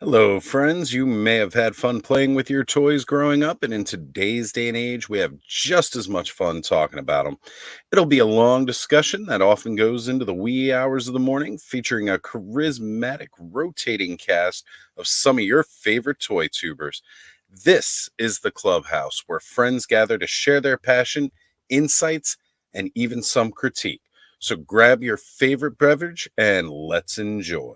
Hello, friends. You may have had fun playing with your toys growing up, and in today's day and age, we have just as much fun talking about them. It'll be a long discussion that often goes into the wee hours of the morning, featuring a charismatic, rotating cast of some of your favorite toy tubers. This is the Clubhouse, where friends gather to share their passion, insights, and even some critique. So grab your favorite beverage and let's enjoy.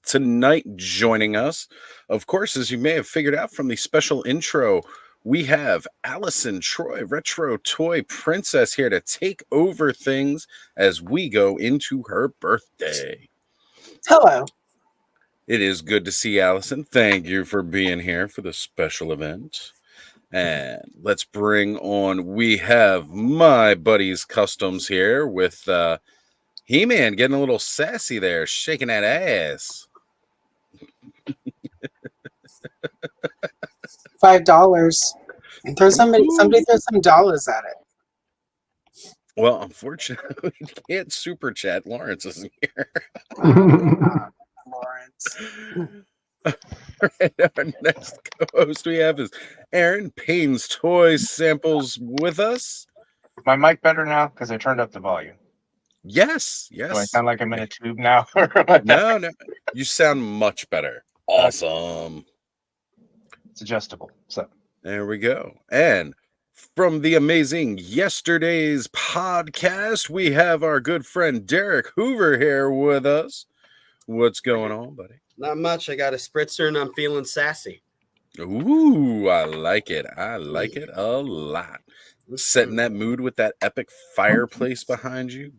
Tonight, joining us, of course, as you may have figured out from the special intro, we have Allison Troy, Retro Toy Princess, here to take over things as we go into her birthday. Hello. It is good to see Allison. Thank you for being here for the special event. And let's bring on, we have my buddy's customs here with He-Man getting a little sassy there, shaking that ass. $5. Throw somebody throw some dollars at it. Well, unfortunately, we can't super chat. Lawrence isn't here. Lawrence. Right, our next co-host we have is Aaron Payne's Toy Samples with us. My mic better now because I turned up the volume. Yes. Do I sound like I'm in a tube now? No. You sound much better. Awesome. It's adjustable. So there we go. And from the amazing Yesterday's podcast, we have our good friend Derek Hoover here with us. What's going on, buddy? Not much. I got a spritzer and I'm feeling sassy. Ooh, I like it. I like it a lot. Setting that mood with that epic fireplace behind you.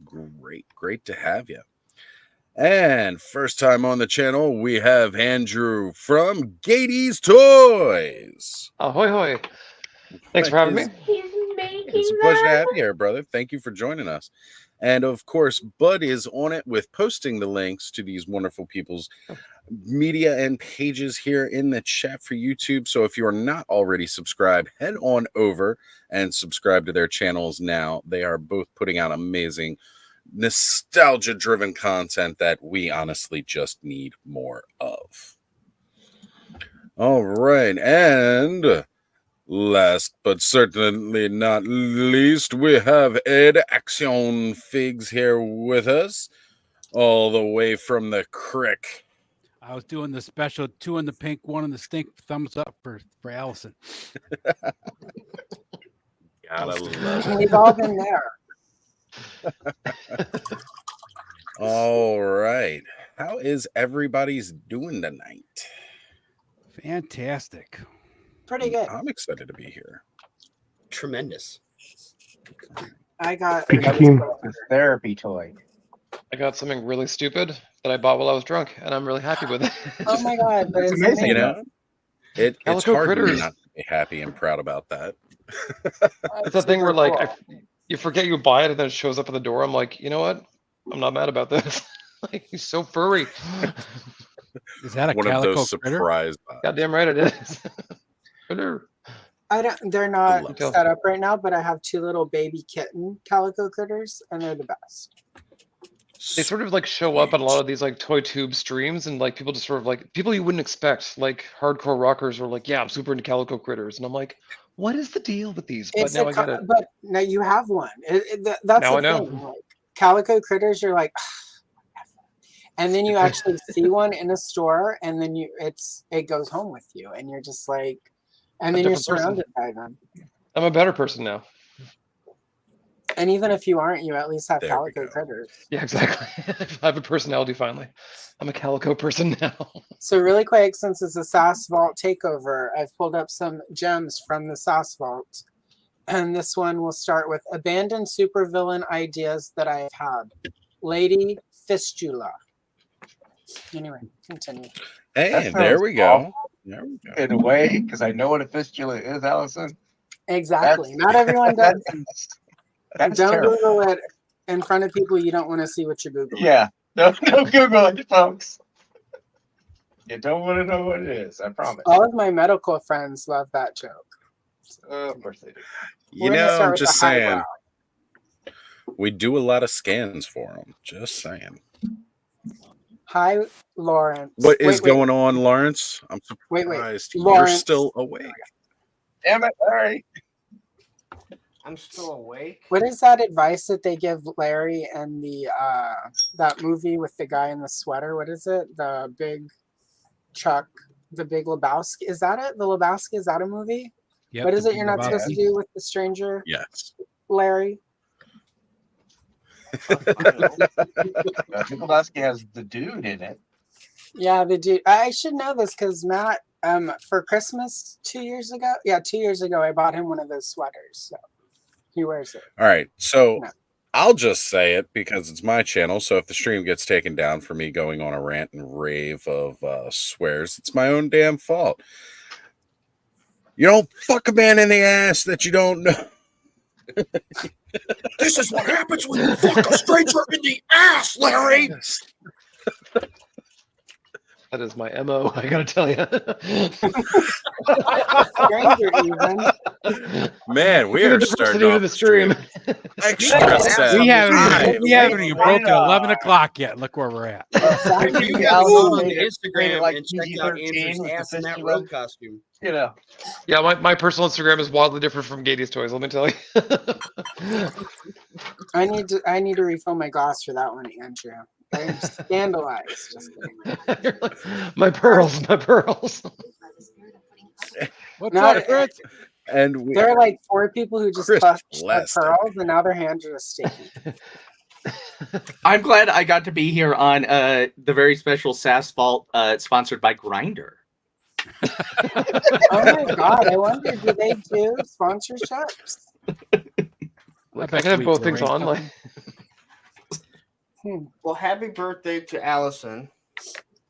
Great to have you. And first time on the channel, we have Andrew from Gatey's Toys. Ahoy, hoy. Thanks for having me. It's a pleasure to have you here, brother. Thank you for joining us. And of course, Bud is on it with posting the links to these wonderful people's media and pages here in the chat for YouTube. So if you are not already subscribed, head on over and subscribe to their channels now. They are both putting out amazing nostalgia-driven content that we honestly just need more of. All right, and last but certainly not least, we have Ed Action Figs here with us, all the way from the crick. I was doing the special 2 in the pink, 1 in the stink. Thumbs up for Allison. Gotta love it. We've all been there. All right. How is everybody's doing tonight? Fantastic. Pretty good. I'm excited to be here. Tremendous. I got a therapy toy. I got something really stupid that I bought while I was drunk, and I'm really happy with it. Oh my god, but it's amazing. You know, it's Calico hard critters. not to be happy and proud about that. It's that thing where, like, you forget you buy it, and then it shows up at the door. I'm like, you know what? I'm not mad about this. Like, he's so furry. Is that a One of calico those critter? surprise buys. Goddamn right it is. Critter. they're I not love set up right now, but I have 2 little baby kitten calico critters, and they're the best. They sort of like show up on a lot of these like toy tube streams, and like people just sort of like people you wouldn't expect, like hardcore rockers are like, yeah, I'm super into calico critters, and I'm like, what is the deal with these? But now I get it. But now you have one. That's Now the I know. thing. Like, calico critters, you're like, and then you actually see one in a store, and then it goes home with you, and you're just like, and then you're surrounded by them. I'm a better person now. And even if you aren't, you at least have There we calico go. critters. Yeah, exactly. I have a personality finally. I'm a calico person now. So really quick, since it's a Sass Vault takeover, I've pulled up some gems from the Sass Vault. And this one will start with abandoned supervillain ideas that I have had. Lady Fistula. Anyway, continue. Hey, That there sounds we go. There we go. In a way, because I know what a fistula is, Allison. Exactly. Not everyone does. That's Don't terrible. Google it in front of people you don't want to see what you're Googling. Yeah. No Google it, folks. You don't want to know what it is, I promise. All of my medical friends love that joke. Of course they do. You We're gonna know, start I'm with just the saying, highbrow. we do a lot of scans for them. Just saying. Hi, Lawrence. What is Wait, going on, Lawrence? I'm Wait. surprised you're Lawrence. still awake. Damn it, Larry. I'm still awake. What is that advice that they give Larry and the that movie with the guy in the sweater? What is it? The Big Chuck, the Big Lebowski. Is that it? The Lebowski, is that a movie? Yep, What is the it you're not supposed to Lebowski. do with the stranger, Yes. Larry? Lebowski has the dude in it. Yeah, the dude. I should know this because Matt, for Christmas 2 years ago. Yeah, 2 years ago, I bought him one of those sweaters. So he wears it. All right. So No. I'll just say it because it's my channel. So if the stream gets taken down for me going on a rant and rave of swears, it's my own damn fault. You don't fuck a man in the ass that you don't know. This is what happens when you fuck a stranger in the ass, Larry. That is my MO, I gotta tell you. Stranger even. Man, we are starting off the stream. extra set. We haven't Right. even broken 11 o'clock yet. Look where we're at. If you Yeah, go on made it Instagram like and check out PG-13 Andrew's with the ass in that 50 road road. costume. You know. Yeah, my personal Instagram is wildly different from Gady's toys, let me tell you. I need to refill my glass for that one, Andrew. I'm scandalized. Just kidding. my pearls. What's Not- up, Fritz? And we, There are like 4 people who just Chris clutched the blessed him. pearls, and now their hands are just sticky. I'm glad I got to be here on the very special Sass Vault sponsored by Grindr. Oh my god! I wonder, do they do sponsorships? Like, I can have both things on. Like, Well, happy birthday to Allison.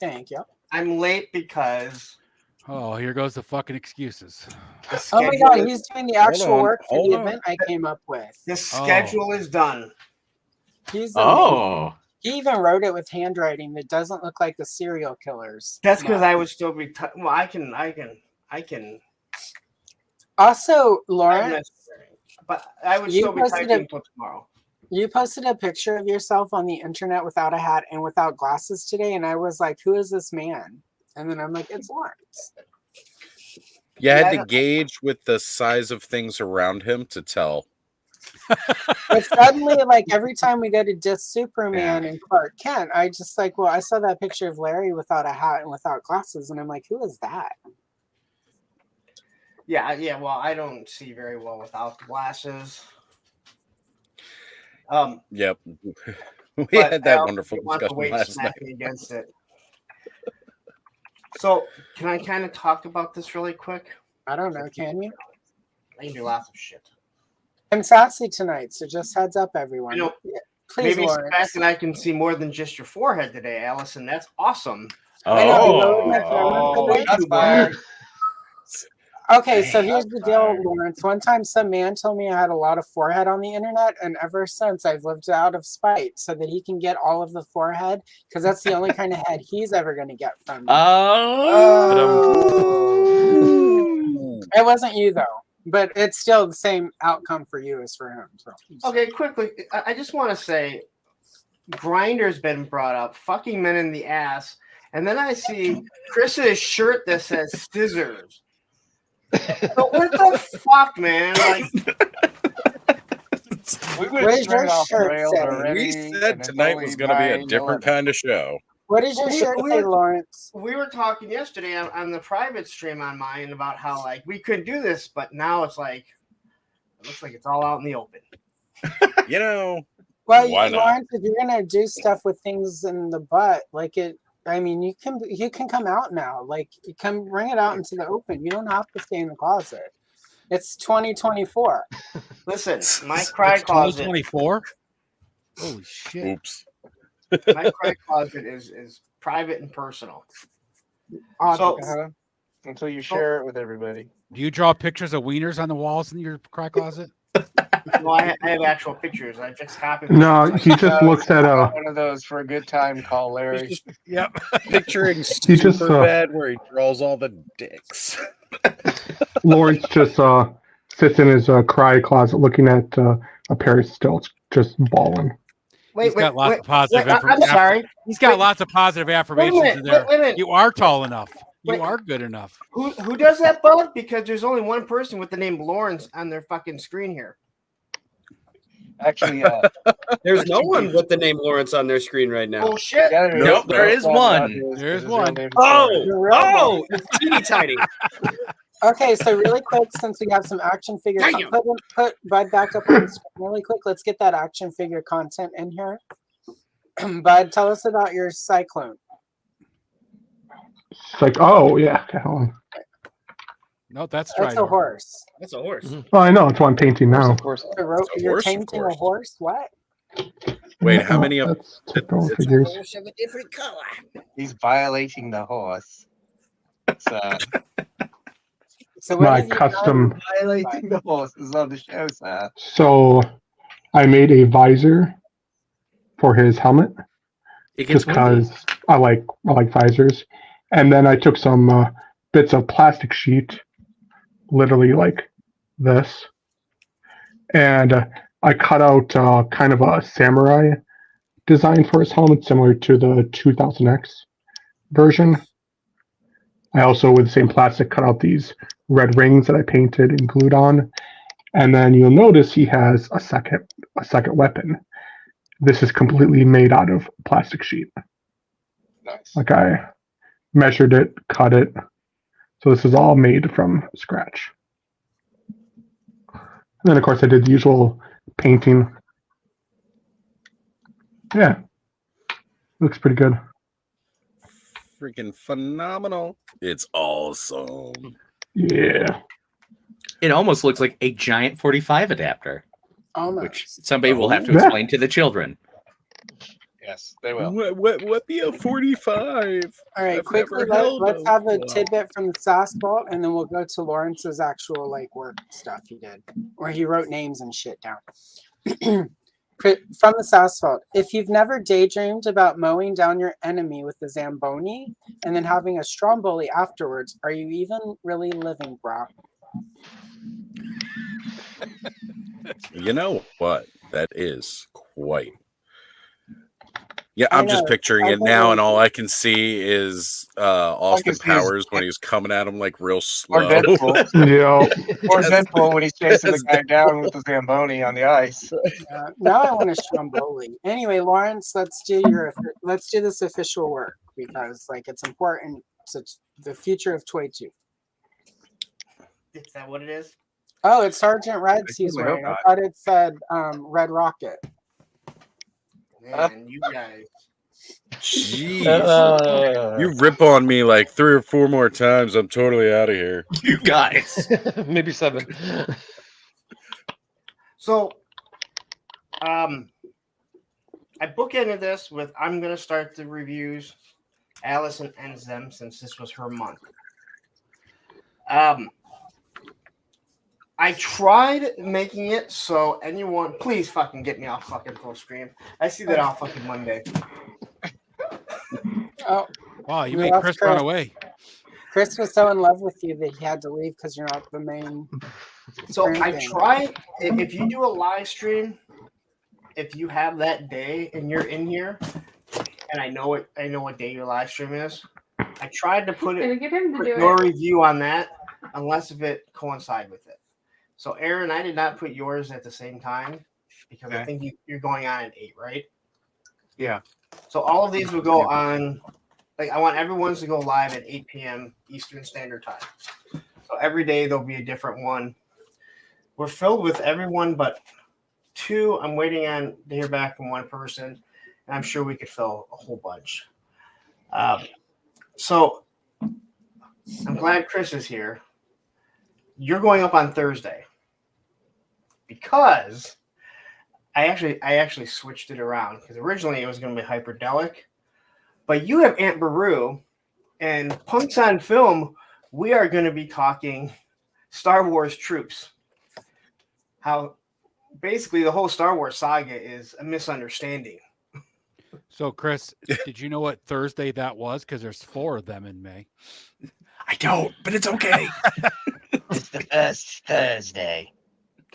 Thank you. I'm late because Oh, here goes the fucking excuses. the Oh my schedule, god, he's doing the actual on, work for hold the on. event I came up with. the schedule is done. He's amazing. Oh, He even wrote it with handwriting that doesn't look like the serial killers. That's because No. I would still be. Well, I can. Also, Not Lauren, necessary. But I would You still be posted typing a- until tomorrow. you posted a picture of yourself on the internet without a hat and without glasses today, and I was like, "Who is this man?" And then I'm like, "It's Lawrence." you had to Yeah. gauge with the size of things around him to tell. But suddenly, like every time we go to diss Superman and Clark Kent, I just like, well, I saw that picture of Larry without a hat and without glasses, and I'm like, who is that? Yeah. Well, I don't see very well without the glasses. Yep. We But had that I wonderful don't want the discussion weight last night. smacking against it. So, can I kind of talk about this really quick? I don't know. Can you? I can do lots of shit. I'm sassy tonight, so just heads up, everyone. I know. Please, Maybe Lawrence. Sebastian and I can see more than just your forehead today, Allison. That's awesome. I know, I lowered my Oh, camera for shots this. fired. Okay, so here's the deal, fired. Lawrence. One time some man told me I had a lot of forehead on the internet, and ever since I've lived out of spite so that he can get all of the forehead, because that's the only kind of head he's ever going to get from me. oh. It wasn't you, though, but it's still the same outcome for you as for him. So. Okay, quickly, I just want to say Grinder's been brought up, fucking men in the ass, and then I see Chris's shirt that says scissors. So what the fuck, man? Like, We went Where's straight your off the shirt rails say? already. We and said it's tonight only was going to be a 9:11. different kind of show. What does your shirt say, Lawrence? we were talking yesterday on the private stream on mine about how like we couldn't do this, but now it's like it looks like it's all out in the open. You know, Well, Why not? Lawrence, if you're gonna do stuff with things in the butt, like it, I mean, you can come out now. Like, you can bring it out into the open. You don't have to stay in the closet. It's 2024. Listen, my cry closet, 2024? Holy shit. oops. my cry closet is private and personal. So, Until you share it with everybody. Do you draw pictures of wieners on the walls in your cry closet? Well, I have actual pictures. I just copied. No, he just looks at One of those for a good time call, Larry. Just Yep. picturing He just, Superbad where he draws all the dicks. Lawrence just sits in his cry closet looking at a pair of stilts, just bawling. He's got lots of positive I'm information. sorry. He's got Wait. lots of positive affirmations in there. Wait a minute. You are tall enough. You Wait. are good enough. Who does that, Bud? Because there's only one person with the name Lawrence on their fucking screen here. Actually, There's no one with the name Lawrence on their screen right now. Oh shit! yeah, Nope, there is one. There's one. Oh, it's teeny tiny. Okay, so really quick, since we have some action figure, Damn. put Bud back up on the screen really quick. Let's get that action figure content in here. Bud, tell us about your Cyclone. It's like, oh yeah, okay, hold on. No, that's That's right. a horse. That's a horse. Oh, I know, it's what I'm painting now. Of course. You're horse, of painting a course. horse? What? Wait, how many of That's typical figures. Horse of a different color. he's violating the horse. It's So what My have you custom. violating the horse is on the show, sir. So I made a visor for his helmet It gets just windy. because I like visors, and then I took some bits of plastic sheet, literally like this, and I cut out kind of a samurai design for his helmet, similar to the 2000X version. I also, with the same plastic, cut out these red rings that I painted and glued on, and then you'll notice he has a second weapon. This is completely made out of plastic sheet. Nice. Like I measured it, cut it, so this is all made from scratch. And then, of course, I did the usual painting. Yeah, looks pretty good. freaking phenomenal. It's awesome. Yeah. It almost looks like a giant 45 adapter, Almost. which somebody will have to Yeah. explain to the children. Yes, they will. What be a 45? All right, I've quickly, never held let's a- have a Wow. tidbit from the Sass Vault, and then we'll go to Lawrence's actual like work stuff he did, where he wrote names and shit down. From the Sass Vault, if you've never daydreamed about mowing down your enemy with the Zamboni and then having a Stromboli afterwards, are you even really living, brah? You know what? That is quite. Yeah, I I'm just know. picturing I it think now, it- and all I can see is Austin can see his- Powers when he's coming at him like real Or slow. Deadpool. Yeah. Or Yes. Deadpool when he's chasing the Yes, guy down with the Zamboni on the ice. Now I want a Stromboli. Anyway, Lawrence, let's do this official work because like it's important to the future of Toy 2. Is that what it is? Oh, it's Sergeant Red's he's really hope wearing. I not. thought it said Red Rocket. Man, you guys. Jeez. You rip on me like 3 or 4 more times, I'm totally out of here. You guys. Maybe 7. So, I bookended this with I'm gonna start the reviews. Allison ends them since this was her month. I tried making it so anyone, please fucking get me off fucking full stream. I see that all fucking Monday. Oh, Wow, you We made lost Chris run Chris. away. Chris was so in love with you that he had to leave because you're not the main. So I Drinking. tried. If you do a live stream, if you have that day and you're in here, and I know what day your live stream is. I tried to put Can we get him to put do your it? review on that, unless if it coincide with it. So Aaron, I did not put yours at the same time because I Okay. think you're going on at 8, right? Yeah. So all of these will go on. Like I want everyone's to go live at 8 p.m. Eastern Standard Time. So every day there'll be a different one. We're filled with everyone but 2. I'm waiting on to hear back from one person, and I'm sure we could fill a whole bunch. So I'm glad Chris is here. You're going up on Thursday because I actually switched it around because originally it was going to be Hyperdelic, but you have Aunt Beru and Punks on Film. We are going to be talking Star Wars Troops. How basically the whole Star Wars saga is a misunderstanding. So, Chris, did you know what Thursday that was? Because there's 4 of them in May. I don't, but it's okay. It's the first Thursday.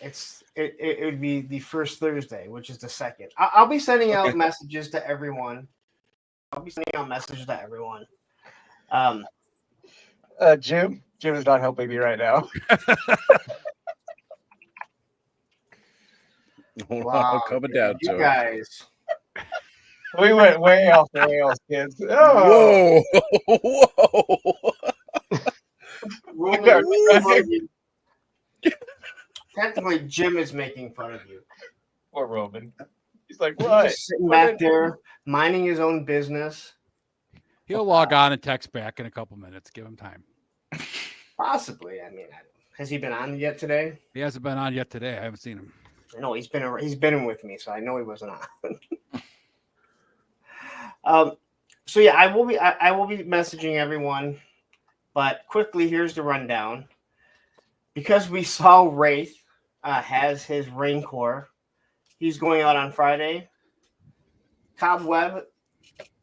It would be the first Thursday, which is the 2nd. I'll be sending out messages to everyone. Jim is not helping me right now. Wow, coming down you to it. guys. We went way off the rails, kids. Oh. Whoa! Roman, technically, Jim is making fun of you. Poor Roman. He's like, He's what? just sitting back there, minding his own business. He'll log on and text back in a couple minutes. Give him time. Possibly. I mean, has he been on yet today? He hasn't been on yet today. I haven't seen him. No, he's been with me, so I know he wasn't on. So yeah, I will be messaging everyone, but quickly here's the rundown. Because we saw Wraith has his Rancor, he's going out on Friday. Cobweb.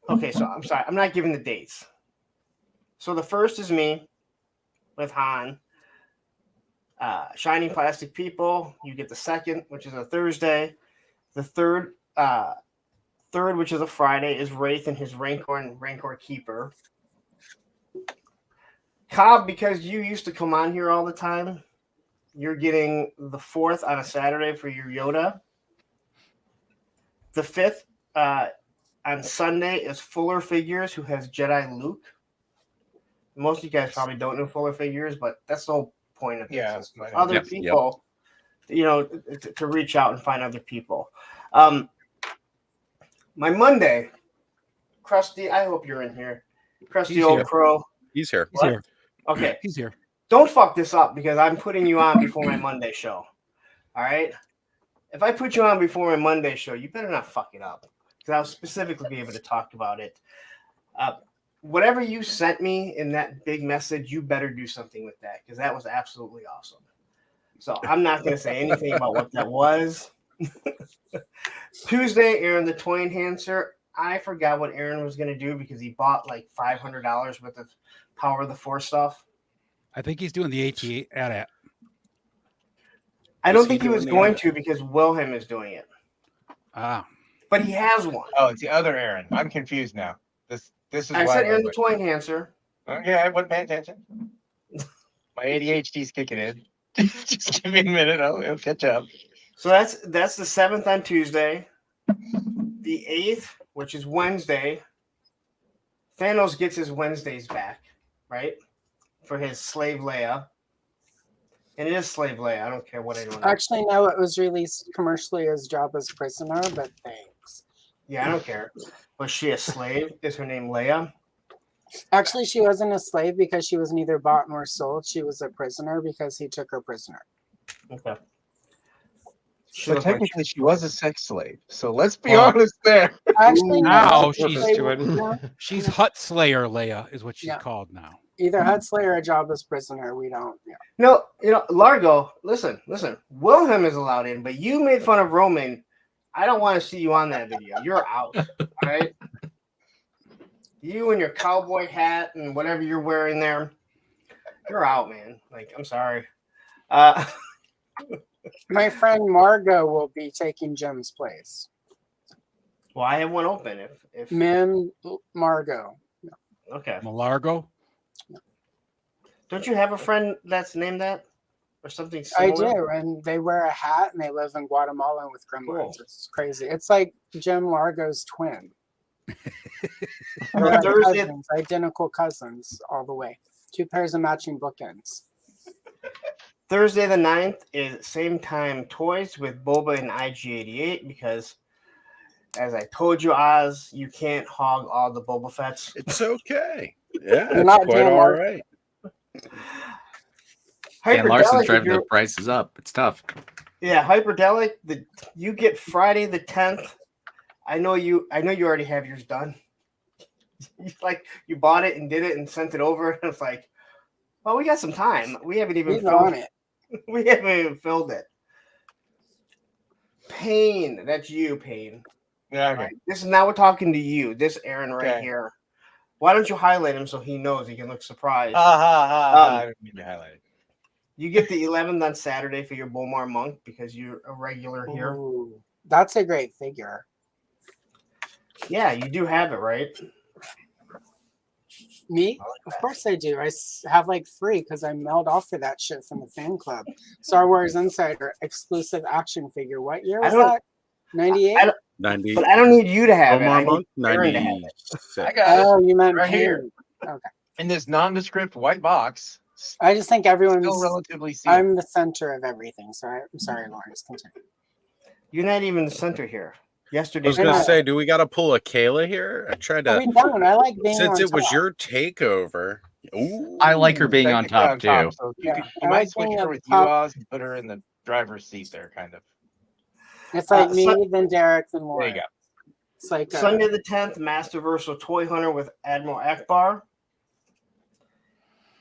Okay, so I'm sorry, I'm not giving the dates. So the first is me with Han. Shining Plastic People, you get the 2nd, which is a Thursday. The third, which is a Friday, is Wraith and his Rancor and Rancor Keeper. Cobb, because you used to come on here all the time, you're getting the 4th on a Saturday for your Yoda. The 5th on Sunday is Fuller Figures, who has Jedi Luke. Most of you guys probably don't know Fuller Figures, but that's the whole point of this. Other people, to reach out and find other people. My Monday, Krusty, I hope you're in here. Krusty Old Crow. He's here. He's here. Okay. He's here. Don't fuck this up because I'm putting you on before my Monday show. All right? If I put you on before my Monday show, you better not fuck it up because I'll specifically be able to talk about it. Whatever you sent me in that big message, you better do something with that because that was absolutely awesome. So I'm not going to say anything about what that was. Tuesday, Aaron the Toy Enhancer. I forgot what Aaron was going to do because he bought like $500 worth of Power of the Force stuff. I think he's doing the AT at. I don't think he was going to because Wilhelm is doing it. Ah. But he has one. Oh, it's the other Aaron. I'm confused now. This is I why said Aaron the Toy Enhancer. Okay, I wasn't paying attention. My ADHD's kicking in. Just give me a minute. I'll catch up. So that's the 7th on Tuesday. The 8th, which is Wednesday. Thanos gets his Wednesdays back, right? For his Slave Leia. And it is Slave Leia. I don't care what anyone else. Actually, no, it was released commercially as Jabba's prisoner, but thanks. Yeah, I don't care. Was she a slave? Is her name Leia? Actually, she wasn't a slave because she was neither bought nor sold. She was a prisoner because he took her prisoner. Okay. So technically, she was a sex slave. So let's be honest there. Actually, now no, she's Hut Slayer Leia is what she's called now. Either Hut Slayer or Jabba's prisoner. We don't. Yeah. No, Largo. Listen. Wilhelm is allowed in, but you made fun of Roman. I don't want to see you on that video. You're out. All right. You and your cowboy hat and whatever you're wearing there, you're out, man. Like, I'm sorry. My friend Margot will be taking Jim's place. Well, I have one open. If Mim Margot. Okay. Malargo? Don't you have a friend that's named that? Or something similar? similar? I do, and they wear a hat and they live in Guatemala with gremlins. Cool. It's crazy. It's like Jim Largo's twin. Cousins, identical cousins all the way. 2 pairs of matching bookends. Thursday the 9th is same time toys with Boba and IG-88 because, as I told you, Oz, you can't hog all the Boba Fetts. It's okay. Yeah, You're it's not quite doing all Larson. right. And Larson's Hyperdelic, driving the prices up. It's tough. Yeah, Hyperdelic. You get Friday the 10th. I know you already have yours done. You bought it and did it and sent it over. And it's like, well, we got some time. We haven't even filled it. We haven't even filled it. Pain. That's you, Pain. Yeah. Okay. Right? This is now we're talking to you. This Aaron right here. Why don't you highlight him so he knows he can look surprised? I didn't mean to highlight it. You get the 11th on Saturday for your Bomar Monk because you're a regular here. Ooh, that's a great figure. Yeah, you do have it, right? Me? Of course I do. I have like 3 because I mailed off for that shit from the fan club. Star Wars Insider exclusive action figure. What year was that? 98? 90. But I don't need you to have Omar it. I Monk, need Aaron to have it. 96. I got it Oh, you meant right paint. here Okay. in this nondescript white box. I just think everyone's. Still relatively sealed. I'm the center of everything. So I'm sorry, Lawrence. Continue. You're not even the center here. I Yesterday, was going to say, do we got to pull a Kayla here? I tried to. We don't. I like being Since on it was top. your takeover. Ooh. I like her being on top too. So Yeah, you I might like switch being her up with you, top. Oz, and put her in the driver's seat there, kind of. It's like me, so- then Derek, then There Lawrence. you go. It's like Sunday the 10th, Masterversal Toy Hunter with Admiral Akbar.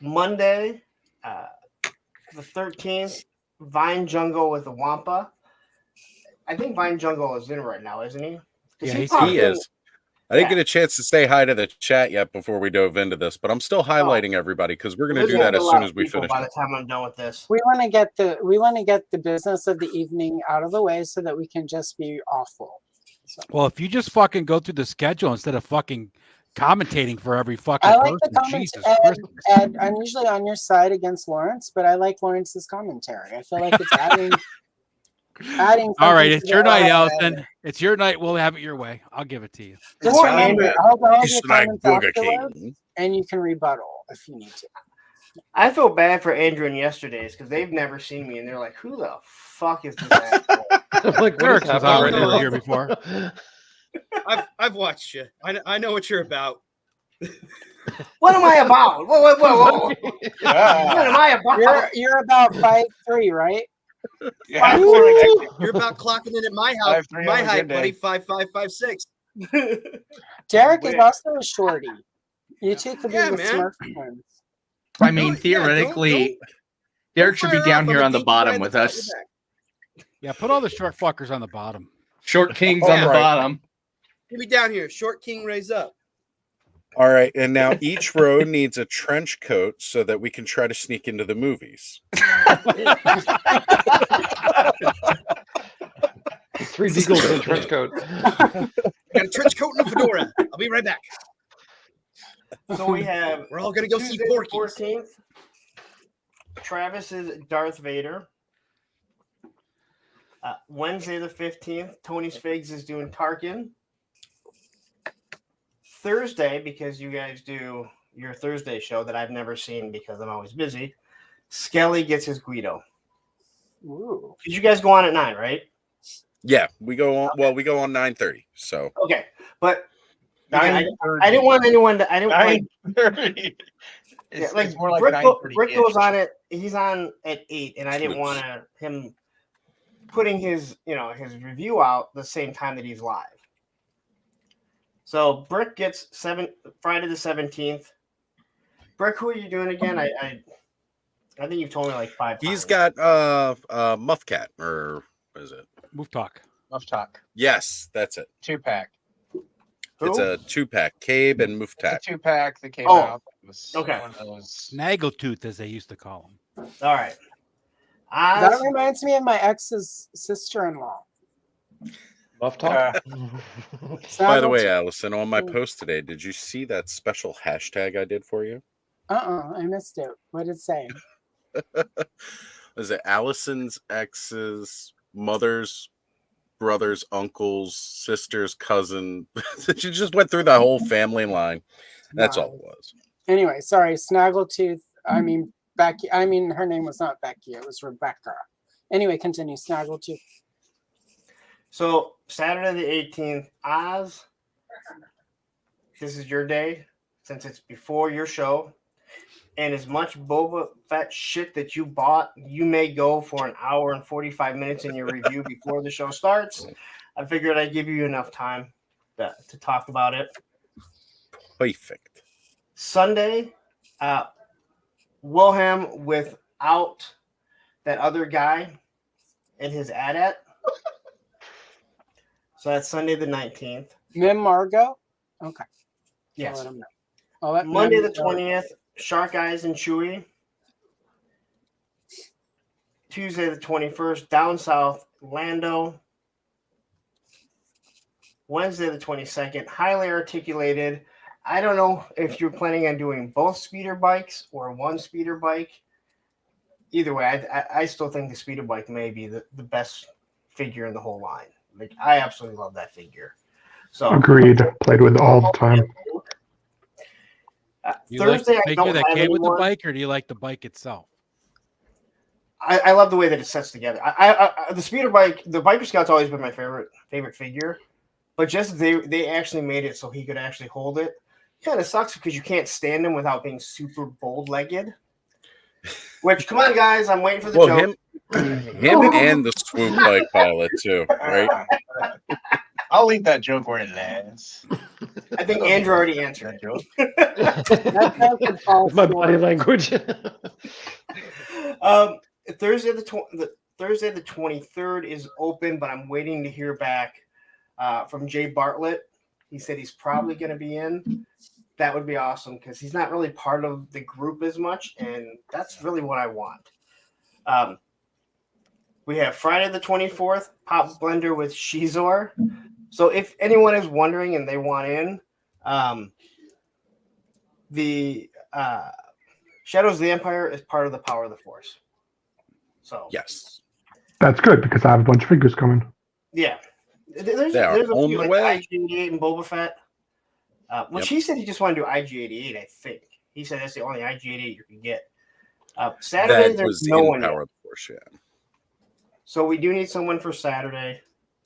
Monday, the 13th, Vine Jungle with the Wampa. I think Vine Jungle is in right now, isn't he? Yeah, He in. is. I didn't get a chance to say hi to the chat yet before we dove into this, but I'm still highlighting everybody because we're going to There's do gonna that be a as lot soon of as we people finish. by the time I'm done with this. we want to get the business of the evening out of the way so that we can just be awful. So, Well, if you just fucking go through the schedule instead of fucking commentating for every fucking I like person, the comments, Jesus Ed, Christ. Ed. I'm usually on your side against Lawrence, but I like Lawrence's commentary. I feel like it's adding. All right, something it's to your the- night, Allison. It's your night. We'll have it your way. I'll give it to you. Just remember, I'll go over It's your like comments Booger afterwards, King. and you can rebuttal if you need to. I feel bad for Andrew and yesterday's because they've never seen me and they're like, "Who the fuck is this asshole?" I'm like, what Derek is was happening already right now? here before. I've watched you. I know what you're about. What am I about? Whoa. What am I about? You're about 5'3", right? Yeah. You're about clocking in at my house. 5'3" My on a height, good day. buddy. 5'5", 5'6". Derek is also a shorty. You two could be Yeah, the man. Smurf twins. I mean, theoretically, don't Derek should be fire down off. here I'm on the a bottom geek with right us. at the back. Yeah, put all the short fuckers on the bottom. Short Kings All on the right. bottom. Give me down here. Short king, raise up. All right, and now each row needs a trench coat so that we can try to sneak into the movies. 3 deagles in a trench coat. I got a trench coat and a fedora. I'll be right back. So we have We're all gonna go Tuesday see the Porky. 14th. Travis is Darth Vader. Wednesday the 15th, Tony's Figs is doing Tarkin. Thursday, because you guys do your Thursday show that I've never seen because I'm always busy, Skelly gets his Guido. Ooh. Did you guys go on at 9, right? Yeah, we go on. Well, we go on 9:30. So Okay, but I 9:30. didn't want anyone to. I didn't like. 9:30. Yeah, It's, like it's more like Rick, 9:30. Rick goes on it. He's on at 8, and I didn't want him putting his his review out the same time that he's live. So Brick gets Friday the 17th. Brick, who are you doing again? I think you've told me like 5 times. he's got Muff Cat, or what is it? Move talk. Muff Talk. Yes, that's it. 2-pack. It's Who? a 2-pack. Cabe and Muftak. It's a 2-pack that came Oh, out. It was okay. one of those. Snaggletooth, as they used to call him. All right. That reminds me of my ex's sister-in-law. Muff talk. By the way, Allison, on my post today, did you see that special hashtag I did for you? I missed it. What did it say? Was it Allison's ex's mother's brothers, uncles, sisters, cousin? She just went through the whole family line. That's all it was. Anyway, sorry, Snaggletooth. I mean Becky. I mean her name was not Becky. It was Rebecca. Anyway, continue. Snaggletooth. So Saturday the 18th, Oz. This is your day since it's before your show. And as much Boba Fett shit that you bought, you may go for an hour and 45 minutes in your review before the show starts. I figured I'd give you enough time to talk about it. Perfect. Sunday, Wilhelm without that other guy and his AT-AT. So that's Sunday the 19th. Mim Margot. Okay. Yes. I'll let him know. I'll let Monday Mim the know. 20th, Shark Eyes and Chewy. Tuesday the 21st, down south, Lando. Wednesday the 22nd, highly articulated. I don't know if you're planning on doing both speeder bikes or one speeder bike. Either way, I still think the speeder bike may be the best figure in the whole line. Like, I absolutely love that figure. So Agreed. Played with all the time. You like Thursday, the I figure don't that have came with the anyone. bike, or do you like the bike itself? I love the way that it sets together. The speeder bike, the Biker Scout's always been my favorite figure, but just they actually made it so he could actually hold it. Kind of sucks because you can't stand him without being super bold-legged. Which, come on, guys, I'm waiting for the joke. Him and the swoop bike pilot too, right? I'll leave that joke where it lands. I think Andrew already answered that joke. That joke would fall With my short. body language. Thursday the 23rd is open, but I'm waiting to hear back from Jay Bartlett. He said he's probably going to be in. That would be awesome because he's not really part of the group as much, and that's really what I want. We have Friday the 24th, Pop Blender with Shizor. So if anyone is wondering and they want in, the Shadows of the Empire is part of the Power of the Force. So yes, that's good because I have a bunch of figures coming. Yeah, there's They are a on few, the like way. IG-88 and Boba Fett. Which Yep. he said he just wanted to do IG-88. I think he said that's the only IG-88 you can get. Saturday That there's was no in one Power yet. of the Force, yeah. So we do need someone for Saturday.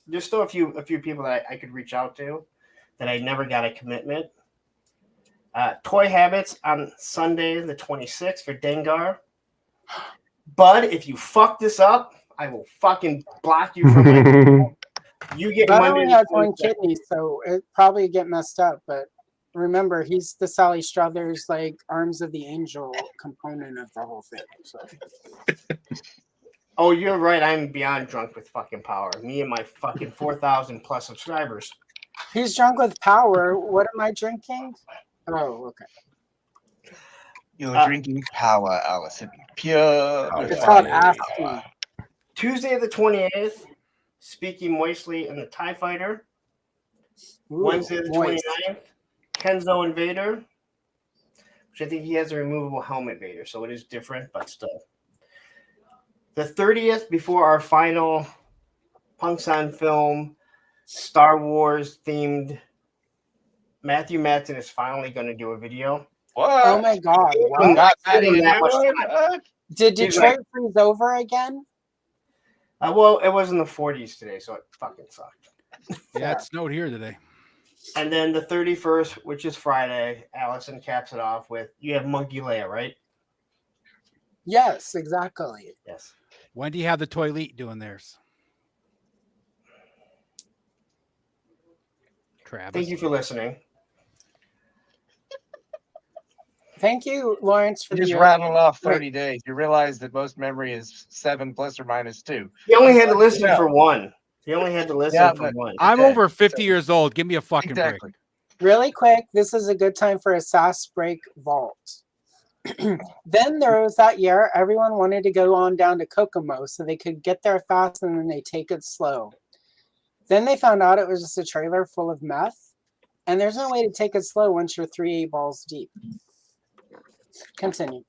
There's still a few people that I could reach out to that I never got a commitment. Toy Habits on Sunday the 26th for Dengar. Bud, if you fuck this up, I will fucking block you from my. You get Bud Monday. only has one kidney, so it probably get messed up. But remember, he's the Sally Struthers, like Arms of the Angel component of the whole thing. So. Oh, you're right. I'm beyond drunk with fucking power. Me and my fucking 4,000 plus subscribers. He's drunk with power. What am I drinking? Oh, okay. You're drinking power, Allison. Pure. It's called refined Asti. power. Tuesday the 28th, Speaking Moistly in the TIE Fighter. Ooh, Wednesday the moist. 29th, Kenzo and Vader, which I think he has a removable helmet Vader, so it is different, but still. The 30th, before our final Punks on Film Star Wars themed, Matthew Madsen is finally going to do a video. What? Oh my God! I'm What? not How do giving you that do much it? time. Did He's Detroit like- freeze over again? Well, it was in the 40s today, so it fucking sucked. Yeah, it snowed here today. And then the 31st, which is Friday, Allison caps it off with, you have Monkey Leia, right? Yes, exactly. Yes. When do you have the Toy Elite doing theirs? Travis. Thank you for listening. Thank you, Lawrence, for You just the rattled off 30 days. You realize that most memory is 7 plus or minus 2. He only had to listen Yeah. for one. He only had to listen Yeah, for but- one. I'm Okay. over 50 years old. Give me a fucking Exactly. Really quick, this is a good time for a Sass break vault. Then there was that year, everyone wanted to go on down to Kokomo so they could get there fast and then they take it slow. Then they found out it was just a trailer full of meth, and there's no way to take it slow once you're 3 balls deep. Continue.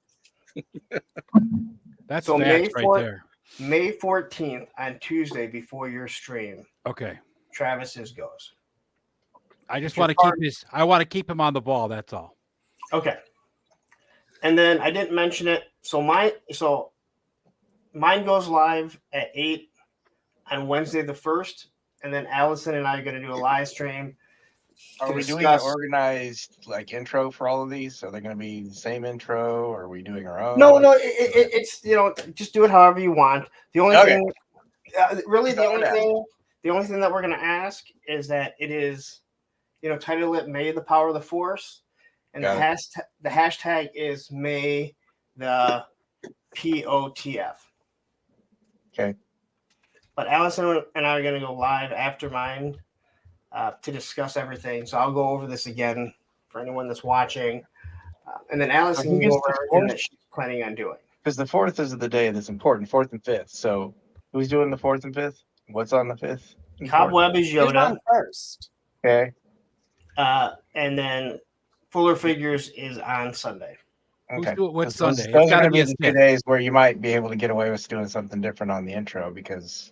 That's So facts right there. May 14th on Tuesday before your stream, Okay. Travis's goes. I just Your want to card- I want to keep him on the ball. That's all. Okay. And then I didn't mention it. So mine goes live at 8 on Wednesday the 1st. And then Allison and I are going to do a live stream. Are to we doing an discuss- organized like intro for all of these? Are they going to be the same intro? Or are we doing our own? No, it's just do it however you want. The only Okay. thing, really, the Start only with that. thing that we're going to ask is that it is, title it "May the Power of the Force," and Got the hashtag is May the POTF. Okay. But Allison and I are going to go live after mine to discuss everything. So I'll go over this again for anyone that's watching, and then Allison who can go gets over the everything force? that she's planning on doing. Because the 4th is the day that's important, 4th and 5th. So who's doing the 4th and 5th? What's on the 5th? and 4th? Cobweb is Who's on Yoda, first? Okay. and then Fuller Figures is on Sunday. Who's Okay. doing what's Those- Sunday? Those It's are got to going be to a be the 2 Sith. days where you might be able to get away with doing something different on the intro because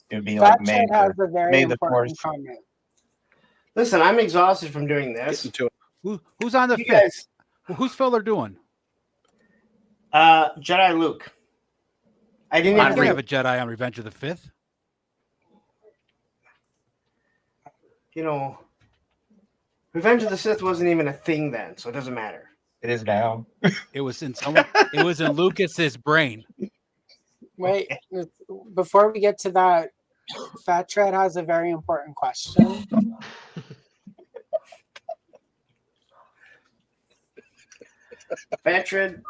it would be Fat like May, Chad has a very May the important 4th. comment. Listen, I'm exhausted from doing Get this. into it. Who's on the You fifth? guys, Who's Filler doing? Jedi Luke. I didn't I even can read. have a Jedi on Revenge of the Fifth. You know, Revenge of the Sith wasn't even a thing then, so it doesn't matter. It is now. It was in someone. It was in Lucas's brain. Wait, before we get to that, Fat Tread has a very important question. Fatred.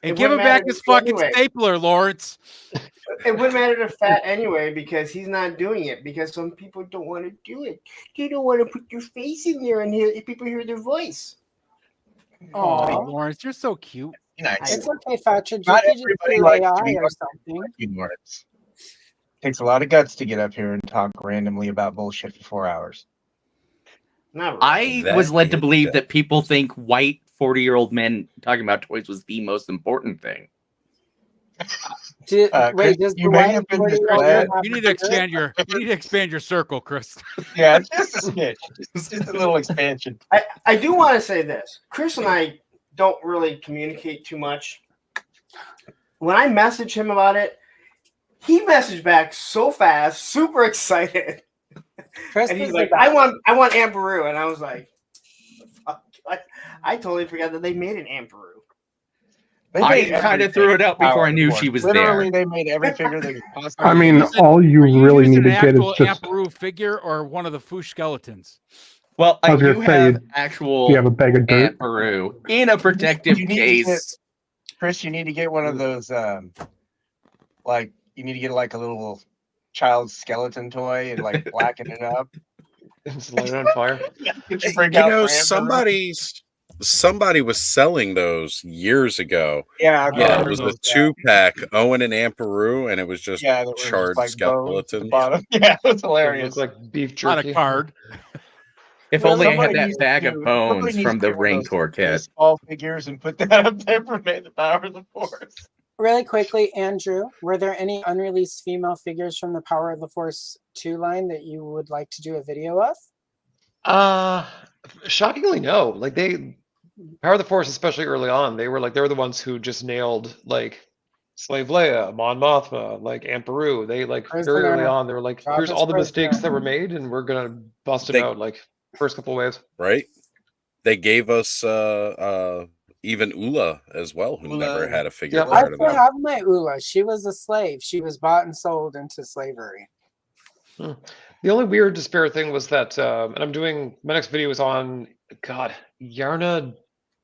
And It give him wouldn't back matter his to me fucking anyway. stapler, Lawrence. It wouldn't matter to Fat anyway because he's not doing it because some people don't want to do it. They don't want to put their face in there and people hear their voice. Oh, Aw. Lawrence, you're so cute. Nice. It's okay, Fat Tread. You Not could just everybody do likes to AI be or something. Words. Takes a lot of guts to get up here and talk randomly about bullshit for 4 hours. Not really. I That was led to it believe does. that people think white 40-year-old men talking about toys was the most important thing. Wait, Chris, does you the may white have been 40-year-old misled. have You need a to beard? expand your circle, Chris. Yeah, just a smidge. Just a little expansion. I do want to say this. Chris and I don't really communicate too much. When I messaged him about it, he messaged back so fast, super excited. Chris And he's is like, the I best. want Amperu. And I was like, fuck. I totally forgot that they made an Amperu. They I made kind of everything threw it out before Power I knew Force. she was Literally, there. they made every figure they could possibly. I mean, using- all you Are you really using need to an get is actual just. Amperu figure or one of the Foosh skeletons? Well, I I was gonna do say, have do actual you have a bag of dirt? Aunt Peru in a protective You need to get- case. Chris, you need to get one of those. Like you need to get like a little child skeleton toy and like blacken it up. Just light it on fire. Get your You breakout know, for Amber. somebody was selling those years ago. Yeah, Yeah, it was a 2-pack, Owen and Amperu, and it was just Yeah, that were charred just like bones at the skeletons. bottom. Yeah, it was It hilarious. looked like beef Not jerky. a card. If Well, only I had somebody that needs bag to of do- somebody bones needs from to the get one of those Rancor kit. baseball figures and put that up there for May the Power of the Force. Really quickly, Andrew, were there any unreleased female figures from the Power of the Force 2 line that you would like to do a video of? Shockingly, no. Like Power of the Force, especially early on, they were the ones who just nailed like Slave Leia, Mon Mothma, like Amperu. They very Prisoner. early on, they were like, Drop here's its all the mistakes prisoner. that were made, and we're gonna bust them They- out like first couple waves. Right? They gave us even Ula as well, who Ula. never had a figure Yeah. I prior to still that. have my Ula. She was a slave. She was bought and sold into slavery. The only weird disparate thing was that, and I'm doing my next video is on Yarna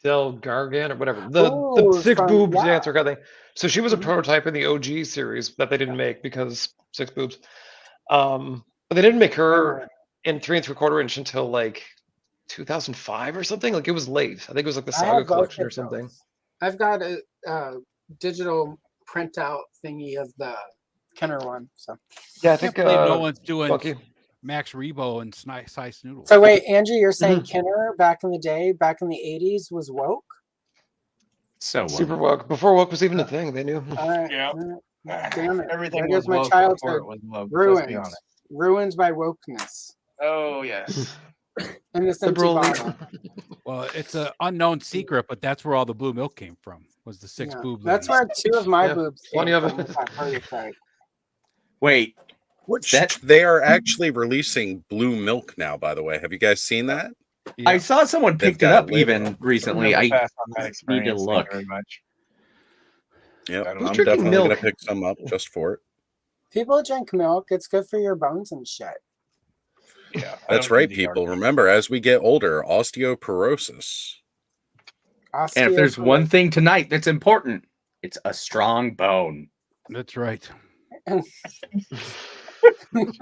Del Gargan or whatever, the Ooh, six from- boobs yeah. dancer kind of thing. So she was a Mhm. prototype in the OG series that they didn't make because 6 boobs. But they didn't make her in 3 3/4 inch until like 2005 or something. Like it was late. I think it was like the I Saga have both collection or of something. those. I've got a digital printout thingy of the Kenner one. So Yeah, I I think can't believe no one's doing Bucky. Max Rebo and Size Noodles. So wait, Andrew, you're saying Mm-hmm. Kenner back in the day, back in the 80s, was woke? So Super woke. Before woke was even a thing, they knew. All right. Yeah. Damn it. Everything There was goes my woke before childhood. it was woke. Let's be Ruined. honest. Ruined by wokeness. Oh yes. And this empty Liberal. bottle. Well, it's an unknown secret, but that's where all the blue milk came from. Was the 6 Yeah. boob That's ladies. where 2 of my Yeah, boobs plenty came of from it. with that prototype. Wait, Which That- they are actually releasing blue milk now, by the way. Have you guys seen that? Yeah. I saw someone They've picked it got a up label. even recently. Never I passed on that need to experience. Thank you look. very much. Yep. I don't I'm know. drinking definitely going to milk? pick some up just for it. People drink milk. It's good for your bones and shit. Yeah, I That's don't right, need the people. argument. Remember, as we get older, osteoporosis. And if there's one thing tonight that's important, it's a strong bone. That's right.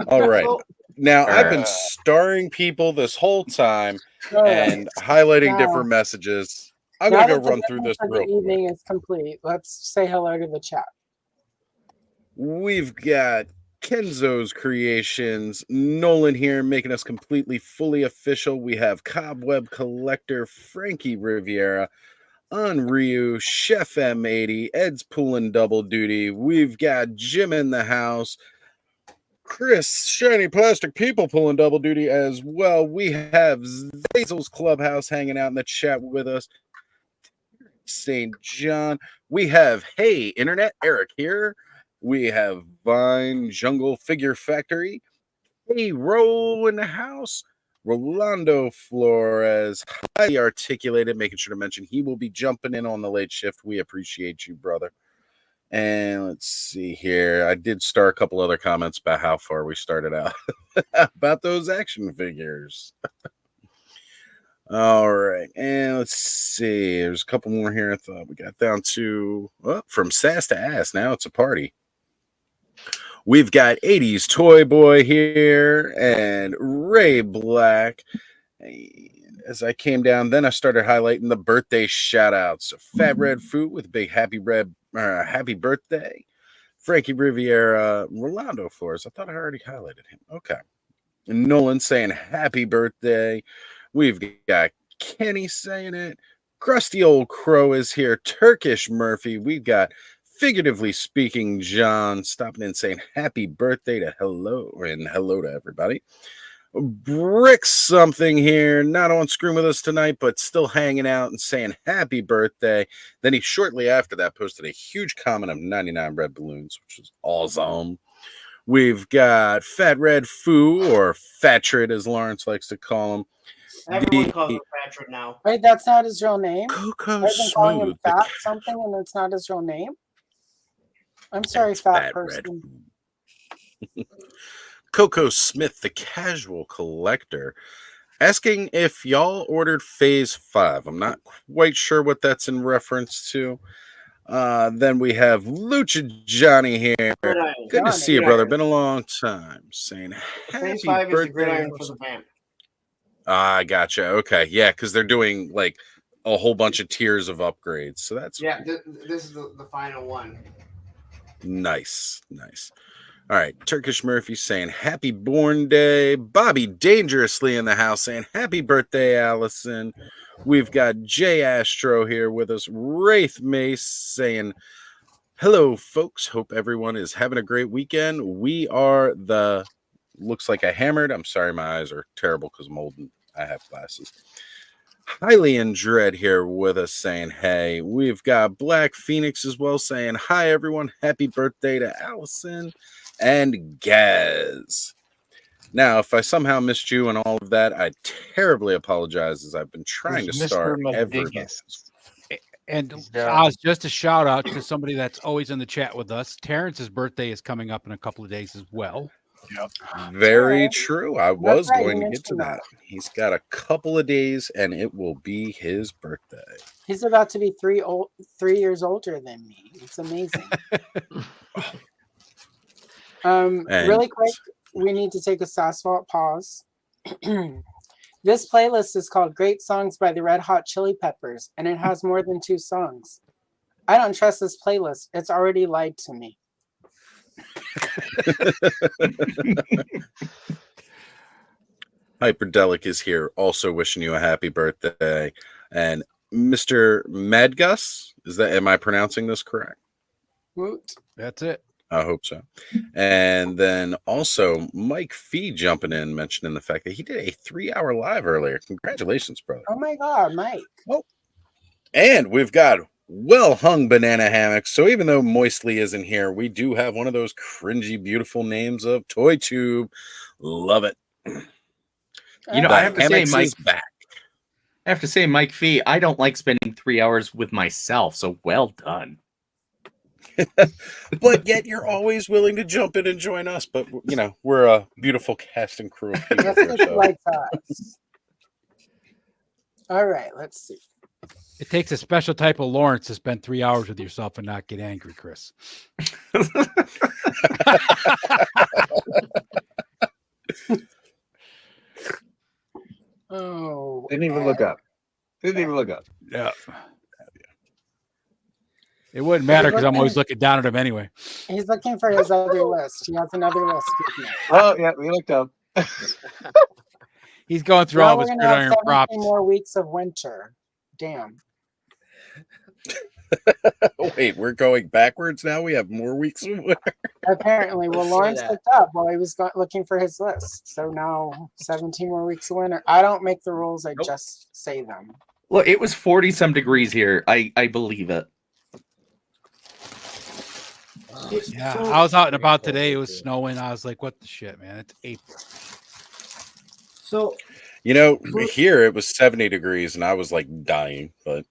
All right. So- Now, I've been Uh. starring people this whole time Oh, and highlighting Wow. different messages. I'm Now gonna go that the run through business this of the real quick. evening is complete, let's say hello to the chat. We've got Kenzo's Creations, Nolan here making us completely fully official. We have Cobweb Collector, Frankie Riviera, Ryu, Chef M80, Ed's pulling double duty. We've got Jim in the house. Chris, Shiny Plastic People pulling double duty as well. We have Zazel's Clubhouse hanging out in the chat with us. St. John. We have Hey Internet, Eric here. We have Vine Jungle Figure Factory. Hey Ro in the house. Rolando Flores, highly articulated, making sure to mention he will be jumping in on the late shift. We appreciate you, brother. And let's see here. I did start a couple other comments about how far we started out about those action figures. All right. And let's see. There's a couple more here. I thought we got down to from Sass to Ass. Now it's a party. We've got 80s Toy Boy here and Ray Black. As I came down, then I started highlighting the birthday shout outs. Fat Red Fruit with big happy birthday. Frankie Riviera, Rolando Flores. I thought I already highlighted him. Okay. And Nolan saying happy birthday. We've got Kenny saying it. Crusty Old Crow is here. Turkish Murphy. We've got figuratively speaking John stopping in saying happy birthday to hello to everybody. Brick something here, not on screen with us tonight, but still hanging out and saying happy birthday. Then he shortly after that posted a huge comment of 99 red balloons, which is awesome. We've got Fat Red Foo, or Fatrid as Lawrence likes to call him. Everyone calls him Patrick now. Wait, that's not his real name? Coco I've been calling him Smooth. Fat something and it's not his real name? I'm sorry, fat person. Coco Smith, the casual collector, asking if y'all ordered Phase 5. I'm not quite sure what that's in reference to. Then we have Lucha Johnny here. Good to see you, brother. Been a long time. Saying Phase happy 5 is the birthday. gridiron for the vamp. I gotcha. Okay, yeah, because they're doing like a whole bunch of tiers of upgrades. So that's Yeah, this is the final one. nice. All right, Turkish Murphy saying happy born day. Bobby Dangerously in the house saying happy birthday, Allison. We've got Jay Astro here with us. Wraith Mace saying hello, folks. Hope everyone is having a great weekend. We are looks like I hammered. I'm sorry, my eyes are terrible because I'm old and I have glasses. Highly in dread here with us saying hey. We've got Black Phoenix as well saying hi, everyone. Happy birthday to Allison and Gaz. Now, if I somehow missed you and all of that, I terribly apologize as I've been trying to start everything. And Oz, just a shout out to somebody that's always in the chat with us. Terrence's birthday is coming up in a couple of days as well. Yep. Very true. I was going to get to that. He's got a couple of days and it will be his birthday. He's about to be 3 years older than me. It's amazing. Really quick, we need to take a Sassvault pause. This playlist is called Great Songs by the Red Hot Chili Peppers, and it has more than 2 songs. I don't trust this playlist. It's already lied to me. Hyperdelic is here, also wishing you a happy birthday. And Mr. Madgus, am I pronouncing this correct? Woot. That's it. I hope so. And then also Mike Fee jumping in, mentioning the fact that he did a 3-hour live earlier. Congratulations, brother. Oh my God, Mike. Oh. And we've got well-hung banana hammocks. So even though Moistly isn't here, we do have one of those cringy, beautiful names of Toy Tube. Love it. You know, I have to say, Mike, back. I have to say, Mike Fee, I don't like spending 3 hours with myself. So well done. But yet you're always willing to jump in and join us. But, you know, we're a beautiful cast and crew of people here. So. Like us. All right, let's see. It takes a special type of Lawrence to spend 3 hours with yourself and not get angry, Chris. Oh. Didn't even look up. Didn't even look up. Yeah. It wouldn't matter because I'm always looking down at him anyway. He's looking for his other list. He has another list. With me. Oh yeah, we looked up. He's going through Now all we're of his gonna have gridiron 17 props. more weeks of winter. Damn. Wait, we're going backwards now? We have more weeks of winter? Apparently, well, Say Lawrence that. looked up while he was looking for his list. So now 17 more weeks of winter. I don't make the rules. I just say them. Well, it was 40 some degrees here. I believe it. Yeah, I was out and about today. It was snowing. I was like, what the shit, man? It's April. So You know, here it was 70 degrees and I was like dying, but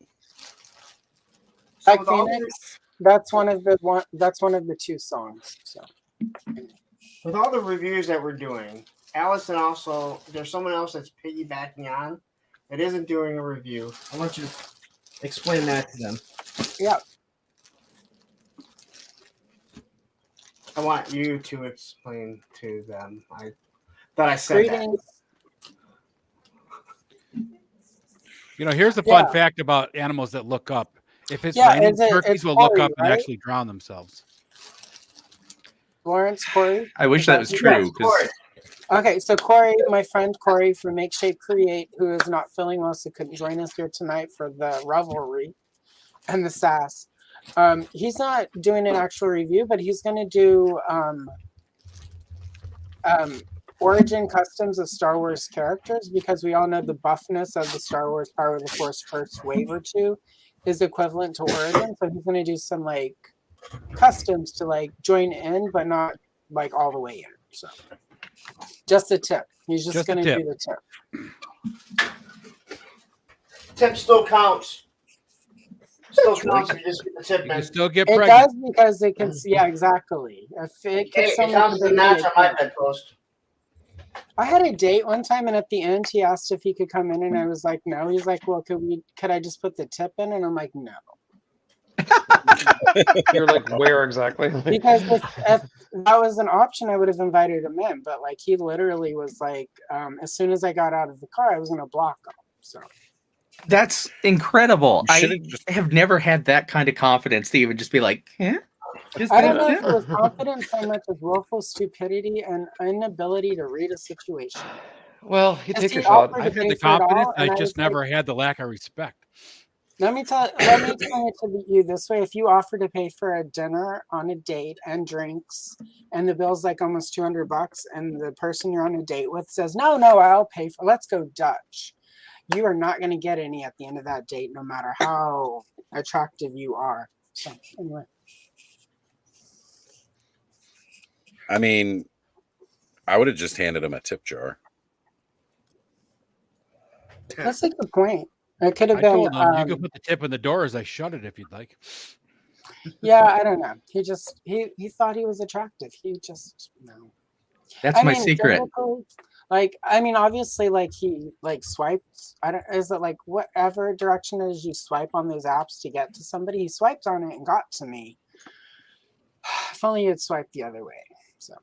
Like with all Phoenix, that's one of the two songs. So with all the reviews that we're doing, Allison also there's someone else that's piggybacking on that isn't doing a review. I want you to explain that to them. yeah, I want you to explain to them. I said that. greetings. You know, here's the fun Yeah. fact about animals that look up. If it's Yeah, raining, it's turkeys will Corey, look up and right? actually drown themselves. Lawrence, Corey. I wish that was true. 'Cause Corey. Okay, so Corey, my friend Corey from Make Shape Create, who is not feeling well, so couldn't join us here tonight for the revelry and the Sass. He's not doing an actual review, but he's going to do origin customs of Star Wars characters, because we all know the buffness of the Star Wars Power of the Force first wave or two is equivalent to origin. So he's going to do some like customs to like join in, but not like all the way in. So just a tip. He's just Just a going to tip. do the tip. Tip still counts. Still counts if you just get the tip You can in. still get It pregnant. does because it can. Yeah, exactly. If it Hey, gets it someone counts to as a the match on my it can. bedpost. I had a date one time, and at the end, he asked if he could come in, and I was like, "No." He's like, "Well, could I just put the tip in?" And I'm like, "No," You're like, where exactly? because if that was an option, I would have invited him in. But like, he literally was like, as soon as I got out of the car, I was gonna block him. So that's incredible. You I should've just- have never had that kind of confidence to even just be like, yeah. Just I don't that, know yeah. if it was confidence so much as willful stupidity and inability to read a situation. Well, you Yes, take he your shot. offered I've to had pay the for it confidence. all, I and I just was like, never had the lack of respect. let me explain it to you this way. If you offer to pay for a dinner on a date and drinks, and the bill's like almost $200, and the person you're on a date with says, no, I'll pay for, let's go Dutch. You are not going to get any at the end of that date, no matter how attractive you are. So anyway, I mean, I would have just handed him a tip jar. that's a good point. It could have I been, told him you could put the tip in the door as I shut it if you'd like. yeah, I don't know. He just, he thought he was attractive. He just, no. That's my secret. typically, like, I mean, obviously, like he like swiped. I don't. Is it like whatever direction it is you swipe on those apps to get to somebody? He swiped on it and got to me. If only he had swiped the other way. So,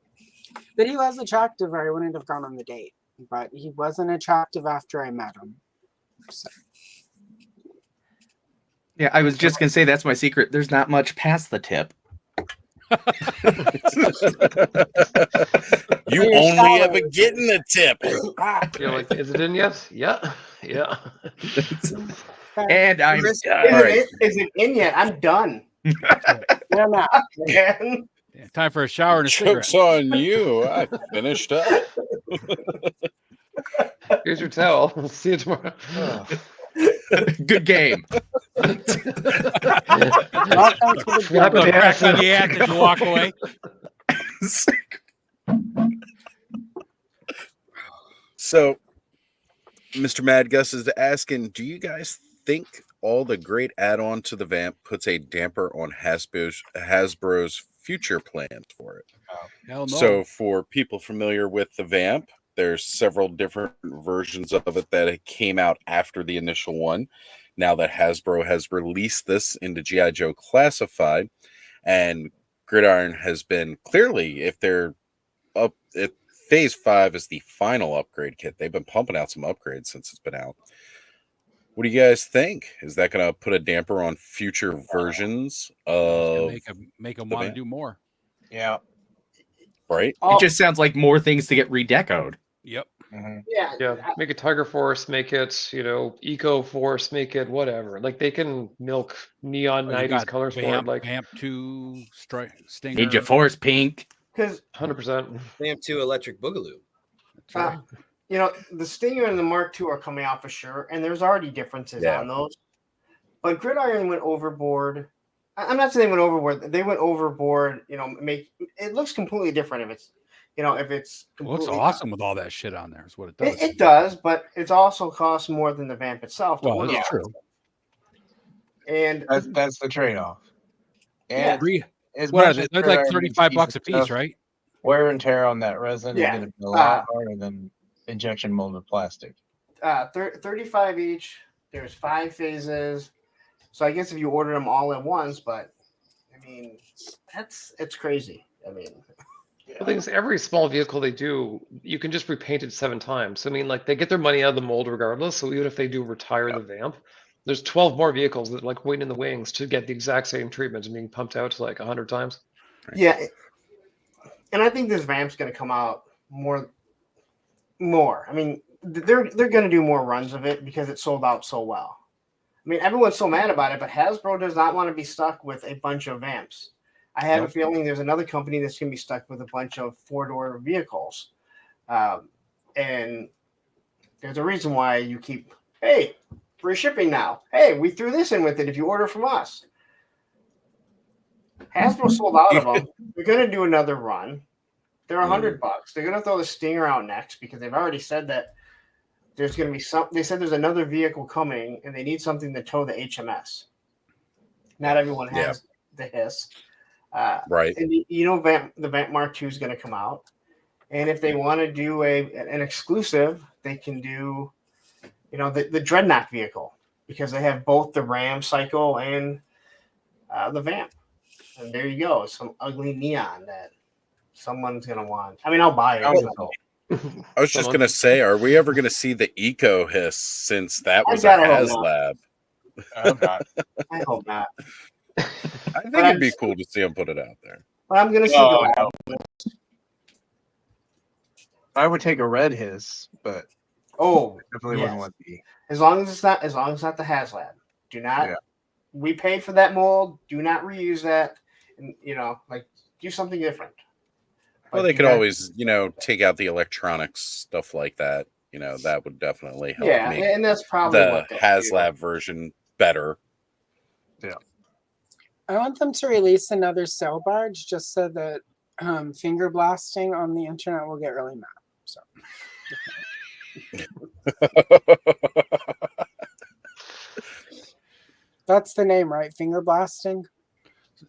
but he was attractive, or I wouldn't have gone on the date. But he wasn't attractive after I met him. So. Yeah, I was just gonna say that's my secret. There's not much past the tip. You You're only shallow. ever getting the tip. You're like, is it in yet? Yeah. Yeah. And I'm Chris- done. Is it in yet? I'm done. I'm out. Man. Yeah, time for a shower and a cigarette. Joke's on you. I finished up. Here's your towel. See you tomorrow. Good game. Welcome to the Slap jungle. the Crack ass. on the ass as you walk away. So, Mr. Mad Gus is asking, do you guys think all the great add-on to the Vamp puts a damper on Hasbro's future plans for it? Hell no. So, for people familiar with the Vamp, there's several different versions of it that came out after the initial one. Now that Hasbro has released this into G.I. Joe Classified, and Gridiron has been clearly, if they're up, if Phase 5 is the final upgrade kit, they've been pumping out some upgrades since it's been out. What do you guys think? Is that going to put a damper on future versions of make them the want to van? do more? Yeah. Right? It just sounds like more things to get redecoed. Yep. Yeah, make it Tiger Force, make it, Eco Force, make it whatever. Like they can milk neon You 90s got colors for it, like Vamp 2, Stinger. Ninja Force Pink. Because 100%. Vamp 2 Electric Boogaloo. the Stinger and the Mark II are coming out for sure, and there's already differences on those. But Gridiron went overboard. I'm not saying they went overboard. They went overboard. Make it looks completely different if it's, if it's. It looks awesome with all that shit on there. Is what it does. It does, but it also costs more than the Vamp itself. Well, that's true. And that's the trade-off. And what are they? They're like $35 a piece, right? Wear and tear on that resin is going to be a lot harder than injection molded plastic. 35 each. There's 5 phases. So I guess if you order them all at once, but I mean, it's crazy. I mean, The thing is, every small vehicle they do, you can just repaint it 7 times. So, I mean, like they get their money out of the mold regardless. So even if they do retire the Vamp, there's 12 more vehicles that like wait in the wings to get the exact same treatment and being pumped out like 100 times. Yeah, and I think this Vamp's going to come out more. I mean, they're going to do more runs of it because it sold out so well. I mean, everyone's so mad about it, but Hasbro does not want to be stuck with a bunch of Vamps. I have a feeling there's another company that's going to be stuck with a bunch of 4-door vehicles. And there's a reason why you keep, hey, free shipping now. Hey, we threw this in with it if you order from us. Hasbro sold out of them. They're going to do another run. They're $100. They're going to throw the Stinger out next because they've already said that there's going to be they said there's another vehicle coming and they need something to tow the HMS. Not everyone has the HISS. Right. And the Vamp Mark II is going to come out. And if they want to do an exclusive, they can do, the Dreadnought vehicle because they have both the Ram Cycle and the Vamp. And there you go. Some ugly neon that someone's going to want. I mean, I'll buy it. I was just going to say, are we ever going to see the Eco Hiss since that was a HasLab? I hope not. I hope not. I think it'd be cool to see them put it out there. But I'm going to see I would take a red Hiss, but definitely wouldn't want the. As long as it's not the HasLab. Do not. Yeah. We paid for that mold. Do not reuse that. And do something different. Well, they could always, take out the electronics, stuff like that. That would definitely help make and that's probably the HasLab version better. Yeah. I want them to release another sail barge just so that finger blasting on the internet will get really mad. So. That's the name, right? Finger blasting?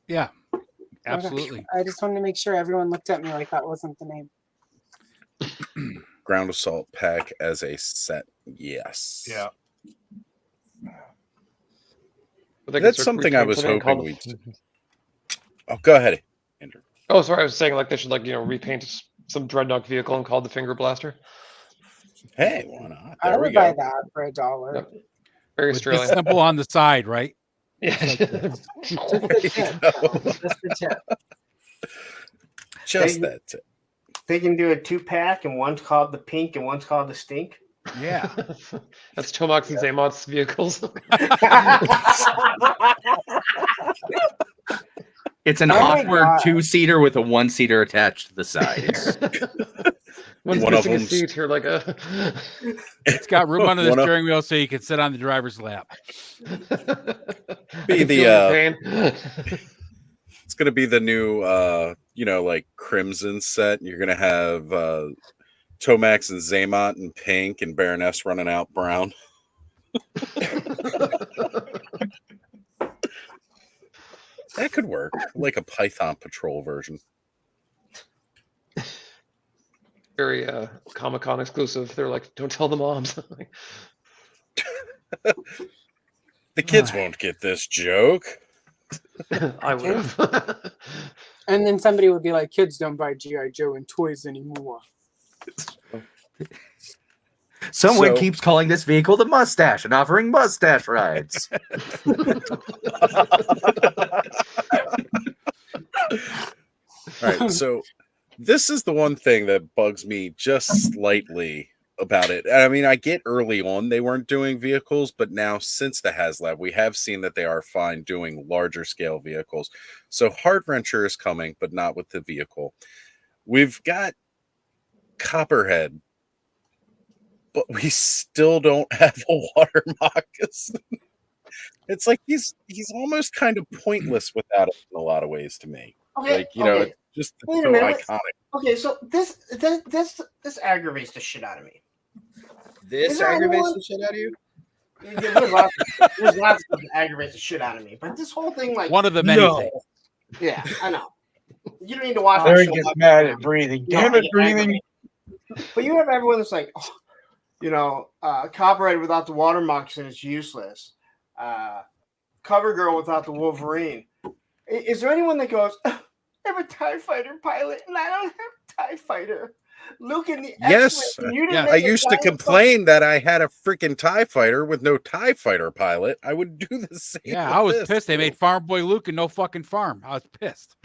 Yeah. Absolutely. Okay. I just wanted to make sure everyone looked at me like that wasn't the name. Ground assault pack as a set. Yes. Yeah. That's something I was hoping we'd. Oh, go ahead, Andrew. Oh, sorry. I was saying they should repaint some Dreadnought vehicle and call it the Finger Blaster. Hey, why not? I would buy that for $1. Yep. Very Australian. Simple on the side, right? Yeah. Just that tip. They can do a 2-pack, and one's called the Pink, and one's called the Stink. Yeah. That's Tomax and Zaymot's vehicles. It's an awkward 2-seater with a 1-seater attached to the sides. One's missing a seat here, like a. It's got room under the steering wheel so you can sit on the driver's lap. Be the it's gonna be the new Crimson set. You're gonna have Tomax and Zaymot in pink and Baroness running out brown. That could work, like a Python Patrol version. Very Comic-Con exclusive. They're like, don't tell the moms. The kids won't get this joke. I would have. And then somebody would be like, kids don't buy G.I. Joe and toys anymore. Someone So- keeps calling this vehicle the Mustache and offering mustache rides. All right, so this is the one thing that bugs me just slightly about it. I mean, I get early on they weren't doing vehicles, but now since the HasLab, we have seen that they are fine doing larger scale vehicles. So Heart Wrencher is coming, but not with the vehicle. We've got Copperhead, but we still don't have a water moccasin. It's like he's almost kind of pointless without it in a lot of ways to me. Okay, Like, you know, okay. it's just Wait a so minute. iconic. Okay, so this aggravates the shit out of me. This Is there aggravates anyone- the shit out of you? There's lots of stuff that aggravates the shit out of me, but this whole thing, like, One of the many things. yeah, I know. You don't need to watch that Larry show. gets mad at breathing. No, Damn I it, get breathing. aggravated. But you have everyone that's like, oh, you know, Copperhead without the water moccasin is useless. CoverGirl without the Wolverine. Is there anyone that goes, I have a TIE fighter pilot and I don't have a TIE fighter? Luke in the Yes, X-Wing, you didn't yeah. make I a used to giant complain that I had a freaking TIE fighter with no TIE fighter pilot. I would do the same. Yeah, with I was this, pissed. They too. made Farm Boy Luke and no fucking farm. I was pissed.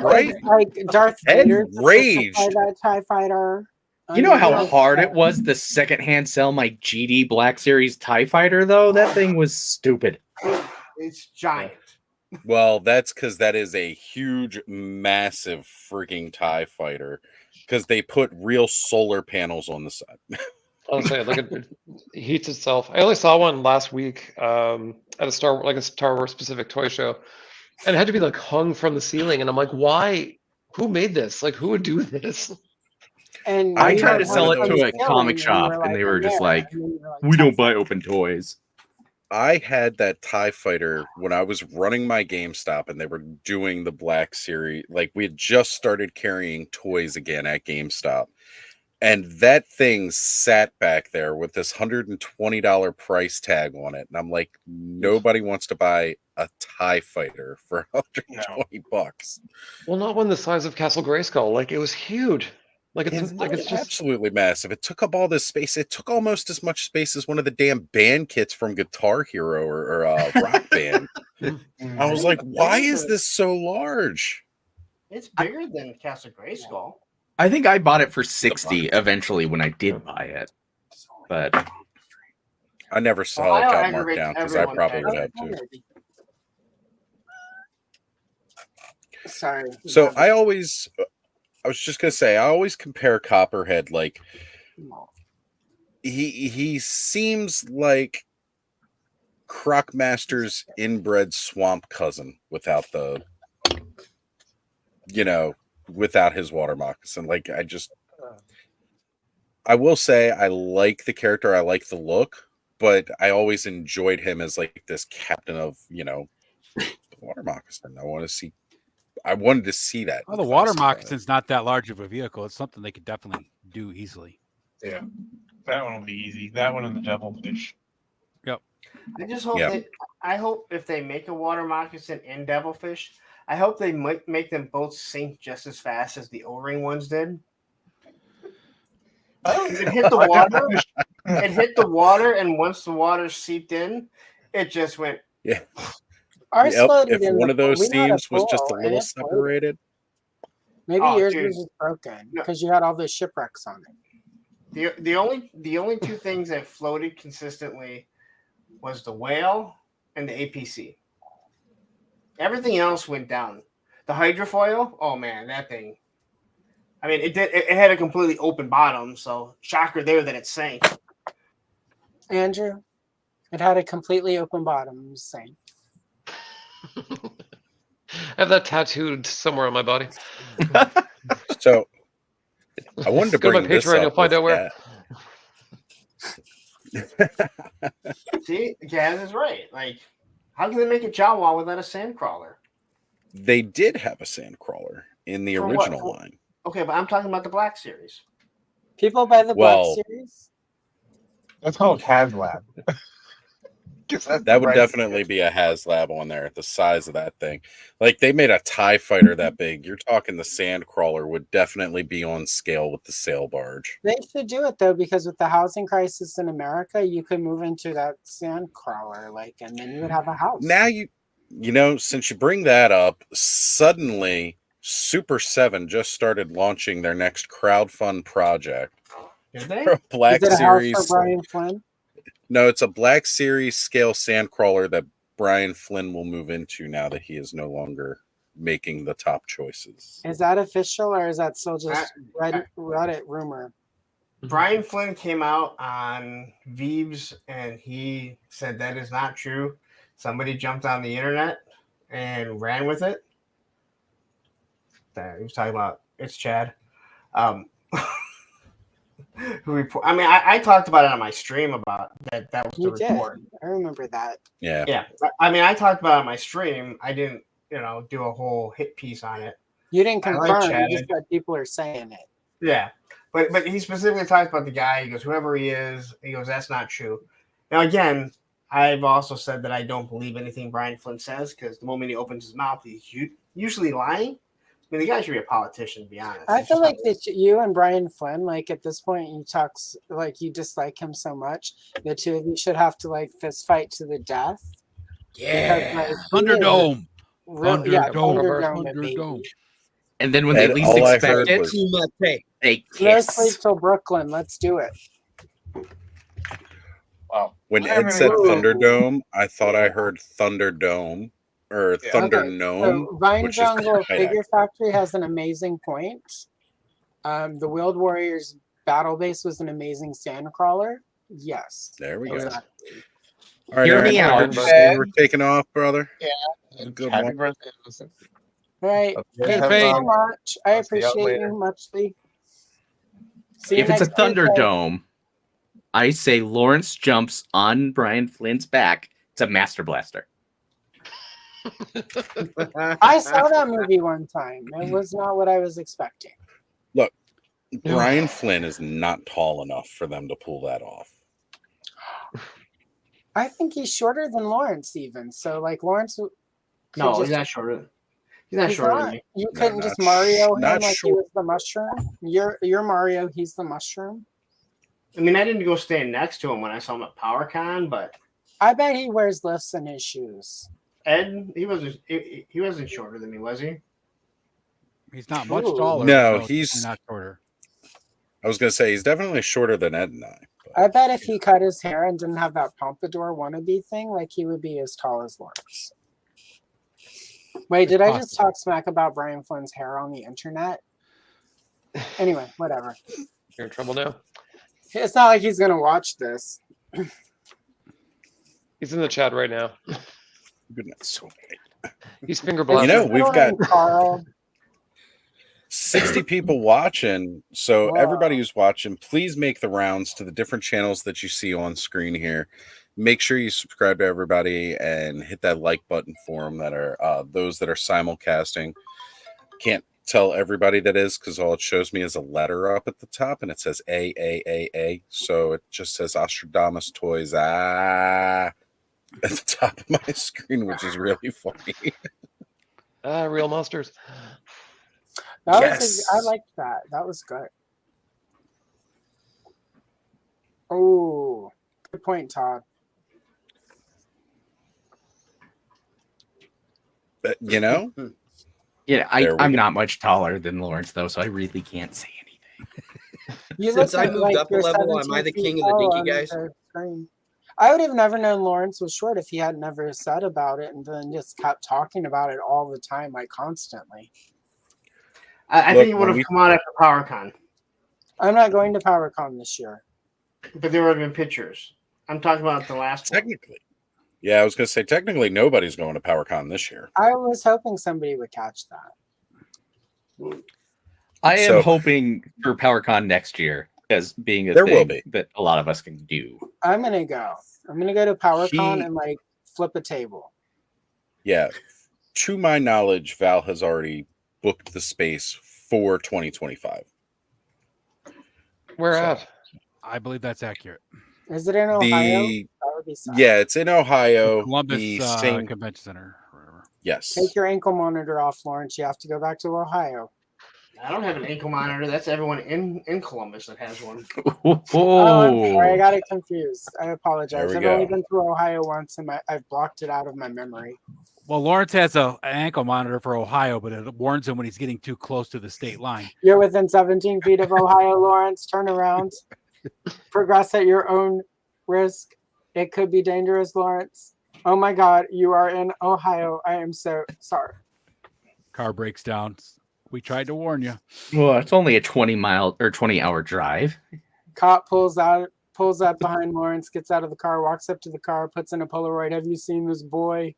Right? Like Darth Ed Vader raged. that TIE fighter. You know how Underground hard stuff. it was to secondhand sell my GD Black Series TIE Fighter, though? That thing was stupid. It's giant. Well, that's because that is a huge, massive freaking TIE fighter. Because they put real solar panels on the side. I'll say like it heats itself. I only saw one last week at a Star Wars specific toy show, and it had to be like hung from the ceiling. And I'm like, why? Who made this? Like, who would do this? And I we tried had to sell one it from to a Skilling, comic and shop, we're and they were "I'm just there." like, And then we were like, we don't "Tough." buy open toys. I had that TIE fighter when I was running my GameStop and they were doing the Black Series. Like, we had just started carrying toys again at GameStop. And that thing sat back there with this $120 price tag on it. And I'm like, nobody wants to buy a TIE fighter for $120. Well, not one the size of Castle Grayskull. Like, it was huge. Like, it's It's just absolutely massive. It took up all this space. It took almost as much space as one of the damn band kits from Guitar Hero or Rock Band. I was like, why is this so large? It's bigger than Castle Grayskull. I think I bought it for $60 eventually when I did buy it. But I never saw it got marked down because I probably would have too. Sorry. So I was just gonna say, I always compare Copperhead, like he seems like Crocmaster's inbred swamp cousin without the, without his water moccasin. Like, I will say I like the character, I like the look, but I always enjoyed him as like this captain of, the water moccasin. I wanted to see that. Well, the water moccasin's not that large of a vehicle. It's something they could definitely do easily. Yeah, that one will be easy. That one and the devilfish. Yep. I just hope I hope if they make a water moccasin and devilfish, I hope they might make them both sink just as fast as the O-ring ones did. It hit the water. It hit the water, and once the water seeped in, it just went. Yeah. Ours floated If in one the of those pool. We had a seams was just a pool, and little it floated. separated. Maybe Oh, yours dude. was just broken because you had all those shipwrecks on it. The only two things that floated consistently was the whale and the APC. Everything else went down. The hydrofoil, oh man, that thing. I mean, it had a completely open bottom, so shocker there that it sank. Andrew, it had a completely open bottom. Same. I have that tattooed somewhere on my body. So I wanted to Go to bring my this Patreon, up. you'll find out where. See, Gaz is right. Like, how can they make a Jawa without a sandcrawler? They did have a sandcrawler in the For what? original line. Okay, but I'm talking about the Black Series. People buy the Well- Black Series. That's called HasLab. That would definitely be a HasLab on there, the size of that thing. Like, they made a TIE fighter that big. You're talking the Sandcrawler would definitely be on scale with the sail barge. They should do it, though, because with the housing crisis in America, you could move into that sand crawler, like, and then you would have a house. Now since you bring that up, suddenly Super 7 just started launching their next crowdfund project. Did they? For a Black Is it a Series. house for Brian Flynn? No, it's a Black Series scale Sandcrawler that Brian Flynn will move into now that he is no longer making the top choices. Is that official, or is that still just Reddit rumor? Brian Flynn came out on Veebs and he said that is not true. Somebody jumped on the internet and ran with it. He was talking about it's Chad. I talked about it on my stream about that. That was the report. I remember that. Yeah. Yeah. I talked about it on my stream. I didn't, do a whole hit piece on it. You didn't confirm. You just said people are saying it. Yeah. But he specifically talks about the guy. He goes, whoever he is, he goes, that's not true. Now, again, I've also said that I don't believe anything Brian Flynn says because the moment he opens his mouth, he's usually lying. I mean, the guy should be a politician, to be honest. I feel like that you and Brian Flynn, like at this point, you dislike him so much. The two of you should have to like fist fight to the death. Yeah, Thunderdome. Thunderdome. And then when they least expect it, they Let's kiss. sleep till Brooklyn. Let's do it. Wow. When Ed said Thunderdome, I thought I heard Thunderdome or Thunder Gnome. So Vine which is Jungle quite Figure Factory has an amazing point. The Wheeled Warriors battle base was an amazing Sandcrawler. Yes. There we go. Exactly. All right, Hear Aaron, me out. we're taking off, brother. Yeah. Good Happy one. birthday, listen. Right. Okay, Thank you so much. I I'll see y'all appreciate later. you muchly. See you If it's a next Tuesday. Thunderdome, I say Lawrence jumps on Brian Flynn's back. It's a Master Blaster. I saw that movie one time. It was not what I was expecting. Look, Brian Flynn is not tall enough for them to pull that off. I think he's shorter than Lawrence, even. So, like, Lawrence. No, he's not shorter. He's not shorter than me. You No, couldn't not just Mario him not like he short. was the mushroom. You're Mario. He's the mushroom. I mean, I didn't go stand next to him when I saw him at PowerCon, but I bet he wears lifts in his shoes. Ed, he wasn't shorter than me, was he? He's not much Ooh. taller. No, but he's not shorter. I was going to say he's definitely shorter than Ed and I. But I bet if he cut his hair and didn't have that pompadour wannabe thing, like he would be as tall as Lawrence. Wait, did I just talk smack about Brian Flynn's hair on the internet? Anyway, whatever. You're in trouble now. It's not like he's gonna watch this. He's in the chat right now. goodness. He's finger blasting. You know, we've got Carl. 60 people watching. So Wow. everybody who's watching, please make the rounds to the different channels that you see on screen here. Make sure you subscribe to everybody and hit that like button for them that are those that are simulcasting. Can't tell everybody that is because all it shows me is a letter up at the top and it says A. So it just says Ostradamus Toys at the top of my screen, which is really funny. Real monsters. That was I liked that. That was good. Oh, good point, Todd. But, you know, Yeah, There we I'm go. not much taller than Lawrence, though, so I really can't say anything. You Since look I at, moved like, up a you're level, am 17 I the feet king of the tall dinky on guys? the screen. I would have never known Lawrence was short if he had never said about it and then just kept talking about it all the time, like constantly. I Look, think he would when have we- come out after PowerCon, I'm not going to PowerCon this year. but there would have been pictures. I'm talking about the last one. technically. Yeah, I was going to say, technically, nobody's going to PowerCon this year. I was hoping somebody would catch that. I am So- hoping for PowerCon next year as being a There will thing be. that a lot of us can do. I'm gonna go. I'm gonna go to PowerCon He- and like flip a table. Yeah. To my knowledge, Val has already booked the space for 2025. Where So- at? I believe that's accurate. Is it in Ohio? The That would be sad. yeah, it's in Ohio. Columbus The same Convention Center. Whatever. yes. Take your ankle monitor off, Lawrence. You have to go back to Ohio. I don't have an ankle monitor. That's everyone in Columbus that has one. Oh, I'm sorry. I got it confused. I apologize. There I've we only go. been through Ohio once, and I've blocked it out of my memory. Well, Lawrence has an ankle monitor for Ohio, but it warns him when he's getting too close to the state line. You're within 17 feet of Ohio, Lawrence. Turn around. Progress at your own risk. It could be dangerous, Lawrence. Oh my God, you are in Ohio. I am so sorry. Car breaks down. We tried to warn you. Well, it's only a 20-hour drive. Cop pulls up behind Lawrence, gets out of the car, walks up to the car, puts in a Polaroid. Have you seen this boy?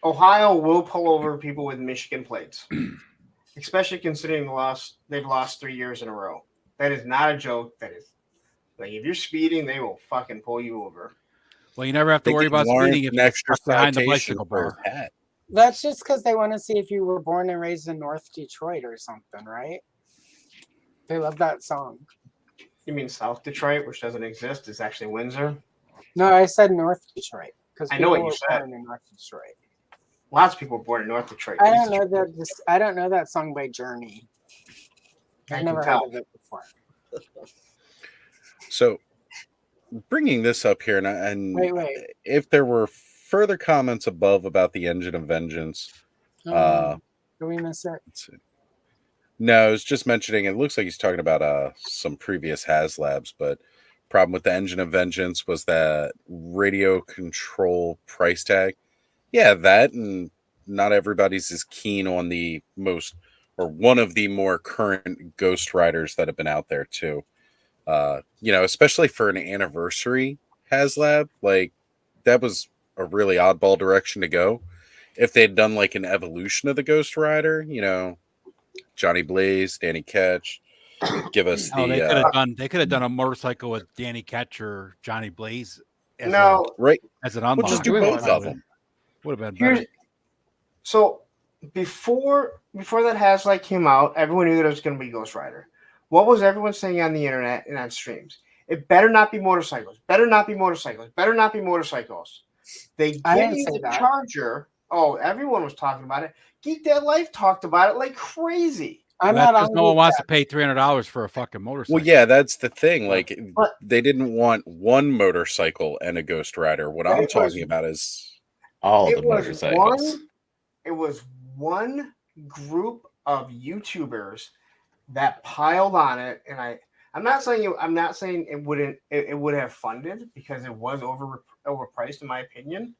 Ohio will pull over people with Michigan plates, especially considering they've lost 3 years in a row. That is not a joke. That is like if you're speeding, they will fucking pull you over. Well, you never have to They worry give about Lawrence speeding if an you're extra stuck behind the citation bicycle for his bar. hat. That's just because they want to see if you were born and raised in North Detroit or something, right? They love that song. You mean South Detroit, which doesn't exist, is actually Windsor? No, I said North Detroit because I know what you were said. born in North Detroit. Lots of people were born in North Detroit. I don't know that. I don't know that song by Journey. I've never heard of it before. So, bringing this up here, and Wait. if there were further comments above about the Engine of Vengeance, Did we miss it? let's see. No, I was just mentioning. It looks like he's talking about some previous HasLabs, but problem with the Engine of Vengeance was that radio control price tag. Yeah, that, and not everybody's as keen on the most or one of the more current Ghost Riders that have been out there too. Especially for an anniversary HasLab, like that was a really oddball direction to go. If they'd done like an evolution of the Ghost Rider, Johnny Blaze, Danny Ketch, give us the. They could have done a motorcycle with Danny Ketch or Johnny Blaze. As right. As an unlock. We'll just do both of them. Would have been better. So before that HasLab came out, everyone knew that it was going to be Ghost Rider. What was everyone saying on the internet and on streams? It better not be motorcycles. Better not be motorcycles. Better not be motorcycles. They give you the Charger. Oh, everyone was talking about it. Geek That Life talked about it like crazy. I'm not on. No one wants to pay $300 for a fucking motorcycle. Well, yeah, that's the thing. Like, they didn't want one motorcycle and a Ghost Rider. What I'm talking about is all the motorcycles. It was one group of YouTubers that piled on it, and I'm not saying it would have funded because it was overpriced in my opinion,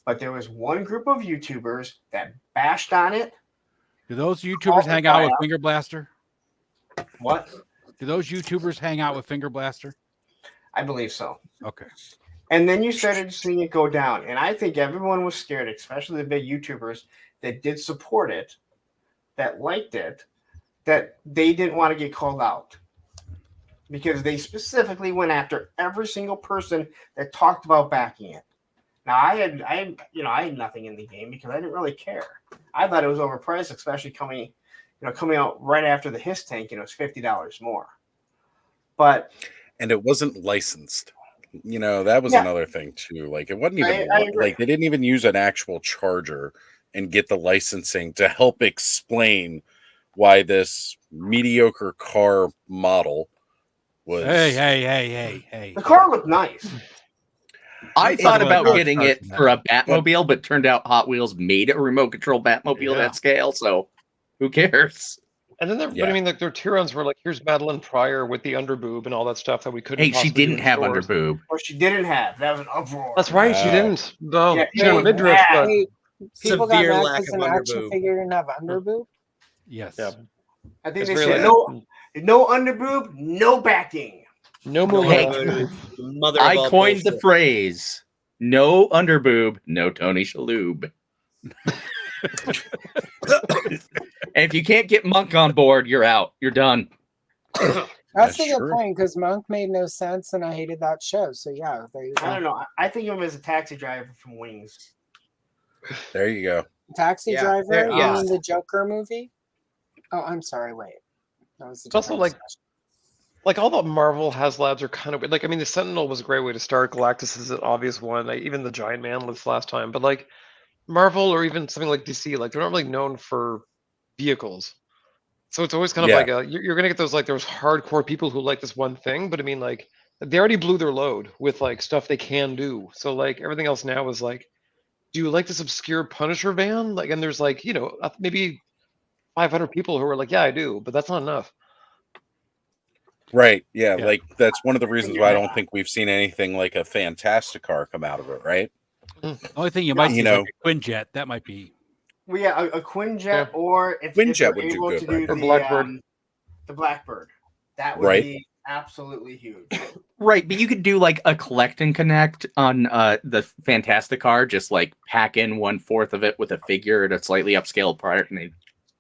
but there was one group of YouTubers that bashed on it. Do those YouTubers hang out with Finger Blaster? What? Do those YouTubers hang out with Finger Blaster? I believe so. Okay. And then you started seeing it go down, and I think everyone was scared, especially the big YouTubers that did support it, that liked it, that they didn't want to get called out because they specifically went after every single person that talked about backing it. Now I had nothing in the game because I didn't really care. I thought it was overpriced, especially coming out right after the Hiss Tank, it was $50 more. And it wasn't licensed. That was another thing too. Like it wasn't even like they didn't even use an actual charger and get the licensing to help explain why this mediocre car model was. Hey. The car looked nice. I thought about getting it for a Batmobile, but turned out Hot Wheels made a remote control Batmobile that scale, so who cares? And then but I mean, like their Tyrons were like, here's Madeline Pryor with the underboob and all that stuff that we couldn't. Hey, she didn't have underboob. Or she didn't have. That was an uproar. That's right, she didn't. No, she had a midriff. People got mad because an action figure didn't have underboob. Yes. Yeah. I think they said no underboob, no backing. No more. I coined the phrase, no underboob, no Tony Shalhoub. And if you can't get Monk on board, you're out. You're done. That's a good point because Monk made no sense, and I hated that show. So yeah, there you go. I don't know. I think of him as a taxi driver from Wings. There you go. Taxi Driver. You mean the Joker movie? Oh, I'm sorry. Wait, that was. It's also like Like all the Marvel HasLabs are kind of like, I mean, the Sentinel was a great way to start. Galactus is an obvious one. Like, even the Giant Man was last time, but like Marvel or even something like DC, like they're not really known for vehicles. So it's always kind of Yeah. like you're gonna get those like those hardcore people who like this one thing, but I mean like they already blew their load with like stuff they can do. So like everything else now is like, do you like this obscure Punisher van? Like, and there's like, you know, maybe 500 people who are like, yeah, I do, but that's not enough. Right. Yeah. Yeah. Like that's one of the reasons why I don't think we've seen anything like a Fantastic car come out of it. Right. The only thing you might see You is like know, a Quinjet. That might be. Well, yeah, a Quinjet, Yeah. or if Quinjet they're would do able good to right do now. Or Blackbird. the Blackbird, that would Right. be absolutely huge. Right, but you could do like a collect and connect on the Fantastic car, just like pack in 1/4 of it with a figure at a slightly upscaled part, and they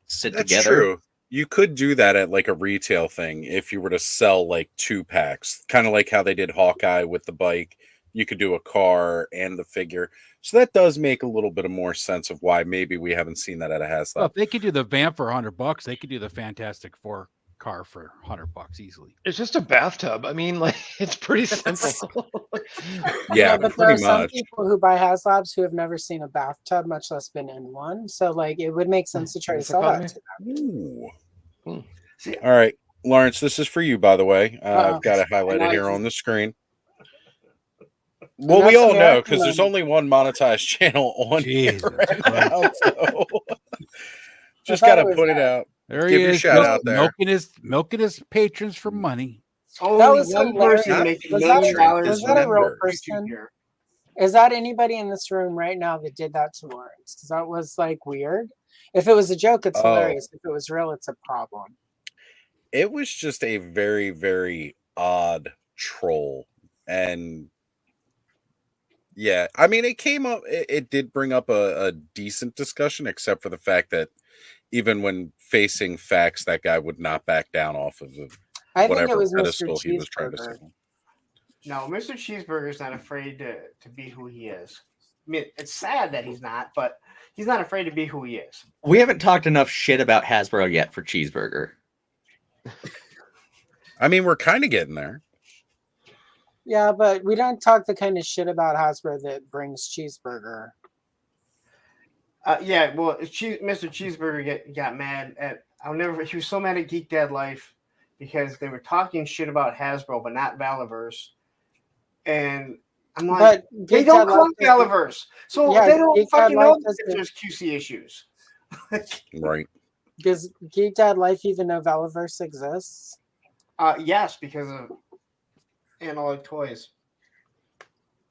sit That's together. true. You could do that at like a retail thing if you were to sell like 2 packs, kind of like how they did Hawkeye with the bike. You could do a car and the figure. So that does make a little bit of more sense of why maybe we haven't seen that at a Well, HasLab. if they could do the van for $100, they could do the Fantastic Four car for $100 easily. It's just a bathtub. I mean, like it's pretty simple. Yeah, but there are pretty some much. people who buy HasLabs who have never seen a bathtub, much less been in one. So like it would make sense to try to This sell that economy? to them. Ooh. See, All right, Lawrence, this is for you, by the way. I've got it I highlighted know here it's- on the screen. Well, we that's all know American because there's money. only one monetized channel on Jesus here right Christ. now. So just thought got to it was put it that. out. There Give he your is, shout just out there. milking his patrons for money. Only was one hilarious. person making Was $1 that million a- Patrons was that a real members. person? here. Is that anybody in this room right now that did that to Lawrence? Because that was like weird. If it was a joke, it's Oh. hilarious. If it was real, it's a problem. It was just a very, very odd troll. And yeah, I mean, it came up, it did bring up a decent discussion, except for the fact that even when facing facts, that guy would not back down off of I think it whatever was Mr. pedestal he was trying to Cheeseburger. sit on. No, Mr. Cheeseburger's not afraid to be who he is. I mean, it's sad that he's not, but he's not afraid to be who he is. We haven't talked enough shit about Hasbro yet for Cheeseburger. I mean, we're kind of getting there. Yeah, but we don't talk the kind of shit about Hasbro that brings Cheeseburger. Yeah, well, Mr. Cheeseburger got mad at. He was so mad at Geek Dad Life because they were talking shit about Hasbro, but not Valaverse. And I'm like, But they Geek don't Dad call Life it doesn't- Valaverse, so Yeah, they don't Geek Dad fucking Life know if doesn't- there's QC issues. Right. Does Geek Dad Life even know Valaverse exists? Yes, because of Analog Toys.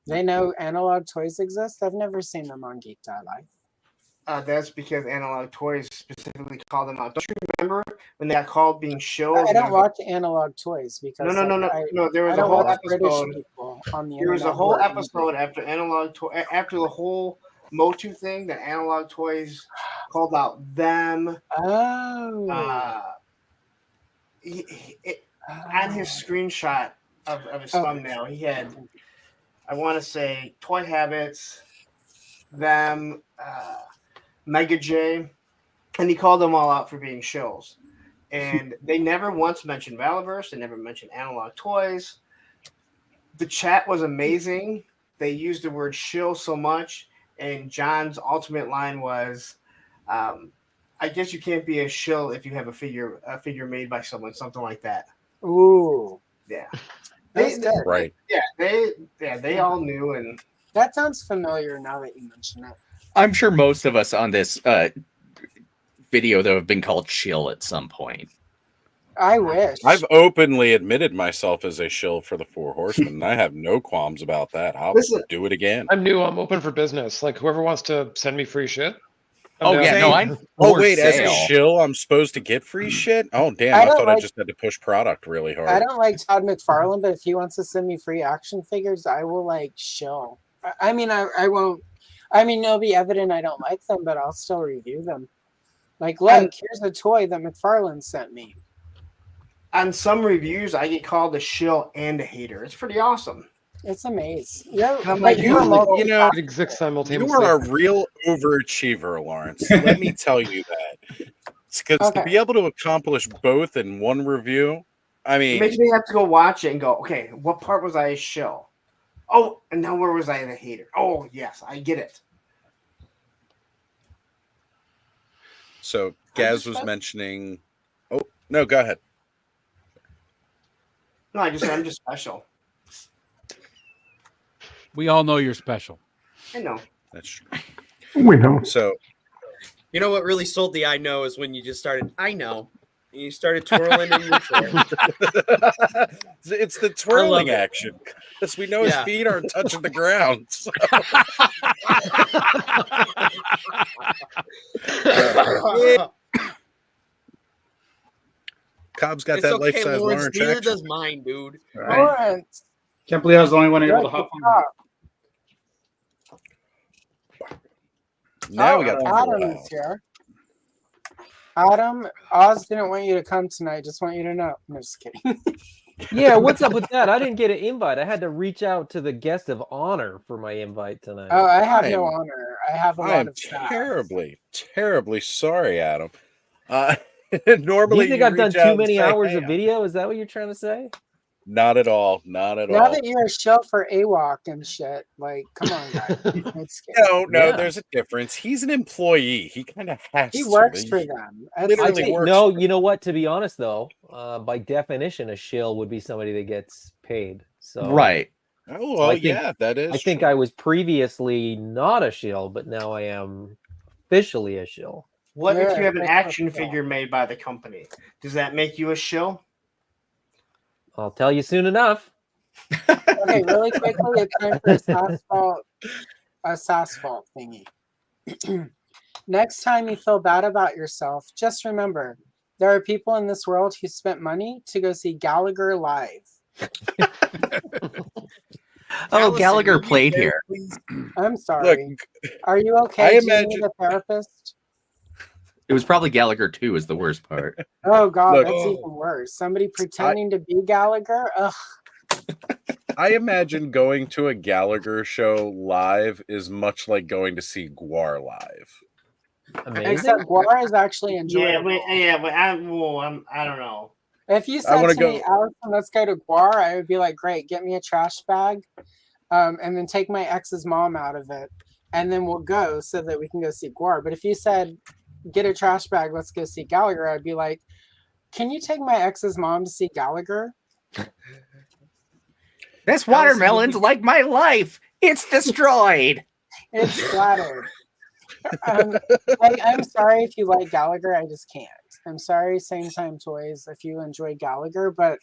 They know Analog Toys exist? I've never seen them on Geek Dad Life. That's because Analog Toys specifically called them out. Don't you remember when they got called being shills? I don't watch Analog Toys because No. There was I a don't whole watch British episode. people on the There was a internet whole who are episode angry. after the whole Motu thing that Analog Toys called out them. Oh. On his screenshot of his thumbnail, he had, I want to say, Toy Habits, them, Mega J, and he called them all out for being shills. And they never once mentioned Valaverse. They never mentioned Analog Toys. The chat was amazing. They used the word shill so much. And John's ultimate line was, I guess you can't be a shill if you have a figure made by someone, something like that. Ooh. Yeah. Right. They all knew, and that sounds familiar now that you mention it. I'm sure most of us on this video, though, have been called shill at some point. I wish. I've openly admitted myself as a shill for the Four Horsemen, and I have no qualms about that. I'll do it again. I'm new. I'm open for business. Like whoever wants to send me free shit. Wait, as a shill, I'm supposed to get free shit? Oh, damn! I thought I just had to push product really hard. I don't like Todd McFarlane, but if he wants to send me free action figures, I will like shill. I mean, I won't. I mean, it'll be evident I don't like them, but I'll still review them. Like, look, here's a toy that McFarlane sent me. On some reviews, I get called a shill and a hater. It's pretty awesome. It's amazing. Yeah, I'm like, you know, it exists simultaneously. You are a real overachiever, Lawrence. Let me tell you that. Because to be able to accomplish both in one review, I It mean, makes me have to go watch it and go, okay, what part was I a shill? Oh, and now where was I the hater? Oh, yes, I get it. so Gaz was mentioning. Oh no, go ahead. No, I'm just special. We all know you're special. I know. That's true. We know. So You know what really sold the I know is when you just started, I know. And you started twirling in your chair. it's the twirling it. action. Because we know his Yeah. feet aren't touching the ground. So. Cobb's got It's that okay, life-size Lawrence. Lawrence Neither action. does mine, dude. Lawrence. Can't believe I was the only one able to Good hop on. job. Now we got Adam's here. Adam, Oz didn't want you to come tonight. Just want you to know. I'm just kidding. Yeah, what's up with that? I didn't get an invite. I had to reach out to the guest of honor for my invite tonight. Oh, I have no honor. I have a I lot am of staff. terribly sorry, Adam. Normally, you think I've done too many hours of video? Is that what you're trying to say? Not at all. Not at Now all. that you're a show for AWOC and shit, like, come on, guys. No, Yeah. there's a difference. He's an employee. He kind of has He to. works for them. Literally works. No, you know what? To be honest, though, by definition, a shill would be somebody that gets paid. So Right. Oh, well, yeah, that is. I think I was previously not a shill, but now I am officially a shill. What if you have an action figure made by the company? Does that make you a shill? I'll tell you soon enough. Okay, really quickly, it's time for a Sass fault thingy. Next time you feel bad about yourself, just remember there are people in this world who spent money to go see Gallagher live. Oh, Gallagher played here. I'm sorry. Are you okay? I Do you imagine- need a therapist? It was probably Gallagher 2 is the worst part. Oh God, Look, that's even worse. Somebody pretending to be Gallagher. Ugh. I imagine going to a Gallagher show live is much like going to see Guar live. Except Guar is actually enjoyable. But I don't know. If you said to me, Allison, let's go to Guar, I would be like, great, get me a trash bag, and then take my ex's mom out of it, and then we'll go so that we can go see Guar. But if you said, get a trash bag, let's go see Gallagher, I'd be like, can you take my ex's mom to see Gallagher? This watermelon's like my life. It's destroyed. It's flattered. I'm sorry if you like Gallagher, I just can't. I'm sorry, Same Time Toys, if you enjoy Gallagher, but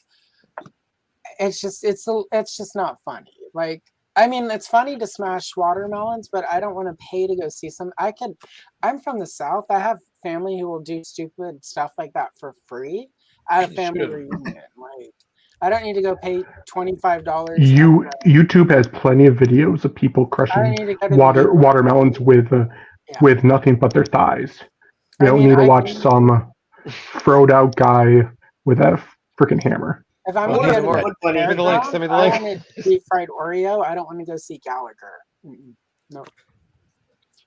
it's just not funny. Like, I mean, it's funny to smash watermelons, but I don't want to pay to go see some. I'm from the South. I have family who will do stupid stuff like that for free at a family reunion. Like, I don't need to go pay $25. YouTube has plenty of videos of people crushing need to go to watermelons with nothing but their thighs. You don't need to watch some throwed out guy with a freaking hammer. If I'm Well, going to send me the link. Send me the I link. want a deep fried Oreo. I don't want to go see Gallagher. No.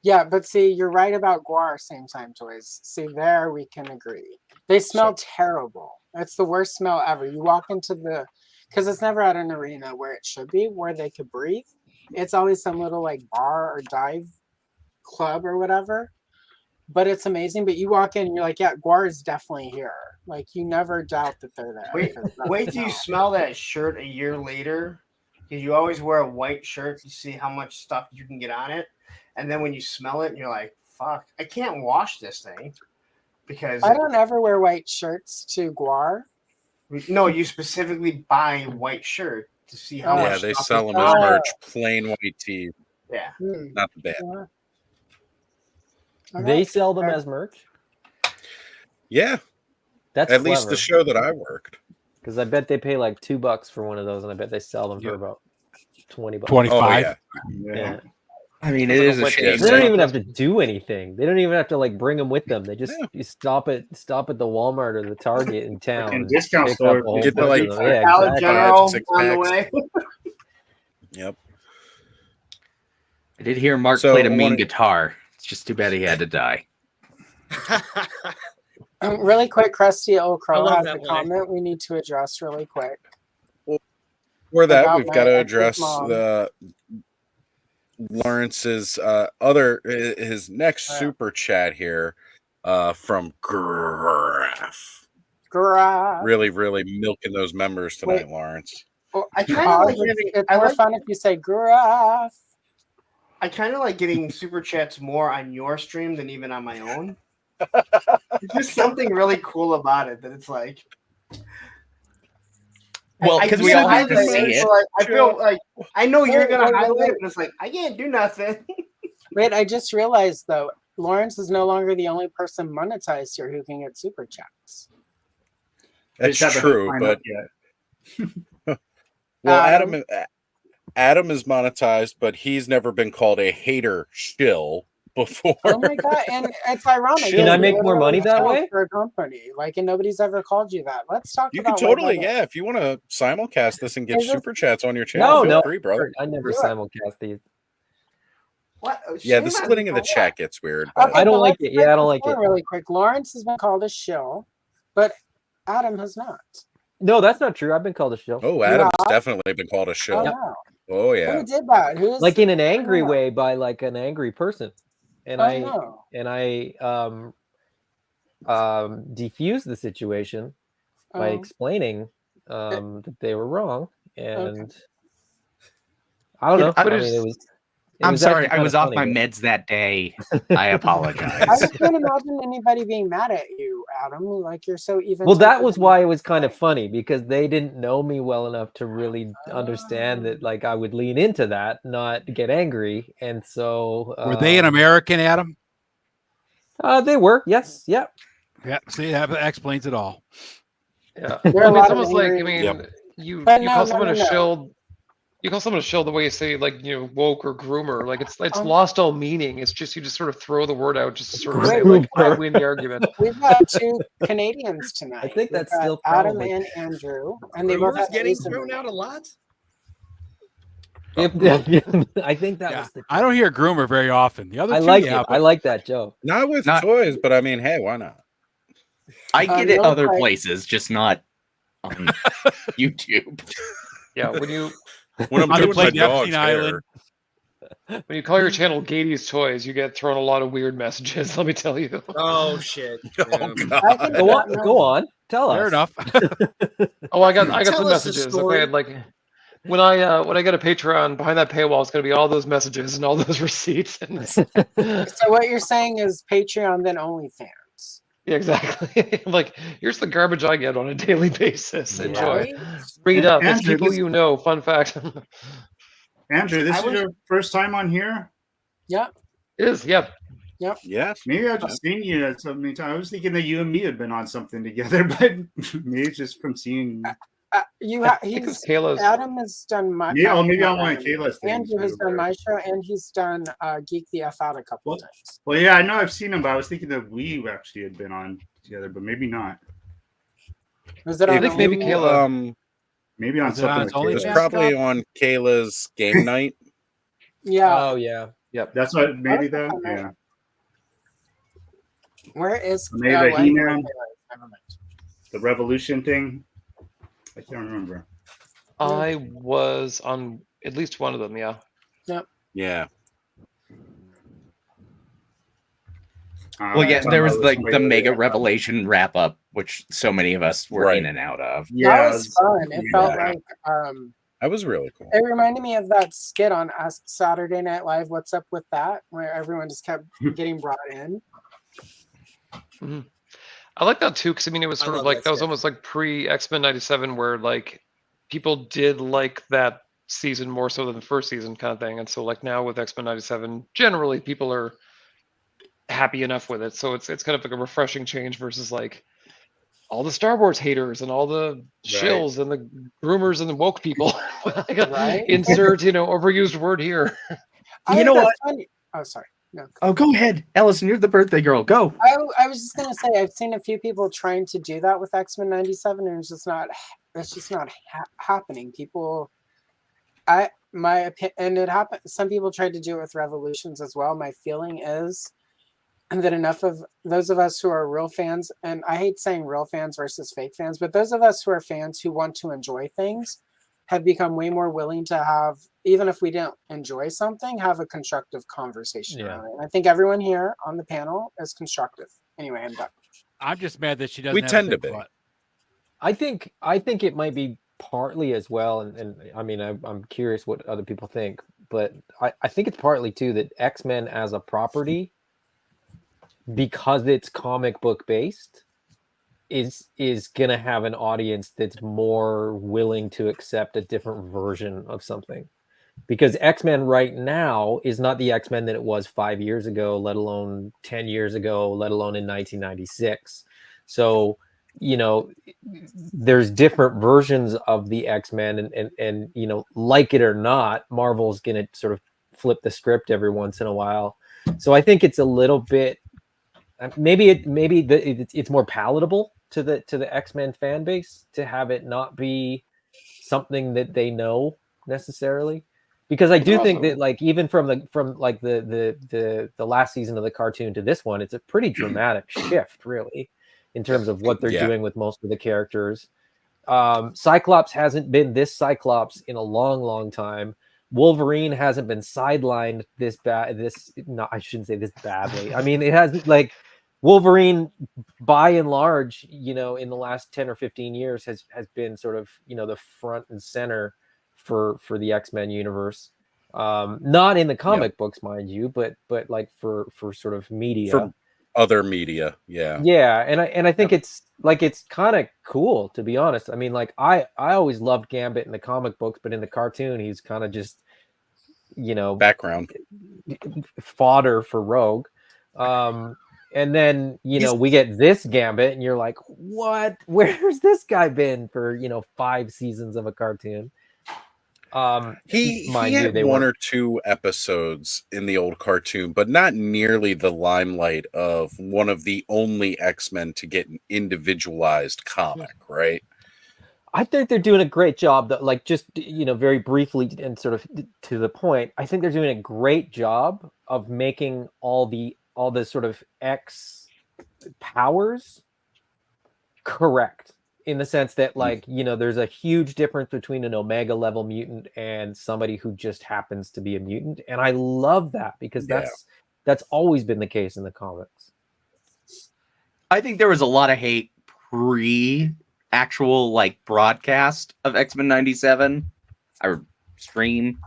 Yeah, but see, you're right about Guar. Same Time Toys. See, there we can agree. They smell terrible. It's the worst smell ever. You walk into because it's never at an arena where it should be, where they could breathe. It's always some little like bar or dive club or whatever. But it's amazing. But you walk in and you're like, yeah, Guar is definitely here. Like, you never doubt that they're there. Wait till you smell that shirt a year later, because you always wear a white shirt to see how much stuff you can get on it. And then when you smell it, you're like, fuck, I can't wash this thing. Because I don't ever wear white shirts to Guar. No, you specifically buy a white shirt to see how much. Yeah, they stuff sell is them as on it. merch, plain white tee. Yeah, not the bad. They sell them as merch? Yeah, That's at least the clever. show that I worked. Because I bet they pay like $2 for one of those, and I bet they sell them for about $20. 25. Yeah. I mean, it is a shame. They don't even have to do anything. They don't even have to like bring them with them. They just you stop at the Walmart or the Target in town. And and discount pick store. up a whole Get the, bunch like, of them. Yeah, Dollar exactly. General 6 on the packs. way. Yep. I did hear Mark So, played a I mean wanna- guitar. It's just too bad he had to die. Really quick, Krusty Old I Crow love has that a line. comment we need to address really quick. For that, About we've my got to ex's address mom. the Lawrence's his next Yeah. super chat here from Graf. Graph. Really, really milking those members tonight, Wait. Lawrence. Oh, I kind of like getting. it's I more like. fun if you say graph. I kind of like getting super chats more on your stream than even on my own. There's just something really cool about it that it's like. Well, I because can't we all have to highlight see it. so I feel like I know you're gonna Wait, highlight it, but it's like I can't do nothing. Wait, I just realized though, Lawrence is no longer the only person monetized here who can get super chats. That's just haven't true, signed but up yet. well, Adam. Adam is monetized, but he's never been called a hater shill before. Oh my god, and it's ironic. Can I you make more literally money that sell way? for a company, like, and nobody's ever called you that. Let's talk You can about totally, whether- yeah. If you want to simulcast this and get Is this- super chats on your channel, No, feel free, brother. I never Do it. simulcast these. What? Yeah, Shame the on splitting you of the for chat what? gets weird. But Okay, I don't but like let's it. Yeah, I don't break like this down it. really quick. Lawrence has been called a shill, but Adam has not. No, that's not true. I've been called a shill. oh, Adam's definitely been called a Oh shill. no. Oh yeah. Who did that? Who's Like in an angry know. way by like an angry person. And Oh I no. defused the situation by Oh. explaining that they were wrong. And Okay. I don't know. I- I mean, it was I'm sorry, actually I was kinda off my funny, meds that day. I I apologize. just can't imagine anybody being mad at you, Adam. Like you're so even. Well, that was why it was kind of funny because they didn't know me well enough to really understand that like I would lean into that, not get angry. And so Were they an American, Adam? they were, yes, yeah. Yeah, see, that explains it all. Yeah. There are a I mean, lot it's of almost like, I angry- mean, Yep. you But call no, someone no, a no. shill. You call someone a shill the way you say, like, woke or groomer. Like, it's Um, lost all meaning. It's just, you just sort of throw the word out just to sort of say, Groomer. like, I win the argument. We've got two Canadians tonight. I think We've that's got still Adam probably- and Andrew, and they both Rumors have getting A's in thrown them. out a lot. I think that Yeah. was the I don't hear groomer very often. The other I two, like yeah, it. but I like that joke. Not with Not- toys, but I mean, hey, why not? I get it real other quick. places, just not on YouTube. Yeah, when you When I'm On the doing my Plague dog's Epstein hair. Island. when you call your channel Gatey's Toys, you get thrown a lot of weird messages. Let me tell you. Oh shit. Oh Yeah. I think God. Go on, that- go on. Tell us. Fair enough. Oh, I got Tell some us the messages. story. Okay, like when I get a Patreon, behind that paywall is going to be all those messages and all those receipts. And So what you're saying is Patreon then OnlyFans. yeah, exactly. Like, here's the garbage I get on a daily basis. Enjoy. Right? Read up. It's Andrew, people this- you know. Fun fact. Andrew, this I is was- your first time on here? Yep. It is. Yep. Yes. Maybe I've just seen you so many times. I was thinking that you and me had been on something together, but maybe it's just from seeing. I think it's Kayla's. Adam has done my. Yeah, well, maybe I'm on Kayla's thing. Andrew has done my show, and he's done Geek the F Out a couple of times. Well, yeah, I know I've seen him, but I was thinking that we actually had been on together, but maybe not. Was it I on think maybe Only- Kayla. Maybe on Is it on something. his Like It was OnlyFans? Kayla's. probably on Kayla's game night. Yeah. Oh yeah. Yep. That's what. Maybe Oh, that. okay. Yeah. Where is Maybe oh, the I know He-Man. where it is. Never mind. The Revolution thing. I can't remember. I was on at least one of them. Yeah. Yeah. Well, yeah, there was like somebody the that- mega revelation wrap up, which so many of us were Right. in and out of. That was fun. It felt yeah. like That was really cool. it reminded me of that skit on Ask Saturday Night Live. What's up with that? Where everyone just kept getting brought in. I like that too, because I mean, it was I sort of love like that that was sketch. almost like pre X-Men '97, where like people did like that season more so than the first season kind of thing, and so like now with X-Men '97, generally people are happy enough with it, so it's kind of like a refreshing change versus like all the Star Wars haters and all the shills and the groomers and the woke people. Right. Insert overused word here. I You think know that's what? funny. Oh, sorry. No. Oh, go ahead, Ellison. You're the birthday girl. Go. I was just gonna say I've seen a few people trying to do that with X-Men '97, and it's just not happening. People, my opinion, and it happened. Some people tried to do it with Revolutions as well. My feeling is and that enough of those of us who are real fans, and I hate saying real fans versus fake fans, but those of us who are fans who want to enjoy things have become way more willing to have, even if we don't enjoy something, have a constructive conversation around it. And I think everyone here on the panel is constructive. Anyway, I'm done. I'm just mad that she doesn't We have tend a to big be. butt. I think it might be partly as well, and I mean I'm curious what other people think, but I think it's partly too that X-Men as a property, because it's comic book based, is gonna have an audience that's more willing to accept a different version of something. Because X-Men right now is not the X-Men that it was 5 years ago, let alone 10 years ago, let alone in 1996. So, you know, there's different versions of the X-Men, and you know, like it or not, Marvel's gonna sort of flip the script every once in a while. So I think it's a little bit, maybe it's more palatable to the X-Men fan base to have it not be something that they know necessarily. Because I do think that, like, even from the last season of the cartoon to this one, it's a pretty dramatic shift, really, in terms of what they're doing with most of the characters. Cyclops hasn't been this Cyclops in a long, long time. Wolverine hasn't been sidelined this bad. I shouldn't say this badly. I mean, it hasn't, like, Wolverine, by and large, you know, in the last 10 or 15 years has been sort of, you know, the front and center for the X-Men universe. Not in the comic books, mind you, but like for sort of media. For other media, yeah. Yeah, and I think it's kind of cool, to be honest. I mean, like, I always loved Gambit in the comic books, but in the cartoon he's kind of just, you know, background fodder for Rogue. And then, you know, we get this Gambit, and you're like, what? Where's this guy been for, you know, 5 seasons of a cartoon? He had one or two episodes in the old cartoon, but not nearly the limelight of one of the only X-Men to get an individualized comic, right? I think they're doing a great job. That, like, just, you know, very briefly and sort of to the point, I think they're doing a great job of making all the sort of X powers correct, in the sense that, like, you know, there's a huge difference between an Omega level mutant and somebody who just happens to be a mutant, and I love that, because that's always been the case in the comics. I think there was a lot of hate pre-actual, like, broadcast of X-Men 97 or stream,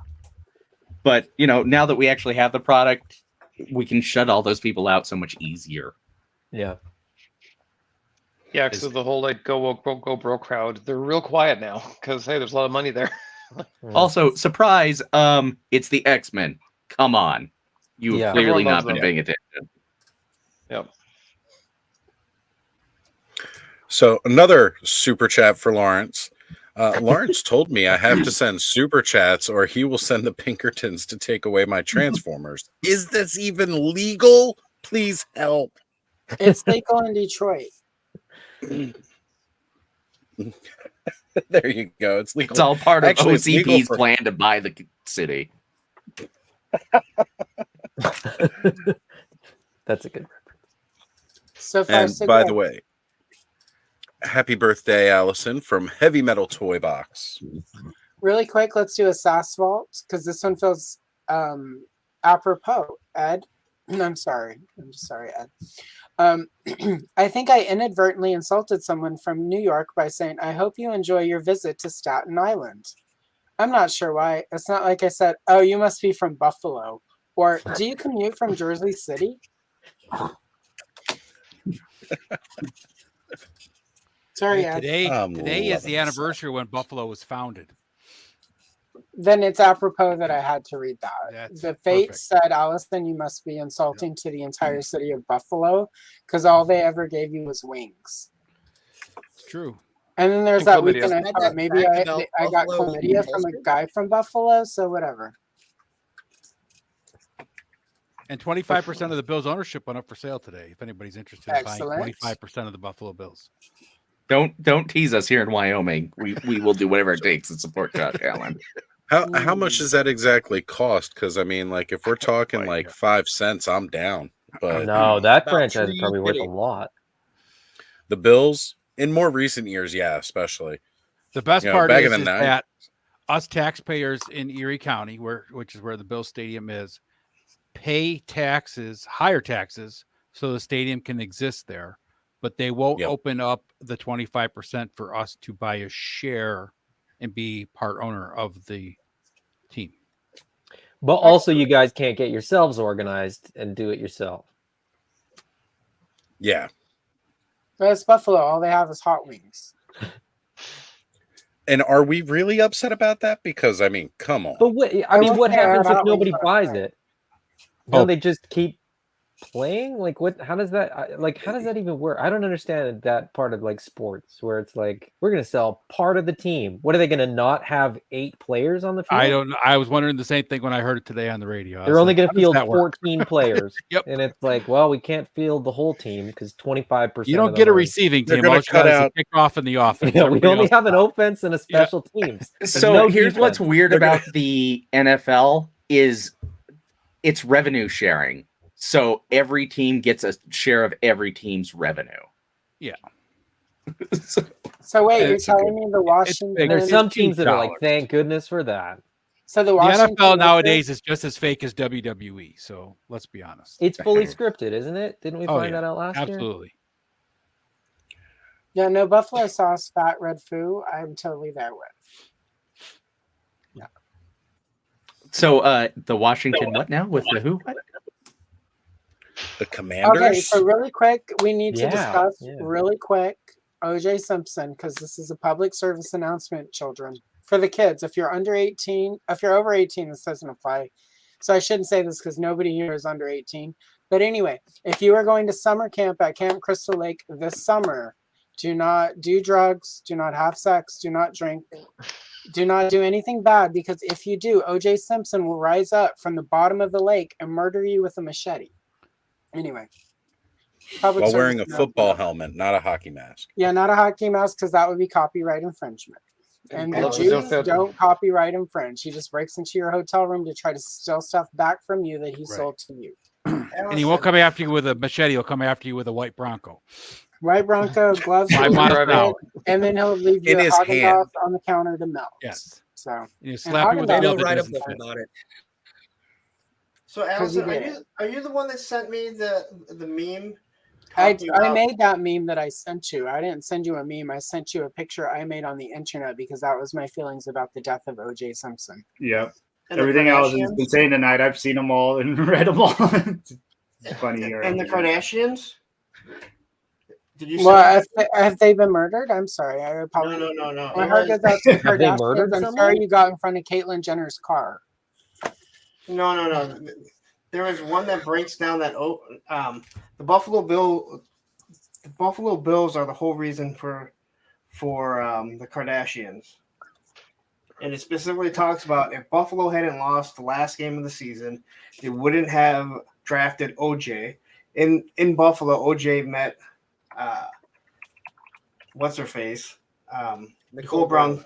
but, you know, now that we actually have the product, we can shut all those people out so much easier. Yeah. Yeah, so the whole, like, go bro crowd, they're real quiet now because, hey, there's a lot of money there. Also, surprise, it's the X-Men. Come on. You've clearly not been paying attention. Yep. So another super chat for Lawrence. Lawrence told me I have to send super chats or he will send the Pinkertons to take away my Transformers. Is this even legal? Please help. It's legal in Detroit. There you go. It's legal. It's all part of Actually, OCP's plan to buy the city. That's a good reference. So far, and by the way, happy birthday, Allison, from Heavy Metal Toy Box. Really quick, let's do a Sass vault, because this one feels apropos. Ed, I'm sorry, Ed. I think I inadvertently insulted someone from New York by saying, I hope you enjoy your visit to Staten Island. I'm not sure why. It's not like I said, oh, you must be from Buffalo. Or, do you commute from Jersey City? Sorry, Ed. Today is the anniversary when Buffalo was founded. Then it's apropos that I had to read that. That's the fate perfect. said, Allison, you must be insulting to the entire city of Buffalo, because all they ever gave you was wings. It's true. And then there's And that chlamydia. weekend I thought maybe I got Buffalo chlamydia from a guy from Buffalo, so whatever. And 25% of the Bills ownership went up for sale today. If anybody's interested in buying Excellent. 25% of the Buffalo Bills. Don't tease us here in Wyoming. We will do whatever it takes to support Josh Allen. How much does that exactly cost? Because I mean, like, if we're talking like 5 cents, I'm down. but No, that About franchise is 3 probably worth a hitting. lot. the Bills in more recent years, yeah, especially. The best You know, part back is in the 90s. that us taxpayers in Erie County, which is where the Bill Stadium is, pay taxes, higher taxes, so the stadium can exist there. But they won't Yep. open up the 25% for us to buy a share and be part owner of the team. But also, you guys can't get yourselves organized and do it yourself. Yeah. But it's Buffalo. All they have is hot wings. And are we really upset about that? Because I mean, come on. But what will say I happens had if hot nobody wings last buys night. it? Don't Oh. they just keep playing? Like, what? How does that? How does that even work? I don't understand that part of like sports where it's like we're gonna sell part of the team. What are they gonna not have 8 players on the field? I don't know. I was wondering the same thing when I heard it today on the radio. They're only going to field that work? 14 players. Yep. And it's like, well, we can't field the whole team because 25%. You don't get a receiving They're team. gonna All you cut got is a out- kickoff in the offense. Yeah, we Everybody only else- have an offense and a special teams. There's So no here's what's defense. weird They're gonna- about the NFL is it's revenue sharing. So every team gets a share of every team's revenue. Yeah. So wait, you're It's a telling me the Washington? big. There's some teams that are like, $2. thank goodness for that. So the The Washington NFL Wizards- nowadays is just as fake as WWE. So let's be honest. It's fully scripted, isn't it? Didn't we Oh, find yeah. that out last year? Absolutely. Yeah, no buffalo sauce, fat red foo. I'm totally there with. So the Washington what now with the who? The Commanders. Okay, so really quick, we need to Yeah, discuss yeah. really quick OJ Simpson because this is a public service announcement, children, for the kids. If you're under 18, if you're over 18, this doesn't apply. So I shouldn't say this because nobody here is under 18. But anyway, if you are going to summer camp at Camp Crystal Lake this summer, do not do drugs, do not have sex, do not drink, do not do anything bad because if you do, OJ Simpson will rise up from the bottom of the lake and murder you with a machete. Anyway. Public While wearing a service football helmet, not a hockey mask. Yeah, not a hockey mask because that would be copyright infringement. And I the love the Jews no-fit. don't copyright infringe. He just breaks into your hotel room to try to steal stuff back from you that he sold to you. And he won't come after you with a machete. He'll come after you with a white Bronco. White Bronco, gloves, 5 miles an hour. and then he'll leave you In a his Haagen-Dazs hand. on the counter to melt. Yes. So And he'll slap you with Haagen-Dazs a I know glove that right up doesn't fit. about it. So, 'Cause you Allison, did. are you the one that sent me the meme? I talking about- made that meme that I sent you. I didn't send you a meme. I sent you a picture I made on the internet because that was my feelings about the death of OJ Simpson. Yep. and the Everything else has Kardashians? been saying tonight, I've seen them all and read them all. It's funny here. And the Kardashians? Did you Well, say? have they been murdered? I'm sorry. I apologize. No. My It heart was- goes out to the Have they Kardashians. murdered I'm someone? sorry you got in front of Caitlyn Jenner's car. No. There is one that breaks down that the Buffalo Bills are the whole reason for the Kardashians. And it specifically talks about if Buffalo hadn't lost the last game of the season, they wouldn't have drafted OJ. In Buffalo, OJ met what's her face? Nicole Brown.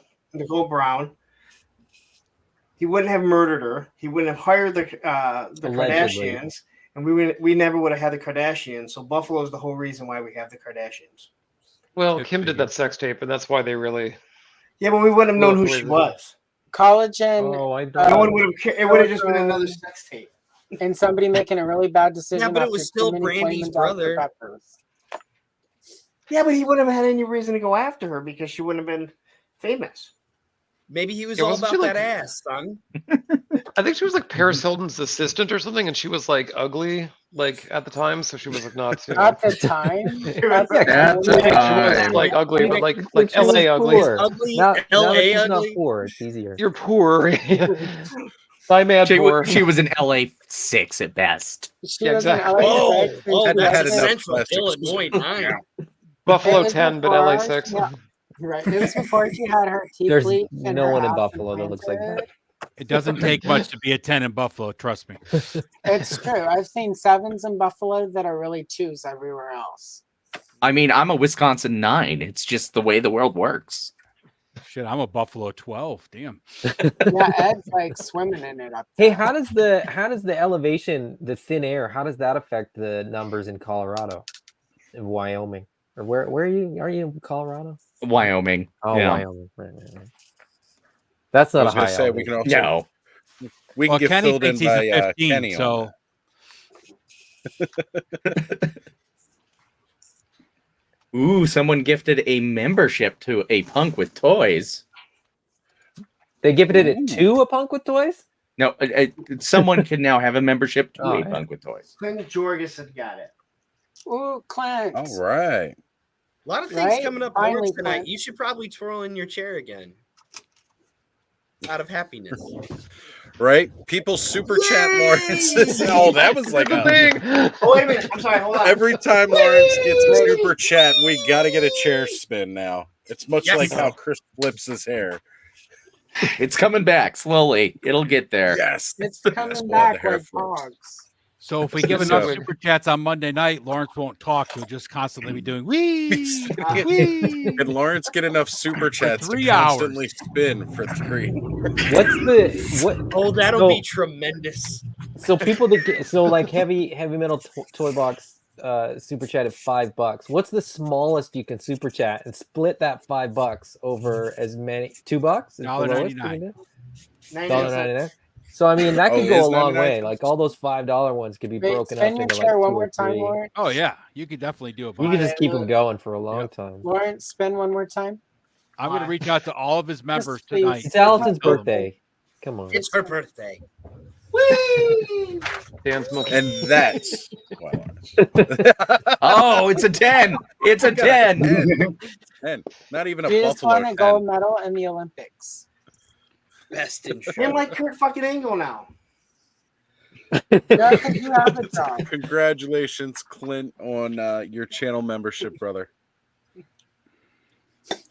He wouldn't have murdered her. He wouldn't have hired the Allegedly. Kardashians, and we never would have had the Kardashians. So Buffalo is the whole reason why we have the Kardashians. Well, Kim did that sex tape, and that's why they really. Yeah, but we wouldn't have known who she was. Collagen. Oh, I No don't. one would have cared. It would have just been another sex tape. And somebody making a really bad decision. Yeah, but it after was too still many Brandy's flaming Dr. brother. Peppers. Yeah, but he wouldn't have had any reason to go after her because she wouldn't have been famous. Maybe he was Yeah, all wasn't about she, that like- ass, son. I think she was like Paris Hilton's assistant or something, and she was like ugly, like at the time, so she was like not. You know, At the time. At the she was like ugly, but like She was LA ugly. poor. Ugly, Now that LA she's not ugly. poor, it's easier. You're poor. By mad She, poor. she was an LA 6 at best. She Yeah, was in exactly. LA Oh, six, oh, and she had was enough in- Central plastic Illinois 9. Buffalo It was 10, but before- LA 6. yeah. Right. It was before she had her teeth There's bleached and no her one in ass Buffalo that looks like implanted. that. It doesn't take much to be a 10 in Buffalo. Trust me. It's true. I've seen 7s in Buffalo that are really 2s everywhere else. I mean, I'm a Wisconsin 9. It's just the way the world works. Shit, I'm a Buffalo 12. Damn. Yeah, Ed's like swimming in it up Hey, there. how does the elevation, the thin air, how does that affect the numbers in Colorado, in Wyoming, or where are you? Are you in Colorado? Wyoming. Oh, Yeah. Wyoming. Right. That's I not a was going high to say we elevation. can also we can Well, get Kenny filled in thinks he's a by 15, Kenny on so Ooh, someone gifted a membership to a punk with toys. They gifted it to a punk with toys? No, someone can now have a membership to a yeah. punk with toys. Clint Jorgensen got it. Ooh, Clint. All right. A lot of things Right? coming up Finally, Lawrence, tonight. Clint. You should probably twirl in your chair again. Out of happiness. Right? People super chat Lawrence. Oh, that was like a thing. Oh, wait a minute. I'm sorry. Hold on. every time Lawrence gets a super chat, we got to get a chair spin now. It's much Yes. like how Chris flips his hair. It's coming back slowly. It'll get there. Yes. It's Yes, coming we'll have back the hair like flips. hogs. So if we give enough So- super chats on Monday night, Lawrence won't talk. He'll just constantly be doing wee, wee. Can Lawrence get enough super chats to 3 hours. constantly spin for 3? What's the what? Oh, that'll So- be tremendous. So people that get, so like heavy metal toy box super chat at $5. What's the smallest you can super chat and split that $5 over as many $2? Is the lowest you can do? $1.99. So I mean that could Oh, go is a long 99? way. Like all those $5 ones could be Wait, broken spin up your into chair like one 2 more or time, 3. Lawrence. Oh yeah, you could definitely do it. You can just keep them going for a long time. Lawrence, spin one more time. I'm going to reach out to all of his members please. tonight. It's Allison's Tell them. birthday. Come on. It's her birthday. Dan smoking. And that's why Lawrence. Oh, it's a 10. It's a 10. 10. Not even a You just Buffalo won a 10. gold medal in the Olympics. Best in I'm show. like Kurt fucking Angle now. Yeah, 'cause you have a job. Congratulations, Clint, on your channel membership, brother.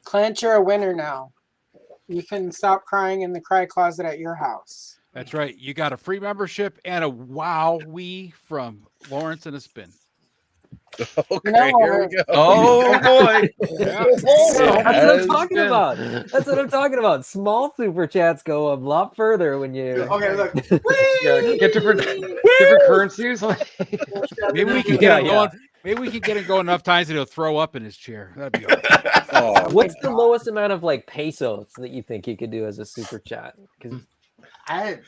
Clint, you're a winner now. You can stop crying in the cry closet at your house. That's right. You got a free membership and a wow wee from Lawrence and a spin. Okay, No, here we go. Oh boy. Yeah. That's what I'm Has talking been. about. That's what I'm talking about. Small super chats go a lot further when you. Okay, look. Yeah, get different currencies. Maybe we can get it going. Maybe we can get it going enough times that he'll throw up in his chair. That'd be all right. Oh, What's the lowest amount of like pesos that you think you could do as a super chat? Because I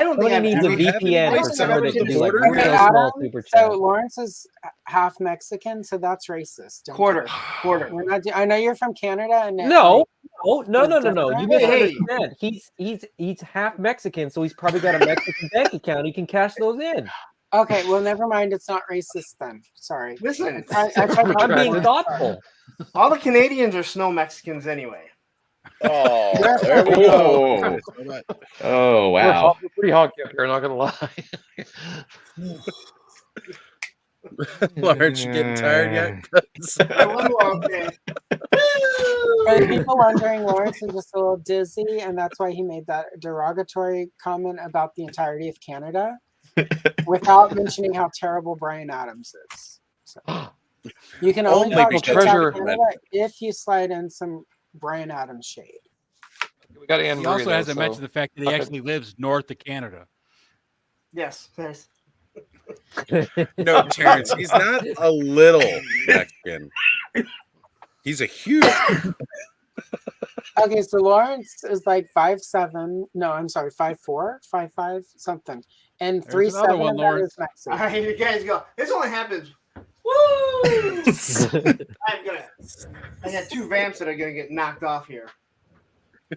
don't think somebody I've needs a ever- VPN Like for somewhere they somebody can do like border? real Okay, small Adam, super so chat. Lawrence is half Mexican, so that's racist. Don't Quarter. do it. Quarter. We're not. I know you're from Canada, and No, no. You Hey. misunderstand. He's half Mexican, so he's probably got a Mexican bank account. He can cash those in. Okay, well, never mind. It's not racist then. Sorry. Listen, I tried to I'm being thoughtful. all the Canadians are snow Mexicans anyway. oh, there we go. Oh We're wow. pretty honky up here, not gonna lie. Lawrence, you getting tired yet? Okay. For people wondering, Lawrence is just a little dizzy, and that's why he made that derogatory comment about the entirety of Canada without mentioning how terrible Brian Adams is. So you can only Only talk because shit about treasure- Canada if you slide in some Brian Adams shade. We got Anne He Marie, also though, hasn't so- mentioned the fact that he actually lives north of Canada. Yes. Yes. No, Terrence, he's not a little Mexican. He's a huge. Okay, so Lawrence is like 5'7". No, I'm sorry, 5'4", 5'5", something, and There's another 3'7" one, of that Lawrence. is Mexican. All right, you guys go. This only happens. Woo! I got 2 vamps that are gonna get knocked off here.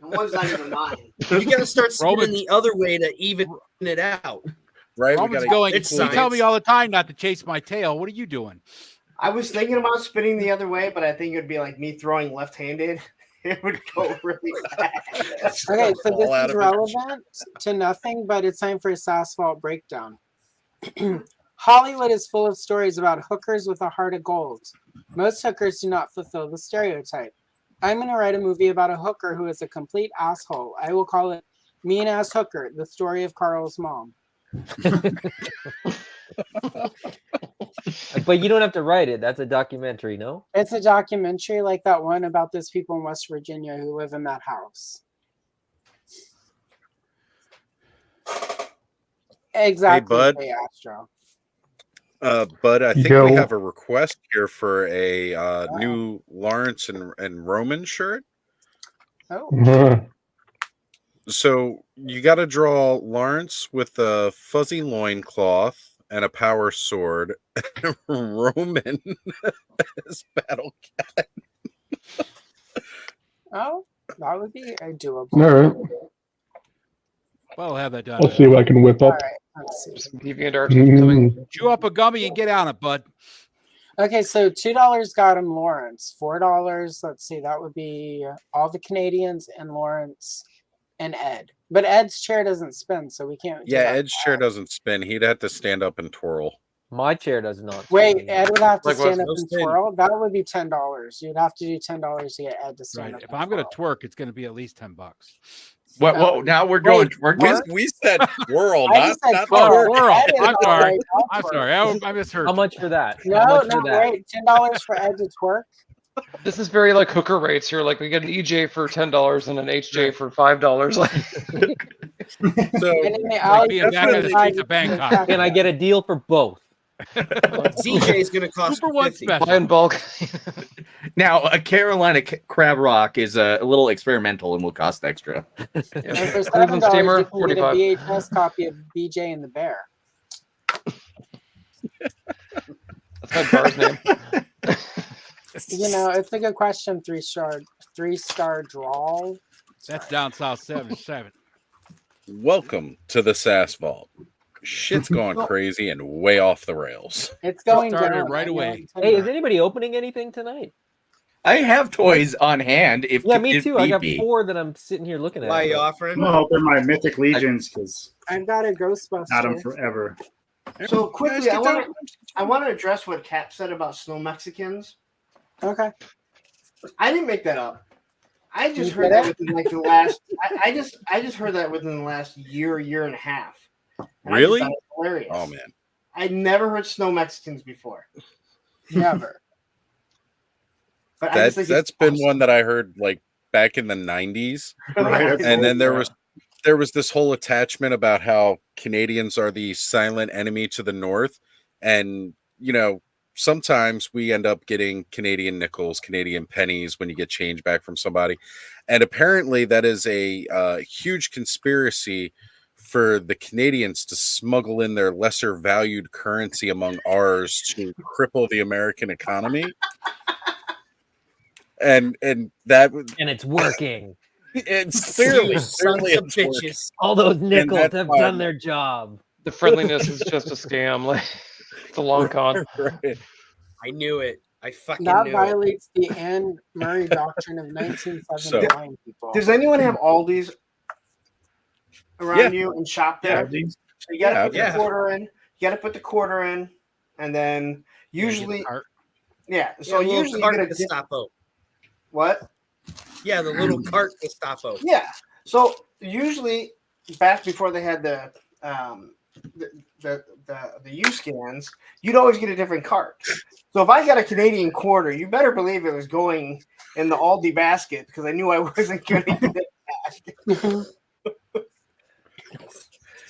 And one's not even mine. You got to start spinning Roman- the other way to even it out. Right? We Roman's gotta going. it's You tell science. me all the time not to chase my tail. What are you doing? I was thinking about spinning the other way, but I think it'd be like me throwing left-handed. It would go really fast. Okay, so this Fall out is of it. relevant to nothing, but it's time for a Sass Vault breakdown. Hollywood is full of stories about hookers with a heart of gold. Most hookers do not fulfill the stereotype. I'm going to write a movie about a hooker who is a complete asshole. I will call it Mean Ass Hooker, the story of Carl's mom. But you don't have to write it. That's a documentary, no? It's a documentary like that one about those people in West Virginia who live in that house. Exactly. Bud. Hey, Astro. Bud, I think Yo. we have a request here for a new Lawrence and Roman shirt. Oh. So you got to draw Lawrence with a fuzzy loincloth and a power sword, and Roman as Battle Cat. Oh, that would be doable. All right. Well, I'll have that done. Let's see what I can whip All up. right, let's see. Some DeviantArt coming. Chew up a gummy and get on it, bud. Okay, so $2 got him Lawrence. $4, let's see, that would be all the Canadians and Lawrence and Ed. But Ed's chair doesn't spin, so we can't. do Yeah, that. Ed's chair doesn't spin. He'd have to stand up and twirl. My chair does not. Wait, spin. Ed would have to Like what? stand up No and spin. twirl. That would be $10. You'd have to do $10 to get Ed to stand Right. up. If and I'm going to twirl. twerk, it's going to be at least $10. What? Whoa! Now we're going. Wait, We're what? We said twirl, I not, just said not twirl. twerk. Twirl. Ed is I'm all sorry. right, I'll I'm twerk. sorry. I misheard. How much for that? How No, much no, for that? wait, $10 for Ed to twerk. This is very like hooker rates here. Like we get an EJ for $10 and an HJ for $5. Like So And in the Like alley, being back on the streets of Bangkok. Can I get a deal for both? ZJ is going to cost Super one 50. special. buy in bulk. now a Carolina crab rock is a little experimental and will cost extra. And for Cleveland $7, steamer, you can get a 45. VHS copy of BJ and the Bear. That's my bar's name. You know, it's a good question. Three-star draw. That's down south 7-7. welcome to the Sass Vault. Shit's gone crazy and way off the rails. It's going Started down right I know, away. I'm Hey, telling is anybody opening anything tonight? I have toys on hand. If Yeah, me if too. I need got be. 4 that I'm sitting here looking at. Why are you but- offering? I'm gonna open my Mythic Legions because you. I've got a Ghostbuster. had them forever. So quickly, I want to address what Cap said about snow Mexicans. Okay. I didn't make that up. I just You heard did that it? within like the last. I just heard that within the last year and a half. And I just Really? thought it was hilarious. Oh man. I'd never heard snow Mexicans before. Never. But I just think That's it's been awesome. one that I heard like back in the 90s. Right, And then there was this whole attachment about how Canadians are the silent enemy to the North. And, you know, sometimes we end up getting Canadian nickels, Canadian pennies when you get change back from somebody. And apparently that is a huge conspiracy for the Canadians to smuggle in their lesser valued currency among ours to cripple the American economy. And that And it's working. it's You clearly sons of it's working. bitches. All those nickels that's have why- done their job. The friendliness is just a scam. Like it's a long con. Right. I knew it. I fucking That knew it. violates the Anne Murray doctrine of 1979, people. Does anyone have Aldi's around you and shop there? Yeah, So you got to put Yeah. the quarter in. You got to put the quarter in, and then usually, yeah. So Yeah, the little usually you cart get a Gestapo. what? Yeah, the little cart Gestapo. Yeah. So usually, back before they had the U scans, you'd always get a different cart. So if I got a Canadian quarter, you better believe it was going in the Aldi basket because I knew I wasn't going to get it back.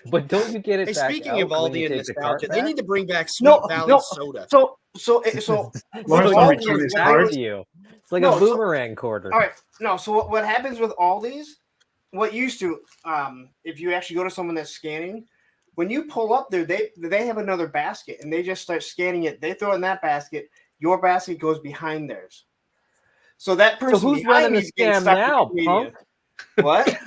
But don't you get it Hey, back speaking out of when Aldi you and take the cart nostalgia, they back? need to bring back Sweet No, Valley no. soda. So Lawrence Aldi don't is return his back cards. to you. It's like No, a so- boomerang quarter. all right, no. So what happens with Aldi's? What used to, if you actually go to someone that's scanning, when you pull up there, they have another basket and they just start scanning it. They throw it in that basket. Your basket goes behind theirs. So that person So who's behind running the me is getting scam stuck now, with Canadian. punk? What?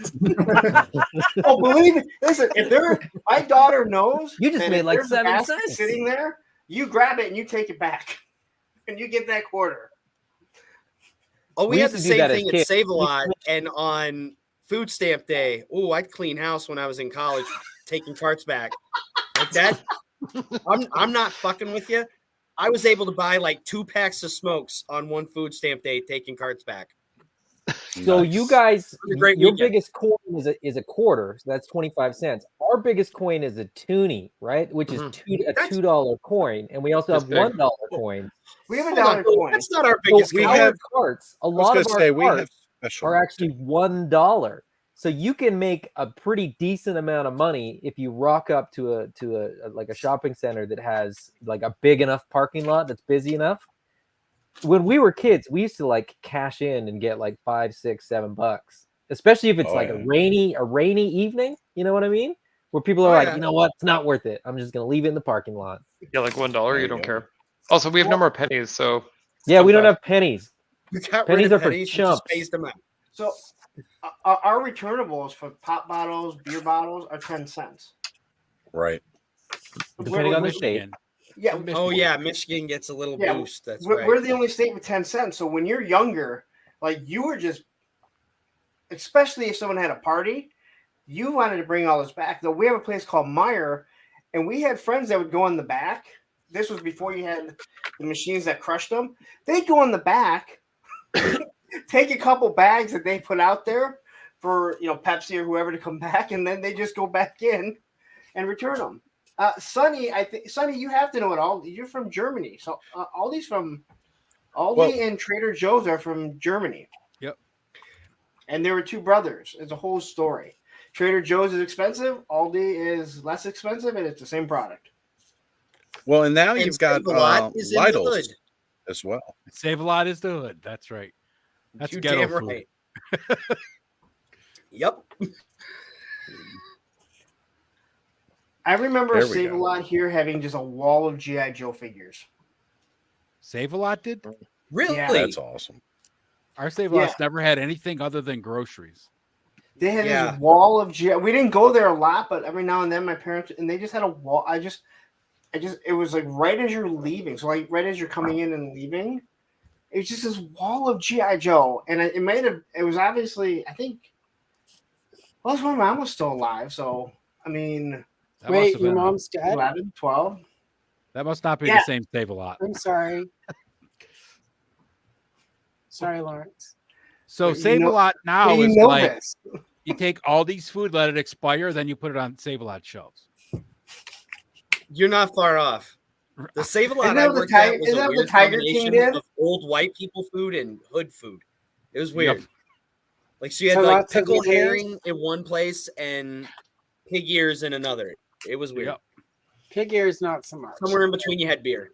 Oh, believe me. Listen, if there, my daughter knows. You just that made if like there's a 7 basket cents. sitting there. You grab it and you take it back, and you get that quarter. Oh, we We had used the to do same that as thing at kids. Save a Lot and on Food Stamp Day. Oh, I'd clean house when I was in college, taking carts back. Like that. I'm not fucking with you. I was able to buy like 2 packs of smokes on one Food Stamp Day, taking carts back. So Nice. you guys, was a great your weekend. biggest core is a quarter, so that's 25 cents. Our biggest coin is a toonie, right? Which is a $2 coin, and we also have $1 coins. We have a Hold on, dollar coin. that's not our So biggest we coin. have- carts. A I was lot gonna of our say we have carts special are ones, actually too. $1. So you can make a pretty decent amount of money if you rock up to a like a shopping center that has like a big enough parking lot that's busy enough. When we were kids, we used to like cash in and get like $5, $6, $7, especially if it's Oh, like yeah. a rainy evening. You know what I mean? Where people are Oh, like, yeah. you know what, it's not worth it. I'm just gonna leave it in the parking lot. Yeah, like $1. There You you don't go. care. Also, we have no more pennies, so Yeah, we don't fun have pennies. We got Pennies rid are of for pennies and just chumps. spaced them out. So our returnables for pop bottles, beer bottles are 10 cents. Right. Depending on the state. Michigan. Yeah. Oh yeah, Michigan gets a little Yeah, boost. That's we're, right. we're the only state with 10 cents. So when you're younger, like you were just, especially if someone had a party, you wanted to bring all this back. Though we have a place called Meyer, and we had friends that would go in the back. This was before you had the machines that crushed them. They'd go in the back, take a couple bags that they put out there for Pepsi or whoever to come back, and then they just go back in and return them. Sonny, Sonny, you have to know it all. You're from Germany, so Aldi's from Aldi and Trader Joe's are from Germany. Yep. And there were two brothers. It's a whole story. Trader Joe's is expensive. Aldi is less expensive, and it's the same product. Well, and now And you've got Save-A-Lot is in the Lidl's hood. as well. Save-A-Lot is the hood. That's right. That's You ghetto damn food. right. Yep. I remember There we Save a go. Lot here having just a wall of G.I. Joe figures. Save-A-Lot did? Really? Yeah. That's awesome. Our Save-A-Lot's never had anything other than groceries. They had Yeah. this wall of G.I. We didn't go there a lot, but every now and then my parents, and they just had a wall. It was like right as you're leaving. So like right as you're coming in and leaving, it was just this wall of G.I. Joe. And it was obviously, I think, well, that's when my mom was still alive. So, I mean, That must Wait, have your been- mom's dead? 11, 12. That must not be Yeah. the same Save-A-Lot. I'm sorry. Sorry, Lawrence. So But you Save-A-Lot now you is know like this. you take Aldi's food, let it expire, then you put it on Save-A-Lot shelves. You're not far off. The Save-A-Lot Isn't that I what the worked at Ti- was isn't a that what weird the Tiger King combination did? of old white people food and hood food. It was weird. Yep. Like so you had So like lots of pickled mayonnaise? herring in one place and pig ears in another. It was weird. Yep. Pig ears, not so much. Somewhere in between you had beer.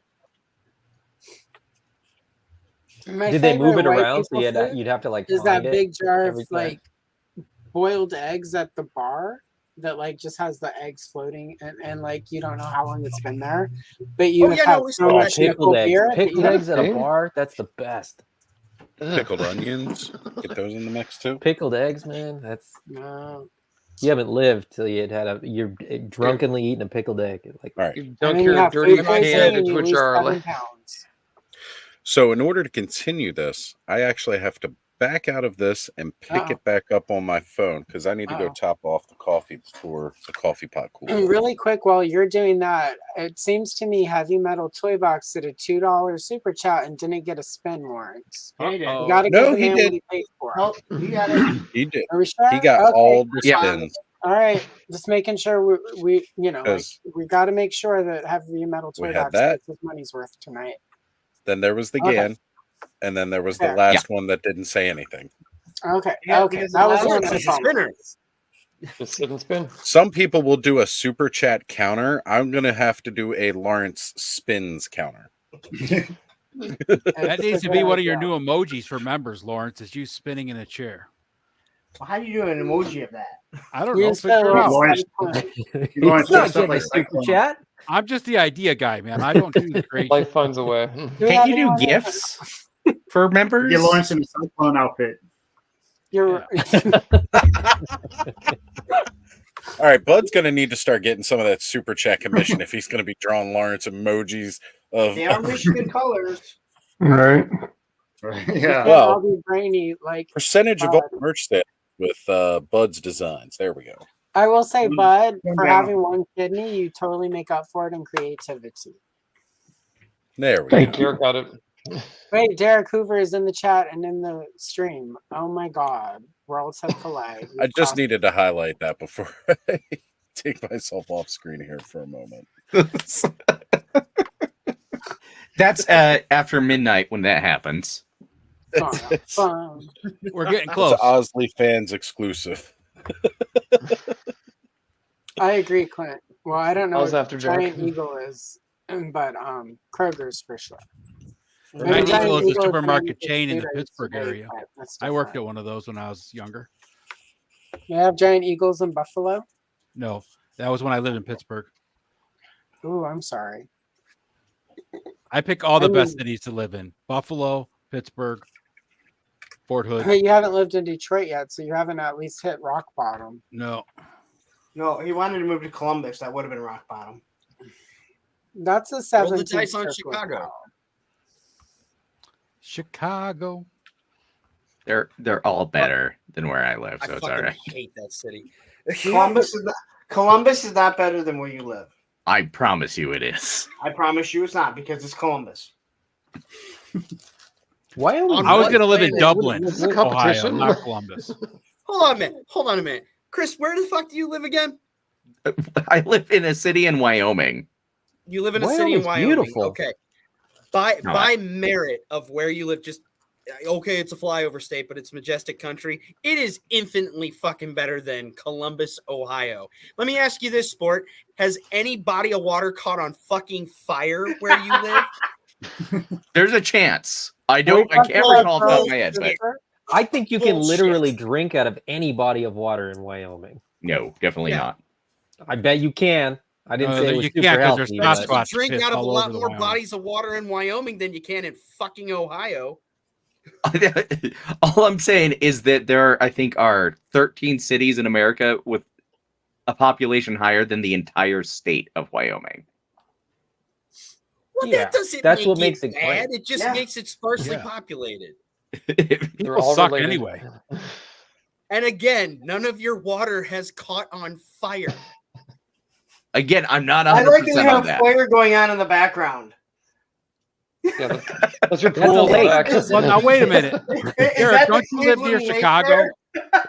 My Did they move favorite it white around so people food you'd have to like is that find it big jar every of time? like boiled eggs at the bar that like just has the eggs floating and like you don't know how long it's been there, but you Oh, have yeah, had no, we so saw much that. pickled beer. that Pickled you- eggs at a thing? bar, that's the best. Pickled onions. Get those in the mix too. Pickled eggs, man. That's No. you haven't lived till you're drunkenly eating a pickled egg. Like All right. You And dunk then you your have dirty food hand poisoning and into you a lose jar. 7 pounds. So in order to continue this, I actually have to back out of this and pick Uh-oh. it back up on my phone because I need to go Uh-oh. top off the coffee for the coffee pot cooler. And really quick, while you're doing that, it seems to me Heavy Metal Toy Box did a $2 super chat and didn't get a spin, Lawrence. Yeah, he did. Uh-oh. You got to No, give the he man did. what he paid for. Oh, he got it. He did. Are we sure? He got Okay. all the Yeah. spins. All right, just making sure we like 'Cause we got to make sure that Heavy Metal we Toy had Box that. gets his money's worth tonight. Then there was the Okay. GAN, and then there was the Fair. last one that didn't say anything. Okay, Yeah, okay, because that the was the last one one I is a saw. spinner. Just sit and spin. Some people will do a super chat counter. I'm gonna have to do a Lawrence spins counter. That needs to be one of your new emojis for members, Lawrence, is you spinning in a chair. Well, how do you do an emoji of that? I don't You know. just spent Figure it a out. Lawrence- He's Lawrence not does stuff getting a like super Cyclone. chat. I'm just the idea guy, man. I don't do the creation. Life finds a way. Do we Can't have you do anyone in- gifts for members? Get Lawrence in a Cyclone outfit. You're All right, Bud's gonna need to start getting some of that super chat commission if he's gonna be drawing Lawrence emojis of. They are Michigan colors. Right. Right. Yeah. Well- I'll be brainy. Like Percentage of all merch sales with Bud's designs. There we go. I will say, Bud, Calm for down. having one kidney, you totally make up for it in creativity. There we Thank go. you. Derek got it. Wait, Derek Hoover is in the chat and in the stream. Oh my God. Worlds have collided. I just needed to highlight that before I take myself off screen here for a moment. That's after midnight when that happens. We're getting close. It's Osley fans exclusive. I agree, Clint. Well, I don't know I was what after Jack. Giant Eagle is, but Kroger's for sure. Giant Giant Eagle is a Eagle supermarket is chain in food the I used to Pittsburgh make, area. but that's I worked different. at one of those when I was younger. They have Giant Eagles in Buffalo? No, that was when I lived in Pittsburgh. Ooh, I'm sorry. I pick all the I best mean- cities to live in: Buffalo, Pittsburgh, Fort Hood. But you haven't lived in Detroit yet, so you haven't at least hit rock bottom. No, No, he wanted to move to Columbus. That would have been rock bottom. That's a Roll the 17th dice on circle Chicago. power. Chicago. They're all better than where I live, I so it's fucking all right. hate that city. Columbus is not better than where you live. I promise you it is. I promise you it's not because it's Columbus. Wyoming. I was what going to live in planet? Dublin, This is a Ohio, competition. not Columbus. Hold on a minute. Hold on a minute. Chris, where the fuck do you live again? I live in a city in Wyoming. You live in a city in Wyoming's Wyoming. beautiful. Okay. By No, by merit of where you live, just okay, it's a flyover state, but it's majestic country. It is infinitely fucking better than Columbus, Ohio. Let me ask you this, Sport. Has any body of water caught on fucking fire where you live? There's a chance. I can't recall off the top of my head, but I think you can Bullshit. literally drink out of any body of water in Wyoming. no, definitely Yeah. not. I bet you can. I didn't say it was you super can't 'cause there's healthy. not but- You spots drink piss out of a all lot over the more Wyoming. bodies of water in Wyoming than you can in fucking Ohio. All I'm saying is that there, I think, are 13 cities in America with a population higher than the entire state of Wyoming. Well, Yeah, that doesn't that's make what it makes it bad. great. It just Yeah. makes it sparsely Yeah. populated. They're People all suck related. anyway. And again, none of your water has caught on fire. Again, I'm not I 100% like that you on have that. fire going on in the background. Yeah, that's your That's a pool. lake. Access. Well, now wait a minute. Is Eric, that the don't you live near Cleveland Lake Chicago? there?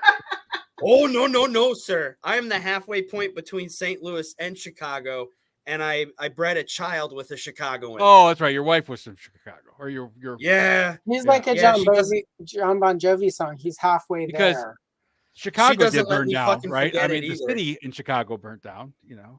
Oh, no, sir. I am the halfway point between St. Louis and Chicago, and I bred a child with a Chicagoan. Oh, that's right. Your wife was from Chicago, or your Yeah. He's Yeah. like a Yeah, she doesn't- John Bon Jovi song. He's halfway Because- there. Chicago doesn't did let burn me down, fucking right? I forget mean, it the either. city in Chicago burnt down.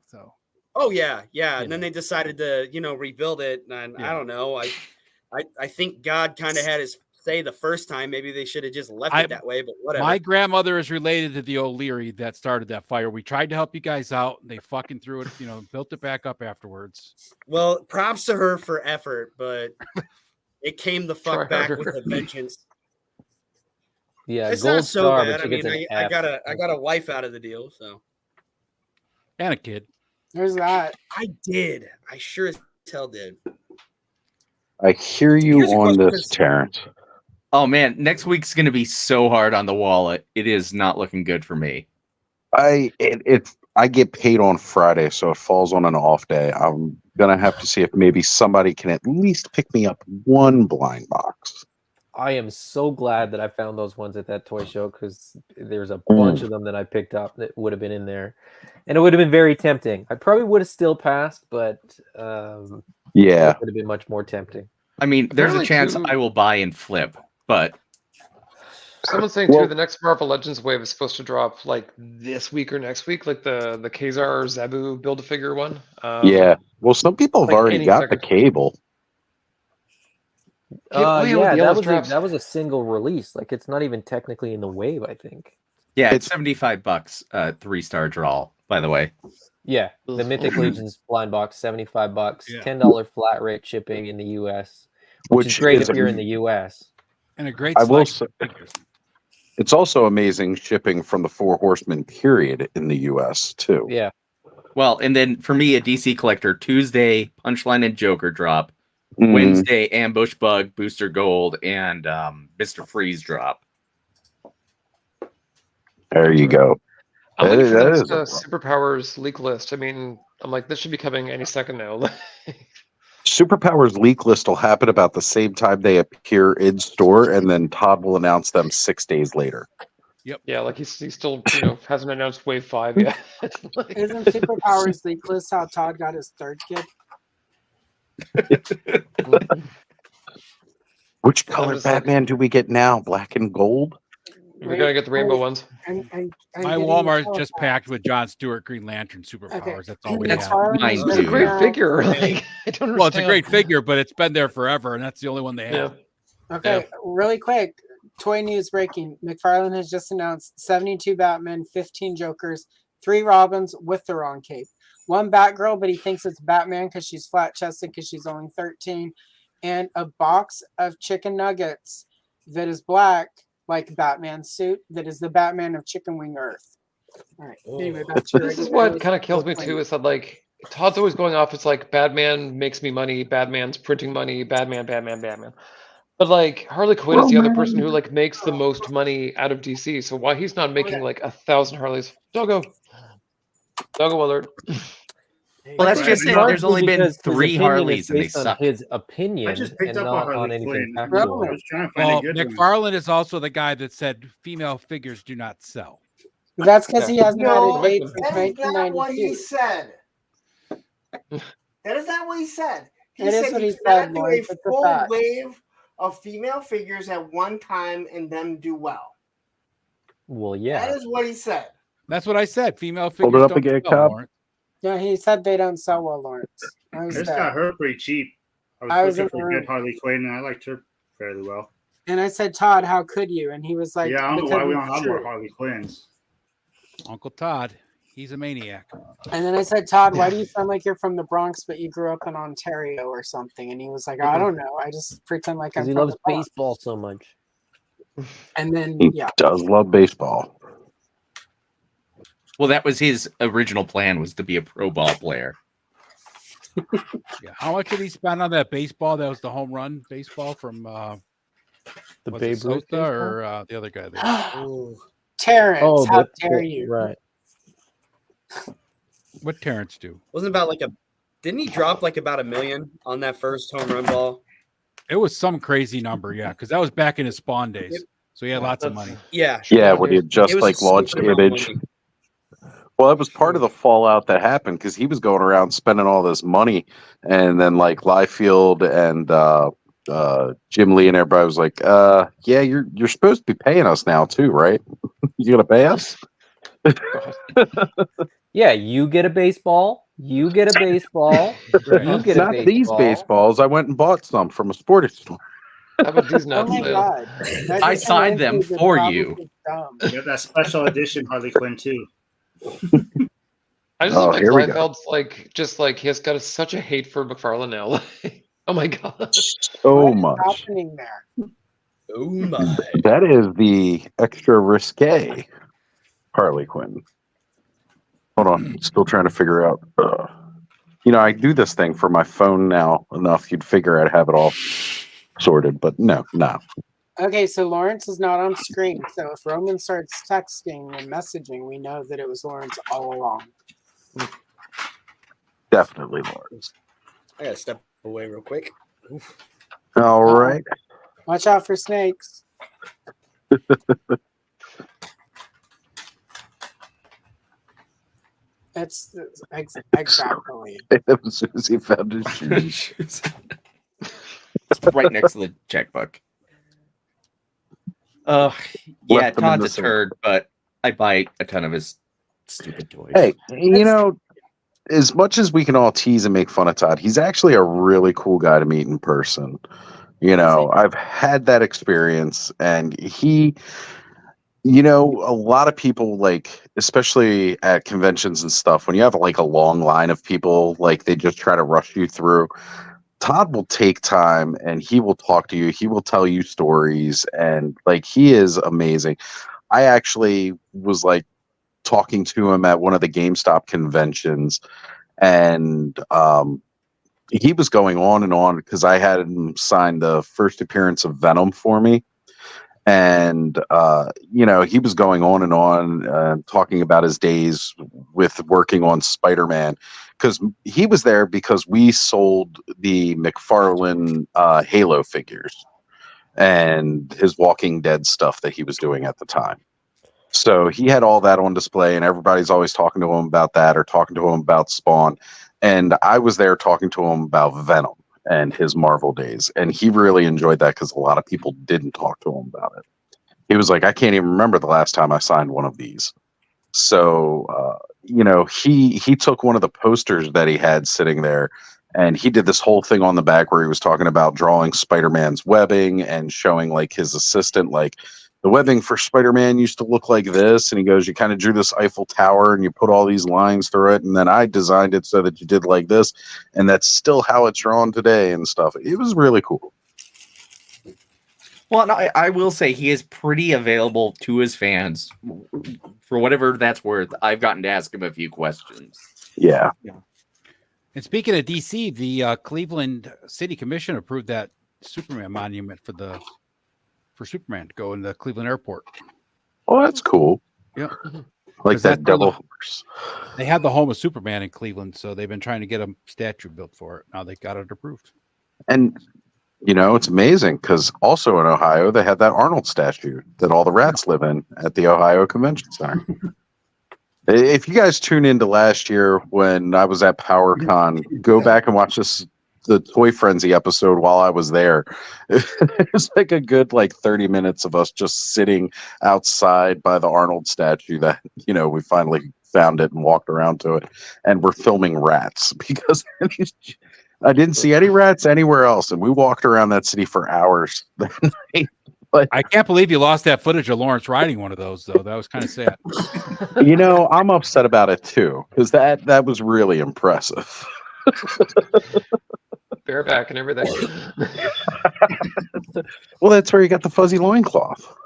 So Oh, yeah. And You then know. they decided to, rebuild it. And Yeah. I don't know. I think God kind of had his say the first time. Maybe they should have just left I- it that way, but whatever. my grandmother is related to the O'Leary that started that fire. We tried to help you guys out. They fucking threw it, built it back up afterwards. Well, props to her for effort, but it came the fuck Try back harder. with a vengeance. Yeah, It's gold not so star, bad. but I you get mean, an I F. got a wife out of the deal, so And a kid. There's that. I did. I sure as hell did. I hear you Here's a on question, this, Chris. Terrence. Oh man, next week's gonna be so hard on the wallet. It is not looking good for me. I get paid on Friday, so it falls on an off day. I'm gonna have to see if maybe somebody can at least pick me up one blind box. I am so glad that I found those ones at that toy show because there's a bunch of them that I picked up that would have been in there, and it would have been very tempting. I probably would have still passed, but Yeah, it would have been much more tempting. I mean, there's a Apparently, chance too- I will buy and flip, but Someone's saying Well- too, the next Marvel Legends wave is supposed to drop like this week or next week, like the Kazar Zabu Build-A-Figure one. yeah. Well, some people have like already any got the second- cable. oh, yeah, with Yeah, the yellow straps. that was a single release. Like it's not even technically in the wave. I think. yeah, it's $75, 3-star draw, by the way. Yeah, the Mythic Legions blind box, $75, Yeah. $10 flat rate shipping in the US, which is Which great is if you're a- in the US. And a great I will selection say- of figures. It's also amazing shipping from the Four Horsemen period in the U.S. too. Yeah, Well, and then for me, a DC collector, Tuesday, Punchline and Joker drop. Mm, Wednesday, Ambush Bug, Booster Gold, and Mr. Freeze drop. there you go. I'm That looking is- for that this is a- Superpowers leak list. I mean, I'm like, this should be coming any second now. Superpowers leak list will happen about the same time they appear in store, and then Todd will announce them 6 days later. Yeah, like he's still hasn't announced Wave 5 yet. Like- Isn't Superpowers Leakless how Todd got his third kid? Which That color was like- Batman do we get now? Black and gold? We're gonna get the rainbow ones. I'm My getting Walmart the just packed with John Stewart Green Lantern superpowers. That's all we That's have. fine. Mine It's a too. great figure. Like, I don't Well, it's a understand. great figure, but it's been there forever, and that's the only one they have. Okay, really quick. Toy news breaking. McFarlane has just announced 72 Batman, 15 Jokers, 3 Robins with the wrong cape, 1 Batgirl, but he thinks it's Batman because she's flat chested because she's only 13, and a box of chicken nuggets that is black, like Batman's suit, that is the Batman of Chicken Wing Earth. All right. Anyway, back to This is what kind of kills me too. Is that like Todd's always going off. It's like Batman makes me money. Batman's printing money. Batman. But like Harley Quinn is the other person who like makes the most money out of DC. So why he's not making like 1,000 Harleys? Doggo Willard. Well, that's just it. There's only been Because his 3 opinion is Harleys and they based on suck. his opinion I just picked and up a not Harley on anything Quinn. I factual. was trying to find Well, a good one. McFarlane is also the guy that said female figures do not sell. That's because he hasn't had No, a date since that is not what he 1992. said. That is not what he said. He It is said what he he cannot said, do a Lawrence. It's a full fact. wave of female figures at one time and them do well. Well, yeah. That is what he said. That's what I said. Female Hold figures it up don't again, sell, Cobb. Lawrence. Yeah, he said they don't sell well, Lawrence. I was This there. got her pretty cheap. I I was was in looking the for a room. good Harley Quinn, and I liked her fairly well. And I said, Todd, how could you? And he was like, Yeah, I don't know because why we it's don't have more true. Harley Quinns. Uncle Todd, he's a maniac. And then I said, Todd, why do you sound like you're from the Bronx, but you grew up in Ontario or something? And he was like, I don't know. I just pretend like I'm Because he from loves the Bronx. baseball so much. And then, He yeah. does love baseball. Well, that was his original plan, was to be a pro ball player. Yeah. How much did he spend on that baseball? That was the home run baseball from The was it Babe Ruth Sosa baseball? or the other guy there? Terrence, Oh, how the- dare the- you? Right. What Terrence do? Wasn't about like didn't he drop like about $1 million on that first home run ball? It was some crazy number, yeah, because that was back in his Spawn days. So he had lots of money. Yeah. Yeah, when he had just It was like a launched stupid amount of Image. money. Well, that was part of the fallout that happened because he was going around spending all this money, and then like Liefeld and Jim Lee and everybody was like, "Yeah, you're supposed to be paying us now too, right? You gonna pay us?" Yeah, you get a baseball. You get a baseball. You get a Not baseball. these baseballs. I went and bought some from a sporting store. How about these Oh nuts? my though? God. That I just signed reminds them me that for Travis you. is dumb. You got that special edition Harley Quinn too. I just Oh, think here we go. Liefeld's like just like he has got such a hate for McFarlane now. Like, oh my god. So What is much. happening there? Oh my. That is the extra risque Harley Quinn. Hold on, still trying to figure out. I do this thing for my phone now enough. You'd figure I'd have it all sorted, but no. Okay, so Lawrence is not on screen. So if Roman starts texting and messaging, we know that it was Lawrence all along. Definitely Lawrence. I gotta step away real quick. Oof. All right. Watch out for snakes. It's exactly. As soon as he found his shoes. It's right next to the checkbook. Yeah, Left them in Todd's the a sink. turd, but I buy a ton of his stupid toys. Hey, as much as we can all tease and make fun of Todd, he's actually a really cool guy to meet in person. I've had that experience, and he, a lot of people, like, especially at conventions and stuff, when you have like a long line of people, like they just try to rush you through. Todd will take time and he will talk to you. He will tell you stories, and like he is amazing. I actually was like talking to him at one of the GameStop conventions, and he was going on and on because I had him sign the first appearance of Venom for me. And, he was going on and on, talking about his days with working on Spider-Man, because he was there because we sold the McFarlane Halo figures and his Walking Dead stuff that he was doing at the time. So he had all that on display, and everybody's always talking to him about that or talking to him about Spawn. And I was there talking to him about Venom and his Marvel days. And he really enjoyed that because a lot of people didn't talk to him about it. He was like, I can't even remember the last time I signed one of these. So, he took one of the posters that he had sitting there, and he did this whole thing on the back where he was talking about drawing Spider-Man's webbing and showing like his assistant, like, the webbing for Spider-Man used to look like this. And he goes, you kind of drew this Eiffel Tower and you put all these lines through it. And then I designed it so that you did like this. And that's still how it's drawn today and stuff. It was really cool. Well, no, I will say he is pretty available to his fans for whatever that's worth. I've gotten to ask him a few questions. Yeah. And speaking of DC, the Cleveland City Commission approved that Superman monument for Superman to go in the Cleveland airport. Oh, that's cool. Yeah. Like that devil horse. They had the home of Superman in Cleveland, so they've been trying to get a statue built for it. Now they got it approved. And, it's amazing because also in Ohio, they had that Arnold statue that all the rats live in at the Ohio Convention Center. If you guys tune into last year when I was at PowerCon, go back and watch the Toy Frenzy episode while I was there. It's like a good 30 minutes of us just sitting outside by the Arnold statue that, we finally found it and walked around to it. And we're filming rats because I didn't see any rats anywhere else. And we walked around that city for hours that night. But I can't believe you lost that footage of Lawrence riding one of those, though. That was kind of sad. I'm upset about it too, because that was really impressive. Bareback and everything. Well, that's where you got the fuzzy loincloth.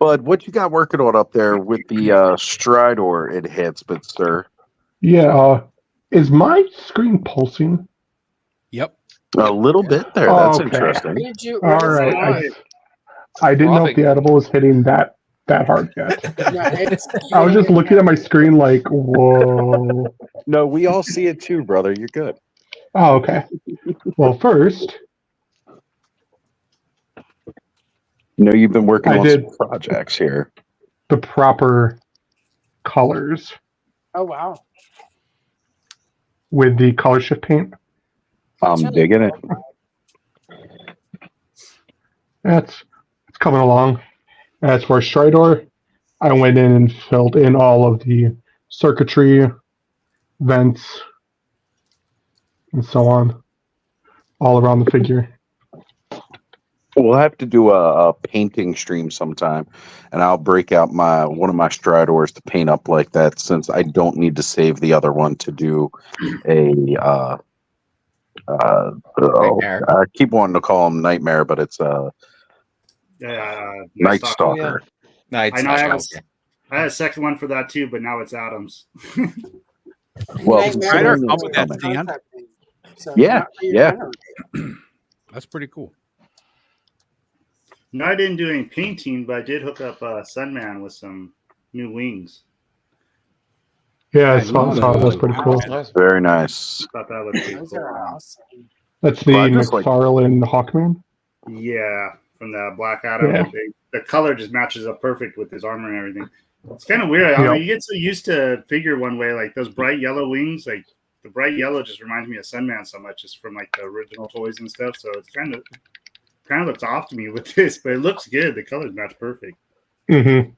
But what you got working on up there with the Stridor enhancement, sir? Yeah. Is my screen pulsing? Yep. A little bit there. That's interesting. All right. I didn't know if the edible was hitting that hard yet. I was just looking at my screen like, whoa. No, we all see it too, brother. You're good. Oh, okay. Well, first, you've been working on some projects here. The proper colors. Oh, wow. With the color shift paint. I'm digging it. It's coming along. As for Stridor, I went in and filled in all of the circuitry, vents, and so on, all around the figure. We'll have to do a painting stream sometime, and I'll break out one of my Stridors to paint up like that, since I don't need to save the other one to do a I keep wanting to call him Nightmare, but it's Night Stalker. I had a second one for that too, but now it's Adams. Well, yeah. That's pretty cool. No, I didn't do any painting, but I did hook up Sunman with some new wings. Yeah, I saw that's pretty cool. Very nice. I thought that looked pretty cool. Awesome. That's the McFarlane Hawkman? Yeah, from the Black Adam. Yeah. The color just matches up perfect with his armor and everything. It's kind of weird. I mean, you get so used to figure one way, like those bright yellow wings, like the bright yellow just reminds me of Sunman so much, just from like the original toys and stuff. So it's kind of looks off to me with this, but it looks good. The colors match perfect. Mm-hmm.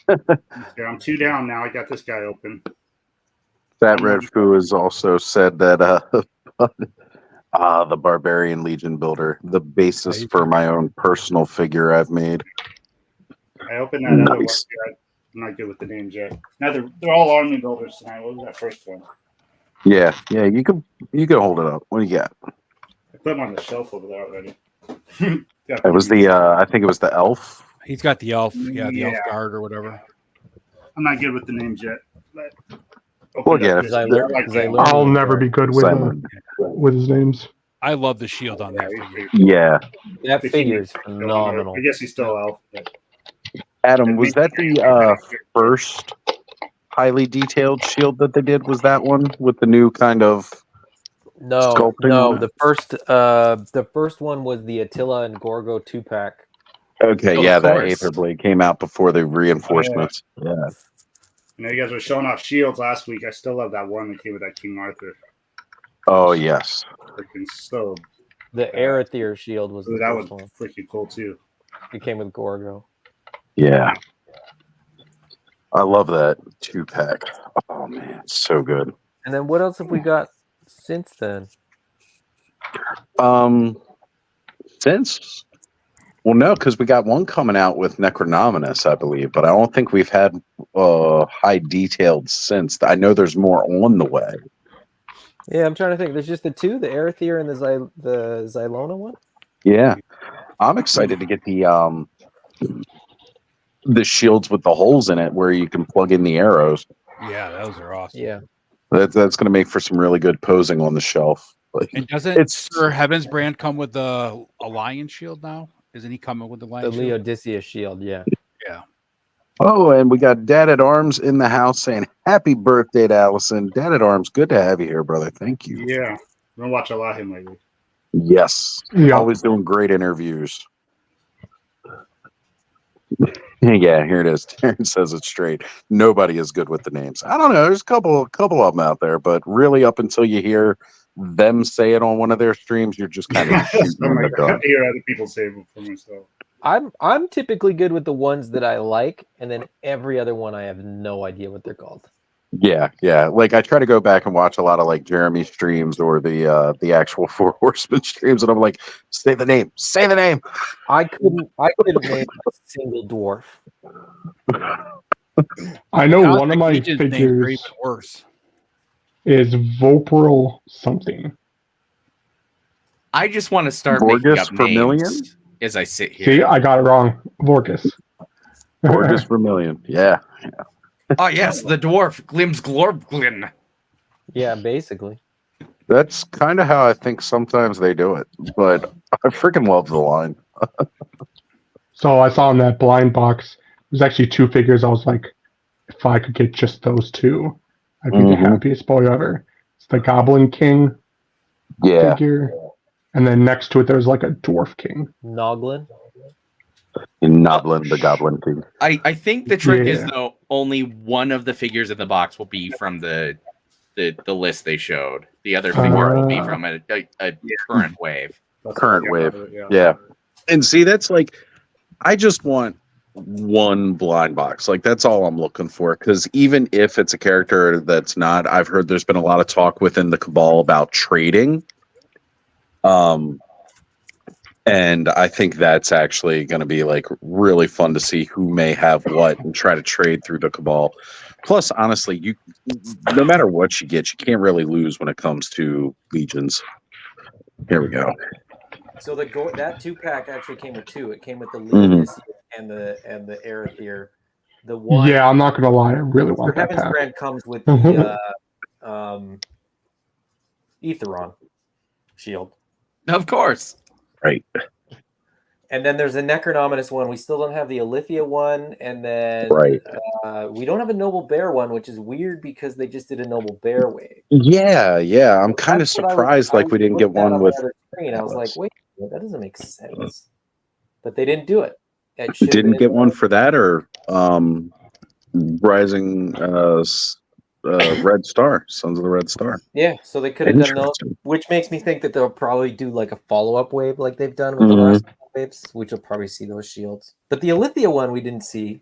Okay, I'm 2 down now. I got this guy open. That Red Foo has also said that the Barbarian Legion builder, the basis for my own personal figure I've made. I opened that other one. I'm not good with the names yet. Now they're all army builders tonight. What was that first one? Yeah, you can hold it up. What do you got? I put them on the shelf over there already. It was I think it was the elf. He's got the elf, the elf guard or whatever. I'm not good with the names yet, but we'll get it. I'll never be good with his names. I love the shield on that figure. Yeah, that figure is phenomenal. I guess he's still elf. But... Adam, was that the first highly detailed shield that they did? Was that one with the new kind of No, sculpting no. on it? The first one was the Attila and Gorgo 2-pack. Okay, Oh, yeah, of that course. Aether Blade came out before the reinforcements. Yeah. You know, you guys were showing off shields last week. I still love that one that came with that King Arthur. Oh yes. Freaking so. The Arethyr shield was Ooh, the that first was one. freaking cool too. It came with Gorgo. Yeah. I love that 2-pack. Oh man, it's so good. And then what else have we got since then? Since well, no, because we got one coming out with Necronominus, I believe, but I don't think we've had high detailed since. I know there's more on the way. Yeah, I'm trying to think. There's just the two, the Arethyr and the Xylona one. Yeah, I'm excited to get the shields with the holes in it where you can plug in the arrows. Yeah, those are awesome. Yeah. That's going to make for some really good posing on the shelf. Like, And doesn't Sir Heaven's brand come with a lion shield now? Isn't he coming with the lion The shield? Leodicea shield, yeah. Yeah. Oh, and we got Dad at Arms in the house saying happy birthday to Allison. Dad at Arms, good to have you here, brother. Thank you. Yeah, I've been watching a lot of him lately. Yes. Yeah. Always doing great interviews. Yeah, here it is. Taryn says it straight. Nobody is good with the names. I don't know. There's a couple of them out there, but really, up until you hear them say it on one of their streams, you're just kind of shooting in the I dark. hear other people say it for myself. I'm typically good with the ones that I like, and then every other one I have no idea what they're called. Yeah. Like I try to go back and watch a lot of like Jeremy streams or the actual Four Horsemen streams, and I'm like, say the name. I couldn't name a single dwarf. I know one of my Legion's names are figures even worse. is Vopril something. I just want to start Vorgus making up Vermilion? names as I sit here. See, I got it wrong. Vorgus. Gorgeous Vermilion. Yeah. Oh yes, the dwarf Glim's Glorblin. Yeah, basically. That's kind of how I think sometimes they do it, but I freaking love the line. So I saw in that blind box, there's actually two figures. I was like, if I could get just those two, I'd be the happiest boy ever. It's the Goblin King figure, and then next to it, there's like a Dwarf King. Noglin. In Noblin, the Goblin King. I think the trick is Yeah. though only one of the figures in the box will be from the list they showed. The other figure will be from a current wave. Current wave. Yeah. And see, that's like, I just want one blind box. Like, that's all I'm looking for. Because even if it's a character that's not, I've heard there's been a lot of talk within the Cabal about trading. And I think that's actually going to be like really fun to see who may have what and try to trade through the Cabal. Plus, honestly, no matter what you get, you can't really lose when it comes to legions. Here we go. So that 2-pack actually came with two. It came with the Leodicea and the Arethyr. The one. Yeah, I'm not gonna lie, I really want that Heaven's pack. Brand comes with the Aetheron shield. Of course. Right. And then there's a Necronominus one. We still don't have the Alithia one, and then we don't have a Noble Bear one, which is weird because they just did a Noble Bear wave. Yeah. I'm kind of surprised like we didn't get one with. I was like, wait, that doesn't make sense. But they didn't do it. Didn't get one for that or Rising Red Star, Sons of the Red Star. Yeah, so they could have done those, which makes me think that they'll probably do like a follow-up wave like they've done with the last waves, which will probably see those shields. But the Alithia one we didn't see.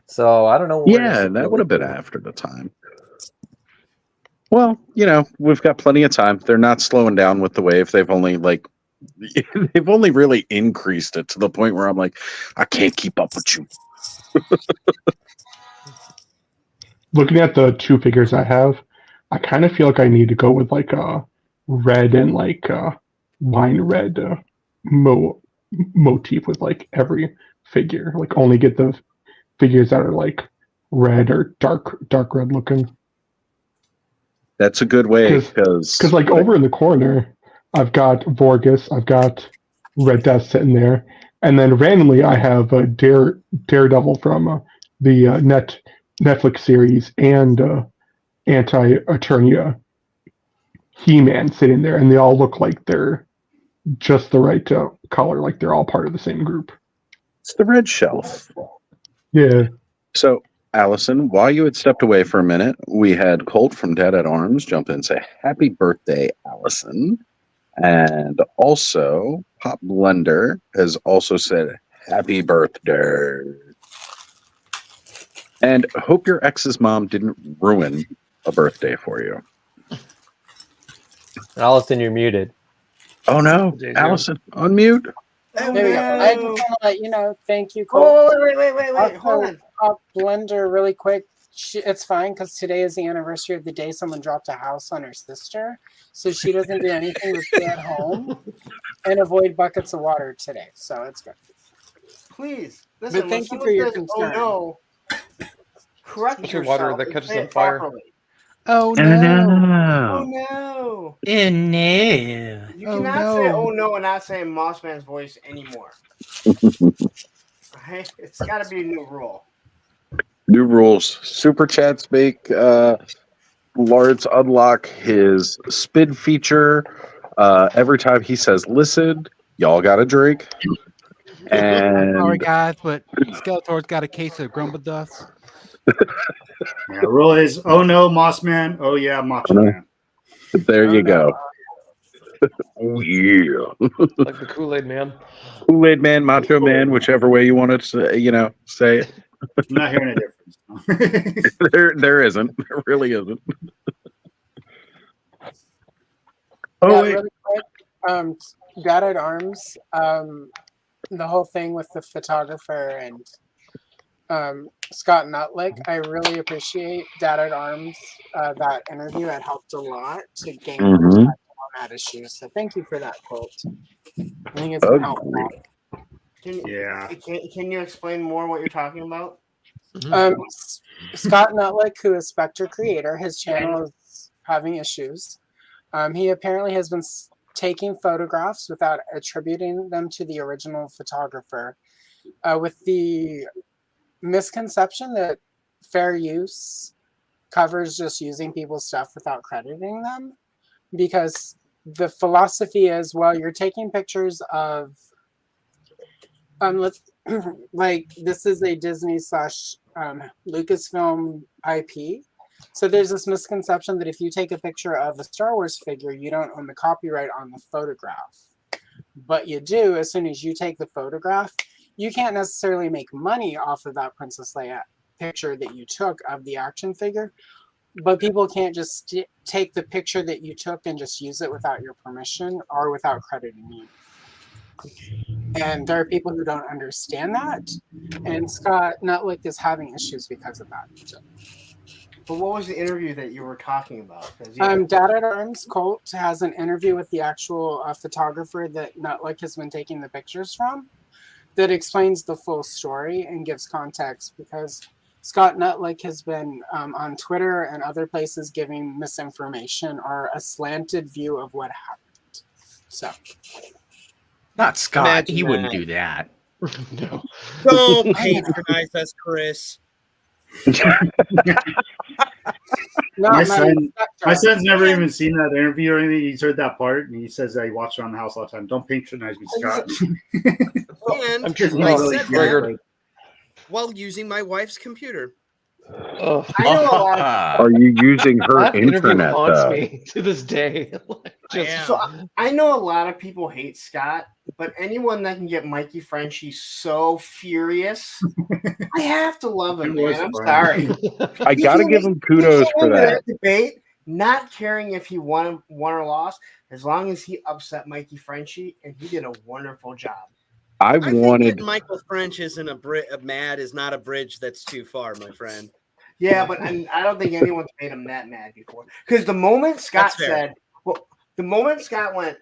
So I don't know. Yeah, that would have been after the time. Well, we've got plenty of time. They're not slowing down with the wave. They've only really increased it to the point where I'm like, I can't keep up with you. Looking at the two figures I have, I kind of feel like I need to go with like a red and like wine red motif with like every figure. Like only get the figures that are like red or dark red looking. That's a good way because like over in the corner, I've got Vorgus, I've got Red Death sitting there, and then randomly I have a Daredevil from the Netflix series and Anti-Eternia He-Man sitting there, and they all look like they're just the right color, like they're all part of the same group. It's the red shelf. Yeah. So, Allison, while you had stepped away for a minute, we had Colt from Dead at Arms jump in and say, "Happy birthday, Allison." And also, Pop Blender has also said, "Happy birthday." And hope your ex's mom didn't ruin a birthday for you. Allison, you're muted. Oh no, Daisy. Allison, unmute. There we go. I just want to let you know. Thank you, Cole. Oh, wait. Hold on. Blender, really quick. It's fine because today is the anniversary of the day someone dropped a house on her sister, so she doesn't do anything but stay at home and avoid buckets of water today. So it's good. Please listen. But thank when you for your someone says, concern. "Oh no," correct Especially yourself. water that and catches say on it fire. properly. Oh Oh no! no! No. You Oh, cannot say no. "oh no" and not say Mossman's voice anymore. Right? It's got to be a new rule. New rules. Super chats make Lawrence unlock his spin feature. Every time he says "listen," y'all got a drink. I'm sorry, And guys, but Skeletor's got a case of grumble dust. Yeah, rule is, oh no, Moss Man. Oh yeah, Macho Man. there you go. Oh yeah. Like the Kool-Aid man. Kool-Aid Man, Macho Man, whichever way you want to say it. I'm not hearing a difference. There isn't. There really isn't. Yeah, really quick. Dad at Arms. The whole thing with the photographer and Scott Nutlick. I really appreciate Dad at Arms. That interview had helped a lot to gain perspective on that issue. So thank you for that, Colt. I think it's been helpful. Can you explain more what you're talking about? Scott Nutlick, who is Spectre creator, his channel is having issues. He apparently has been taking photographs without attributing them to the original photographer, with the misconception that fair use covers just using people's stuff without crediting them, because the philosophy is, well, you're taking pictures of like this is a Disney / Lucasfilm IP. So there's this misconception that if you take a picture of a Star Wars figure, you don't own the copyright on the photograph. But you do as soon as you take the photograph. You can't necessarily make money off of that Princess Leia picture that you took of the action figure. But people can't just take the picture that you took and just use it without your permission or without crediting you. And there are people who don't understand that. And Scott Nutlick is having issues because of that. But what was the interview that you were talking about? Dad at Arms, Colt, has an interview with the actual photographer that Nutlick has been taking the pictures from that explains the full story and gives context, because Scott Nutlick has been on Twitter and other places giving misinformation or a slanted view of what happened. So, not Scott. Imagine he wouldn't that. do that. No. Don't patronize us, Chris. My son's never even seen that interview or anything. He's heard that part, and he says that he watched it on the house all the time. Don't patronize me, Scott. And I'm sure I really said triggered. that while using my wife's computer. I know a lot of Are you using her That interview internet haunts though? me to this day. I know a lot of people hate Scott, but anyone that can get Mikey Frenchie so furious, I have to love him, man. I'm sorry. I gotta give him kudos for that. Debate, not caring if he won or lost, as long as he upset Mikey Frenchie, and he did a wonderful job. I think wanted that Michael French isn't mad is not a bridge that's too far, my friend. Yeah, but I don't think anyone's made him that mad before. Because the moment Scott said, well, the moment Scott went,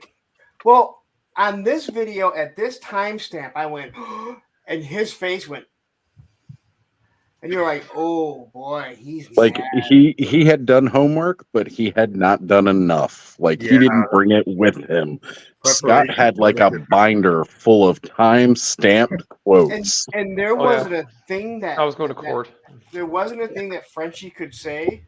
well, on this video at this timestamp, I went, and his face went, and you're like, oh boy, he's like mad. he had done homework, but he had not done enough. Like he didn't bring it with him. Scott had like a binder full of time-stamped quotes. And there wasn't a thing that I was going to court. There wasn't a thing that Frenchie could say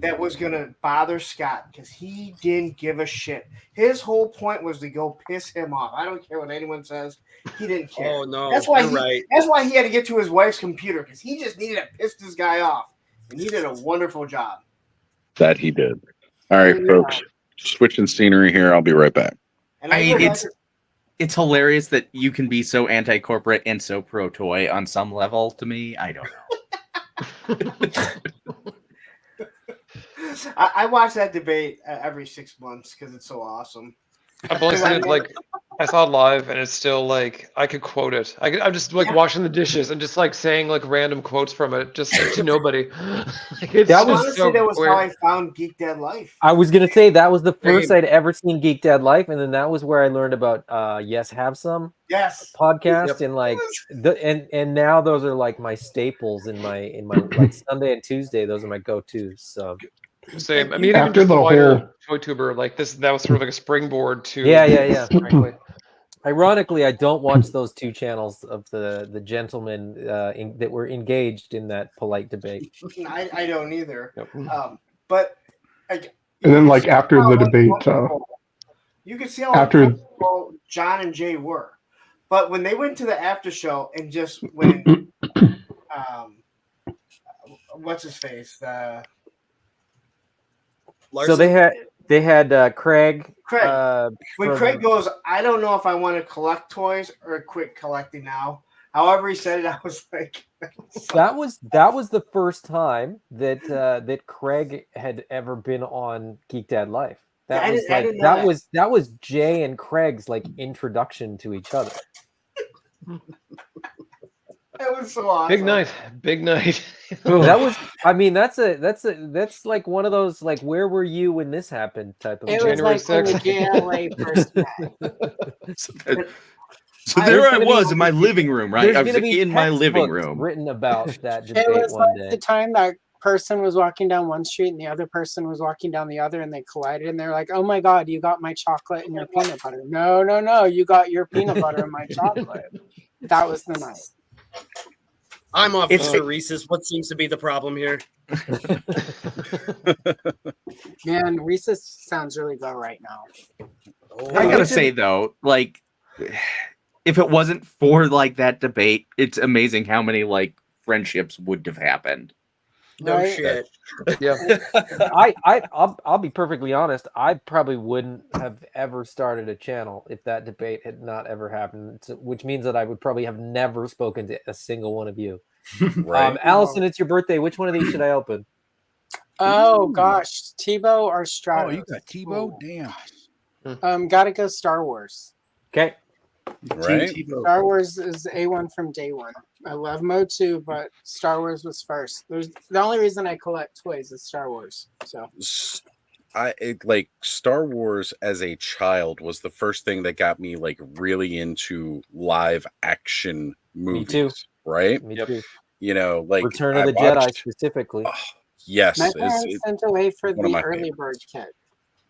that was gonna bother Scott because he didn't give a shit. His whole point was to go piss him off. I don't care what anyone says. He didn't care. Oh no, That's why you're right. That's why he had to get to his wife's computer because he just needed to piss this guy off, and he did a wonderful job. That he did. All right, folks. Switching scenery here. I'll be right back. And I mean, it's hilarious that you can be so anti-corporate and so pro-toy on some level. To me, I don't know. I watch that debate every 6 months because it's so awesome. I've only seen it like I saw it live, and it's still like I could quote it. I'm just like washing the dishes and just like saying like random quotes from it, just to nobody. Like, it's That was- just Honestly, so that was weird. how I found Geek Dad Life. I was gonna say that was the first Same. I'd ever seen Geek Dad Life, and then that was where I learned about Yes Have Some Yes. podcast, Yep. and like and now those are like my staples in my like Sunday and Tuesday. Those are my go-tos. So Same. I mean, After even just the a wider whole- toy tuber, like this, that was sort of like a springboard to. Yeah. Frankly. Ironically, I don't watch those two channels of the gentlemen that were engaged in that polite debate. I don't either. Yep. But like, And then, you like, could see after how the debate, uncomfortable- you could see how after- uncomfortable John and Jay were. But when they went to the after show and just when what's his face? So Larson? they had Craig. Craig. When from- Craig goes, I don't know if I want to collect toys or quit collecting now. However he said it, I was like, that was the first time that that Craig had ever been on Geek Dad Life. That I was didn't- I like didn't know that was Jay and Craig's like introduction to each other. that was so awesome. Big night. Big night. That was, I mean, that's like one of those like where were you when this happened type of. It was January like when the 6th. GLA first met. So There's there I gonna be- was in my living room, right? There's I was gonna be in my living textbooks room. written about that debate It was one like day. the time that person was walking down one street and the other person was walking down the other, and they collided, and they're like, "Oh my God, you got my chocolate and your peanut butter." No, you got your peanut butter and my chocolate. That was the night. I'm It's- Officer Reese's. What seems to be the problem here? Man, Reese's sounds really good right now. I gotta say though, like, if it wasn't for like that debate, it's amazing how many like friendships would have happened. No Right? shit. Yeah. I'll be perfectly honest. I probably wouldn't have ever started a channel if that debate had not ever happened. Which means that I would probably have never spoken to a single one of you. Right. Allison, it's your birthday. Which one of these should I open? Oh gosh, Tebow or Stratos? Oh, you got Tebow? Damn. Gotta go Star Wars. Okay. Right. Star Wars is A1 from day one. I love Mo too, but Star Wars was first. There's the only reason I collect toys is Star Wars. So Like Star Wars as a child was the first thing that got me like really into live action movies. too. Right? Me too. You know, like Return of I the Jedi watched- specifically. Yes, my it's- parents it's sent away for one of the my early favorites. bird kit.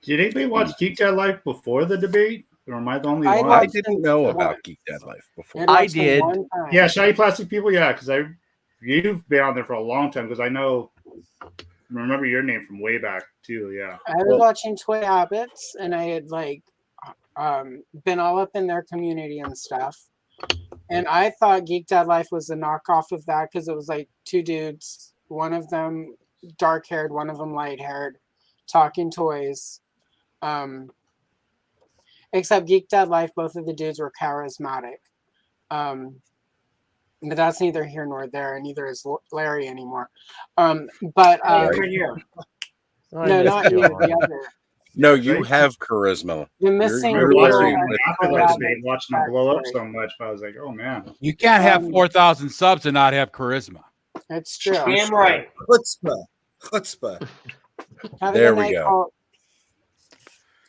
Did anybody watch Geek Dad Life before the debate? Or am I the only I one? I watched didn't them know once. about Geek Dad Life before. I'd I watched them did. one time. Yeah, Shiny Plastic People, yeah, because you've been on there for a long time because I remember your name from way back too, yeah. I was watching Toy Habits, and I had like been all up in their community and stuff. And I thought Geek Dad Life was a knockoff of that because it was like two dudes, one of them dark haired, one of them light haired, talking toys. Except Geek Dad Life, both of the dudes were charismatic. But that's neither here nor there, and neither is Larry anymore. right here. No, not you, the other. No, you have charisma. The missing You're little very and much After the collab debate, watching them blow up so much, but I was like, oh man. You can't have 4,000 subs and not have charisma. It's true. Damn right. Chutzpah. Have a There good we night, go. Colt.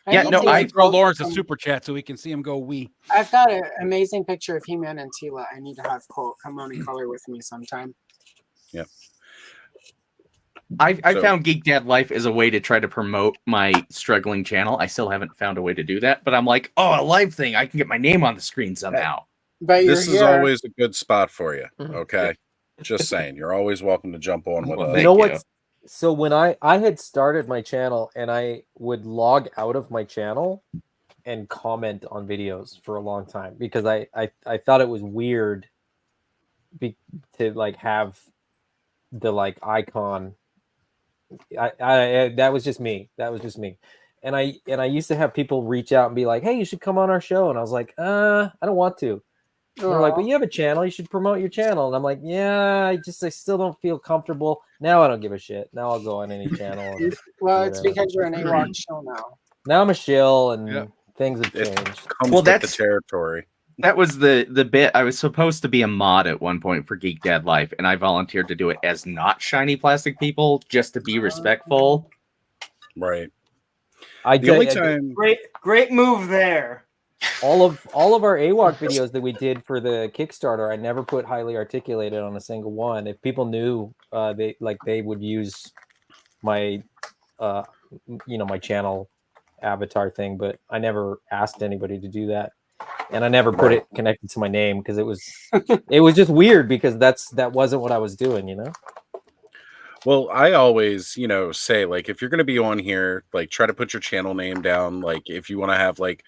Yeah, need no, to I- get Throw Colt Lawrence a some- super chat so we can see him go wee. I've got an amazing picture of He-Man and Tila. I need to have Colt come on and color with me sometime. Yep. I So- found Geek Dad Life as a way to try to promote my struggling channel. I still haven't found a way to do that, but I'm like, oh, a live thing. I can get my name on the screen somehow. But you're This is here. always a good spot for you. Mhm. Okay. Just saying. You're always welcome to jump on with Well, us. thank You know you. what's So when I had started my channel and I would log out of my channel and comment on videos for a long time because I thought it was weird to like have the like icon. I that was just me. That was just me. And I used to have people reach out and be like, "Hey, you should come on our show." And I was like, I don't want to." And they're like, "But you have a channel. You should promote your channel." And I'm like, "Yeah, I still don't feel comfortable. Now I don't give a shit. Now I'll go on any channel." And Well, it's because you're an AWOC show now. now I'm a shill and Yeah. things have It changed. comes Well, with the that's- territory. That was the bit. I was supposed to be a mod at one point for Geek Dad Life, and I volunteered to do it as not shiny plastic people, just to be respectful. Right. I The only did time Great move there. all of our AWOC videos that we did for the Kickstarter, I never put highly articulated on a single one. If people knew, they would use my my channel avatar thing, but I never asked anybody to do that. And I never put it connected to my name because it was just weird because that wasn't what I was doing, you know? Well, I always, say like if you're going to be on here, like try to put your channel name down. Like if you want to have like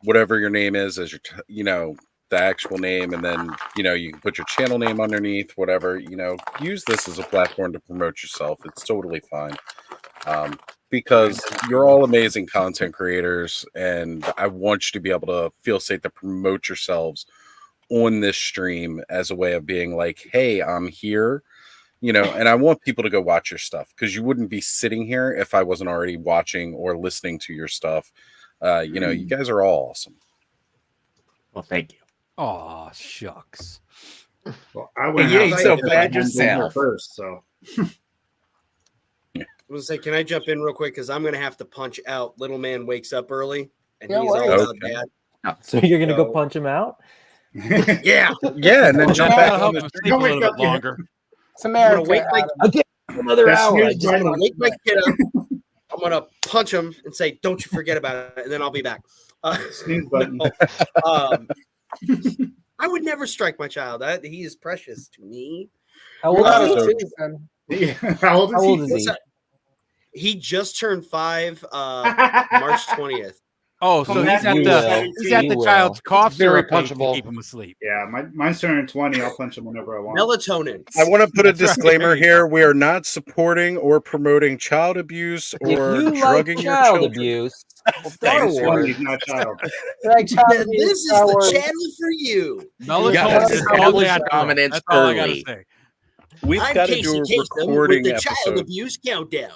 whatever your name is as your, the actual name, and then you can put your channel name underneath. Whatever, use this as a platform to promote yourself. It's totally fine. Because you're all amazing content creators, and I want you to be able to feel safe to promote yourselves on this stream as a way of being like, hey, I'm here, and I want people to go watch your stuff because you wouldn't be sitting here if I wasn't already watching or listening to your stuff. You guys are all awesome. Well, thank you. Oh, shucks. Well, I went You out ain't so because bad I'm being here yourself. first, so. I was gonna say, can I jump in real quick? Because I'm gonna have to punch out. Little man wakes up early, and No he's all worries. about that. So you're gonna go So- punch him out? Yeah, Yeah, and then jump Yeah. back That'll on help the him sleep Don't a wake little bit up yet. longer. It's I'm gonna America. wake my Adam. Again, another That's hour. I snooze just button. I'm gonna wake my kid up. I'm gonna punch him and say, "Don't you forget about it," and then I'll be back. Snooze button. No, I would never strike my child. He is precious to me. how You're old not is he? So- a Susan. Yeah. How old is How he? old is What's he? that? He just turned 5, March 20th. Oh, so Come he's back at you the will. he's at You the will. child's cough Very syrup age to punchable. keep him asleep. Yeah, mine's turning 20. I'll punch him whenever I want. Melatonin. I want to put a That's right. disclaimer There you here. We are not supporting or promoting child abuse If or you like drugging your child children. abuse, Star Thanks, Wars. he's not a child. Like child This abuse, is Star the Wars. channel for you. Melatonin gotta is all establish natural. dominance That's all I gotta early. say. We've I'm got to Casey do a Kasem with recording the Child episode. Abuse Countdown.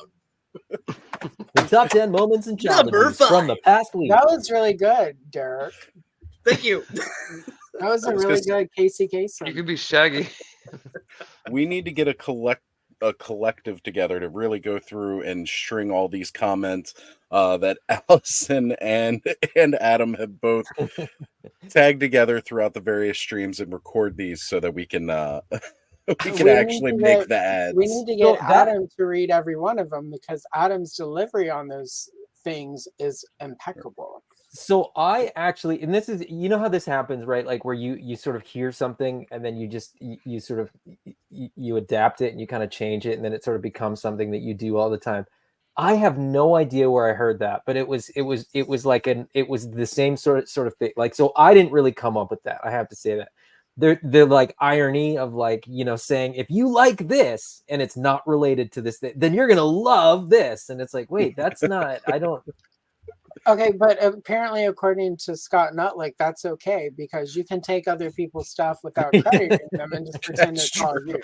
The top 10 moments in child Number abuse from the 5. past week. That was really good, Derek. Thank you. That was a I was really gonna good Casey You Kasem. could be Shaggy. We need to get a collective together to really go through and string all these comments that Allison and Adam have both tagged together throughout the various streams and record these so that we can we can We actually need to make get- the ads. We need to So get that- Adam to read every one of them because Adam's delivery on those things is impeccable. So I actually, and this is, you know how this happens, right? Like where you sort of hear something and then you sort of you adapt it and you kind of change it and then it sort of becomes something that you do all the time. I have no idea where I heard that, but it was like it was the same sort of thing. Like, so I didn't really come up with that. I have to say that. The like irony of like, saying if you like this and it's not related to this thing, then you're gonna love this. And it's like, wait, that's not, I don't. Okay, but apparently, according to Scott Nutlick, that's okay because you can take other people's stuff without crediting them and just pretend That's it's all you.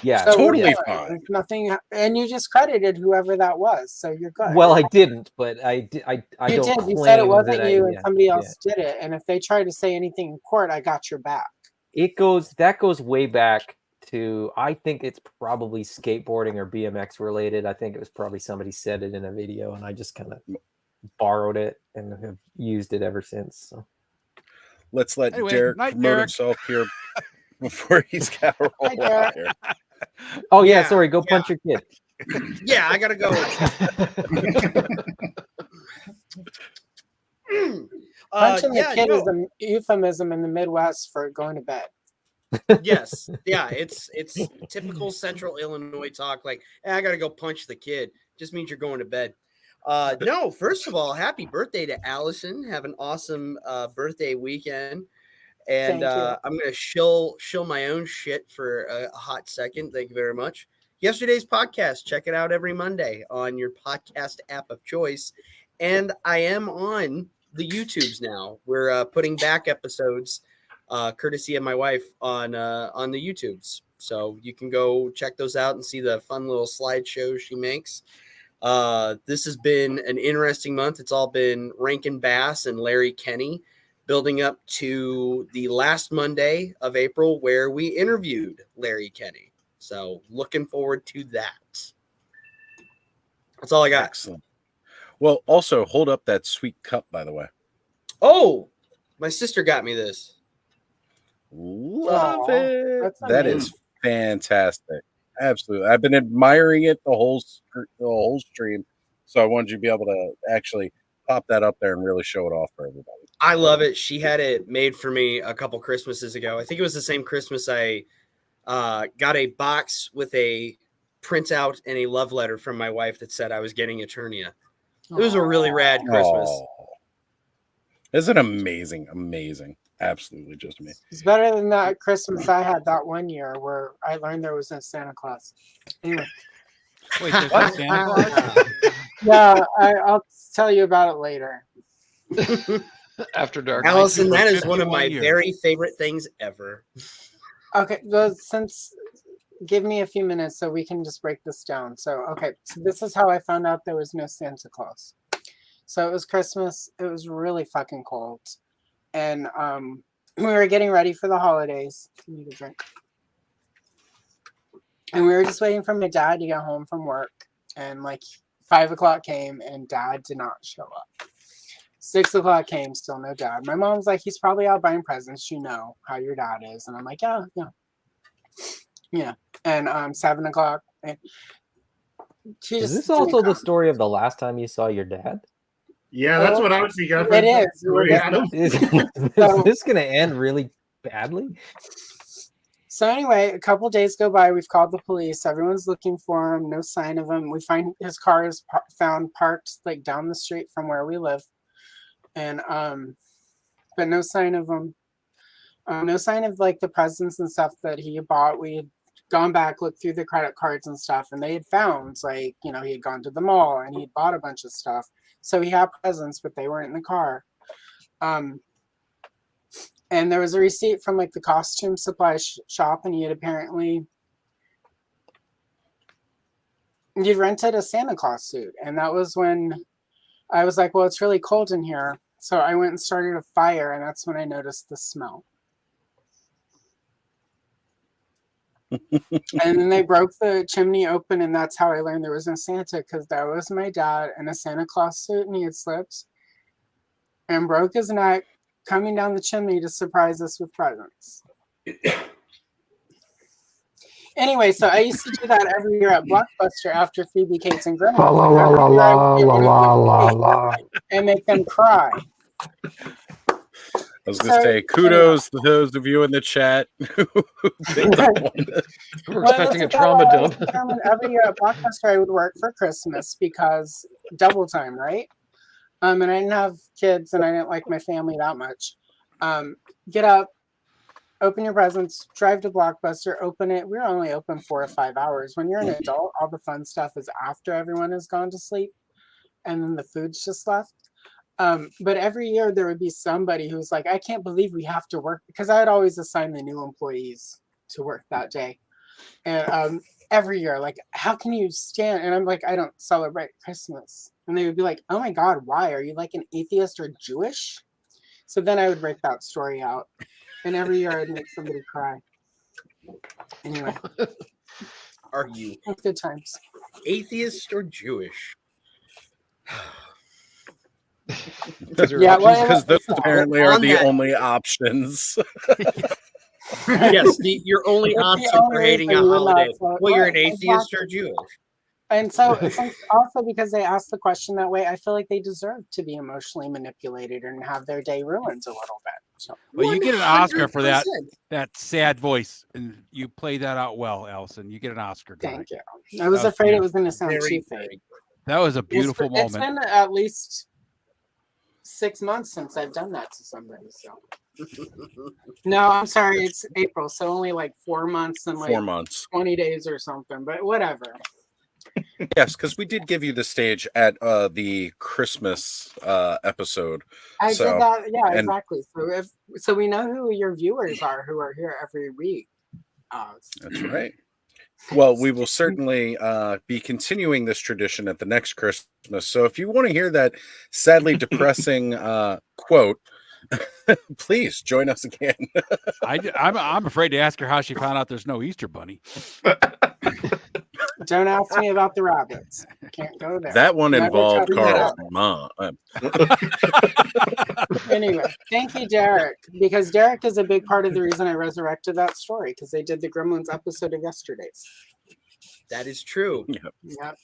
Yeah, So we're totally good. fine. There's nothing, and you just credited whoever that was, so you're good. Well, I didn't, but I did. I you don't did. claim You said it wasn't that you, I, and yeah, somebody yeah. else did it. And if they try to say anything in court, I got your back. That goes way back to, I think it's probably skateboarding or BMX related. I think it was probably somebody said it in a video and I just kind of borrowed it and have used it ever since. So. Let's let Anyway, Derek night, promote Derek. himself here before he's got to roll Hi, out Derek. here. Oh yeah, Yeah, sorry, go yeah. punch your kid. Yeah, I gotta go. Punching yeah, the kid no. is a euphemism in the Midwest for going to bed. Yes, yeah, it's typical Central Illinois talk. Like, I gotta go punch the kid. Just means you're going to bed. No, first of all, happy birthday to Allison. Have an awesome birthday weekend. And Thank you. I'm gonna shill my own shit for a hot second. Thank you very much. Yesterday's podcast. Check it out every Monday on your podcast app of choice. And I am on the YouTubes now. We're putting back episodes, courtesy of my wife, on the YouTubes. So you can go check those out and see the fun little slideshows she makes. This has been an interesting month. It's all been Rankin Bass and Larry Kenny, building up to the last Monday of April where we interviewed Larry Kenny. So looking forward to that. That's all I got. Excellent. Well, also hold up that sweet cup, by the way. Oh, my sister got me this. Love Aw, it. that's That is fantastic. Absolutely. I've been admiring it the whole stream. So I wanted you to be able to actually pop that up there and really show it off for everybody. I love it. She had it made for me a couple Christmases ago. I think it was the same Christmas I got a box with a printout and a love letter from my wife that said I was getting Eternia. It was a really rad Christmas. Oh, isn't it amazing? Amazing. Absolutely just amazing. It's better than that Christmas I had that one year where I learned there was no Santa Claus. Anyway. Wait, there's no Santa Claus? Yeah, I'll tell you about it later. After dark. Allison, that is one of my 51 years. very favorite things ever. Okay, well, give me a few minutes so we can just break this down. So, okay, so this is how I found out there was no Santa Claus. So it was Christmas. It was really fucking cold. And we were getting ready for the holidays. I need a drink. And we were just waiting for my dad to get home from work. And like 5 o'clock came and dad did not show up. 6 o'clock came, still no dad. My mom's like, he's probably out buying presents. You know how your dad is. And I'm like, yeah. And 7 o'clock. And Is this also the story of the last time you saw your dad? Yeah, that's what I was thinking. It is. Is this going to end really badly? So anyway, a couple days go by. We've called the police. Everyone's looking for him. No sign of him. We find his car is found parked like down the street from where we live, and but no sign of him. No sign of like the presents and stuff that he had bought. We had gone back, looked through the credit cards and stuff, and they had found like he had gone to the mall and he'd bought a bunch of stuff. So he had presents, but they weren't in the car. And there was a receipt from like the costume supply shop, and he'd rented a Santa Claus suit. And that was when I was like, well, it's really cold in here. So I went and started a fire, and that's when I noticed the smell. And then they broke the chimney open, and that's how I learned there was no Santa, because that was my dad in a Santa Claus suit, and he had slipped and broke his neck coming down the chimney to surprise us with presents. Anyway, so I used to do that every year at Blockbuster after Phoebe, Kate's, and Grandma. La la la la la la la la. And make them cry. I was going to say, kudos to those of you in the chat who We're expecting a trauma dump. Every year at Blockbuster, I would work for Christmas because double time, right? And I didn't have kids, and I didn't like my family that much. Get up, open your presents, drive to Blockbuster, open it. We were only open 4 or 5 hours. When you're an adult, all the fun stuff is after everyone has gone to sleep, and then the food's just left. But every year there would be somebody who's like, I can't believe we have to work, because I had always assigned the new employees to work that day. And every year, like, how can you stand? And I'm like, I don't celebrate Christmas. And they would be like, oh my God, why? Are you like an atheist or Jewish? So then I would break that story out. And every year I'd make somebody cry. Anyway. Are you good times? Atheist or Jewish? Yeah, because those apparently are the only options. Yes, your only option for hating a holiday. Well, you're an atheist or Jewish. And so also because they asked the question that way, I feel like they deserve to be emotionally manipulated and have their day ruined a little bit. So, Well, you get an Oscar for that 100%. that sad voice, and you played that out well, Allison. You get an Oscar tonight. thank you. I was That was afraid it beautiful. was going to sound Very, too fake. That was a beautiful It's moment. been at least 6 months since I've done that to somebody. So no, I'm sorry, it's April, so only like 4 months and 4 like months. 20 days or something. But whatever. Yes, because we did give you the stage at the Christmas episode. I So, did that. Yeah, and exactly. So we know who your viewers are who are here every week. that's right. Well, we will certainly be continuing this tradition at the next Christmas. So if you want to hear that sadly depressing quote, please join us again. I'm afraid to ask her how she found out there's no Easter bunny. Don't ask me about the rabbits. Can't go there. That one Never involved touch that. Carl's mom. Anyway, thank you, Derek, because Derek is a big part of the reason I resurrected that story because they did the Gremlins episode of yesterday's. That is true. Yep.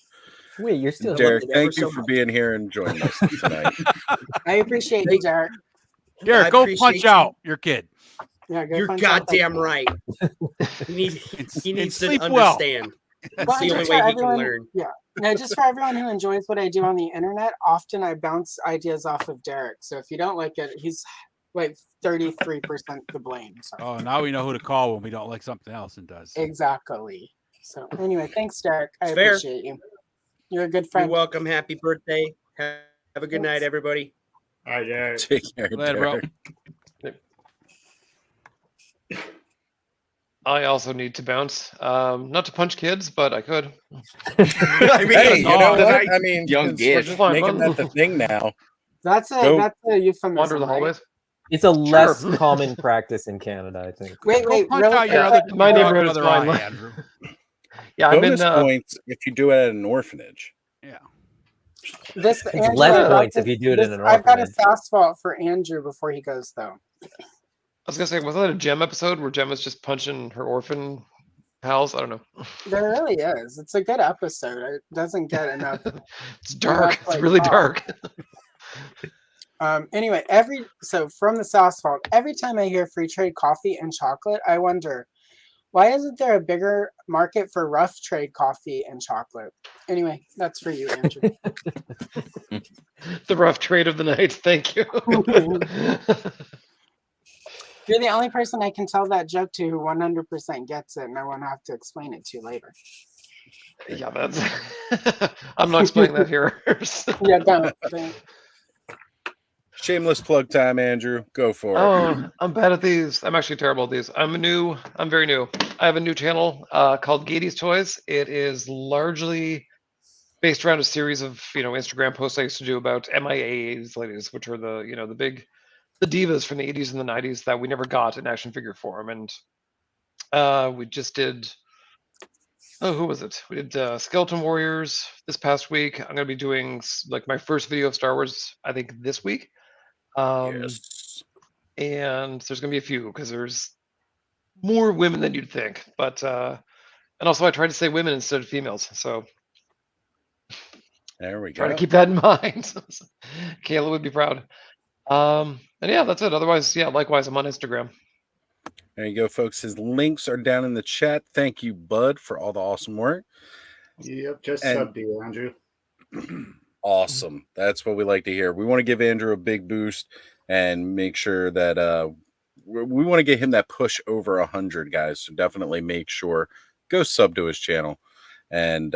Wait, you're still Derek, it ever thank you so for much. being here and joining us tonight. I appreciate you, Derek. Derek, I go appreciate punch you. out your kid. Yeah, go You're punch out that goddamn kid. right. He needs to sleep well. understand. Well, That's the and only just way for he can everyone- learn. Yeah. No, just for everyone who enjoys what I do on the internet, often I bounce ideas off of Derek. So if you don't like it, he's like 33% to blame. So. Oh, now we know who to call when we don't like something else and does. Exactly. So anyway, thanks, Derek. I It's fair. appreciate you. You're a good You're friend. welcome. Happy birthday. Have a good night, everybody. All right, Derek. Take care, Later, bro. Derek. I also need to bounce. Not to punch kids, but I could. I mean, hey, you know Oh, what? tonight. I mean, Young it's kid. just Fine, making man. that the thing now. That's a Go- euphemism. Wander the right? hallways. It's a less Sure. common practice in Canada, I think. Wait, Go punch really out your quick. other My your neighborhood is other fine. eye, Andrew. Yeah, I'm in. Bonus points if you do it at an orphanage. Yeah. This It's Andrew, less I've got points if this- you do it this- in an I've got a orphanage. fast fault for Andrew before he goes though. I was gonna say, was that a Gem episode where Gem was just punching her orphan pals? I don't know. There really is. It's a good episode. It doesn't get enough. It's dark. It's like, really oh. dark. Anyway, so from the Sass fault, every time I hear free trade coffee and chocolate, I wonder why isn't there a bigger market for rough trade coffee and chocolate? Anyway, that's for you, Andrew. The rough trade of the night. Thank you. You're the only person I can tell that joke to who 100% gets it, and I won't have to explain it to you later. Yeah, that's. I'm not explaining that here. Yeah, don't. Shameless plug time, Andrew. Go for it. Oh, I'm bad at these. I'm actually terrible at these. I'm very new. I have a new channel called Gatey's Toys. It is largely based around a series of, Instagram posts I used to do about MIAs ladies, which are the divas from the 80s and the 90s that we never got in action figure form. And we just did, who was it? We did Skeleton Warriors this past week. I'm going to be doing like my first video of Star Wars, I think this week. Yes. And there's going to be a few because there's more women than you'd think. But, and also I tried to say women instead of females. So There we try go. to keep that in mind. Kayla would be proud. And yeah, that's it. Otherwise, yeah, likewise, I'm on Instagram. There you go, folks. His links are down in the chat. Thank you, Bud, for all the awesome work. Yep, just And- sub to you, Andrew. Awesome. That's what we like to hear. We want to give Andrew a big boost and make sure that we want to get him that push over 100, guys. So definitely make sure go sub to his channel. And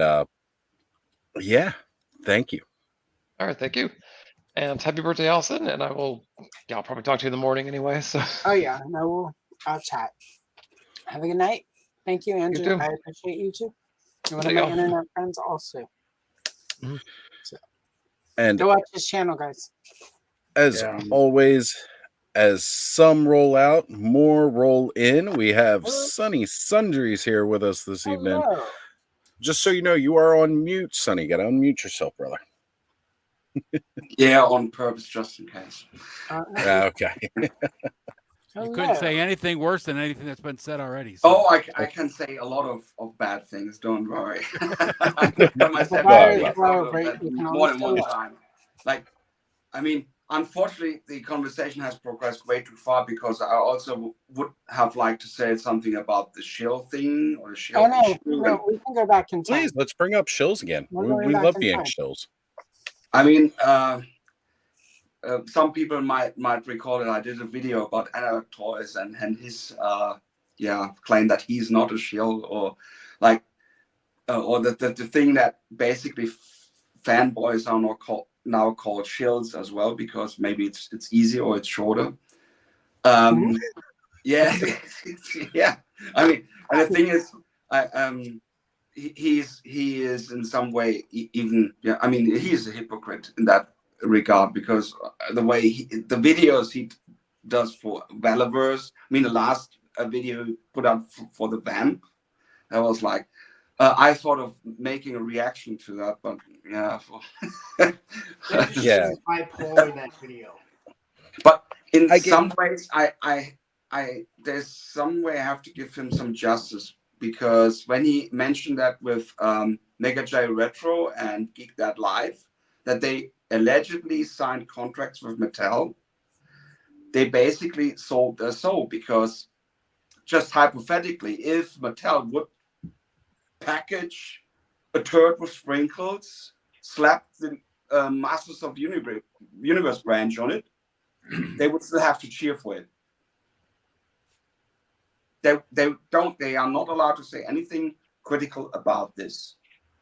yeah, thank you. All right, thank you. And happy birthday, Allison. And I'll probably talk to you in the morning anyway. So Oh yeah, no, I'll chat. Have a good night. Thank you, Andrew. too. I appreciate you too. And one There of you my go. internet friends also. Mhm. So And go watch his channel, guys. as always, as some roll out, more roll in. We have Sunny Sundries here with us this evening. Hello. Just so you know, you are on mute, Sonny. You got to unmute yourself, brother. Yeah, on purpose, just in case. Okay. You couldn't say anything worse than anything that's been said already. Oh, I can say a lot of bad things. Don't worry. I put myself Well, in well, trouble right, that you can more than always one say time. Like, I mean, unfortunately, the conversation has progressed way too far because I also would have liked to say something about the shill thing or the shill Oh no, issue. no, we can go back in time. Please, let's bring up shills again. We're going We back love in the ink time. shills. I mean, some people might recall that I did a video about analog toys and his claim that he's not a shill or like or the thing that basically fanboys are now called shills as well because maybe it's easier or it's shorter. Yeah, yeah. I mean, and the thing is, he is in some way even I mean he is a hypocrite in that regard because the way the videos he does for Valaverse, I mean the last video he put out for the Vamp, that was like I thought of making a reaction to that, but yeah. Yeah. Bipolar that video. But in some ways, I there's some way I have to give him some justice because when he mentioned that with Mega J Retro and Geek That Live, that they allegedly signed contracts with Mattel, they basically sold their soul because just hypothetically, if Mattel would package a turd with sprinkles, slap the Masters of the Universe branch on it, they would still have to cheer for it. They are not allowed to say anything critical about this.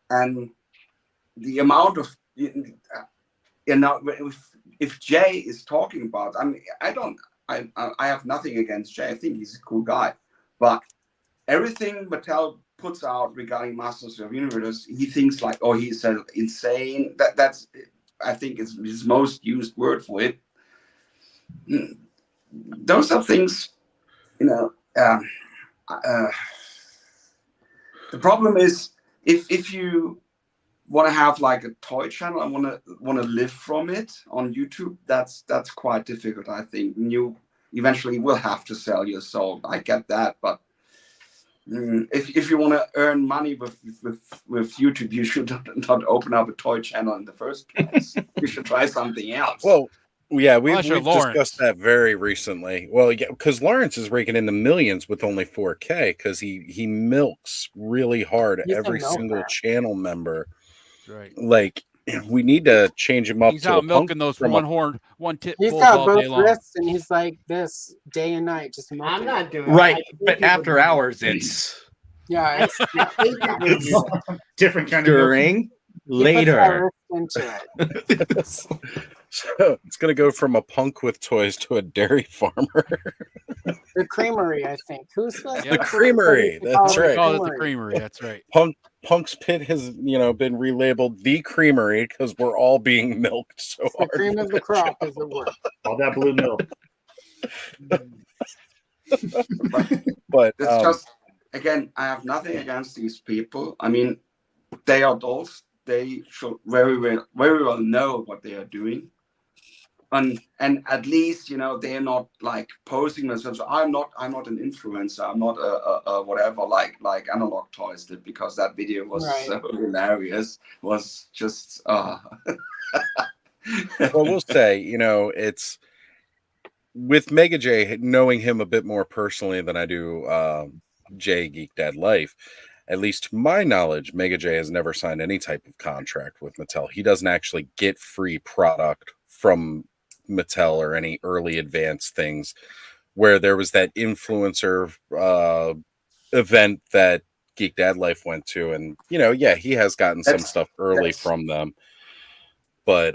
And the amount of if Jay is talking about, I mean, I have nothing against Jay. I think he's a cool guy, but everything Mattel puts out regarding Masters of the Universe, he thinks like, oh, he said insane. That's I think it's his most used word for it. Those are things, the problem is if you want to have like a toy channel and want to live from it on YouTube, that's quite difficult. I think you eventually will have to sell your soul. I get that, but if you want to earn money with YouTube, you should not open up a toy channel in the first place. You should try something else. Well, yeah, we've Unless you're Lawrence. discussed that very recently. Well, yeah, because Lawrence is raking in the millions with only 4K because he milks really hard He's a every single milker. channel member. Right. Like we need to change him up He's to out a punk milking those from one tip He's bulls got all both day long. wrists and he's like this day and night, just milking. I'm not doing Right, it. but after hours, it's Yeah, it's different kind during later. into it. So it's gonna go from a punk with toys to a dairy farmer. The creamery, I think. Who's supposed The creamery. That's right. Call it the creamery. That's right. Punk's Pit has been relabeled the creamery because we're all being milked so The hard. cream of the crop, as it were. All that blue milk. But it's just again, I have nothing against these people. I mean, they are adults. They should very well know what they are doing. And at least they are not like posing themselves. I'm not an influencer. I'm not a whatever like Analog Toys did because that video was so hilarious. Was just well, we'll say it's with Mega J, knowing him a bit more personally than I do Jay Geek Dad Life. At least to my knowledge, Mega J has never signed any type of contract with Mattel. He doesn't actually get free product from Mattel or any early advanced things, where there was that influencer event that Geek Dad Life went to, and he has gotten some stuff early from them, but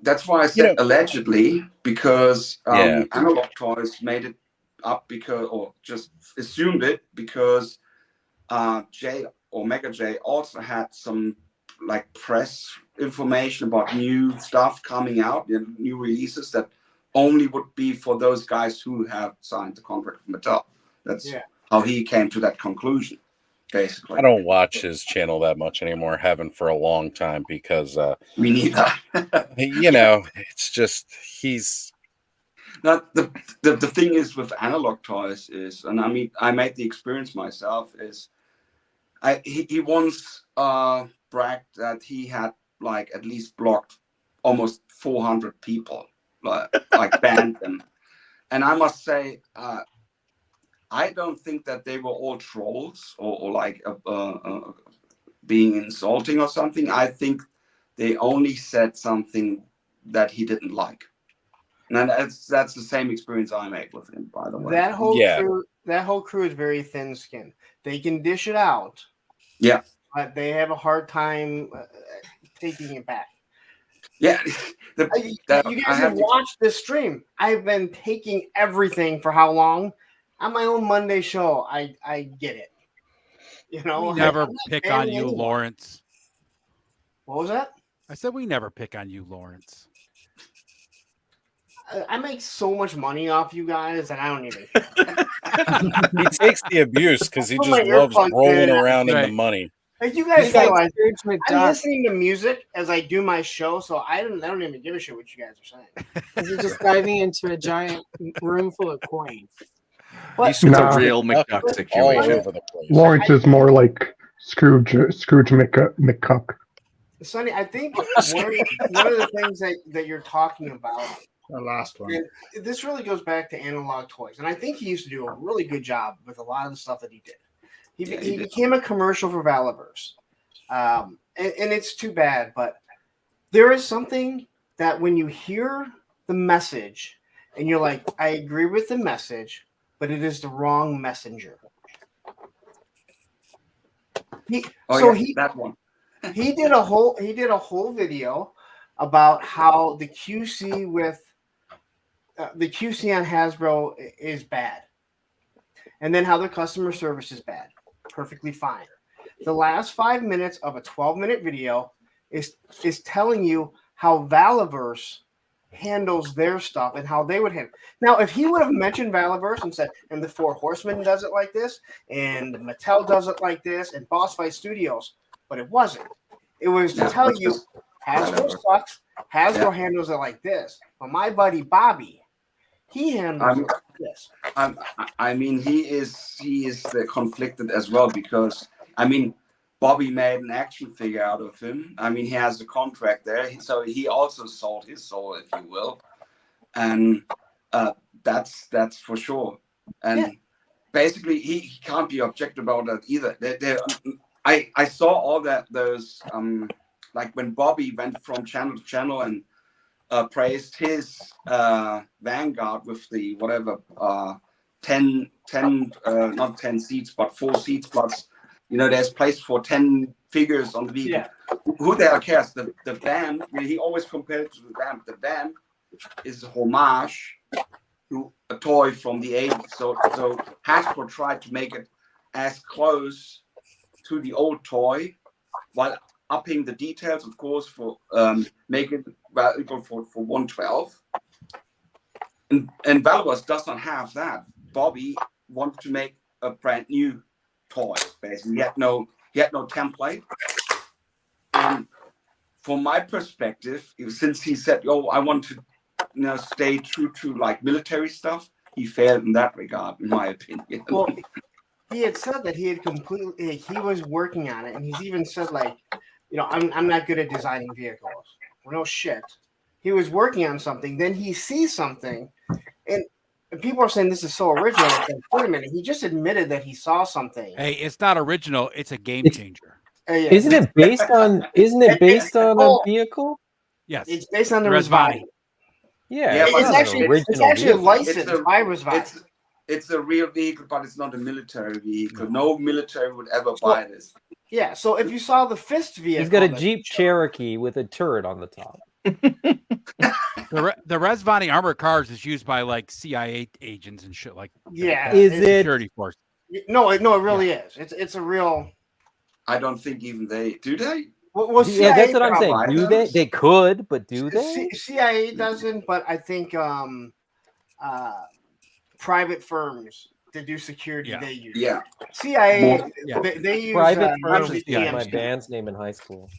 that's why I said allegedly, because Analog Toys made it up or just assumed it because Jay or Mega J also had some like press information about new stuff coming out, new releases that only would be for those guys who have signed the contract with Mattel. That's how he came to that conclusion, basically. I don't watch his channel that much anymore, haven't for a long time because me neither. It's just he's now the thing is with Analog Toys is, and I mean I made the experience myself, is he once bragged that he had like at least blocked almost 400 people like banned them. And I must say, I don't think that they were all trolls or like being insulting or something. I think they only said something that he didn't like. And that's the same experience I made with him, by the way. That whole crew is very thin-skinned. They can dish it out. Yeah. But they have a hard time taking it back. Yeah. You guys have watched this stream. I've been taking everything for how long? On my own Monday show, I get it. You know, We never I'm not pick on banning you, anyone. Lawrence. What was that? I said we never pick on you, Lawrence. I make so much money off you guys, and I don't even. He takes the abuse because he Put just my loves earplugs rolling in. around in the Right. money. Like you guys realize, I'm McDuck. listening to music as I do my show, so I don't even give a shit what you guys are saying. You're just diving into a giant room full of coins. It's a real McDuck situation. All over the place. Lawrence is more like Scrooge McCuck. Sonny, I think one of the things that you're talking about, The last one. and this really goes back to analog toys, and I think he used to do a really good job with a lot of the stuff that he did. He became a commercial for Valaverse, and it's too bad, but there is something that when you hear the message and you're like, I agree with the message, but it is the wrong messenger. That one. He did a whole video about how the QC with the QC on Hasbro is bad, and then how the customer service is bad. Perfectly fine. The last 5 minutes of a 12-minute video is telling you how Valaverse handles their stuff and how they would handle. Now, if he would have mentioned Valaverse and said, and the Four Horsemen does it like this, and Mattel does it like this, and Boss Fight Studios, but it wasn't. It was to tell you Hasbro sucks. Hasbro handles it like this. But my buddy Bobby, he handles it like this. I mean, he is conflicted as well because I mean, Bobby made an action figure out of him. I mean, he has a contract there, so he also sold his soul, if you will, and that's for sure. And basically, he can't be objective about that either. I saw all those like when Bobby went from channel to channel and praised his Vanguard with the whatever 10 not 10 seats but 4 seats plus, you know, there's place for 10 figures on the vehicle. Who the hell cares? The van, he always compared it to the van. The van is a homage to a toy from the 80s. So Hasbro tried to make it as close to the old toy while upping the details, of course, for make it valuable for 112. And Valaverse does not have that. Bobby wanted to make a brand new toy. Basically, he had no template. And from my perspective, since he said, "Oh, I want to, stay true to like military stuff," he failed in that regard, in my opinion. Well, he had said that he was working on it, and he's even said like, I'm not good at designing vehicles. Well, no shit. He was working on something, then he sees something, and people are saying this is so original. Like, wait a minute, he just admitted that he saw something. Hey, it's not original. It's a game changer. Isn't it based on a vehicle? Yes. It's based on the Resvani. Resvani. Yeah, it's actually licensed by Resvani. It's a real vehicle, but it's not a military vehicle. No military would ever buy this. Yeah, so if you saw the Fist vehicle, he's got a Jeep Cherokee with a turret on the top. The Resvani armored cars is used by like CIA agents and shit like that. Is it security force? No, it really is. It's a real. I don't think even they do. They? Well, yeah, that's what I'm saying. Do they? They could, but do they? CIA doesn't, but I think private firms that do security they use. Yeah. CIA they use private firms. GMCs. My band's name in high school.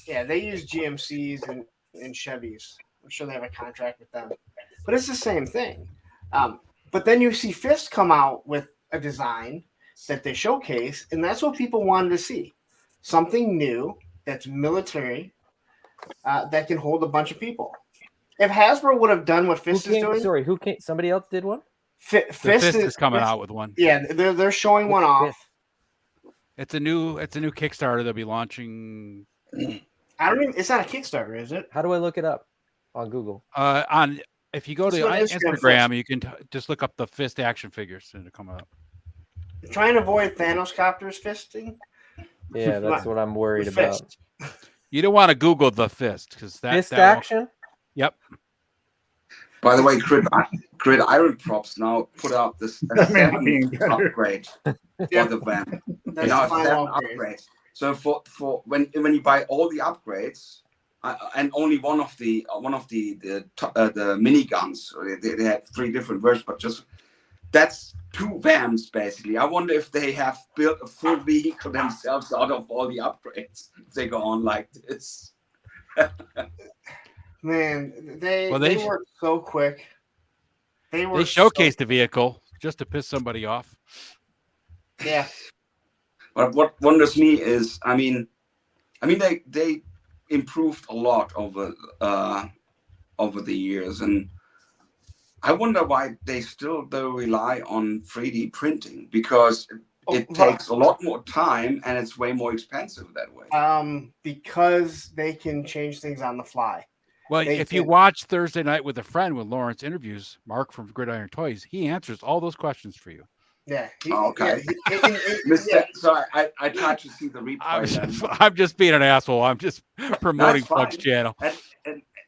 Yeah, they use GMCs and Chevys. I'm sure they have a contract with them, but it's the same thing. But then you see Fist come out with a design that they showcase, and that's what people wanted to see. Something new that's military, that can hold a bunch of people. if Hasbro would have done what Who Fist is came, doing, sorry, who came? Somebody else did one. The Fist is coming out with one. Yeah, they're showing one What's off. Fist? It's a new Kickstarter they'll be launching. I don't even. It's not a Kickstarter, is it? How do I look it up on Google? On if you go Just to go to Instagram, Fist. you can just look up the Fist action figures and it'll come up. Try and avoid Thanos copters fisting. Yeah, that's what I'm worried The about. Fist. You don't want to Google the Fist because Fist that action. Yep. By the way, Grid Iron Props now put out this That may not be 7th upgrade for the van. That's Now the a final 7 upgrade. upgrade. So for when you buy all the upgrades and only one of the miniguns, they had 3 different versions, but just that's 2 vans basically. I wonder if they have built a full vehicle themselves out of all the upgrades if they go on like this. Man, they Well, they work so quick. They showcased the vehicle just to piss somebody off. Yeah. But what wonders me is, I mean, they improved a lot over the years, and I wonder why they still rely on 3D printing, because it takes a lot more time and it's way more expensive that way. Because they can change things on the fly. Well, if you watch Thursday Night with a Friend when Lawrence interviews Mark from Gridiron Toys, he answers all those questions for you. Yeah. Okay. Sorry, I tried to see the replay. I'm just being an asshole. I'm just promoting That's Plug's fine. channel.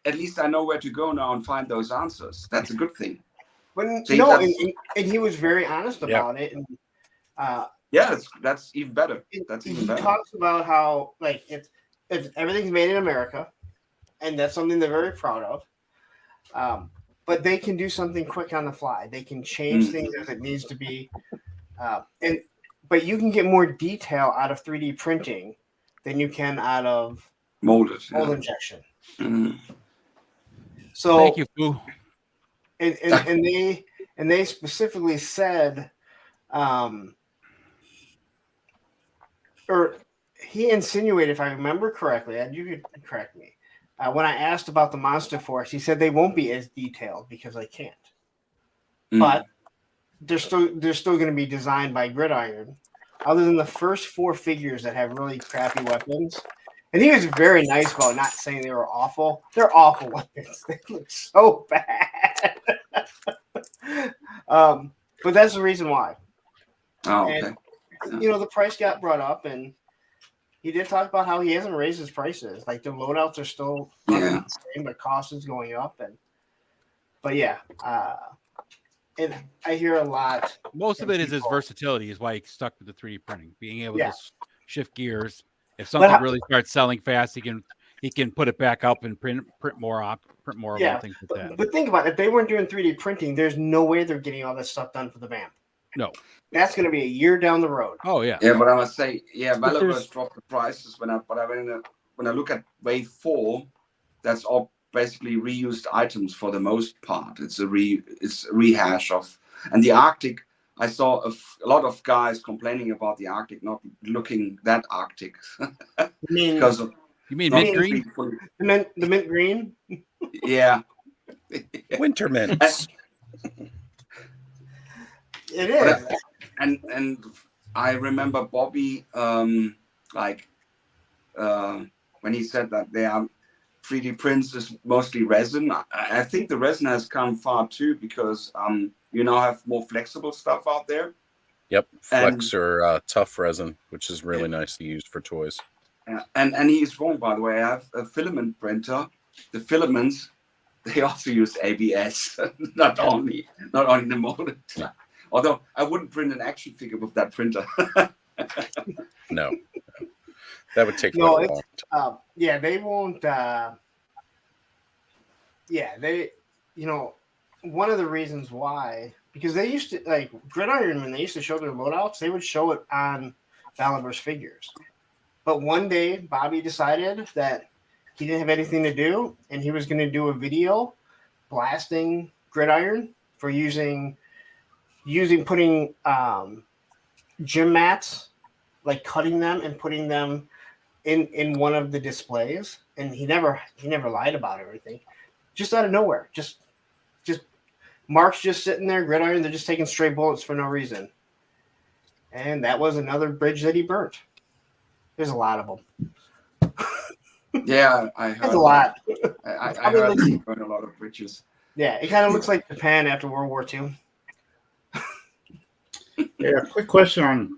At least I know where to go now and find those answers. That's a good thing. And See, he was very honest about it. And yeah, that's even better. That's even he better. talks about how like if everything's made in America, and that's something they're very proud of. But they can do something quick on the fly. They can change things as it needs to be, but you can get more detail out of 3D printing than you can out of mold injection. So thank you, Fu. And they specifically said, or he insinuated, if I remember correctly, and you could correct me, when I asked about the Monster Force, he said they won't be as detailed because they can't. But they're still going to be designed by Gridiron, other than the first 4 figures that have really crappy weapons. And he was very nice about not saying they were awful. They're awful weapons. They look so bad. But that's the reason why. Oh, okay. And, the price got brought up, and he did talk about how he hasn't raised his prices. Like the loadouts are still the same, but cost is going up. But yeah, and I hear a lot. Most of it is his versatility, is why he stuck with the 3D printing, being able to shift gears. If something really starts selling fast, he can put it back up and print more of it, things like that. But think about it. If they weren't doing 3D printing, there's no way they're getting all this stuff done for the vamp. No. That's going to be a year down the road. Oh yeah. Yeah, but I must say, Valorous dropped the prices when I look at Wave 4, that's all basically reused items for the most part. It's a rehash of, and the Arctic. I saw a lot of guys complaining about the Arctic not looking that Arctic because of. You mean mint green? The mint green. Yeah. Winter mints. It is. And I remember Bobby when he said that they are 3D prints is mostly resin. I think the resin has come far too, because you now have more flexible stuff out there. Yep, Flex or tough resin, which is really nice to use for toys. And he's wrong, by the way. I have a filament printer. The filaments, they also use ABS, not only the molded. Although I wouldn't print an action figure with that printer. No. That would take a long time. They won't. One of the reasons why, because they used to, like Gridiron, when they used to show their loadouts, they would show it on Valorous figures. But one day, Bobby decided that he didn't have anything to do, and he was going to do a video blasting Gridiron for putting gym mats, like cutting them and putting them in one of the displays. And he never lied about everything. just out of nowhere. Just Mark's just sitting there, gridiron. They're just taking stray bullets for no reason. And that was another bridge that he burnt. There's a lot of them. Yeah, I heard. There's a lot. I heard he burned a lot of bridges. Yeah, it kind of looks like Japan after World War II. Yeah, quick question on.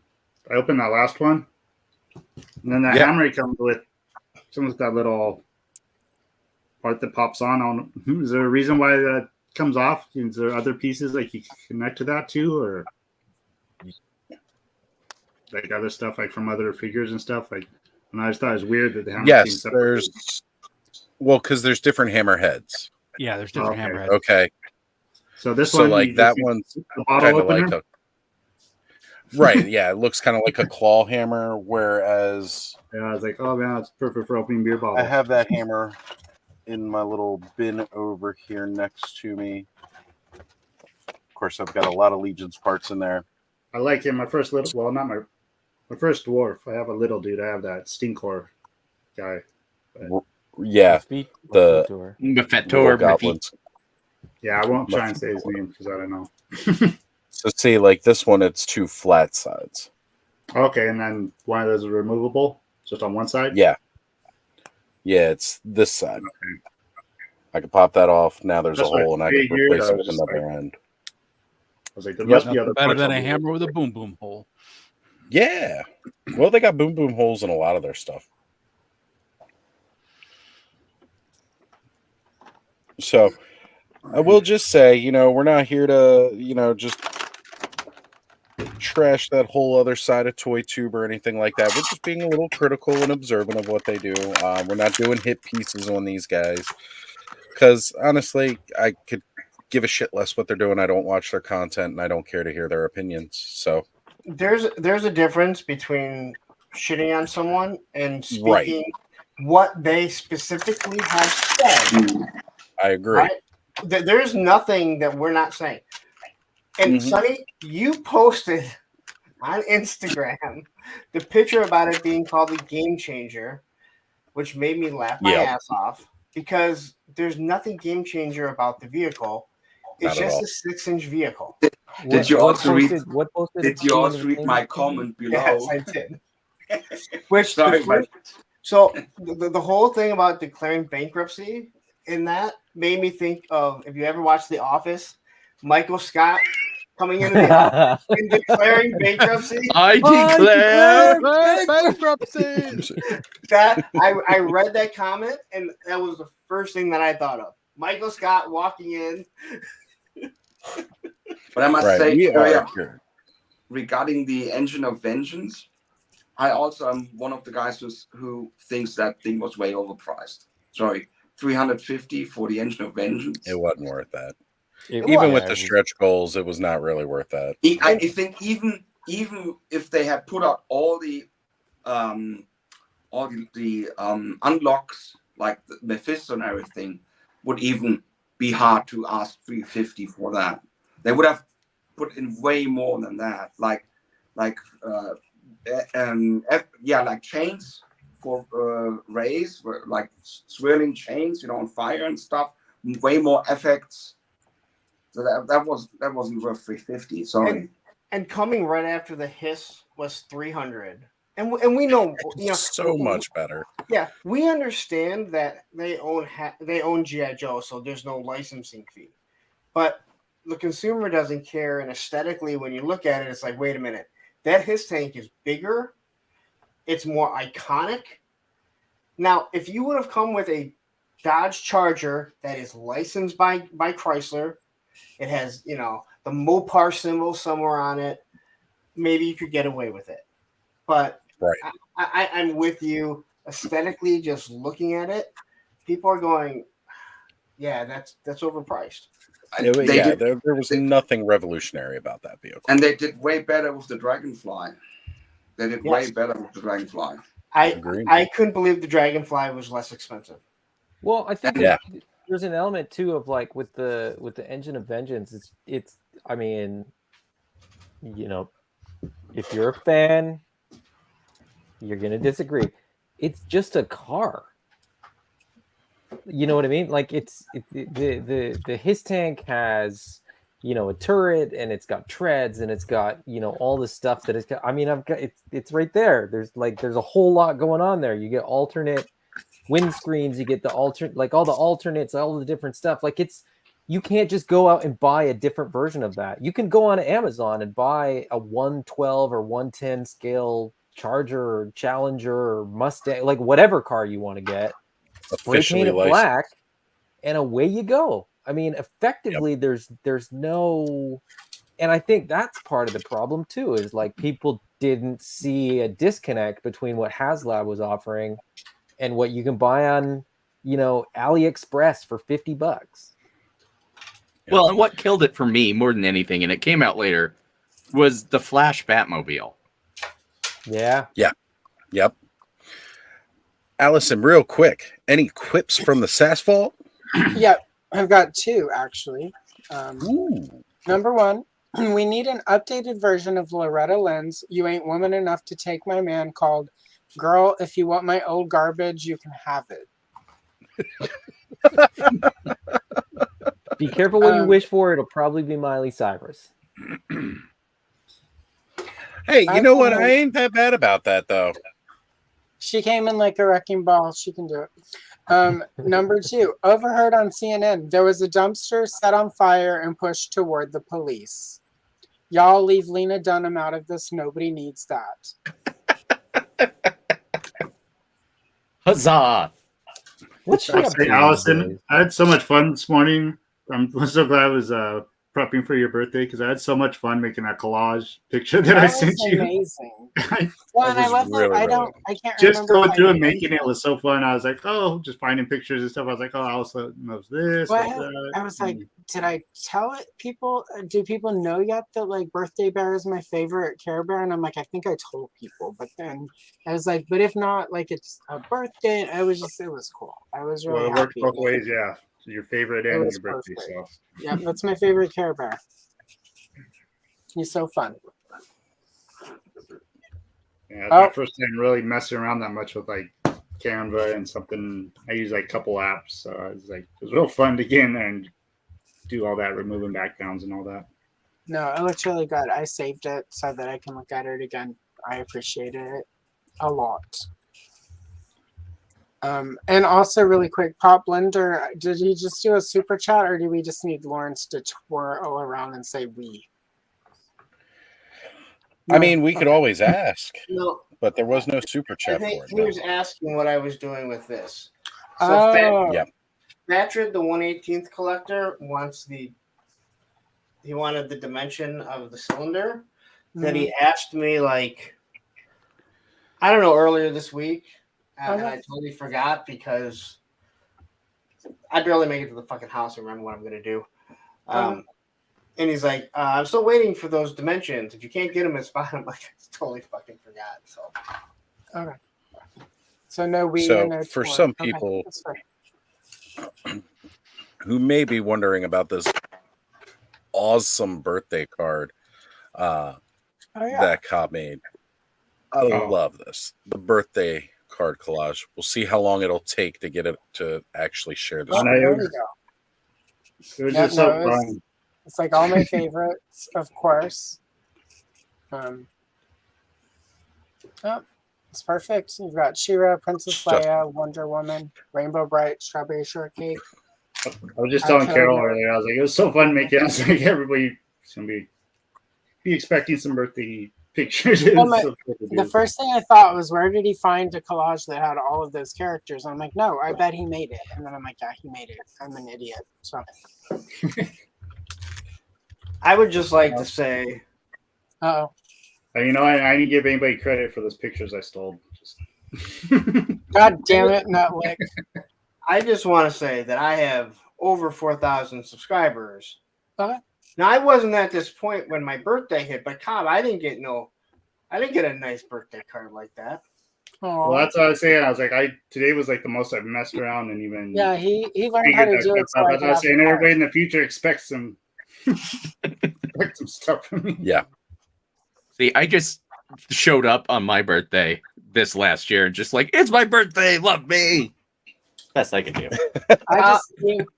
I opened that last one, and then the hammer comes with someone's got little part that pops on. Is there a reason why that comes off? Is there other pieces like you can connect to that too, or like other stuff like from other figures and stuff? Like, and I just thought it was weird that the hammer came separate. There's because there's different hammer heads. Yeah, there's different hammer heads. Okay. So this one, like that one's kind of like a right. Yeah, it looks kind of like a claw hammer, whereas I was like, oh man, it's perfect for opening beer bottles. I have that hammer in my little bin over here next to me. Of course, I've got a lot of Legion's parts in there. I like him. My first little, well, not my first dwarf. I have a little dude. I have that Stinkor guy. But yeah, the Mephetor goblins. Yeah, I won't try and say his name because I don't know. So see, like this one, it's 2 flat sides. Okay, and then one of those is removable, just on one side. Yeah, it's this side. Okay. I can pop that off. Now there's a hole, and I can replace it with another end. I was like, there must be other better than a hammer with a boom boom hole. Yeah, well, they got boom boom holes in a lot of their stuff. So I will just say, we're not here to, just trash that whole other side of Toy Tube or anything like that. We're just being a little critical and observant of what they do. We're not doing hit pieces on these guys because honestly, I could give a shit less what they're doing. I don't watch their content and I don't care to hear their opinions. So there's a difference between shitting on someone and speaking what they specifically have said. I agree. Right? There's nothing that we're not saying. And Sonny, you posted on Instagram the picture about it being called a game changer, which made me laugh my ass off because there's nothing game changer about the vehicle. It's just a 6-inch vehicle. Did you also read my comment below? Yes, I did. Which so the whole thing about declaring bankruptcy in that made me think of, if you ever watched The Office, Michael Scott coming into the office and declaring bankruptcy. I declare bankruptcy. That I read that comment and that was the first thing that I thought of. Michael Scott walking in. But I must say, regarding the Engine of Vengeance, I also am one of the guys who thinks that thing was way overpriced. Sorry, $350 for the Engine of Vengeance. It wasn't worth that. Even with the stretch goals, it was not really worth that. I think even if they had put out all the unlocks like the Mephisto and everything, would even be hard to ask $350 for that. They would have put in way more than that, like chains for rays, like swirling chains, on fire and stuff. Way more effects. So that wasn't worth $350. Sorry. And coming right after the hiss was $300. And we know, so much better. Yeah, we understand that they own G.I. Joe, so there's no licensing fee. But the consumer doesn't care, and aesthetically, when you look at it, it's like, wait a minute, that hiss tank is bigger, it's more iconic. Now, if you would have come with a Dodge Charger that is licensed by Chrysler, it has, the Mopar symbol somewhere on it, maybe you could get away with it. But I'm with you. Aesthetically, just looking at it, people are going, yeah, that's overpriced. There was nothing revolutionary about that vehicle. And they did way better with the Dragonfly. Way better with the Dragonfly. I couldn't believe the Dragonfly was less expensive. Well, I think there's an element too of like with the Engine of Vengeance. It's I mean, if you're a fan, you're gonna disagree. It's just a car. You know what I mean? Like the his tank has, a turret, and it's got treads, and it's got, all this stuff that it's got. I mean, I've got it's right there. There's a whole lot going on there. You get alternate windscreens, you get the alternate, like all the alternates, all the different stuff. Like you can't just go out and buy a different version of that. You can go on Amazon and buy a 112 or 110 scale Charger or Challenger or Mustang, like whatever car you want to get. Spray paint it black, and away you go. I mean, effectively, there's no, and I think that's part of the problem too. Is like people didn't see a disconnect between what HasLab was offering and what you can buy on, AliExpress for $50. Well, and what killed it for me more than anything, and it came out later, was the Flash Batmobile. Yeah. Yeah. Yep. Allison, real quick, any quips from the Sass Vault? Yeah, I've got two actually. Number one, we need an updated version of Loretta Lynn's "You Ain't Woman Enough to Take My Man" called "Girl, If You Want My Old Garbage, You Can Have It." Be careful what you wish for. It'll probably be Miley Cyrus. Hey, you know what? I ain't that bad about that, though. She came in like a wrecking ball. She can do it. Number two, overheard on CNN, there was a dumpster set on fire and pushed toward the police. Y'all leave Lena Dunham out of this. Nobody needs that. Huzzah! What's she up to? Allison, I had so much fun this morning. I'm so glad I was prepping for your birthday because I had so much fun making that collage picture that I sent you. Amazing. Well, and I love it. I can't just remember going through my and making it was so fun. I was like, oh, just finding pictures and stuff. I was like, oh, Allison knows this. Well, knows that. I was like, did I tell it people? Do people know yet that like Birthday Bear is my favorite Care Bear? And I'm like, I think I told people, but then I was like, but if not, like it's a birthday. It was cool. I was really Well, it worked happy. both ways, yeah. Your favorite and your birthday. So. Yeah, that's my favorite Care Bear. He's so fun. Yeah, my first time really messing around that much with like Canva and something. I use like a couple apps, so it was real fun to get in there and do all that, removing backgrounds and all that. No, it looks really good. I saved it so that I can look at it again. I appreciated it a lot. And also really quick, Pop Blender, did he just do a super chat or do we just need Lawrence to twirl around and say we? I mean, we could always ask, No, but there was no super chat I think for it. he was asking what I was doing with this. So Batrid, the 1/18th collector, he wanted the dimension of the cylinder. That he asked me like, I don't know, earlier this week. And I totally forgot because I barely make it to the fucking house and remember what I'm going to do. And he's like, I'm still waiting for those dimensions. If you can't get them, it's fine. I'm like, I totally fucking forgot. So, okay. So no we. So and no for twirl. some Okay, people that's fair. who may be wondering about this awesome birthday card that Cobb made, I love this. The birthday card collage. We'll see how long it'll take to get it to actually share this. There we go. It was just so fun. It's like all my favorites, of course. It's perfect. You've got She-Ra, Princess Leia, Wonder Woman, Rainbow Bright, Strawberry Shortcake. I was just telling Carol earlier, I was like, it was so fun making it. I was like, everybody's going to be expecting some birthday pictures. Well, the first thing I thought was, where did he find a collage that had all of those characters? I'm like, no, I bet he made it. And then I'm like, yeah, he made it. I'm an idiot. So I would just like to say, I didn't give anybody credit for those pictures I stole. God damn it, Nutlick. I just want to say that I have over 4,000 subscribers. Okay. Now, I wasn't at this point when my birthday hit, but Cobb, I didn't get a nice birthday card like that. Aww. Well, that's what I was saying. I was like, today was like the most I've messed around and even. Yeah, he learned how to do it. So I was saying everybody in the future expects some stuff from me. Yeah. See, I just showed up on my birthday this last year and just like, it's my birthday, love me. Best I can do.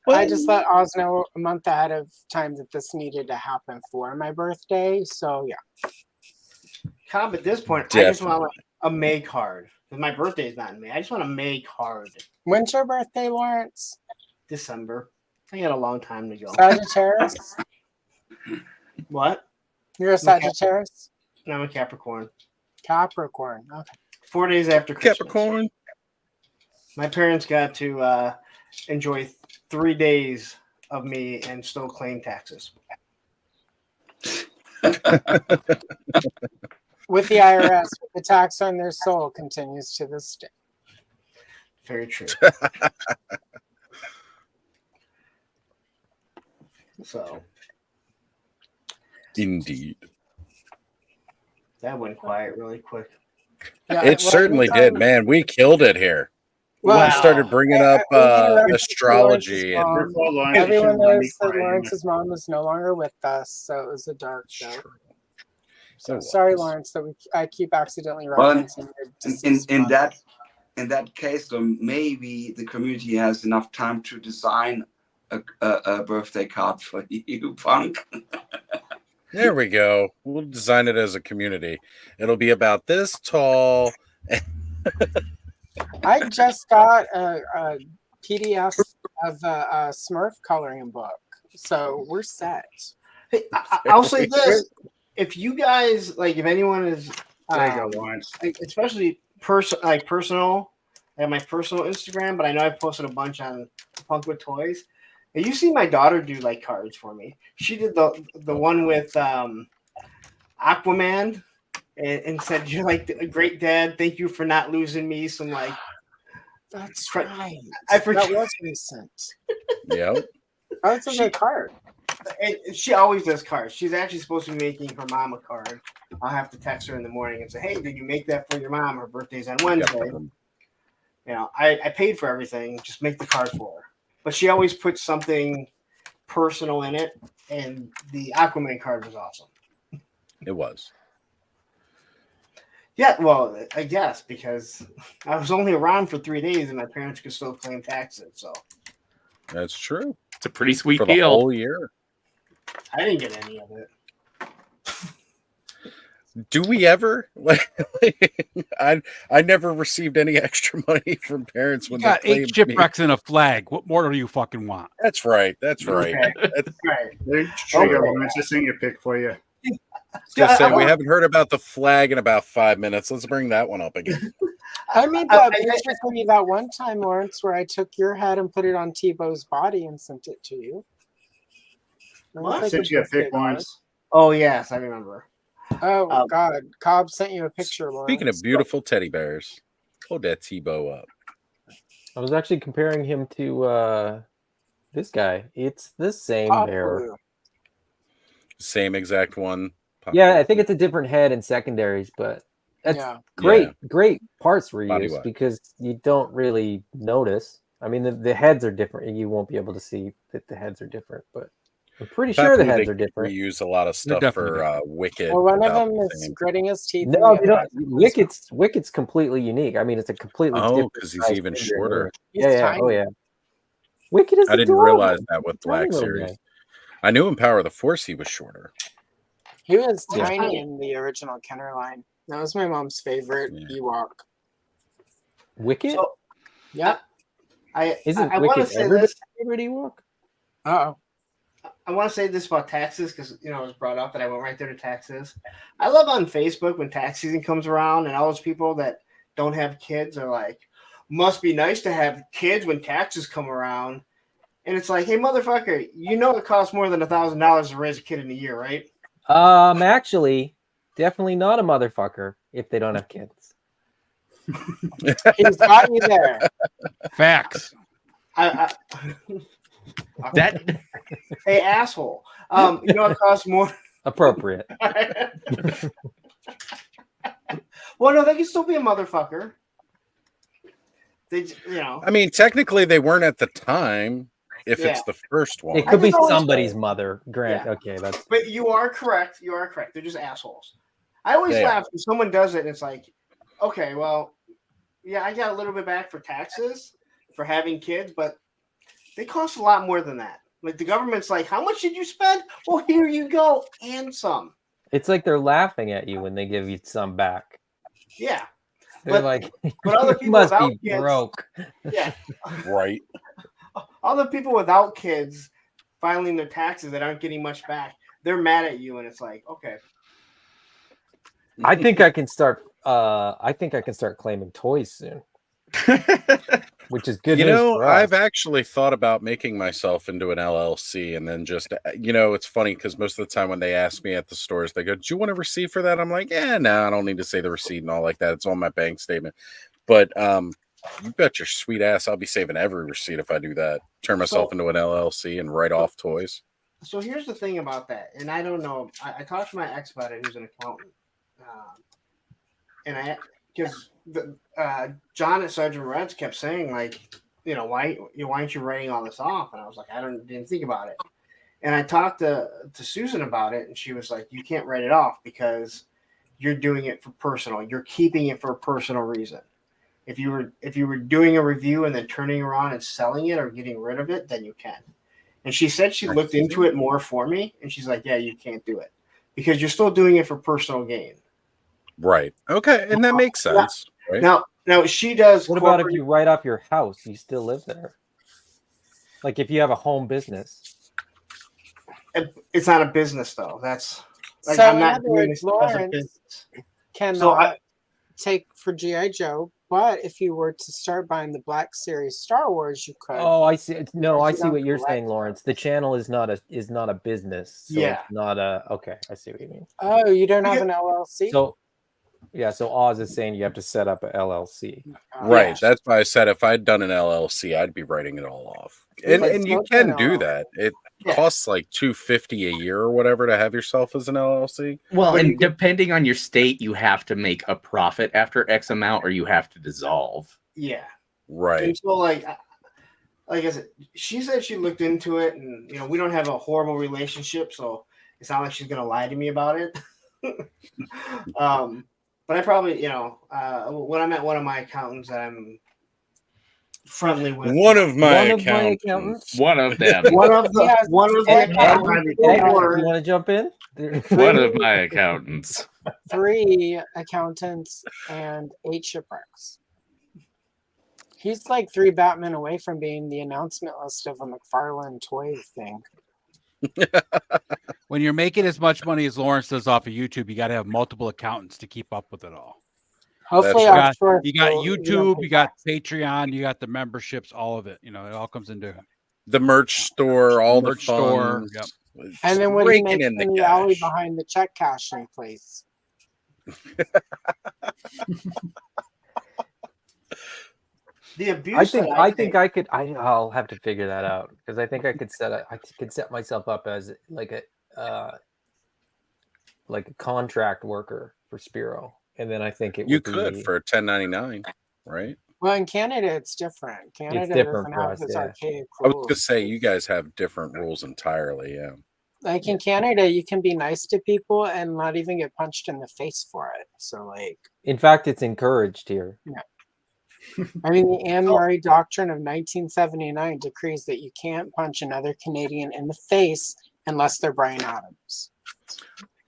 I just let Oz know a month ahead of time that this needed to happen for my birthday. So yeah. Cobb, at this point, I just want like a May card. Because my birthday is not in May. I just want a May card. When's your birthday, Lawrence? December. I got a long time to go. Sagittarius? What? You're a Sagittarius? No, I'm a Capricorn. Capricorn. Okay. 4 days after Christmas. Capricorn. My parents got to enjoy 3 days of me and still claim taxes. With the IRS, the tax on their soul continues to this day. Very true. So. Indeed. That went quiet really quick. Yeah, It certainly did, man. We killed it here. Well, We started bringing up astrology. And everyone knows that Lawrence's mom is no longer with us, so it was a dark show. So sorry, Lawrence, that I keep accidentally referencing your in that case, though, maybe the community has enough time to design a birthday card for you, Punk. There we go. We'll design it as a community. It'll be about this tall. I just got a PDF of a Smurf coloring book, so we're set. Hey, I'll say this: if you guys like, if anyone is, there you go, Lawrence. Especially personal, I have my personal Instagram, but I know I've posted a bunch on Punk with Toys. And you see my daughter do like cards for me. She did the one with Aquaman and said, "You're like a great dad. Thank you for not losing me." Some like. That's right. I forgot. That was recent. Yep. That's a good card. And she always does cards. She's actually supposed to be making her mom a card. I'll have to text her in the morning and say, "Hey, did you make that for your mom? Her birthday's on Wednesday." Yep. You know, I paid for everything. Just make the card for her. But she always puts something personal in it, and the Aquaman card was awesome. It was. Yeah, well, I guess because I was only around for 3 days, and my parents could still claim taxes. So that's true. It's a pretty sweet for deal. The whole year. I didn't get any of it. Do we ever? I never received any extra money from parents when you got they 8 shipwrecks and a flag. What more do you fucking want? That's right. That's right. Okay. That's right. There you go. Let's just sing a pick for you. Just say we haven't heard about the flag in about 5 minutes. Let's bring that one up again. I made that picture for you that one time, Lawrence, where I took your head and put it on Tebow's body and sent it to you. I sent you a pic once. Oh yes, I remember. Oh God, Cobb sent you a picture, Lawrence. Speaking of beautiful teddy bears, hold that Tebow up. I was actually comparing him to this guy. It's the same bear. Same exact one. Yeah, I think it's a different head and secondaries, but that's great parts reuse because you don't really notice. I mean, the heads are different. You won't be able to see that the heads are different, but I'm pretty sure the heads are different. We use a lot of stuff for Wicked. Well, one of them is gritting his teeth. No, Wicked's completely unique. I mean, it's a completely different. Because he's even shorter. Yeah. Oh, yeah. Wicked is. I didn't realize that with Black Series. I knew in Power of the Force he was shorter. He was tiny in the original Kenner line. That was my mom's favorite Ewok. Wicked? So, yeah. Isn't I Wicked everybody's favorite Ewok? Uh-oh. I want to say this about taxes because, it was brought up and I went right there to taxes. I love on Facebook when tax season comes around and all those people that don't have kids are like, must be nice to have kids when taxes come around. And it's like, hey, motherfucker, it costs more than $1,000 to raise a kid in a year, right? Actually, definitely not a motherfucker if they don't have kids. He's got you there. Facts. That hey, asshole. It costs more. Appropriate. Well, no, they can still be a motherfucker. I mean, technically, they weren't at the time. If it's the first one, it could be somebody's mother. Grant, okay, that's. But you are correct. You are correct. They're just assholes. I always laugh when someone does it, and it's like, okay, well, yeah, I got a little bit back for taxes. for having kids, but they cost a lot more than that. Like the government's like, how much did you spend? Well, here you go, and some. It's like they're laughing at you when they give you some back. Yeah. They're like, but other you people must without be kids, broke. Yeah. Right. Other people without kids filing their taxes that aren't getting much back, they're mad at you, and it's like, okay. I think I can start. I think I can start claiming toys soon, which is good You news know, for us. I've actually thought about making myself into an LLC, and then just, it's funny because most of the time when they ask me at the stores, they go, "Do you want a receipt for that?" I'm like, "Yeah, no, I don't need to say the receipt and all like that. It's on my bank statement." But you bet your sweet ass I'll be saving every receipt if I do that. Turn myself into an LLC and write off toys. So here's the thing about that, and I don't know. I talked to my ex about it, who's an accountant, and because John at Sergeant Reds kept saying like, why aren't you writing all this off? And I was like, didn't think about it. And I talked to Susan about it, and she was like, you can't write it off because you're doing it for personal. You're keeping it for a personal reason. If you were doing a review and then turning around and selling it or getting rid of it, then you can. And she said she looked into it more for me, and she's like, yeah, you can't do it because you're still doing it for personal gain. Right. Okay. And that makes sense. Right. Now she does. What about if you write off your house? You still live there. Like if you have a home business. It's not a business though. That's like, so I'm in not other doing words, this as a Lawrence business. cannot take for G.I. Joe, but if you were to start buying the Black Series Star Wars, you could. Oh, I see. No, I You see don't what you're collect saying, Lawrence. The channel is not a business. So Yeah. it's not a okay, I see what you mean. Oh, you don't have an LLC? So Oz is saying you have to set up a LLC. Right. That's why I said if I'd done an LLC, I'd be writing it all off. And you can do that. It costs like $250 a year or whatever to have yourself as an LLC. Well, and depending on your state, you have to make a profit after X amount, or you have to dissolve. Yeah. Right. And so like I said, she said she looked into it, and we don't have a horrible relationship, so it's not like she's gonna lie to me about it. But I probably, when I met one of my accountants that I'm friendly with. One of my accountants. One of them. One of the accountants. You want to jump in? One of my accountants. 3 accountants and 8 shipwrecks. He's like 3 Batman away from being the announcement list of a McFarlane toy thing. When you're making as much money as Lawrence does off of YouTube, you got to have multiple accountants to keep up with it all. Hopefully, you got will, YouTube, you got Patreon, you got the memberships, all of it. It all comes into the merch store, all the merch store. funds. Yep. And then what he makes in in the alley behind the check cashing place. The abuse. I think I could. I'll have to figure that out because I think I could set myself up as like a contract worker for Spiro, and then I think it You would could be, for a 1099, right? Well, in Canada, it's different. Canada different doesn't for have us, this yeah. archaic I was rules. gonna say you guys have different rules entirely. Yeah. Like in Canada, you can be nice to people and not even get punched in the face for it. So, like, in fact, it's encouraged here. yeah. I mean, the Anne Murray Doctrine of 1979 decrees that you can't punch another Canadian in the face unless they're Bryan Adams.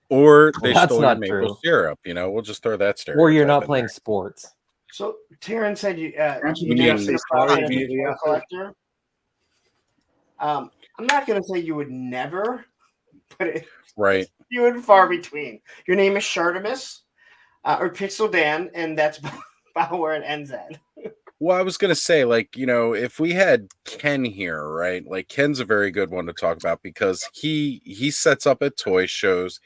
Or they That's stole your not maple true. syrup. We'll just throw that stereotype. Or you're not in playing there. sports. So Taryn said you you never say see sorry a immediately toy after? collector. I'm not gonna say you would never, but Right. you would far between. Your name is Shartimus or Pixel Dan, and that's about where it ends at. Well, I was going to say, if we had Ken here, right? Like, Ken's a very good one to talk about because he sets up at toy shows,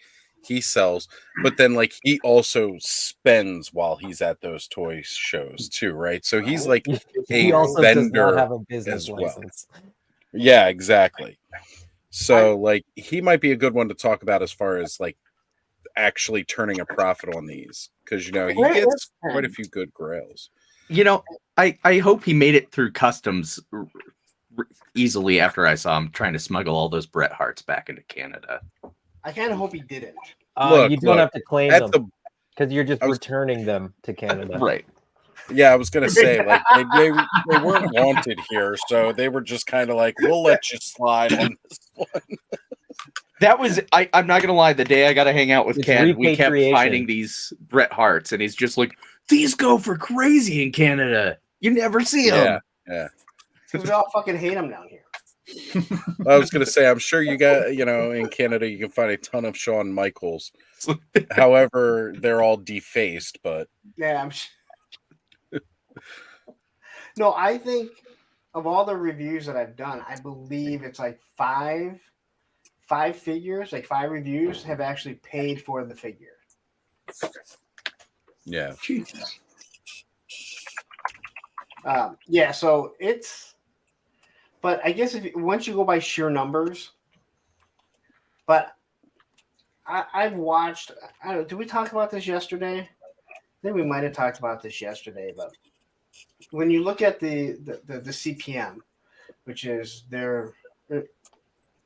he sells, but then, he also spends while he's at those toy shows, too, right? So he's like He a also does vendor not have a business as well. license. Yeah, exactly. So, he might be a good one to talk about as far as, actually turning a profit on these because, he gets quite a few good grails. I hope he made it through customs easily after I saw him trying to smuggle all those Bret Harts back into Canada. I kind of hope he didn't. You don't have to claim them because you're just returning them to Canada. Right. Yeah, I was gonna say, like they weren't wanted here, so they were just kind of like, we'll let you slide on this one. That was I'm not gonna lie, the day I got to hang out with It's Ken, we kept repatriation. finding these Bret Harts, and he's just like, these go for crazy in Canada. You never see them. Yeah. Because we all fucking hate them down here. I was gonna say, I'm sure you got, in Canada you can find a ton of Shawn Michaels. However, they're all defaced, but Yeah, I'm sure. No, I think of all the reviews that I've done, I believe it's like five figures, like 5 reviews have actually paid for the figure. yeah. Yeah, so it's, but I guess once you go by sheer numbers, but I've watched, I don't know, did we talk about this yesterday? I think we might have talked about this yesterday, but when you look at the CPM, which is their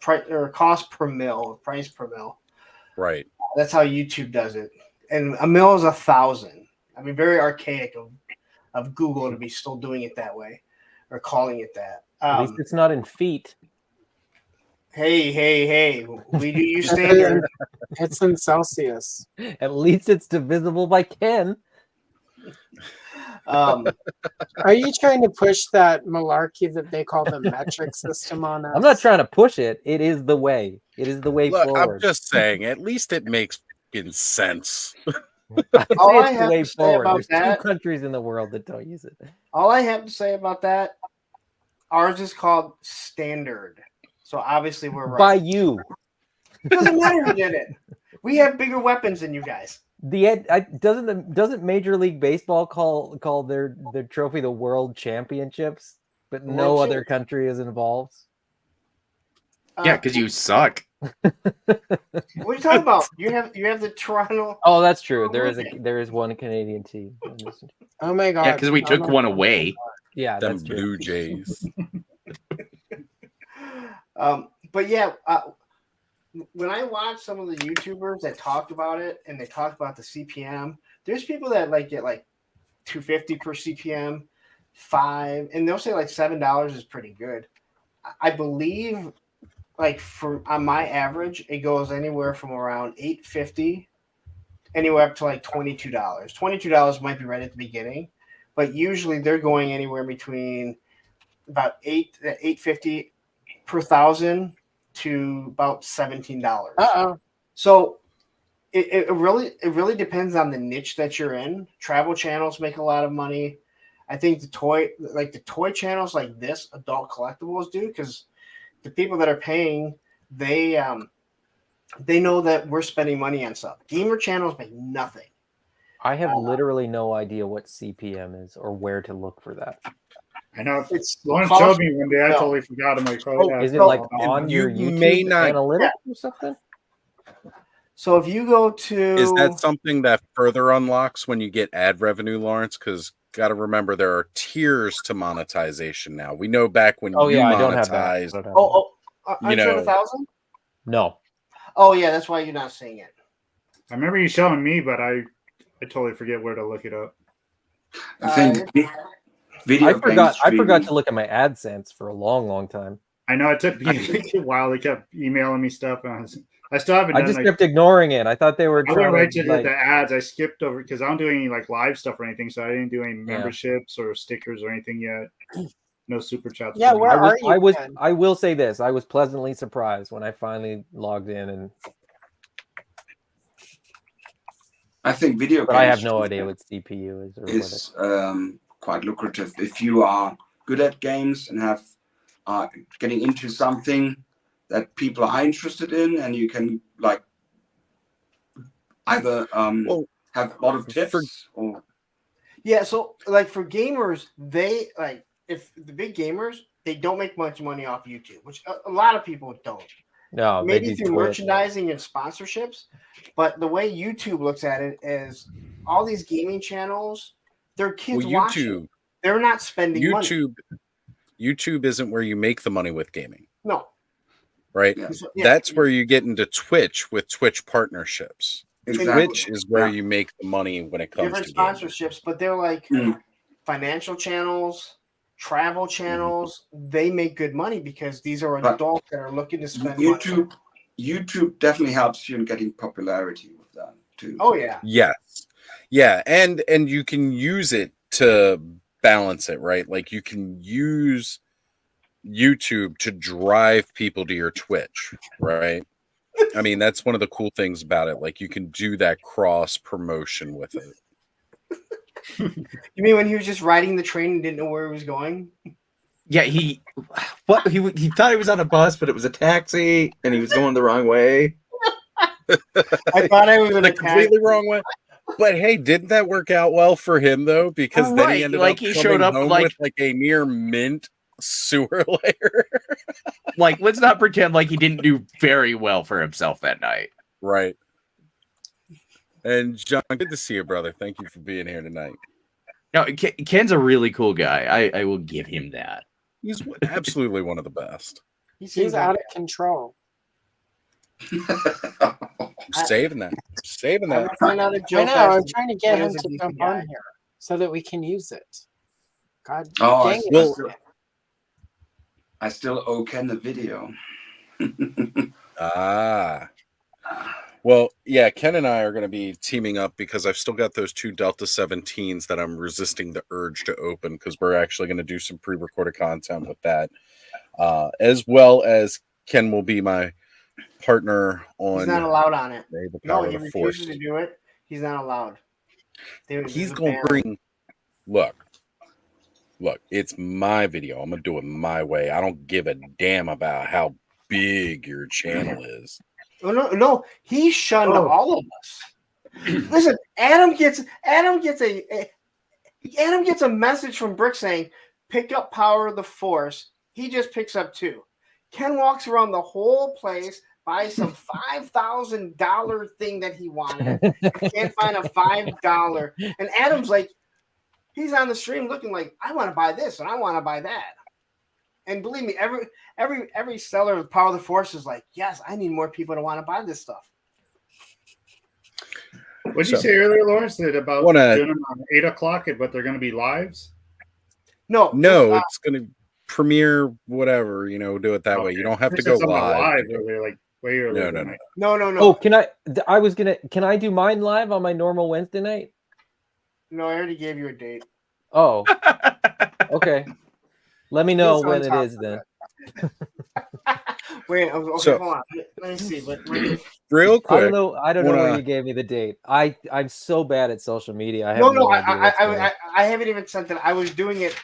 price or cost per mil, price per mil, Right. that's how YouTube does it, and a mil is 1,000. I mean, very archaic of Google to be still doing it that way or calling it that. At least it's not in feet. Hey, we do use standard. It's in Celsius. At least it's divisible by Ken. Are you trying to push that malarkey that they call the metric system on us? I'm not trying to push it. It is the way. It is the way Look, forward. I'm just saying, at least it makes fucking sense. All It's I the have way to say forward. about There's that, 2 countries in the world that don't use it. all I have to say about that, ours is called standard. So obviously we're right. By you. Doesn't matter who did it. We have bigger weapons than you guys. Doesn't Major League Baseball call their trophy the World Championships, but no World other country is involved? Yeah, because you suck. What are you talking about? You have the Toronto. Oh, that's true. There is one Canadian team. Oh my god. Yeah, because we took one away. Yeah, Them that's true. Blue Jays. But yeah, when I watch some of the YouTubers that talk about it and they talk about the CPM, there's people that get like $2.50 per CPM, $5, and they'll say like $7 is pretty good. I believe on my average, it goes anywhere from around $8.50, anywhere up to like $22. $22 might be right at the beginning, but usually they're going anywhere between about $8.50 per thousand to about $17. So it really depends on the niche that you're in. Travel channels make a lot of money. I think the toy channels like this, adult collectibles, do, because the people that are paying, they know that we're spending money on stuff. Gamer channels make nothing. I have literally no idea what CPM is or where to look for that. I know. It's Lauren showed me one day. I totally forgot. I'm like, is it like on your YouTube analytics or something? So if you go to, is that something that further unlocks when you get ad revenue, Lawrence? Because got to remember there are tiers to monetization now. We know back when you monetized. you know, 1,000? No. Oh yeah, that's why you're not seeing it. I remember you showing me, but I totally forget where to look it up. I think I forgot to look at my AdSense for a long time. I know it took me a while. They kept emailing me stuff, and I still haven't. I just kept ignoring it. I thought they were. I went right to the ads. I skipped over because I don't do any live stuff or anything, so I didn't do any memberships or stickers or anything yet. No super chats. Yeah, where are you? I will say this: I was pleasantly surprised when I finally logged in, and I think video games. But I have no idea what CPU is. Is quite lucrative if you are good at games and have getting into something that people are interested in, and you can either have a lot of tips or. Yeah, so for gamers, they if the big gamers, they don't make much money off YouTube, which a lot of people don't. No, maybe through merchandising and sponsorships, but the way YouTube looks at it is all these gaming channels, their kids watching. They're not spending money. YouTube isn't where you make the money with gaming. No. Right? Yeah. That's where you get into Twitch with Twitch partnerships. Exactly. Twitch is where you make the money when it comes to sponsorships, but they're like financial channels, travel channels, they make good money because these are But adults that are looking to spend money. YouTube definitely helps you in getting popularity with that too. Oh yeah. Yes. Yeah, and you can use it to balance it, right? Like you can use YouTube to drive people to your Twitch, right? I mean, that's one of the cool things about it. Like you can do that cross promotion with it. You mean when he was just riding the train and didn't know where he was going? Yeah, he thought he was on a bus, but it was a taxi, and he was going the wrong way. I thought I was in the a completely wrong way. But hey, didn't that work out well for him though? Because then he ended up he coming showed up home like with like a near mint sewer layer. like let's not pretend like he didn't do very well for himself that night. Right. And John, good to see you, brother. Thank you for being here tonight. No, Ken's a really cool guy. I will give him that. He's absolutely one of the best. He's out of control. Saving that. Saving that. I know. I'm trying to get him to jump on here so that we can use it. God dang it. I still owe Ken the video. Well, yeah, Ken and I are going to be teaming up because I've still got those 2 Delta 17s that I'm resisting the urge to open because we're actually going to do some pre-recorded content with that. As well as Ken will be my partner on... He's not allowed on it. No, he refuses to do it. He's not allowed. He's going to bring... Look, it's my video. I'm going to do it my way. I don't give a damn about how big your channel is. Oh, no, he shunned all of us. Listen, Adam gets a message from Brick saying, "Pick up Power of the Force." He just picks up 2. Ken walks around the whole place, buys some $5,000 thing that he wanted. Can't find a $5, and Adam's like, he's on the stream looking like, I want to buy this and I want to buy that. And believe me, every seller of Power of the Force is like, yes, I need more people to want to buy this stuff. What did you say earlier, Lawrence? That about doing them on 8 o'clock, but they're going to be lives? No, it's going to premiere whatever. Do it that way. You don't have to go live. Earlier, like way earlier. No. Oh, can I do mine live on my normal Wednesday night? No, I already gave you a date. Oh, okay. Let me know when it is then. Wait, okay, hold on. Let me see. Real quick. I don't know where you gave me the date. I'm so bad at social media. I haven't even sent it. I was doing it.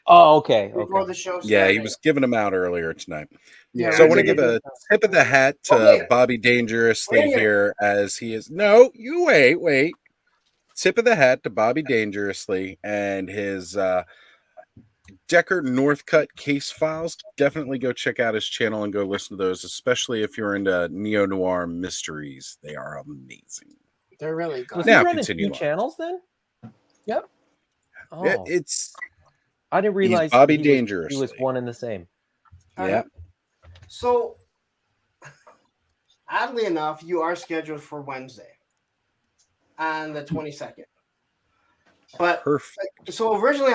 Oh, okay. Before the show started. Yeah, he was giving them out earlier tonight. Yeah, so I want to give a tip of the hat to Bobby Dangerously here as he is. No, you wait. Tip of the hat to Bobby Dangerously and his Deckard Northcutt case files. Definitely go check out his channel and go listen to those, especially if you're into neo-noir mysteries. They are amazing. They're really good. Now continue. 2 channels then? Yep. Oh. I didn't realize Bobby Dangerously. He was one and the same. Yeah. So, oddly enough, you are scheduled for Wednesday on the 22nd. But perfect. So originally,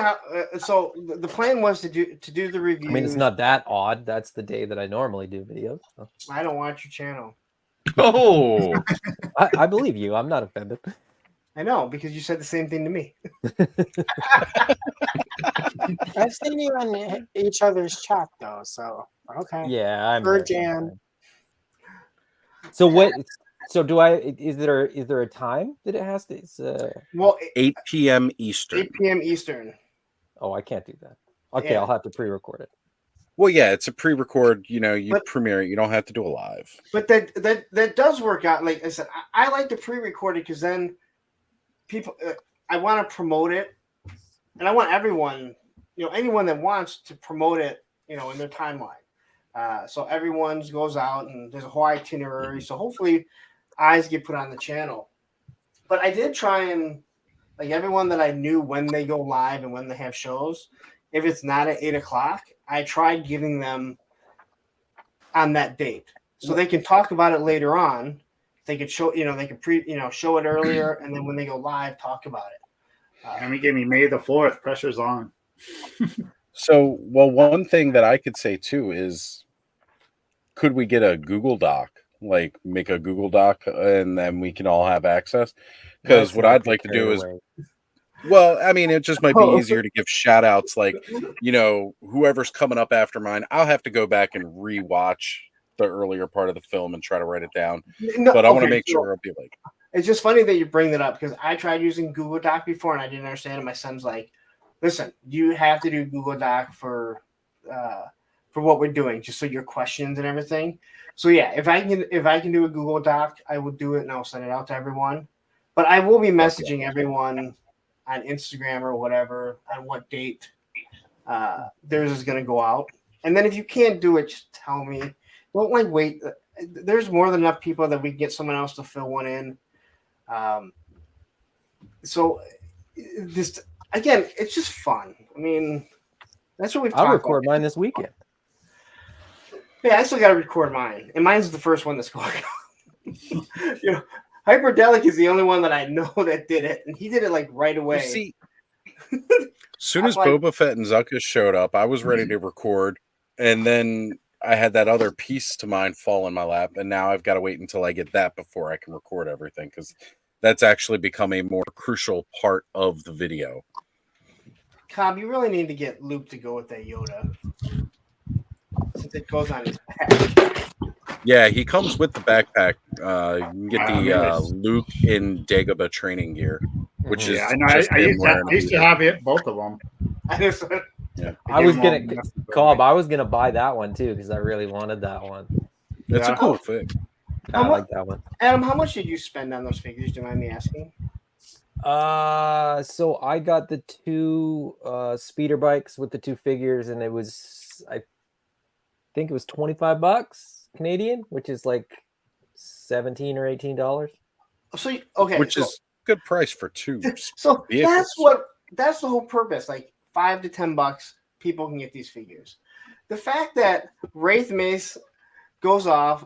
so the plan was to do the review. I mean, it's not that odd. That's the day that I normally do videos. So. I don't watch your channel. Oh, I believe you. I'm not offended. I know because you said the same thing to me. I've seen you in each other's chat though, so okay. Yeah, I'm Jan. So what? So do I? Is there a time that it has to? It's 8 p.m. Eastern. 8 p.m. Eastern. Oh, I can't do that. Okay, I'll have to pre-record it. Well, yeah, it's a pre-record. You premiere it. You don't have to do a live. But that does work out. Like I said, I like to pre-record it because then people. I want to promote it, and I want everyone, anyone that wants to promote it, in their timeline. So everyone goes out and there's a whole itinerary. So hopefully eyes get put on the channel. But I did try and everyone that I knew when they go live and when they have shows, if it's not at 8 o'clock, I tried giving them on that date so they can talk about it later on. They could show, they could show it earlier, and then when they go live, talk about it. Hammy gave me May the 4th. Pressure's on. So, well, one thing that I could say too is, could we get a Google Doc? Like, make a Google Doc, and then we can all have access? Because what I'd like to do is, well, I mean, it just might be easier to give shout outs, like, you know, whoever's coming up after mine. I'll have to go back and rewatch the earlier part of the film and try to write it down. No, but I want to okay, make sure I'll be like, it's just funny that you bring that up because I tried using Google Doc before and I didn't understand it. My son's like, listen, you have to do Google Doc for what we're doing, just so your questions and everything. So yeah, if I can do a Google Doc, I will do it and I'll send it out to everyone. But I will be messaging everyone on Instagram or whatever on what date theirs is going to go out. And then if you can't do it, just tell me. Don't like wait. There's more than enough people that we can get someone else to fill one in. So this again, it's just fun. I mean, that's what we've talked about. I'll record mine this weekend. Yeah, I still got to record mine, and mine's the first one that's going on. You know, Hyperdelic is the only one that I know that did it, and he did it like right away. See, as soon as Boba Fett and Zuckuss showed up, I was ready to record, and then I had that other piece to mine fall in my lap, and now I've got to wait until I get that before I can record everything, because that's actually become a more crucial part of the video. Cobb, you really need to get Luke to go with that Yoda, since it goes on his back. Yeah, he comes with the backpack. You can get the Luke in Dagobah training gear, which is I know. I used to have it, both of them. Yeah. I was gonna, Cobb, I was gonna buy that one too because I really wanted that one. It's a cool thing. I like that one. Adam, how much did you spend on those figures? Do you mind me asking? So I got the two speeder bikes with the two figures, and it was, I think it was $25 Canadian, which is like $17 or $18. So okay, which is good price for two. So vehicles. that's the whole purpose. Like $5 to $10, people can get these figures. The fact that Wraith Mace goes off,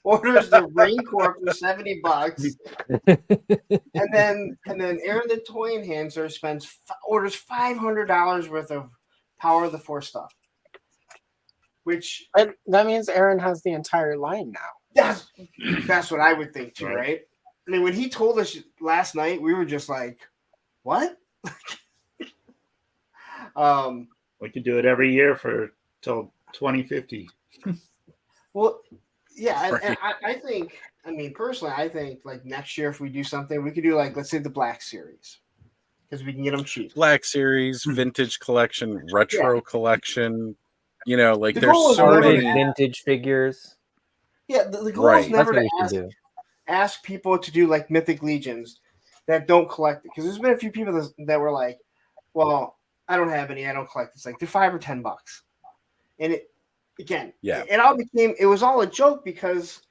orders the Rain Corps for $70, and then Aaron the Toy Enhancer orders $500 worth of Power of the Force stuff. Which that means Aaron has the entire line now. That's what I would think too, right? I mean, when he told us last night, we were just like, "What?" We could do it every year till 2050. Well, yeah, and I think, I mean, personally, I think like next year if we do something, we could do like, let's say the Black Series, because we can get them cheap. Black Series, Vintage Collection, Retro Collection. You know, like The there's goal is so never many vintage figures. Yeah, the goal is never That's what to we should do. ask people to do like Mythic Legions that don't collect it, because there's been a few people that were like, "Well, I don't have any, I don't collect." It's like they're $5 or $10, and it again, it was all a joke because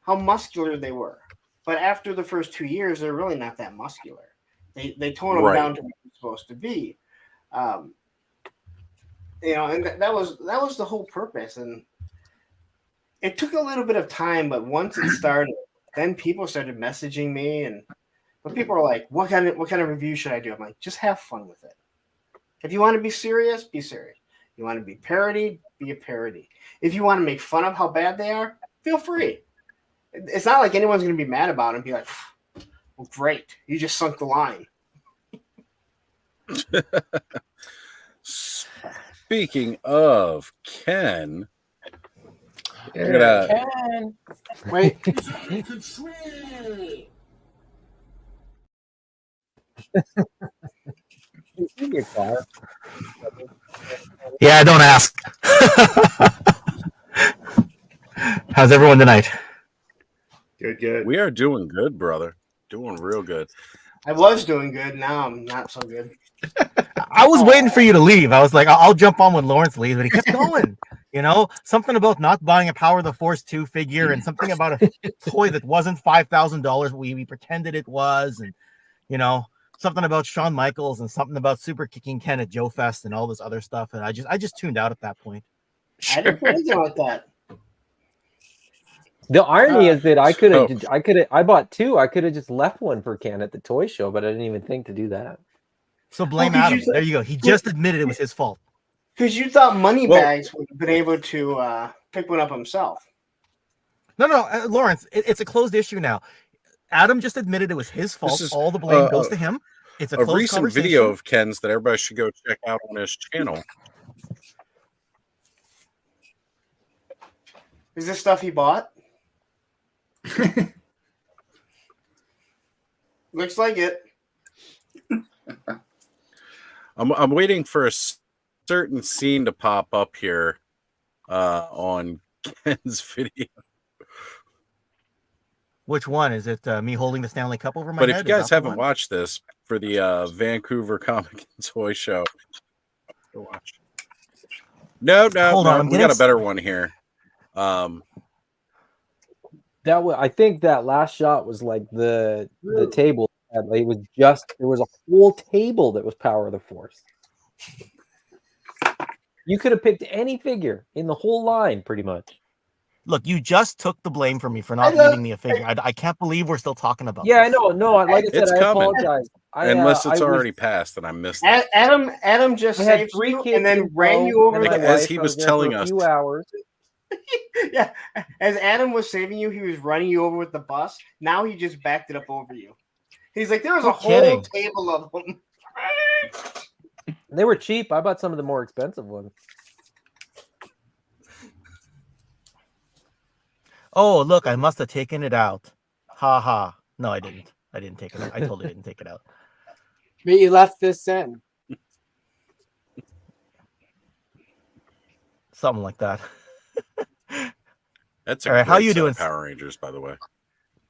how muscular they were. But after the first 2 years, they're really not that muscular. They tone them down to what they're supposed to be. You know, and that was the whole purpose. And it took a little bit of time, but once it started, then people started messaging me, but people were like, "What kind of review should I do?" I'm like, "Just have fun with it. If you want to be serious, be serious. You want to be parody, be a parody. If you want to make fun of how bad they are, feel free. It's not like anyone's going to be mad about it and be like, well, great, you just sunk the line." Speaking of Ken, Ken, wait. Yeah, don't ask. How's everyone tonight? Good. We are doing good, brother. Doing real good. I was doing good. Now I'm not so good. I was waiting for you to leave. I was like, I'll jump on when Lawrence leaves, but he kept going. You know, something about not buying a Power of the Force 2 figure, and something about a toy that wasn't $5,000. We pretended it was, and you know, something about Shawn Michaels, and something about super kicking Ken at Joe Fest, and all this other stuff. And I just tuned out at that point. I didn't say anything like that. The irony is that I could so- have, I bought two. I could have just left one for Ken at the toy show, but I didn't even think to do that. So blame Well, 'cause Adam. you- There you go. He just admitted it was his fault. Because you thought Well- Moneybags would have been able to pick one up himself. No, Lawrence, it's a closed issue now. Adam just admitted it was his fault. is, All the blame goes to him. It's a a closed recent conversation. video of Ken's that everybody should go check out on his channel. Is this stuff he bought? Looks like it. I'm waiting for a certain scene to pop up here on Ken's video. Which one is it? Me holding the Stanley Cup over my But head? if you Is guys that the haven't one? watched this for the Vancouver Comic and Toy Show, go watch. No, Hold on, I'm we getting got a better one here. That was, I think that last shot was like the table. It was just, there was a whole table that was Power of the Force. You could have picked any figure in the whole line, pretty much. Look, you just took the blame from me for not giving me a figure. I can't believe we're still talking about Yeah, I this. know. No, like I said, It's I coming. apologize. Unless it's I already passed and I missed it. Adam just I had saved 3 you kids and then in ran tow you over. and my Like, as wife. he I was there for telling a us. few hours. Yeah, as Adam was saving you, he was running you over with the bus. Now he just backed it up over you. He's like, there was a You're whole kidding. table of them. They were cheap. I bought some of the more expensive ones. Oh, look, I must have taken it out. Ha ha. No, I didn't. I didn't take it out. I totally didn't take it out. But you left this in. Something like that. That's a All right, how great you set doing? of Power Rangers, by the way.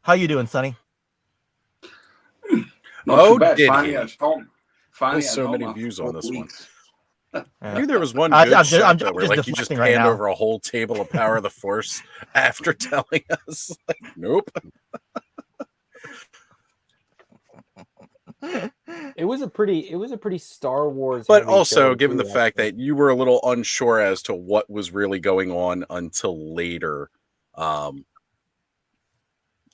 How you doing, Sonny? Not Oh, too bad. did Finally he? at home. Finally There's at so home many after views 4 on this one. weeks. I knew there was one I'm good just- shot I'm though, just where like you just deflecting right panned now. over a whole table of Power of the Force after telling us. Like, nope. It was a pretty Star Wars. But heavy also, show, given too, the fact actually. that you were a little unsure as to what was really going on until later,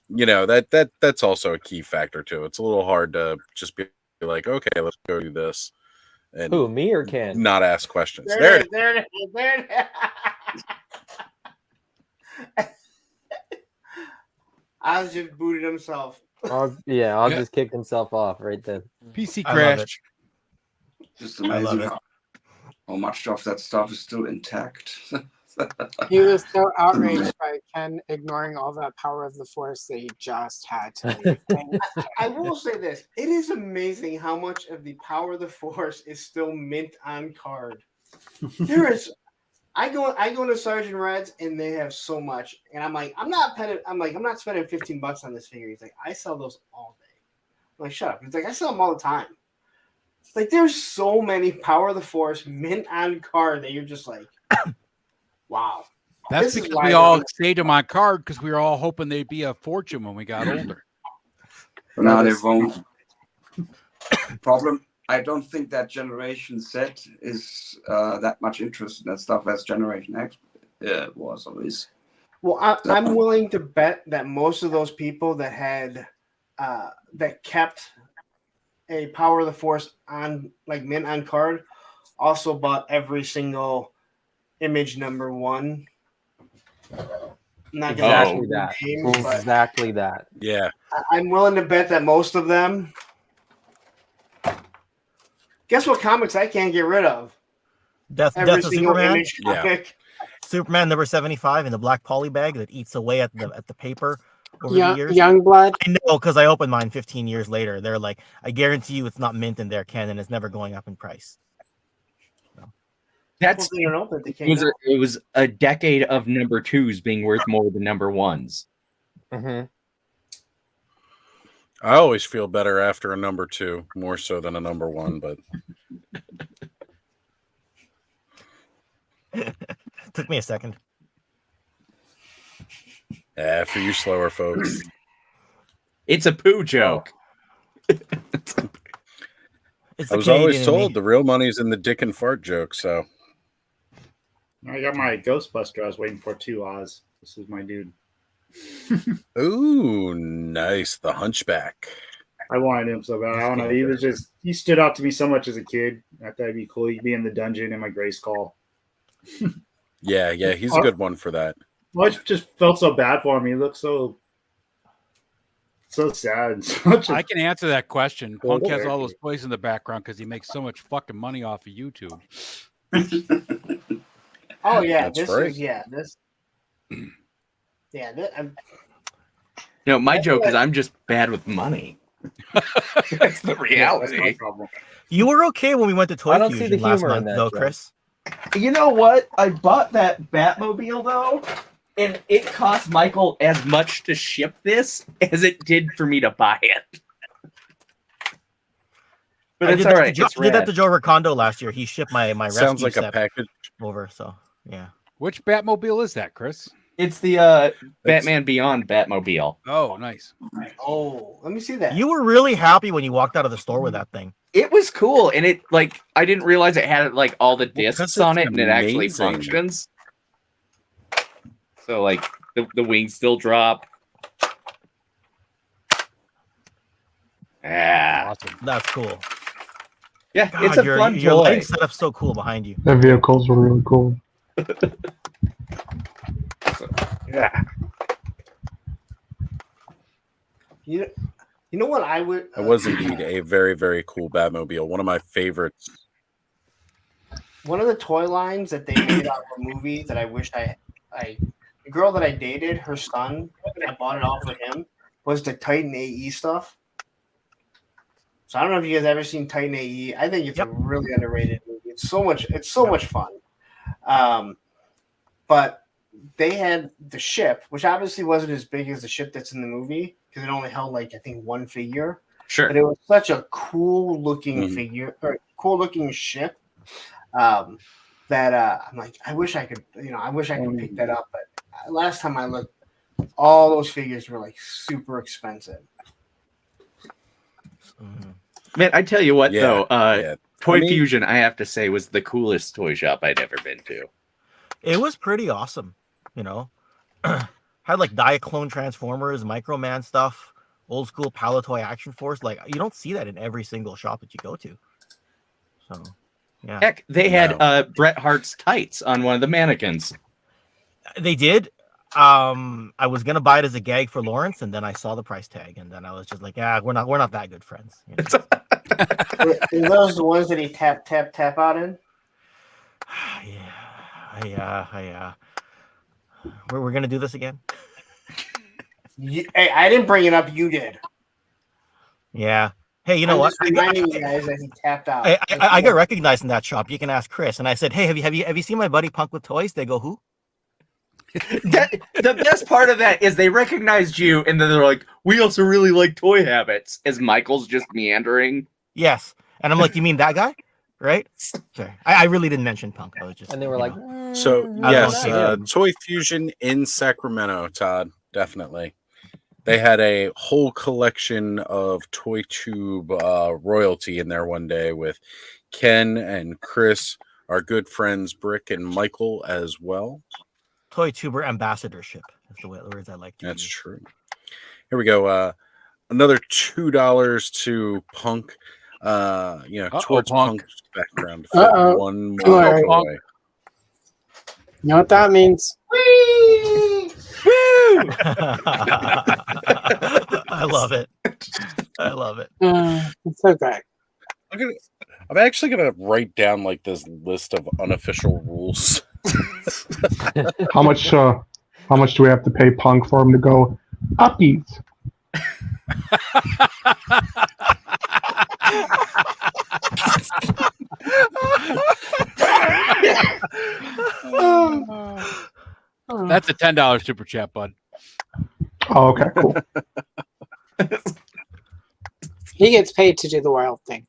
you know, that's also a key factor too. It's a little hard to just be like, okay, let's go do this, and Who, me or Ken? not ask questions. There There it it is. There it is. There it is. Oz just booted himself. I'll Yeah. just kick himself off right then. PC I love crashed. Just I love amazing it. how much of that stuff is still intact. He was so outraged by Ken ignoring all that Power of the Force that he just had to leave. I will say this: it is amazing how much of the Power of the Force is still mint on card. There is. I go to Sergeant Red's and they have so much, and I'm not spending $15 on this figure. He's like, I sell those all day. I'm like, shut up. He's like, I sell them all the time. Like, there's so many Power of the Force mint on card that you're just like, wow. That's This is because why we they're all on- stayed on my card because we were all hoping they'd be a fortune when we got older. No, they won't. Problem. I don't think that Generation Z is that much interested in that stuff as Generation X was always. Well, I'm willing to bet that most of those people that had that kept a Power of the Force on like mint on card also bought every single image number 1. Not Exactly that. names, but Exactly that. Yeah. I'm willing to bet that most of them. Guess what comics I can't get rid of? Death Every of single Superman. image comic. Superman number 75 in the black poly bag that eats away at the paper over the years. Youngblood. I know, because I opened mine 15 years later. They're like, I guarantee you it's not mint in there, Ken, and it's never going up in price. That's Well, they don't know that they can't go. it was a decade of number 2s being worth more than number 1s. Mm-hmm. I always feel better after a number 2, more so than a number 1, but Took me a second. for you slower folks. It's a poo joke. It's I was always told the real money's in the dick and fart joke, so I got my Ghostbuster I was waiting for too, Oz. This is my dude. Ooh, nice. The Hunchback. I wanted him so bad. I don't know. He stood out to me so much as a kid. I thought it'd be cool. He'd be in the dungeon in my Grace Call. Yeah, he's a good one for that. I just felt so bad for him. He looked so sad. I can answer that question. Punk has all those toys in the background because he makes so much fucking money off of YouTube. Oh yeah, That's right. My joke is I'm just bad with money. That's the reality. You were okay when we went to Toy I don't see Fusion the last humor in month, that though, joke. Chris. You know what? I bought that Batmobile though, and it cost Michael as much to ship this as it did for me to buy it. But it's all right. I did that to Joe Recondo last year. He shipped my Sounds rescue like a set package over. So yeah. Which Batmobile is that, Chris? It's the Batman Beyond Batmobile. Oh, nice. Oh, let me see that. You were really happy when you walked out of the store with that thing. It was cool, and it I didn't realize it had like all the discs it's on it, and it actually amazing. functions. So like the wings still drop. Yeah, Awesome. That's cool. Yeah, God, it's a fun your toy. lighting setup's so cool behind you. The vehicles were really cool. Yeah. You know what I would? It was indeed a very, very cool Batmobile. One of my favorites. One of the toy lines that they made out of a movie that I wish the girl that I dated, her son, I bought it all for him, was the Titan AE stuff. So I don't know if you guys ever seen Titan AE. I think it's a really underrated movie. It's so much fun. But they had the ship, which obviously wasn't as big as the ship that's in the movie because it only held like I think one figure. Sure. But it was such a cool looking figure or cool looking ship that I'm like, I wish I could pick that up. But last time I looked, all those figures were like super expensive. Man, I tell you what though, Toy I mean- Fusion, I have to say, was the coolest toy shop I'd ever been to. It was pretty awesome, had like Diaclone Transformers, Microman stuff, old school Palatoy Action Force. Like you don't see that in every single shop that you go to. So, yeah. Heck, they had Bret Hart's tights on one of the mannequins. They did. I was gonna buy it as a gag for Lawrence, and then I saw the price tag, and then I was just like, we're not that good friends. Are those the ones that he tap out in? We're gonna do this again. Hey, I didn't bring it up. You did. Yeah. Hey, you know what? Reminding you guys that he tapped out. I got recognized in that shop. You can ask Chris. And I said, hey, have you seen my buddy Punk with toys? They go, who? The best part of that is they recognized you, and then they're like, we also really like Toy Habits, as Michael's just meandering. Yes. And I'm like, you mean that guy? Right? Sorry. I really didn't mention Punk. I was just. And they were like, So yes, yeah. Toy Fusion in Sacramento, Todd, definitely. They had a whole collection of Toy Tube royalty in there one day with Ken and Chris, our good friends Brick and Michael as well. Toy Tuber ambassadorship. That's the words I like to That's use. true. Here we go. Another $2 to Punk. Towards Punk. Punk's background. To fit one more Alright. toy. You know what that means? Woo! I love it. I love it. It's okay. I'm actually gonna write down like this list of unofficial rules. How much do we have to pay Punk for him to go uppies? That's a $10 super chat, bud. Oh, okay, cool. He gets paid to do the wild thing.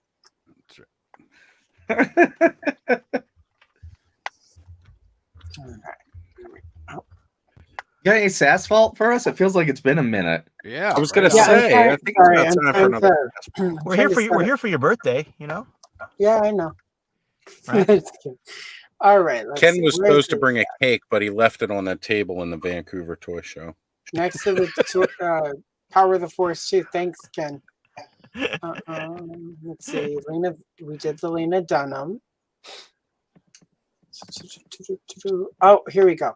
Got any Sass fault for us? It feels like it's been a minute. Yeah, I was gonna Yeah, say. I'm I think sorry, it's about time for another. We're here for you. We're here for your birthday. Yeah, I know. Right? Just kidding. All right. Let's Ken see. was Where's supposed to the- bring a cake, but he left it on that table in the Vancouver Toy Show. Next to the Power of the Force 2. Thanks, Ken. Let's see. We did the Lena Dunham. Oh, here we go.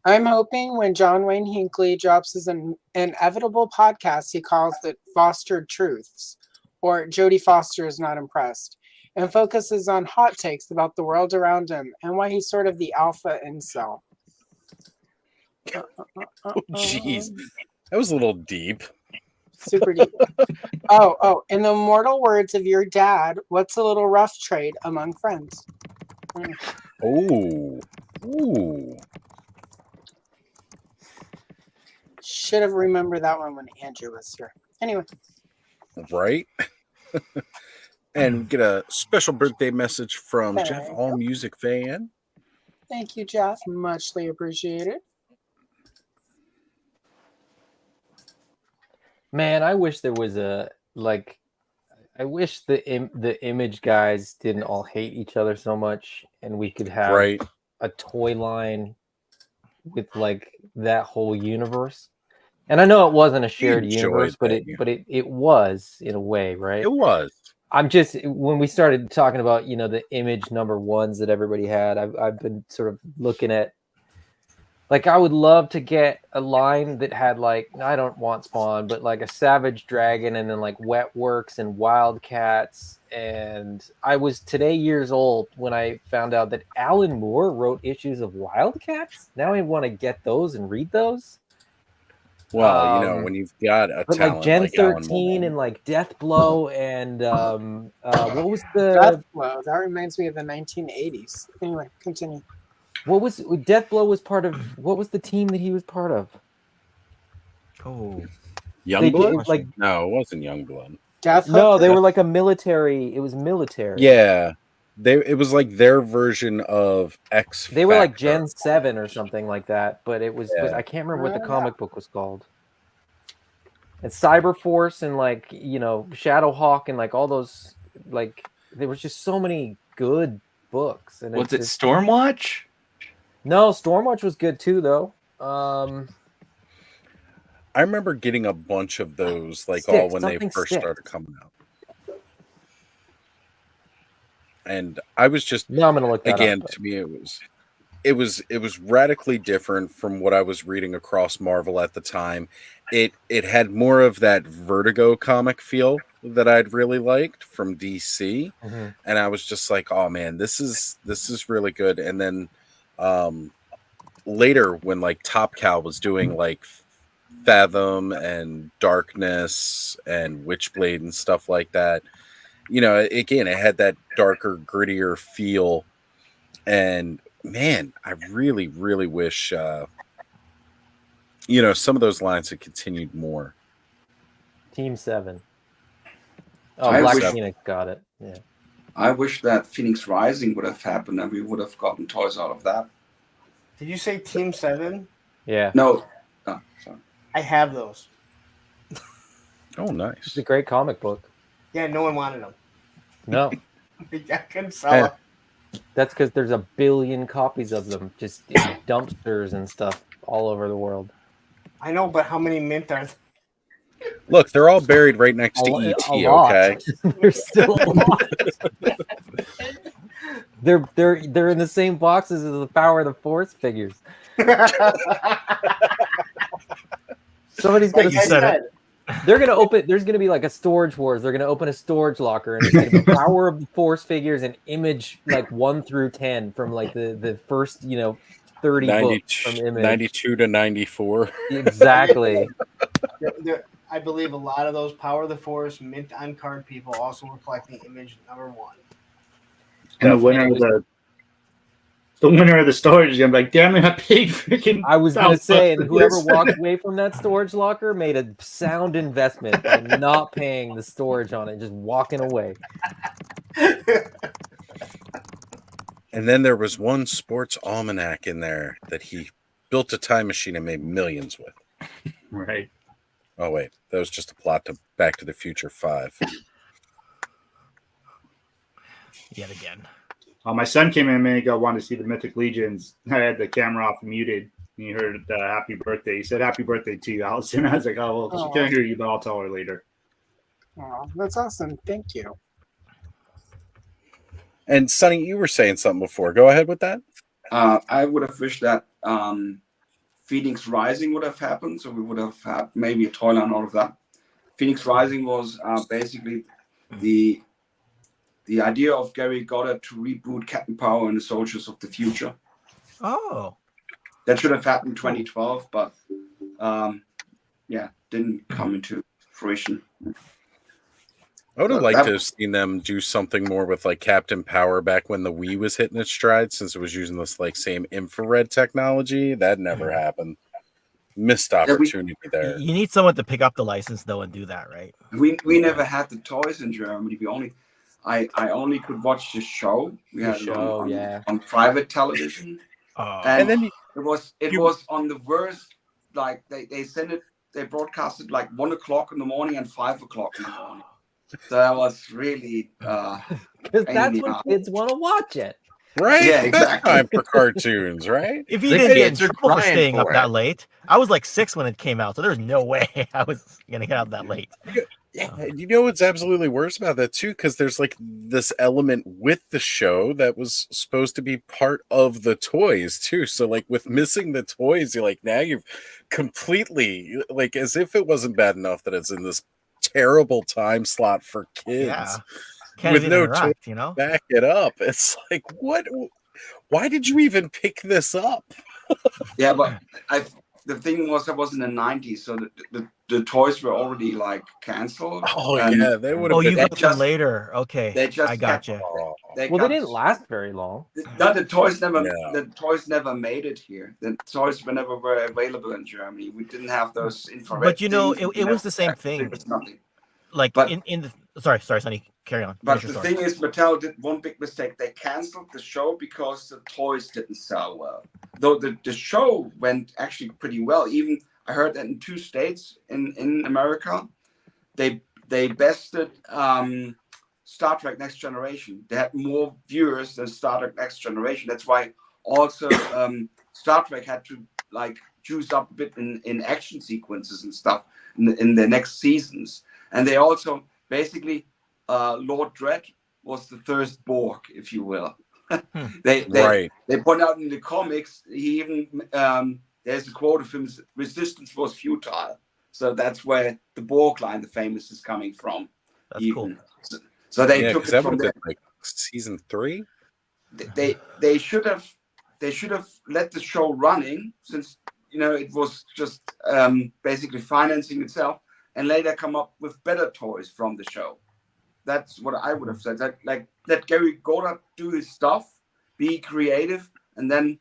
I'm hoping when John Wayne Hinckley drops his inevitable podcast, he calls it Fostered Truths, or Jodie Foster is not impressed, and focuses on hot takes about the world around him and why he's sort of the alpha incel. Jeez, that was a little deep. Super deep. Oh, in the immortal words of your dad, what's a little rough trade among friends? Ooh. Should have remembered that one when Andrew was here. Anyway. Right? And get a special birthday message from Jeff, All Music Fan. Thank you, Jeff. Muchly appreciated. Man, I wish there was I wish the Image guys didn't all hate each other so much, and we could have a toy line with like that whole universe. And I know it wasn't a shared universe, but it was in a way, right? It was. I'm just, when we started talking about, the Image number ones that everybody had, I've been sort of looking at, like, I would love to get a line that had, like, I don't want Spawn, but like a Savage Dragon, and then like Wetworks and Wildcats. And I was today years old when I found out that Alan Moore wrote issues of Wildcats. Now I want to get those and read those. Well, when you've got a talent like Gen like Alan 13 Moore. and like Death Blow and what was the Death Blow? That reminds me of the 1980s. Anyway, continue. What was Death Blow was part of? What was the team that he was part of? Oh, Youngblood? Like, no, it wasn't Youngblood. No, they were like a military. It was military. Yeah, it was like their version of X. They were like Gen 7 or something like that, but it was. Yeah. But I can't remember what the comic book was called. And Cyberforce and like Shadowhawk and like all those, like there was just so many good books. And Was it Stormwatch? No, Stormwatch was good too, though. I remember getting a bunch of those, like all when they first started coming out. And I was just no, I'm gonna look that again. up, To me, it was radically different from what I was reading across Marvel at the time. It had more of that Vertigo comic feel that I'd really liked from DC, and I was just like, oh man, this is really good. And then later when like Top Cow was doing like Fathom and Darkness and Witchblade and stuff like that, again, it had that darker, grittier feel. And man, I really, really wish some of those lines had continued more. Team 7. Oh, Black Phoenix got it. Yeah. I wish that Phoenix Rising would have happened and we would have gotten toys out of that. Did you say Team 7? Yeah. No. Oh, sorry. I have those. Oh, nice. It's a great comic book. Yeah, no one wanted them. No. I couldn't sell them. That's because there's a billion copies of them just in dumpsters and stuff all over the world. I know, but how many mint are there? Look, they're all buried right next to ET, okay? There's still a lot. They're in the same boxes as the Power of the Force figures. Somebody's gonna say it. They're gonna open. There's gonna be like a storage wars. They're gonna open a storage locker, and it's gonna be Power of the Force figures and Image like 1 through 10 from like the first 30 books from Image. 92 to 94. Exactly. I believe a lot of those Power of the Force mint on card people also were collecting Image number 1. And the winner of the storage is gonna be like, damn it, I paid freaking. I was gonna say, and whoever walked away from that storage locker made a sound investment by not paying the storage on it, just walking away. And then there was one sports almanac in there that he built a time machine and made millions with. Right. Oh wait, that was just a plot to Back to the Future 5. Yet again. My son came in a minute ago, wanted to see the Mythic Legions. I had the camera off and muted. and you heard happy birthday. He said happy birthday to you, Allison. I was like, oh, well, she can't hear you, but I'll tell her later. Oh, that's awesome. Thank you. And Sonny, you were saying something before. Go ahead with that. I would have wished that Phoenix Rising would have happened, so we would have had maybe a toy line out of that. Phoenix Rising was basically the idea of Gary Goddard to reboot Captain Power and the Soldiers of the Future. Oh, that should have happened in 2012, but didn't come into fruition. I would have liked to have seen them do something more with like Captain Power back when the Wii was hitting its stride, since it was using this like same infrared technology. That never happened. Missed opportunity there. You need someone to pick up the license though and do that, right? We never had the toys in Germany. I only could watch the show. We had it on private television, and then it was on the worst. Like they sent it, they broadcasted like 1 o'clock in the morning and 5 o'clock in the morning. So that was really because that's when kids want to watch it, right? Yeah, exactly. Time for cartoons, right? If you didn't get in trouble for staying up that late, I was like 6 when it came out, so there's no way I was gonna get out that late. Yeah, you know what's absolutely worse about that too, because there's like this element with the show that was supposed to be part of the toys too. So like with missing the toys, you're like now you've completely like as if it wasn't bad enough that it's in this terrible time slot for kids with no toy to back it up. It's like what? Why did you even pick this up? Yeah, but the thing was that was in the 90s, so the toys were already like canceled. Oh yeah, they would have. Oh, you got them later. Okay, I got you. They didn't last very long. The toys never made it here. The toys were never available in Germany. We didn't have those infrared. But you know, things. it was the same thing. There was nothing. Like in the sorry, Sonny, carry on. But the thing is, Mattel did one big mistake. They canceled the show because the toys didn't sell well. Though the show went actually pretty well. Even I heard that in 2 states in America, they bested Star Trek Next Generation. They had more viewers than Star Trek Next Generation. That's why also Star Trek had to like juice up a bit in action sequences and stuff in the next seasons. And they also basically Lord Dredd was the first Borg, if you will. They point out in the comics, he even there's a quote of him: "Resistance was futile." So that's where the Borg line, the famous, is coming from. That's cool. So they took it from there. Like season 3. They should have let the show running, since it was just basically financing itself, and later come up with better toys from the show. That's what I would have said. That like let Gary Goddard do his stuff, be creative, and then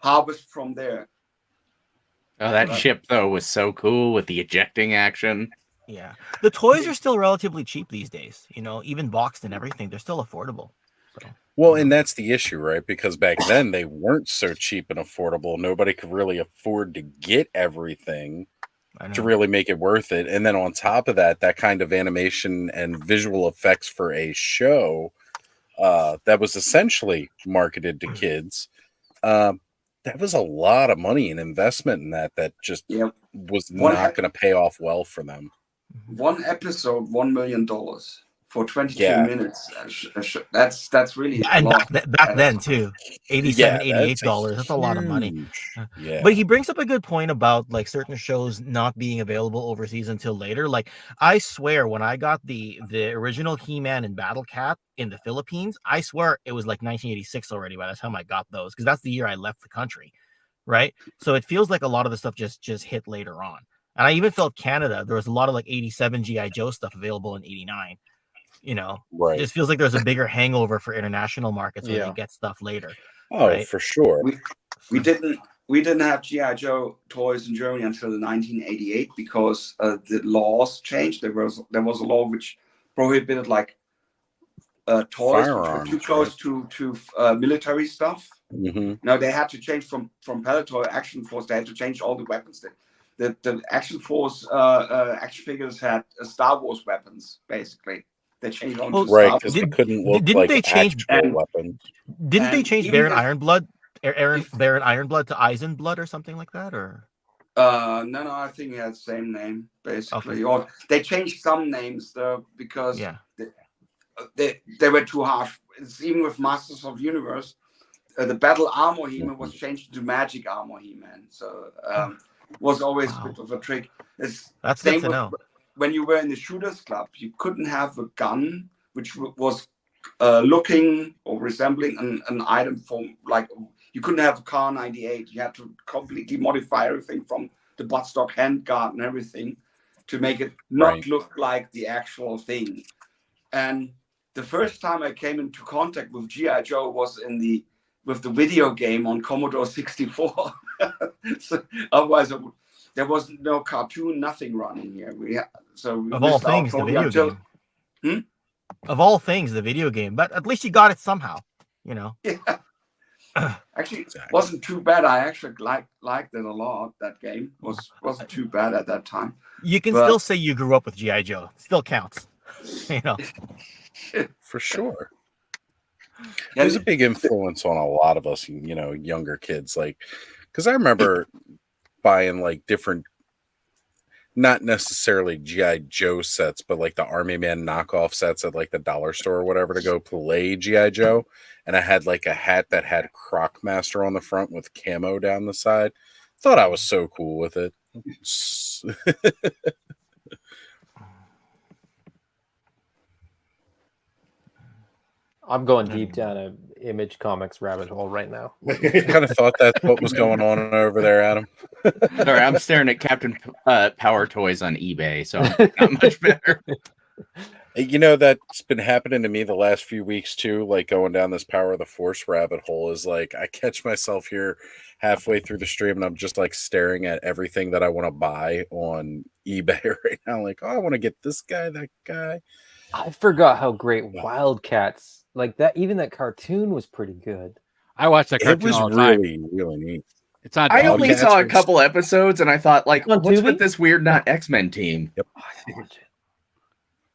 harvest from there. Oh, that ship though was so cool with the ejecting action. Yeah, the toys are still relatively cheap these days. Even boxed and everything, they're still affordable. So. Well, and that's the issue, right? Because back then they weren't so cheap and affordable. Nobody could really afford to get everything to really make it worth it. And then on top of that, that kind of animation and visual effects for a show that was essentially marketed to kids, that was a lot of money and investment in that just was not going to pay off well for them. One episode, $1 million for 22 minutes. That's really and back then too, $87, $88. That's a lot of money. Yeah. But he brings up a good point about like certain shows not being available overseas until later. Like I swear, when I got the original He-Man and Battle Cat in the Philippines, I swear it was like 1986 already by the time I got those, because that's the year I left the country, right? So it feels like a lot of the stuff just hit later on. And I even felt Canada, there was a lot of like 87 G.I. Joe stuff available in 89. Right. It just feels like there's a bigger hangover for international markets where they get stuff later. Oh, right? for sure. We didn't have G.I. Joe toys in Germany until 1988 because the laws changed. There was a law which prohibited like toys which were too close to military stuff. Mm-hmm. Now they had to change from Pellettoy Action Force. They had to change all the weapons. The Action Force action figures had Star Wars weapons basically. They changed all right because they couldn't look didn't like they change weapons. Didn't they change Baron Ironblood Baron Ironblood to Eisenblood or something like that, or? No, I think it had the same name basically, or they changed some names though because they were too harsh. It's even with Masters of Universe, the Battle Armor He-Man was changed to Magic Armor He-Man, so was always a bit of a trick. It's That's same good to know. when you were in the Shooters Club, you couldn't have a gun which was looking or resembling an item from, like, you couldn't have a Car 98. You had to completely modify everything from the buttstock handguard and everything to make it not look like the actual thing. And the first time I came into contact with G.I. Joe was with the video game on Commodore 64. So otherwise, there was no cartoon, nothing running here. Of all things, the video game. Of all things, the video game. But at least you got it somehow, you know. Yeah. Actually, it wasn't too bad. I actually liked it a lot. That game wasn't too bad at that time. You can still say you grew up with G.I. Joe. Still counts. You know. For sure. It was a big influence on a lot of us, you know, younger kids. Like, because I remember buying like different, not necessarily G.I. Joe sets, but like the Army Man knockoff sets at like the dollar store or whatever to go play G.I. Joe. And I had like a hat that had Croc Master on the front with camo down the side. Thought I was so cool with it. I'm going deep down a Image Comics rabbit hole right now. I kind of thought that's what was going on over there, Adam. Sorry, I'm staring at Captain Power Toys on eBay, so not much better. You know, that's been happening to me the last few weeks too, like going down this Power of the Force rabbit hole. Is like I catch myself here halfway through the stream and I'm just like staring at everything that I want to buy on eBay right now. Like, oh, I want to get this guy, that guy. I forgot how great Wildcats, like that, even that cartoon was pretty good. I watched that cartoon. It was all the time. really neat. It's on. I only saw a couple episodes and I thought, like, what's with this weird not X-Men team? Yep.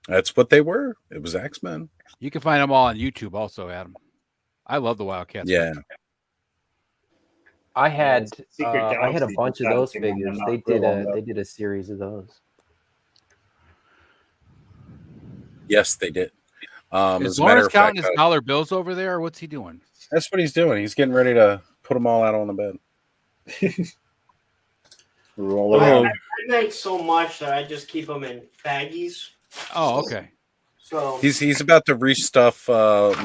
That's what they were. It was X-Men. You can find them all on YouTube also, Adam. I love the Wildcats. Yeah. I had a bunch of those figures. They did a series of those. Yes, they did. Is Lawrence counting his dollar bills over there, or what's he doing? That's what he's doing. He's getting ready to put them all out on the bed. I make so much that I just keep them in baggies. Oh, okay. So he's about to restuff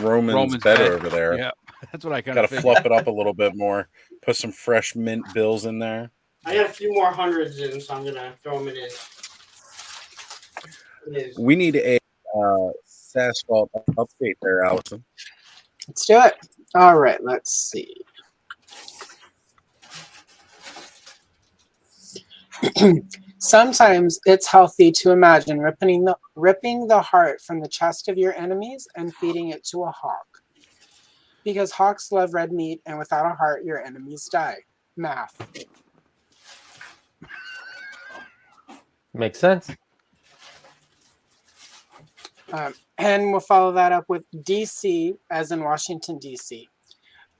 Roman's bed over there. Yeah, that's what I kind got of to fluff it up a little bit more. Put some fresh mint bills in there. I got a few more hundreds in, so I'm gonna throw them in his. We need a Sass Vault update there, Allison. Let's do it. All right, let's see. Sometimes it's healthy to imagine ripping the heart from the chest of your enemies and feeding it to a hawk. Because hawks love red meat, and without a heart, your enemies die. Math. Makes sense. And we'll follow that up with DC, as in Washington, D.C.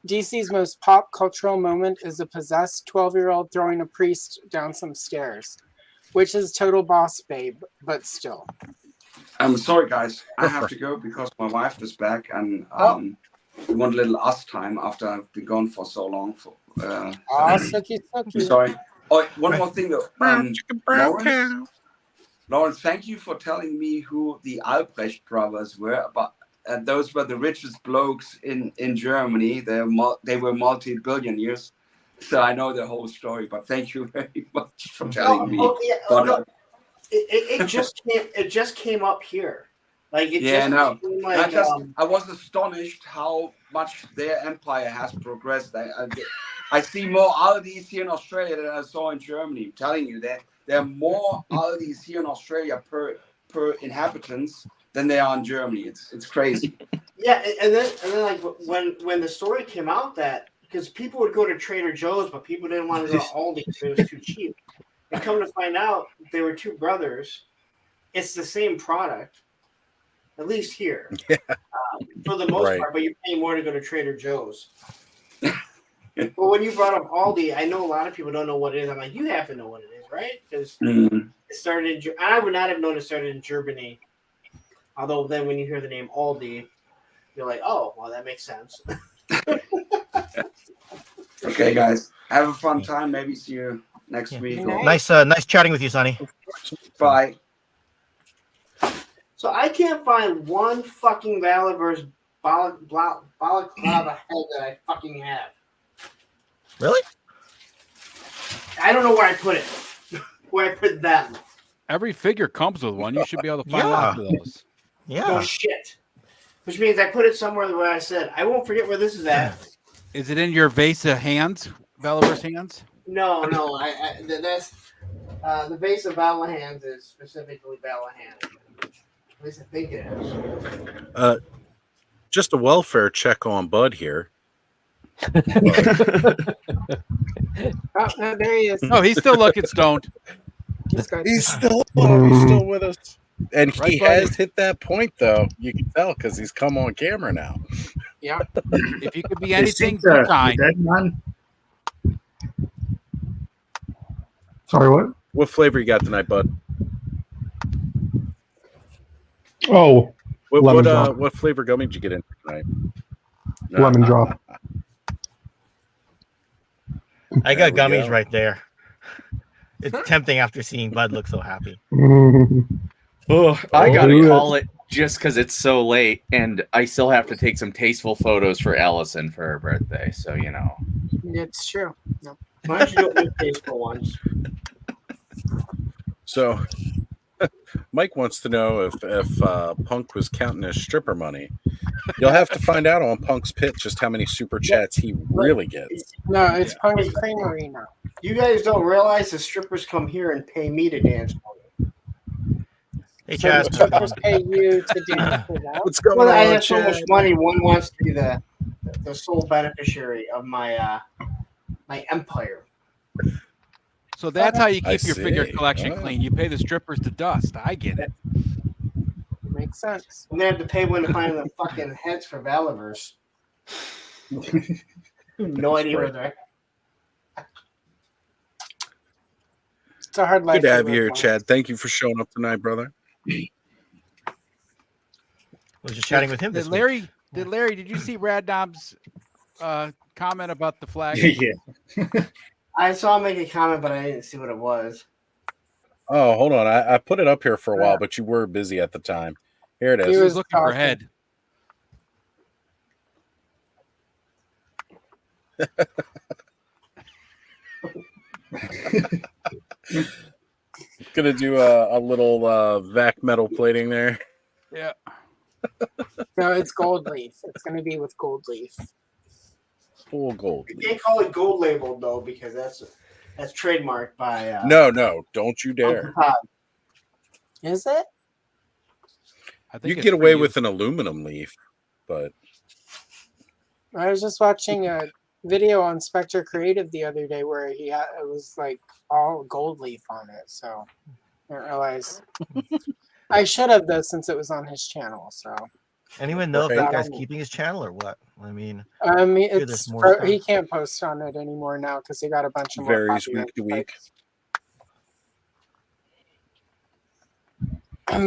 DC's most pop cultural moment is a possessed 12-year-old throwing a priest down some stairs, which is total boss babe, but still. I'm sorry, guys. I have to go because my wife is back, and we want a little us time after I've been gone for so long. Sucky. Sorry. Oh, one more thing, though. Lawrence, thank you for telling me who the Albrecht brothers were. But those were the richest blokes in Germany. They were multi-billionaires. So I know the whole story. But thank you very much for telling me. It just came up here. Like it yeah, just no. like, I was astonished how much their empire has progressed. I see more Aldis here in Australia than I saw in Germany. I'm telling you that there are more Aldis here in Australia per inhabitants than they are in Germany. It's crazy. Yeah, and then like when the story came out that because people would go to Trader Joe's, but people didn't want to go to Aldi because it was too cheap. And come to find out, they were two brothers. It's the same product, at least here, for the most part. But you're paying more to go to Trader Joe's. Well, when you brought up Aldi, I know a lot of people don't know what it is. I'm like, you have to know what it is, right? Because it started in. I would not have known it started in Germany. Although then, when you hear the name Aldi, you're like, oh, well, that makes sense. Okay, guys, have a fun time. Maybe see you next week. Or... Nice chatting with you, Sonny. Bye. So I can't find one fucking Valorverse balaclava head that I fucking have. Really? I don't know where I put it. Where I put them. Every figure comes with one. You should be able to find lots of those. Yeah. No shit. Which means I put it somewhere where I said, I won't forget where this is at. Is it in your vase of hands, Valorverse hands? No. That's the base of Vala hands is specifically Vala hands. At least I think it is. Just a welfare check on Bud here. Oh, no, there he is. Oh, he's still looking stoned. He's still with us. And Right, he buddy? has hit that point, though. You can tell because he's come on camera now. Yeah. If you could be They anything, think the be kind. dead man. Sorry, what? What flavor you got tonight, Bud? Oh, lemon drop. What flavor gummy did you get in tonight? Lemon drop. I got There we gummies go. right there. It's tempting after seeing Bud look so happy. Oh, I gotta do it. call it just because it's so late, and I still have to take some tasteful photos for Allison for her birthday. So you know, It's true. No. Why don't you do it with tasteful ones? So, Mike wants to know if Punk was counting his stripper money. You'll have to find out on Punk's pit just how many super chats he really gets. No, it's Punk's Creamery now. You guys don't realize the strippers come here and pay me to dance. Hey, So Chaz. the strippers pay you to dance for that. What's going Well, I on, have so much Chad? money. One wants to be the sole beneficiary of my my empire. So that's how you I keep your figure see. collection Oh. clean. You pay the strippers to dust. I get it. Makes sense. I'm gonna have to pay one to find the fucking heads for Valorverse. No idea where they're at. It's a hard life. Good to have live, you here, Mike. Chad. Thank you for showing up tonight, brother. I was just chatting with him this week. Did Larry, did you see Rad Knob's comment about the flag? Yeah. I saw him make a comment, but I didn't see what it was. Oh, hold on. I put it up here for a while, but you were busy at the time. Here it He is. He was was looking for talking. head. Gonna do a little vac metal plating there. Yeah. No, it's gold leaf. It's going to be with gold leaf. Full gold. You can't call it gold labeled though, because that's trademarked by No, don't you Uncle dare. Todd. Is it? I think You it's get for away you. with an aluminum leaf, but I was just watching a video on Spectre Creative the other day where it was like all gold leaf on it. So I didn't realize. I should have though, since it was on his channel. So Anyone know if Right. that guy's keeping his channel or what? I mean, it's there's more to he come. can't post on it anymore now because he got a bunch of more varies copyright week to week. strikes.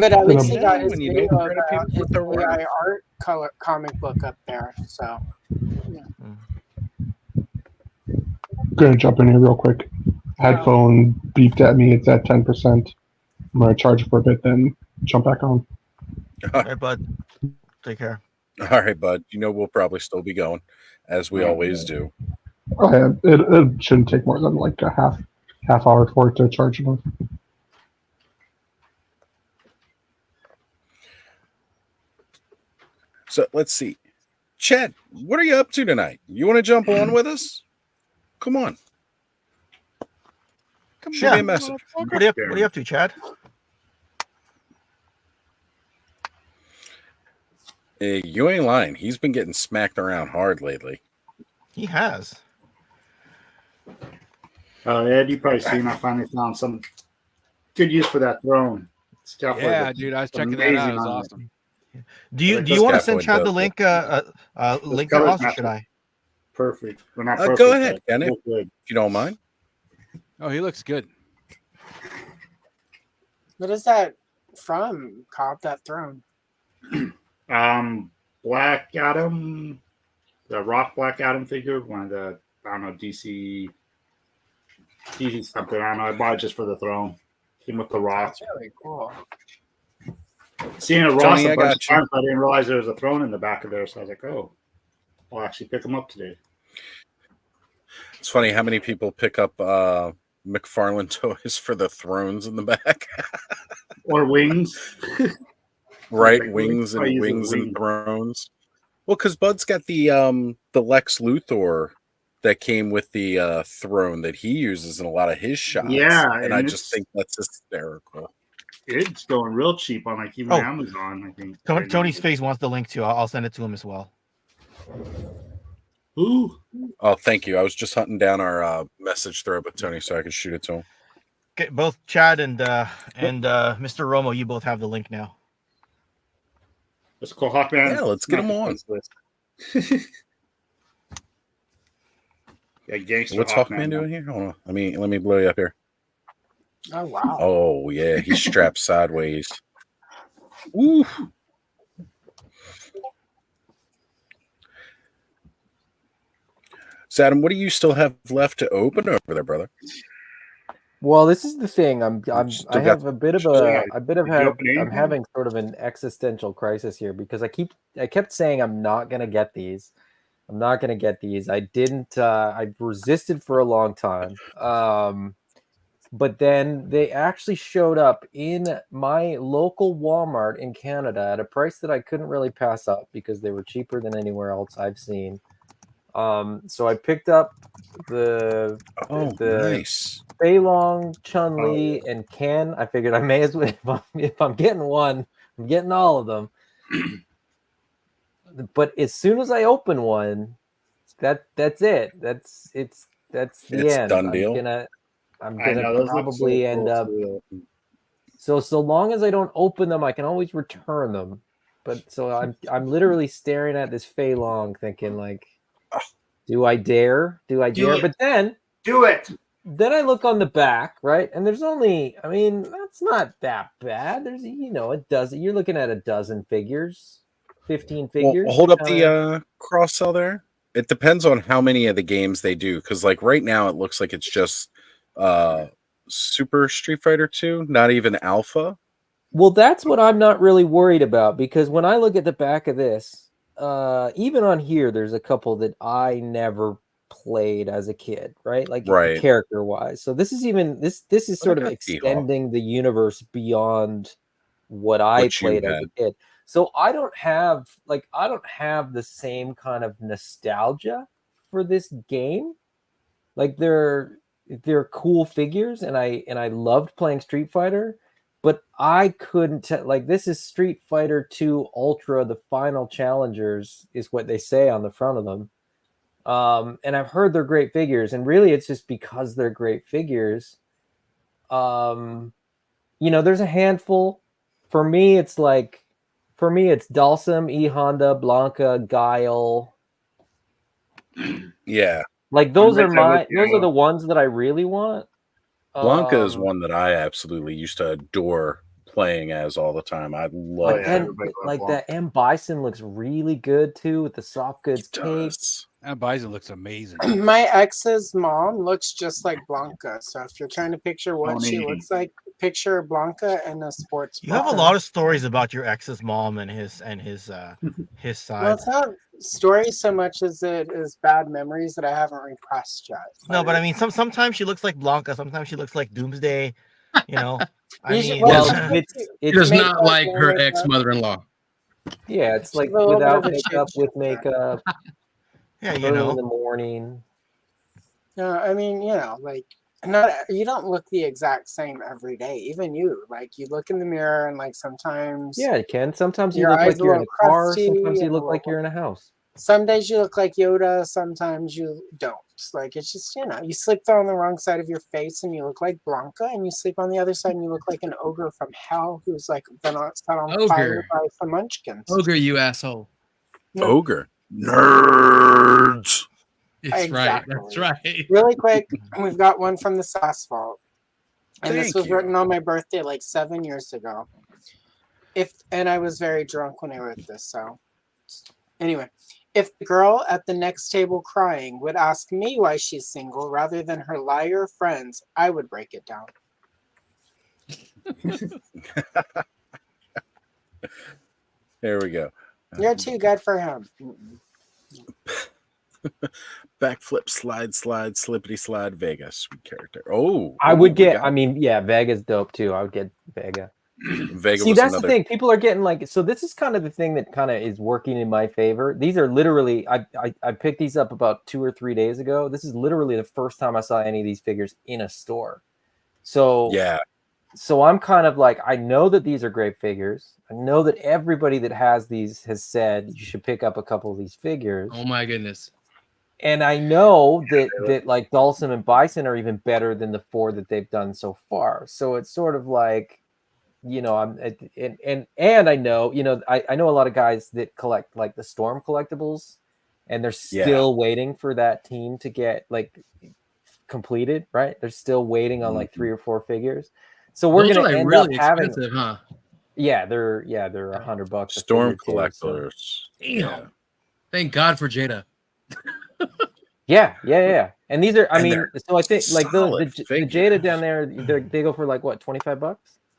But at least he got his When you video don't of credit people his with their work. AI art color comic book up there. So Gonna jump in here real quick. Headphone beeped at me. It's at 10%. I'm gonna charge it for a bit, then jump back on. All right, Bud. Take care. All right, bud. You know we'll probably still be going, as we always do. Oh, yeah, it shouldn't take more than like a half hour for it to charge enough. So let's see. Chad, what are you up to tonight? You want to jump on with us? Come on. Shoot me a message. What are you up to, Chad? You ain't lying. He's been getting smacked around hard lately. He has. Ed, you probably seen I finally found some good use for that throne. Scaffold Yeah, looks dude, I was checking that out. amazing It was on awesome. Do you Like want to those send Scaffold Chad the does link? Link colors to us, or match should I? perfect. Well, not perfect. Go ahead, but Ken, if good. you don't mind. Oh, he looks good. What is that from, Cobb? That throne? Black Adam, the Rock Black Adam figure, one of the, I don't know, DC something. I don't know. I bought it just for the throne. Came with the Rock. That's really cool. Seeing a Ross Tony, a I bunch of got you. times, I didn't realize there was a throne in the back of there. So I was like, oh, I'll actually pick them up today. It's funny how many people pick up McFarlane toys for the thrones in the back. Or wings. Right, Like, wings I and use a wings and wing. thrones. Well, because Bud's got the Lex Luthor that came with the throne that he uses in a lot of his shots. Yeah, and and I just think that's hysterical. It's going real cheap on like even Oh. Amazon, I think. Tony's face wants the link too. I'll send it to him as well. Ooh. Oh, thank you. I was just hunting down our message thread with Tony so I could shoot it to him. Okay, both Chad and Mr. Romo, you both have the link now. Let's call Hawkman. Yeah, let's get him on. Yeah, gangster. What's Hawkman doing here? Hold on. Let me blow you up here. Oh wow. Oh yeah, he's strapped sideways. Woo. So Adam, what do you still have left to open over there, brother? Well, this is the thing. I'm still I got- have a bit of Yeah. a bit of Did you have open I'm anything? having sort of an existential crisis here because I kept saying I'm not gonna get these. I'm not gonna get these. I didn't. I resisted for a long time. But then they actually showed up in my local Walmart in Canada at a price that I couldn't really pass up because they were cheaper than anywhere else I've seen. So I picked up the nice. Fei Long, Chun-Li, and Ken. I figured I may as well, if I'm getting one, I'm getting all of them. But as soon as I open one, that's it. That's the It's end. done deal. I'm I gonna know, those look probably so end cool, up. too. So long as I don't open them, I can always return them. But so I'm literally staring at this Fei Long, thinking like, do I dare? Do I dare? it. But then Do it. I look on the back, right? And there's only, I mean, that's not that bad. There's, a dozen. You're looking at a dozen figures, 15 figures. Well, hold up kinda- the cross sell there. It depends on how many of the games they do, because like right now it looks like it's just Super Street Fighter 2, not even Alpha. Well, that's what I'm not really worried about because when I look at the back of this, even on here, there's a couple that I never played as a kid, right? Like Right. character wise. So this is even this is sort of got T-Hawk. extending the universe beyond what I What you played as a had. kid. So I don't have the same kind of nostalgia for this game. Like they're cool figures and I loved playing Street Fighter, but I couldn't like this is Street Fighter 2 Ultra, the final challengers is what they say on the front of them. And I've heard they're great figures, and really it's just because they're great figures. There's a handful. For me, it's Dalsum, E Honda, Blanca, Guile. Yeah. Like those I'm are right there with those you. are the ones that I really want. Blanca is one that I absolutely used to adore playing as all the time. I love But then, everybody loves like Blanca. that M Bison looks really good too with the soft goods cape. That Bison looks amazing. My ex's mom looks just like Blanca. So if you're trying to picture what she Tony. looks like, picture Blanca in a sports You have a bra. lot of stories about your ex's mom and his Well, side. it's not stories so much as it is bad memories that I haven't repressed yet. No, but I mean, sometimes she looks like Blanca. Sometimes she looks like Doomsday. I mean, It's does makeup, not like no her makeup. ex-mother-in-law. Yeah, it's like a little bit without of a makeup, change. with makeup. Yeah, early in the morning. No, I mean, like not you don't look the exact same every day. Even you, like you look in the mirror and like sometimes Yeah, it can. Sometimes you your look eyes like you're in little a car. crusty Sometimes you and look a like little- you're in a house. Some days you look like Yoda, sometimes you don't. Like it's just, you sleep on the wrong side of your face and you look like Blanca, and you sleep on the other side and you look like an ogre from hell who's like been set on fire Ogre. by some munchkins. Ogre, you asshole. No. Ogre. Nerds. That's right. That's Exactly. right. Really quick, we've got one from the Sass vault. And this Thank was you. written on my birthday like 7 years ago. And I was very drunk when I wrote this, so anyway. If the girl at the next table crying would ask me why she's single rather than her liar friends, I would break it down. There we go. You're too good for him. Backflip, slide, slippity slide, Vega, sweet character. Oh, I would we get. got I mean, yeah, Vega's dope too. I would get Vega. Vega. See, was that's another. the thing. People are getting like. So this is kind of the thing that kind of is working in my favor. These are literally. I picked these up about 2 or 3 days ago. This is literally the first time I saw any of these figures in a store. So Yeah. So I'm kind of like, I know that these are great figures. I know that everybody that has these has said you should pick up a couple of these figures. Oh my goodness. And I know that like Dalsum and Bison are even better than the 4 that they've done so far. So it's sort of like, you know, and I know, you know, I know a lot of guys that collect like the Storm collectibles, and they're still waiting for that team to get like completed, right? They're still waiting on like 3 or 4 figures. So we're Those gonna are like end really up having, expensive, huh? yeah, they're $100. Storm a figure too, so. collectors. Damn. Thank God for Jada. Yeah. And these are, I And mean, they're so I think like the solid Jada down there, they go for like what, $25?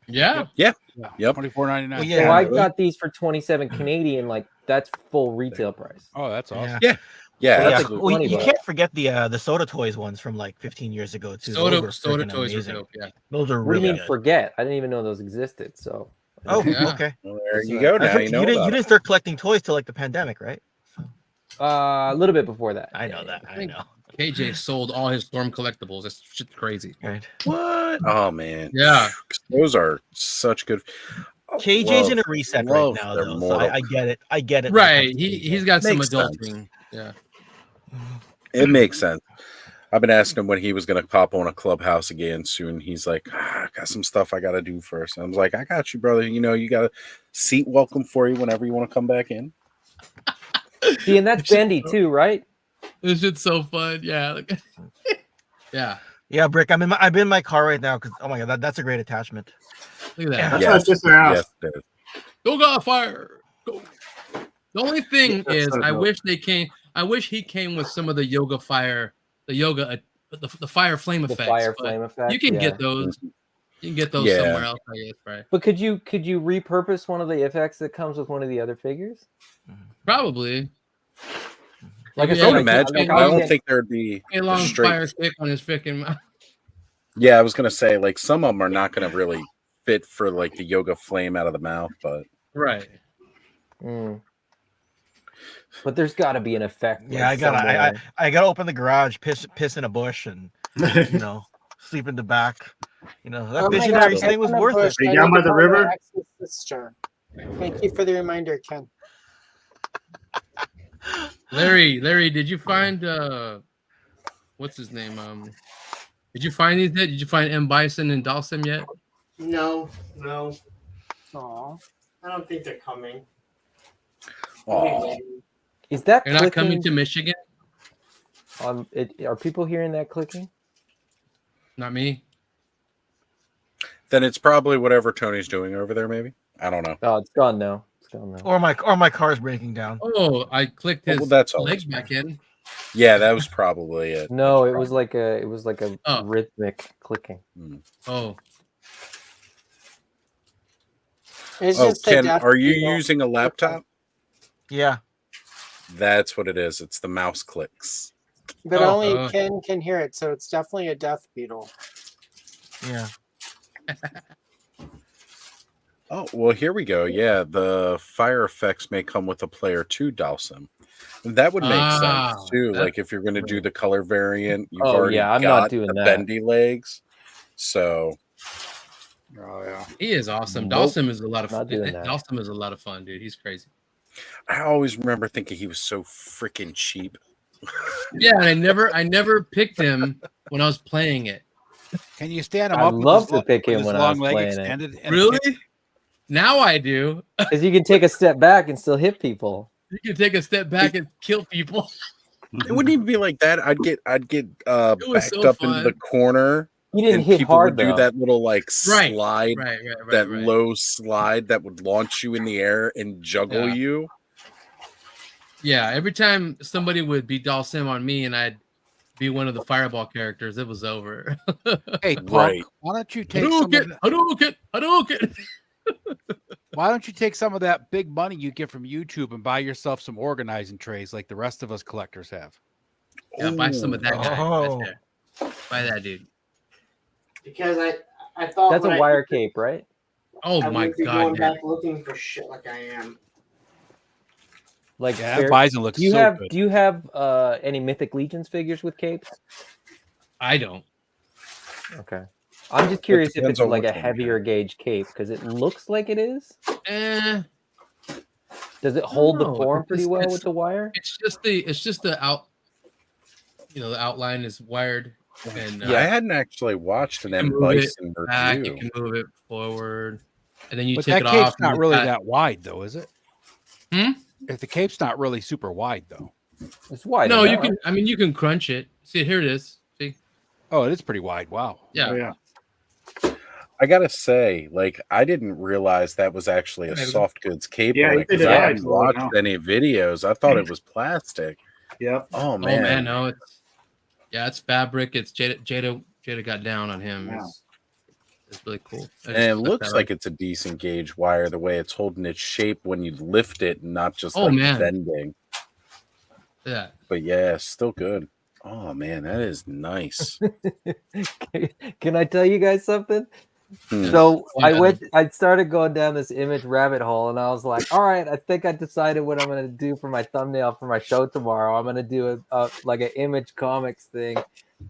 Yeah. Yeah. Yep. $24.99. Well, So I got these for 27 Canadian, like that's full retail price. Oh, that's awesome. Yeah. Yeah. So that's Absolutely. like Well, 20 you bucks. can't forget the Soda Toys ones from like 15 years ago too. Those were Soda freaking toys amazing. were dope, yeah. Those are What do really you mean good. forget? I didn't even know those existed. So Oh, Yeah. okay. Well, there you So go. I Now think you know you about didn't it. start collecting toys till like the pandemic, right? a little bit before that. I know that. I I think know. KJ sold all his Storm collectibles. That's shit's crazy. Right. What? Oh man. Yeah. Those are such good. KJ's in a reset right love now, their though. So mortal. I get it. I get it. Right. He's got some Makes sense. adulting. Yeah. It makes sense. I've been asking him when he was going to pop on a Clubhouse again soon. He's like, I got some stuff I got to do first. And I was like, I got you, brother. You know, you got a seat welcome for you whenever you want to come back in. See, and that's bendy too, right? This shit's so fun. Yeah. Yeah. Yeah, Brick. I'm in my car right now because oh my god, that's a great attachment. Look at that. That's what just around. Yes, it is. Go got fire. Go. The only thing Yeah, is, so I dope. wish they came. I wish he came with some of the yoga fire, the fire flame The effects. fire but flame effect. You can yeah. get those. You can get those Yeah. somewhere else, I guess, right? But could you repurpose one of the effects that comes with one of the other figures? Probably. Like I Yeah, I would said, imagine. like, I don't can't- think there'd be A the long straight. fire stick on his freaking mouth. Yeah, I was going to say, like, some of them are not going to really fit for, like, the yoga flame out of the mouth, but. Right. Mm. But there's got to be an effect. Yeah, like, I gotta open the garage, piss in a bush, and you know, sleep in the back. You know, that Oh my visionary God, thing was Ken worth Bush, it. Are I you down need by to the call my river? ex's sister. Thank you for the reminder, Ken. Larry, did you find what's his name? Did you find these yet? Did you find M. Bison and Dalsum yet? No. Aw. I don't think they're coming. Aw. Is that They're not coming clicking to Michigan? on it? Are people hearing that clicking? Not me. Then it's probably whatever Tony's doing over there, maybe. I don't know. Oh, it's gone now. It's gone now. Or my car's breaking down. Oh, I clicked his Well, that's always legs back in. Yeah, that was probably it. No, it was like a Oh. rhythmic clicking. Oh, It's Oh, just a Ken, death are you beetle. using a laptop? Yeah. That's what it is. It's the mouse clicks. But Oh, only Ken can hear it, so it's definitely a death beetle. Yeah. Oh, well, here we go. Yeah, the fire effects may come with a player 2 Dalsum. That would make sense too. that- Like if you're going to do the color variant, you've Oh, already yeah, I'm got not doing the that. bendy legs. So, Oh yeah. he is awesome. Nope. Dalsum is a lot of Not fun. doing that. Dalsum is a lot of fun, dude. He's crazy. I always remember thinking he was so freaking cheap. Yeah, and I never picked him when I was playing it. Can you stand him I up? with love his to lo- pick with him his when I long was leg playing it. extended? and Really? Now I do. Because you can take a step back and still hit people. You can take a step back and kill people. It wouldn't even be like that. I'd get It was backed so up into the fun. corner, You didn't and hit people hard would do though. that little like Right, slide, right. that low slide that would launch you in the air and juggle Yeah. you. Yeah, every time somebody would be Dalsim on me and I'd be one of the fireball characters, it was over. Hey, Punk, Right. why don't you take some of that, Hadouken! why don't you take some of that big money you get from YouTube and buy yourself some organizing trays like the rest of us collectors have? Yeah, buy some of that guy Oh. right there. Buy that dude. Because I thought That's a when wire cape, right? Oh I my wouldn't be god, going yeah. back looking for shit like I am. Like Yeah, that Bison looks do you so have good. do you have any Mythic Legions figures with capes? I don't. Okay. I'm just curious if depends it's on like a which one you heavier gauge cape because it looks like it is. Does it I hold don't the know. form pretty well It's- with the wire? It's just the out. You know, the outline is wired, and I hadn't actually watched an you can M move it Bison back, you review. can move it forward, and then you But take that it cape's off. and not it's really got- that wide, though, is it? Hmm? If the cape's not really super wide, though. It's wide. No, you enough. can. I mean, you can crunch it. See, here it is. See? Oh, it is pretty wide. Wow. Yeah. Oh, yeah. I gotta say, like, I didn't realize that was actually a Maybe. soft goods cape Yeah, on it neither because did I I. hadn't Until watched now. any videos. I thought it was plastic. Yep. Oh Oh man, man, no, it's fabric. It's Jada got down on him. Yeah. It's really cool. I and just it stuck looks that like on. it's a decent gauge wire the way it's holding its shape when you lift it, and not just Oh, like man. bending. Yeah. But yeah, still good. Oh man, that is nice. Can I tell you guys something? Hmm. So Yeah. I started going down this image rabbit hole, and I was like, all right, I think I decided what I'm gonna do for my thumbnail for my show tomorrow. I'm gonna do a like an image comics thing.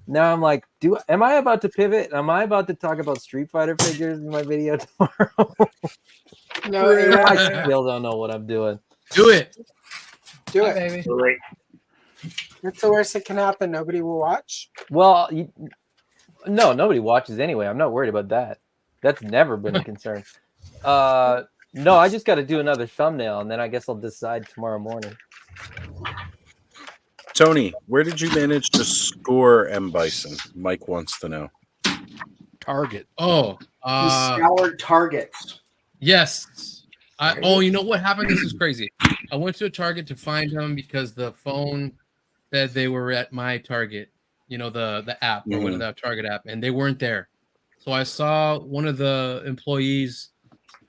Now I'm like, am I about to pivot? Am I about to talk about Street Fighter figures in my video tomorrow? No, I still don't know what I'm doing. Do it. do Hi, it. baby. Great. What's the worst that can happen? Nobody will watch. Well, no, nobody watches anyway. I'm not worried about that. That's never been a concern. No, I just got to do another thumbnail, and then I guess I'll decide tomorrow morning. Tony, where did you manage to score M Bison? Mike wants to know. Target. Oh, He scoured targets. yes. You know what happened? This is crazy. I went to a Target to find them because the phone said they were at my Target. You know, the app or whatever, that Target app, and they weren't there. So I saw one of the employees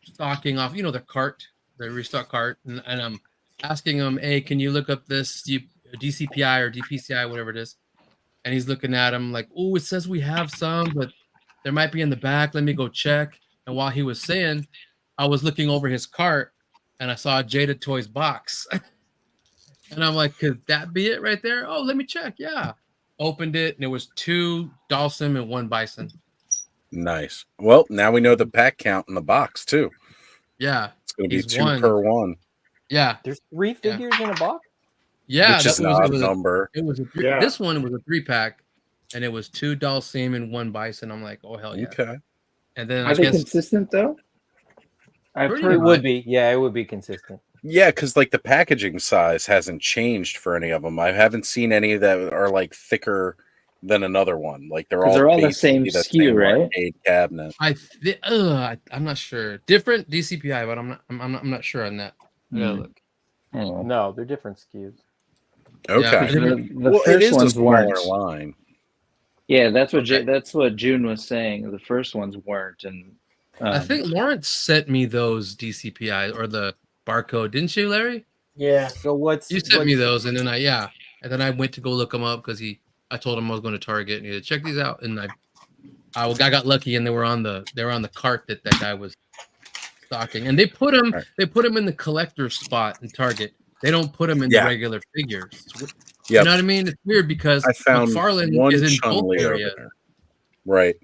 stocking off, their cart, their restock cart, and I'm asking him, "Hey, can you look up this DCPI or DPCI, whatever it is?" And he's looking at him like, "Oh, it says we have some, but there might be in the back. Let me go check." And while he was saying, I was looking over his cart, and I saw a Jada Toys box, and I'm like, "Could that be it right there?" Oh, let me check. Yeah, opened it, and it was 2 Dalsim and 1 Bison. Nice. Well, now we know the pack count in the box too. Yeah, It's going to be he's 2 won. per one. Yeah, There's 3 figures in a box. yeah, Which is an odd number. It was a three, Yeah. This one was a 3-pack, and it was 2 Dalsim and 1 Bison. I'm like, oh hell yeah! Okay. And then Are they consistent though? I've Pretty heard It would be, yeah, it would be consistent. Yeah, because like the packaging size hasn't changed for any of them. I haven't seen any that are like thicker than another one. Like they're 'Cause all they're all the same basically SKU, right? arcade cabinet. I'm not sure. Different DCPI, but I'm not sure on that. I gotta look. Oh. No, they're different SKUs. Okay. The Well, it first is a ones smaller weren't. line. Yeah, that's what June was saying. The first ones weren't, and I think Lawrence sent me those DCPI or the barcode, didn't you, Larry? Yeah. So You sent me those, and then I went to go look them up because I told him I was going to Target and he said, check these out, and I got lucky and they were on the cart that guy was stocking, and they put them in the collector spot in Target. They don't put them in the regular figures. You know what I mean? It's weird because I found McFarlane one is in both Chun-Li over areas. there. Right.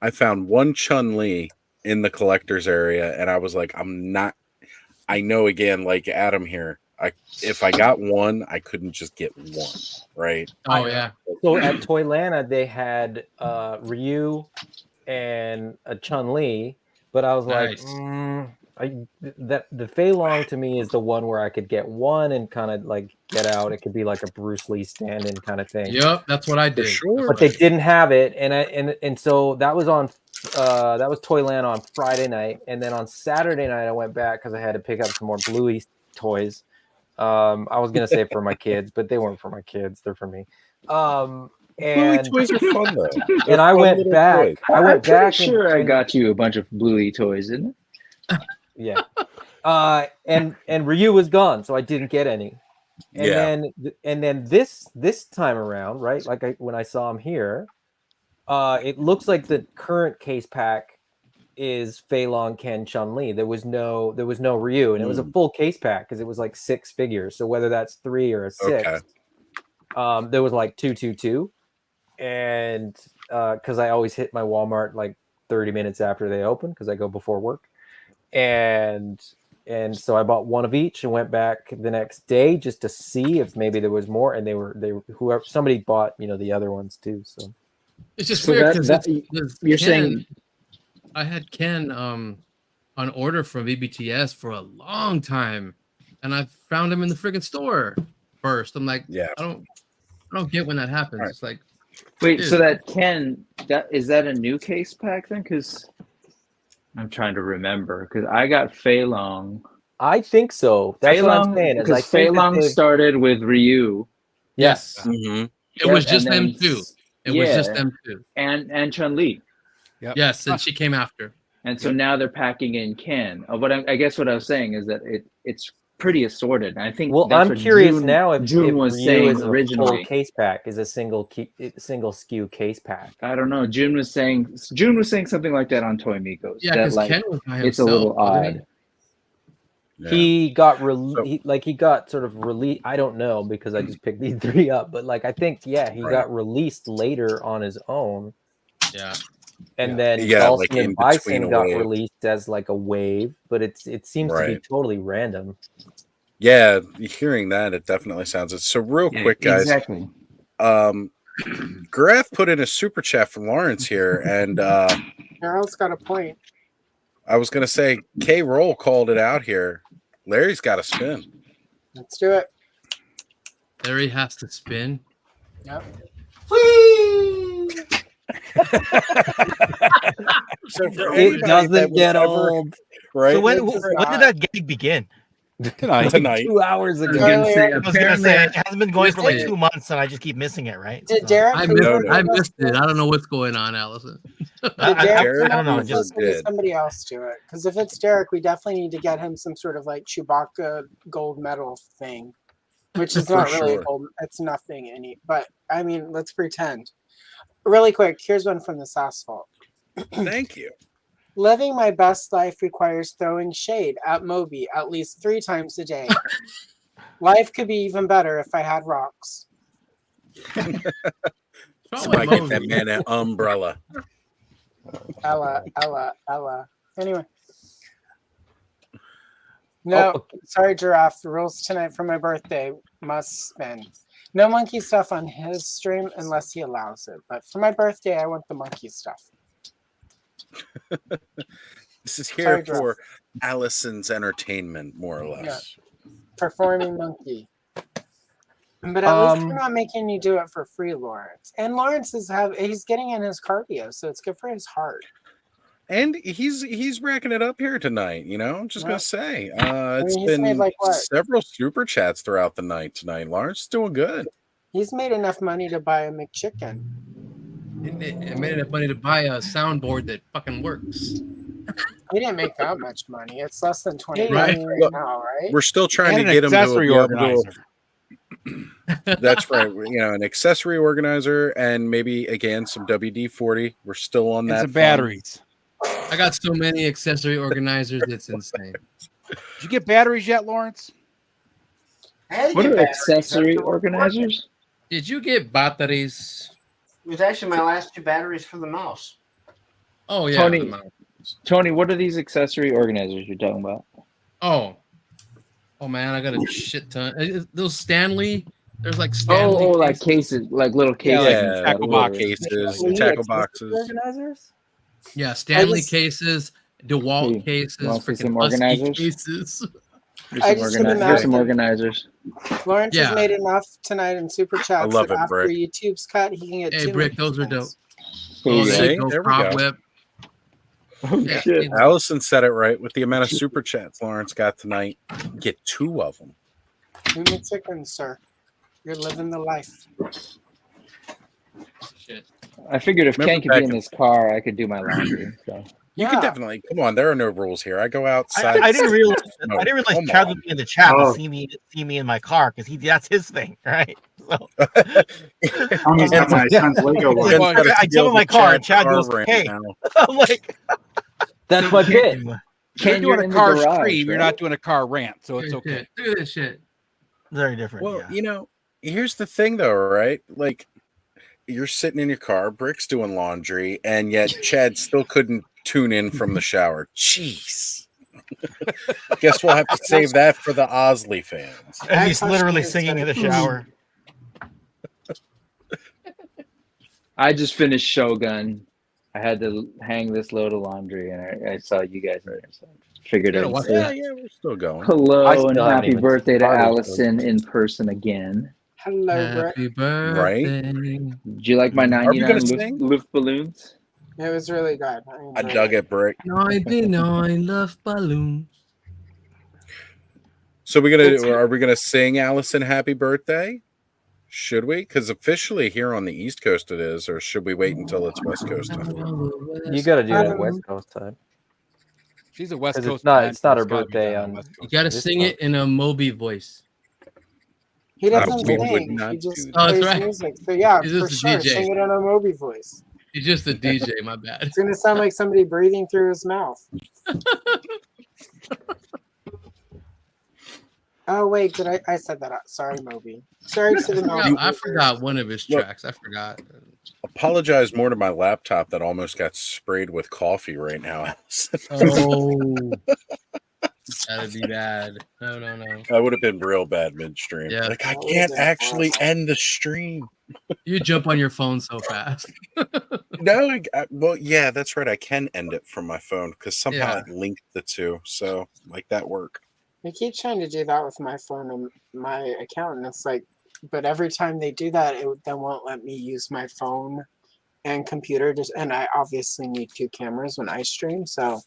I found one Chun-Li in the collector's area, and I was like, I know again, like Adam here, if I got one, I couldn't just get one, right? Oh yeah. So at Toylanta they had Ryu and a Chun-Li, but I was like, Nice. the Fei Long to me is the one where I could get one and kind of like get out. It could be like a Bruce Lee stand-in kind of thing. Yep, that's what I did. Sure. But they didn't have it, and so that was on that was Toyland on Friday night, and then on Saturday night I went back because I had to pick up some more Bluey toys. I was gonna say for my kids, but they weren't for my kids; they're for me. And Bluey toys are fun though. And I went back. I went I'm pretty back. sure I and- got you a bunch of Bluey toys, didn't it? Yeah. And Ryu was gone, so I didn't get any. And then this time around, right? Like when I saw him here, it looks like the current case pack is Fei Long, Ken, Chun-Li. There was no Ryu, and it was a full case pack because it was like 6 figures. So whether that's 3 or a 6, there was like 222, and because I always hit my Walmart like 30 minutes after they open because I go before work. And so I bought one of each and went back the next day just to see if maybe there was more. And somebody bought, the other ones too. So it's just weird because you're saying I had Ken on order from BBTS for a long time, and I found him in the friggin' store first. I'm like, I don't get when that happens. It's like, wait, dude. so that Ken, is that a new case pack then? Because I'm trying to remember because I got Fei Long. I think so. That's what I'm saying. Because Fei Long started with Ryu. Yes. Mm-hmm. It was just them two. It was just them two. And Chun-Li. Yep. Yes, and she came after. And so now they're packing in Ken. But I guess what I was saying is that it's pretty assorted. And I think. Well, that's I'm curious now if June was Ryu saying is a originally. full case pack is a single SKU case pack. I don't know. June was saying something like that on Toy Migos. Yeah, because Ken was by himself. It's a little odd. He got he got sort of released. I don't know because I just picked these 3 up, but like I think he got released later on his own. Yeah. And then like Dawson in and Bison between a got wave. released as like a wave, but it seems to be totally random. Yeah, hearing that, it definitely sounds it. So real quick, guys. Exactly. Graf put in a super chat from Lawrence here, and Harold's got a point. I was gonna say K Roll called it out here. Larry's got a spin. Let's do it. Larry has to spin. Yep. It doesn't get old, right? So when did that gig begin? Tonight. 2 hours ago. I was gonna say it hasn't been going for like 2 months, and I just keep missing it. Right? Did Derek? I missed it. I don't know what's going on, Allison. I don't know. Just somebody else do it. Because if it's Derek, we definitely need to get him some sort of like Chewbacca gold medal thing, which is not really gold. It's nothing but I mean, let's pretend. Really quick, here's one from the Sass Vault. Thank you. Living my best life requires throwing shade at Moby at least 3 times a day. Life could be even better if I had rocks. Somebody get that man an umbrella. Ella. Anyway. No, sorry, Giraffe. The rules tonight for my birthday must spin. No monkey stuff on his stream unless he allows it. But for my birthday, I want the monkey stuff. This is here for Allison's entertainment, more or less. Yeah. Performing monkey. But at least we're not making you do it for free, Lawrence. And Lawrence he's getting in his cardio, so it's good for his heart. And he's racking it up here tonight, just gonna say. It's he's been made like what? Several super chats throughout the night tonight. Lawrence is doing good. He's made enough money to buy a McChicken. It made enough money to buy a soundboard that fucking works. He didn't make that much money. It's less than 20 right now, right? We're still trying to get him to accessory organizer. That's right. An accessory organizer and maybe again some WD-40. We're still on that. Some batteries. I got so many accessory organizers, it's insane. Did you get batteries yet, Lawrence? What are accessory organizers? Did you get batteries? It was actually my last 2 batteries for the mouse. Oh yeah, Tony, what are these accessory organizers you're talking about? Oh man, I got a shit ton. Those Stanley. There's like Stanley. Like cases, like little cases. Yeah, tackle box cases, tackle boxes. Organizers? Yeah, Stanley cases. DeWalt Hey, cases, wanna see freaking some Husky organizers? cases. Here's some organizers. Lawrence has Yeah. made enough tonight in super chats love that it, after Brick. YouTube's cut, he can get Hey, 2 Brick, those are dope. Here Oh, you there go. you See, go. there we Prop go. whip. Oh Yeah, shit! Allison said it right. With the amount of super chats Lawrence got tonight, get 2 of them. 2 McChickens, sir. You're living the life. Shit. I figured if Remember Ken could back be in in- this car, I could do my laundry. So You can definitely come on. There are no rules here. I go I outside. didn't realize. No, I didn't realize come Chad on. would be in the chat Oh. to see me in my car because that's his thing, right? So Tony's got my son's Lego one. Ken's got to I steal jump in my the car and Chad Chad goes, right "Hey," now. I'm like, That's my bit. You're Ken, doing you're a in the car garage, stream. You're right? not doing a car rant, so it's Look at okay. this shit. Look at this shit. very different. Well, Yeah. you know, here's the thing, though, right? Like, you're sitting in your car, Brick's doing laundry, and yet Chad still couldn't tune in from the shower. Jeez. Guess we'll have to save that for the Osley fans. And he's literally singing in the shower. I just finished Shogun. I had to hang this load of laundry, and I saw you guys in there, so I figured Gotta I'd watch say that. Yeah, we're still going. I hello and still haven't happy even birthday to started Allison in person again. Hello, Brett. Happy birthday. Did you like my Are we 99 gonna sing? Luft balloons? It was really good. I dug it, Brick. 99 love balloons. So are we gonna sing Allison happy birthday? Should we? Because officially here on the East Coast it is, or should we wait until it's West Coast time? You got to do it at West Coast time. She's a West 'Cause Coast. it's not. fan, It's not so her gotta be birthday done on. West You Coast. gotta this sing month. it in a Moby voice. He doesn't we would sing. not He do just that. Oh, that's plays right. music. So yeah, He's for just a sure, DJ. sing it in a Moby voice. He's just a DJ, my bad. It's gonna sound like somebody breathing through his mouth. Oh wait, did I said that out. Sorry, Moby. Sorry to the Moby. I forgot one of his Look. tracks. I forgot. Apologize more to my laptop that almost got sprayed with coffee right now, Allison. Oh, that'd be bad. No. That would have been real bad midstream. Yeah. Like, I That would've can't been actually horrible. end the stream. You jump on your phone so fast. No, well, yeah, that's right. I can end it from my phone because somehow Yeah. it linked the two. So, like, that work. I keep trying to do that with my phone and my account, and it's like, but every time they do that, it then won't let me use my phone and computer. And I obviously need 2 cameras when I stream, so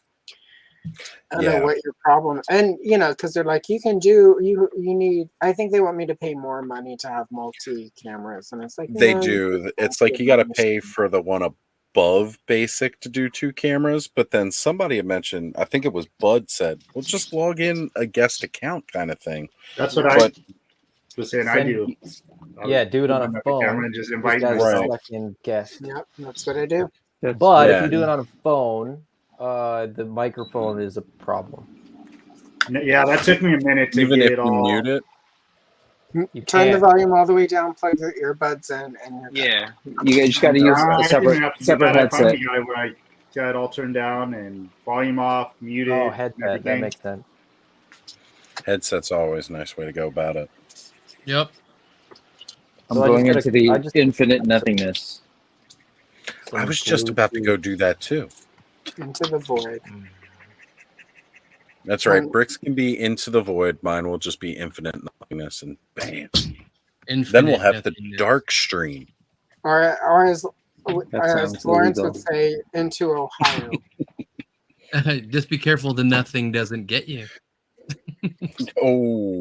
I don't know what your problem. And because they're like, you can do you need. I think they want me to pay more money to have multi cameras, and it's like They no, do. It's like you got to pay for the one above basic to do 2 cameras, but then somebody had mentioned, I think it was Bud said, well, just log in a guest account kind of thing. That's what But I was saying. I do. Yeah, do it on a phone. Camera and just invite This guy's myself. a second guest. Yep, that's what I do. But if Yeah. you do it on a phone, the microphone is a problem. Yeah, that took me a minute to Even get if it you all. mute it, You Turn the can't. volume all the way down, plug your earbuds in, and you're good. Yeah, you just got to use I a didn't separate have to do separate that. I found headset. a guy where I got it all turned down and volume off, muted. Oh, and headset. That everything. makes sense. headset's always a nice way to go about it. Yep. I'm So I going just into gotta- the infinite nothingness. I was just about to go do that too. Into the void. That's right. Bricks can be into the void. Mine will just be infinite nothingness, and bam. Then we'll have the dark stream. Or as sounds Lawrence illegal. would say, into Ohio. Just be careful the nothing doesn't get you. Oh.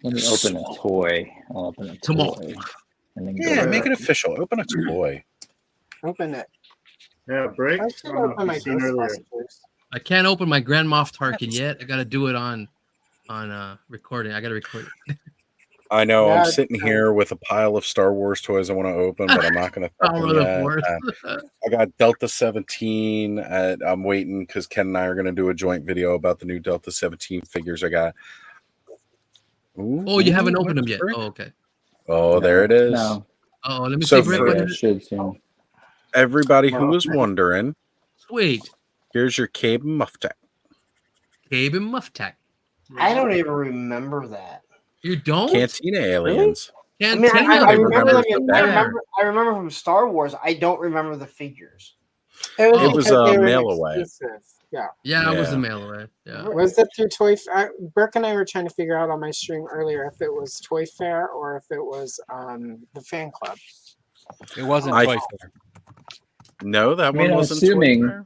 Let me open a toy. I'll open a toy. Come on. And then Yeah, go make it official. Open a toy. Open it. Yeah, break. I I should don't know open if my you've seen earlier. Ghostbusters. I can't open my Grand Moff Tarkin yet. I got to do it on recording. I got to record it. I know. Yeah, I'm sitting here with a pile of Star Wars toys I want to open, but I'm not going to. Power of the Force. I got Delta 17. I'm waiting because Ken and I are going to do a joint video about the new Delta 17 figures I got. Ooh, Oh, you haven't ooh, opened them what's yet. Brick? Oh, okay. Oh, there it is. No. Oh, let me So see, Brick. for- What Yeah, is it? should soon. Everybody who was wondering, Sweet. here's your Cabe and Muff Tech. Cabe and Muff Tech. I don't even remember that. You don't? Cantina aliens. I mean, Cantina. I remember remembers them. the I banner. remember from Star Wars. I don't remember the figures. It was Oh. It was because a they were mail away. exclusive. Yeah. Yeah, it was Yeah. a mail away. Yeah. Was it through Burke and I were trying to figure out on my stream earlier if it was Toy Fair or if it was the fan club. It wasn't I- Toy Fair. No, that I mean, one I'm wasn't Toy assuming Fair.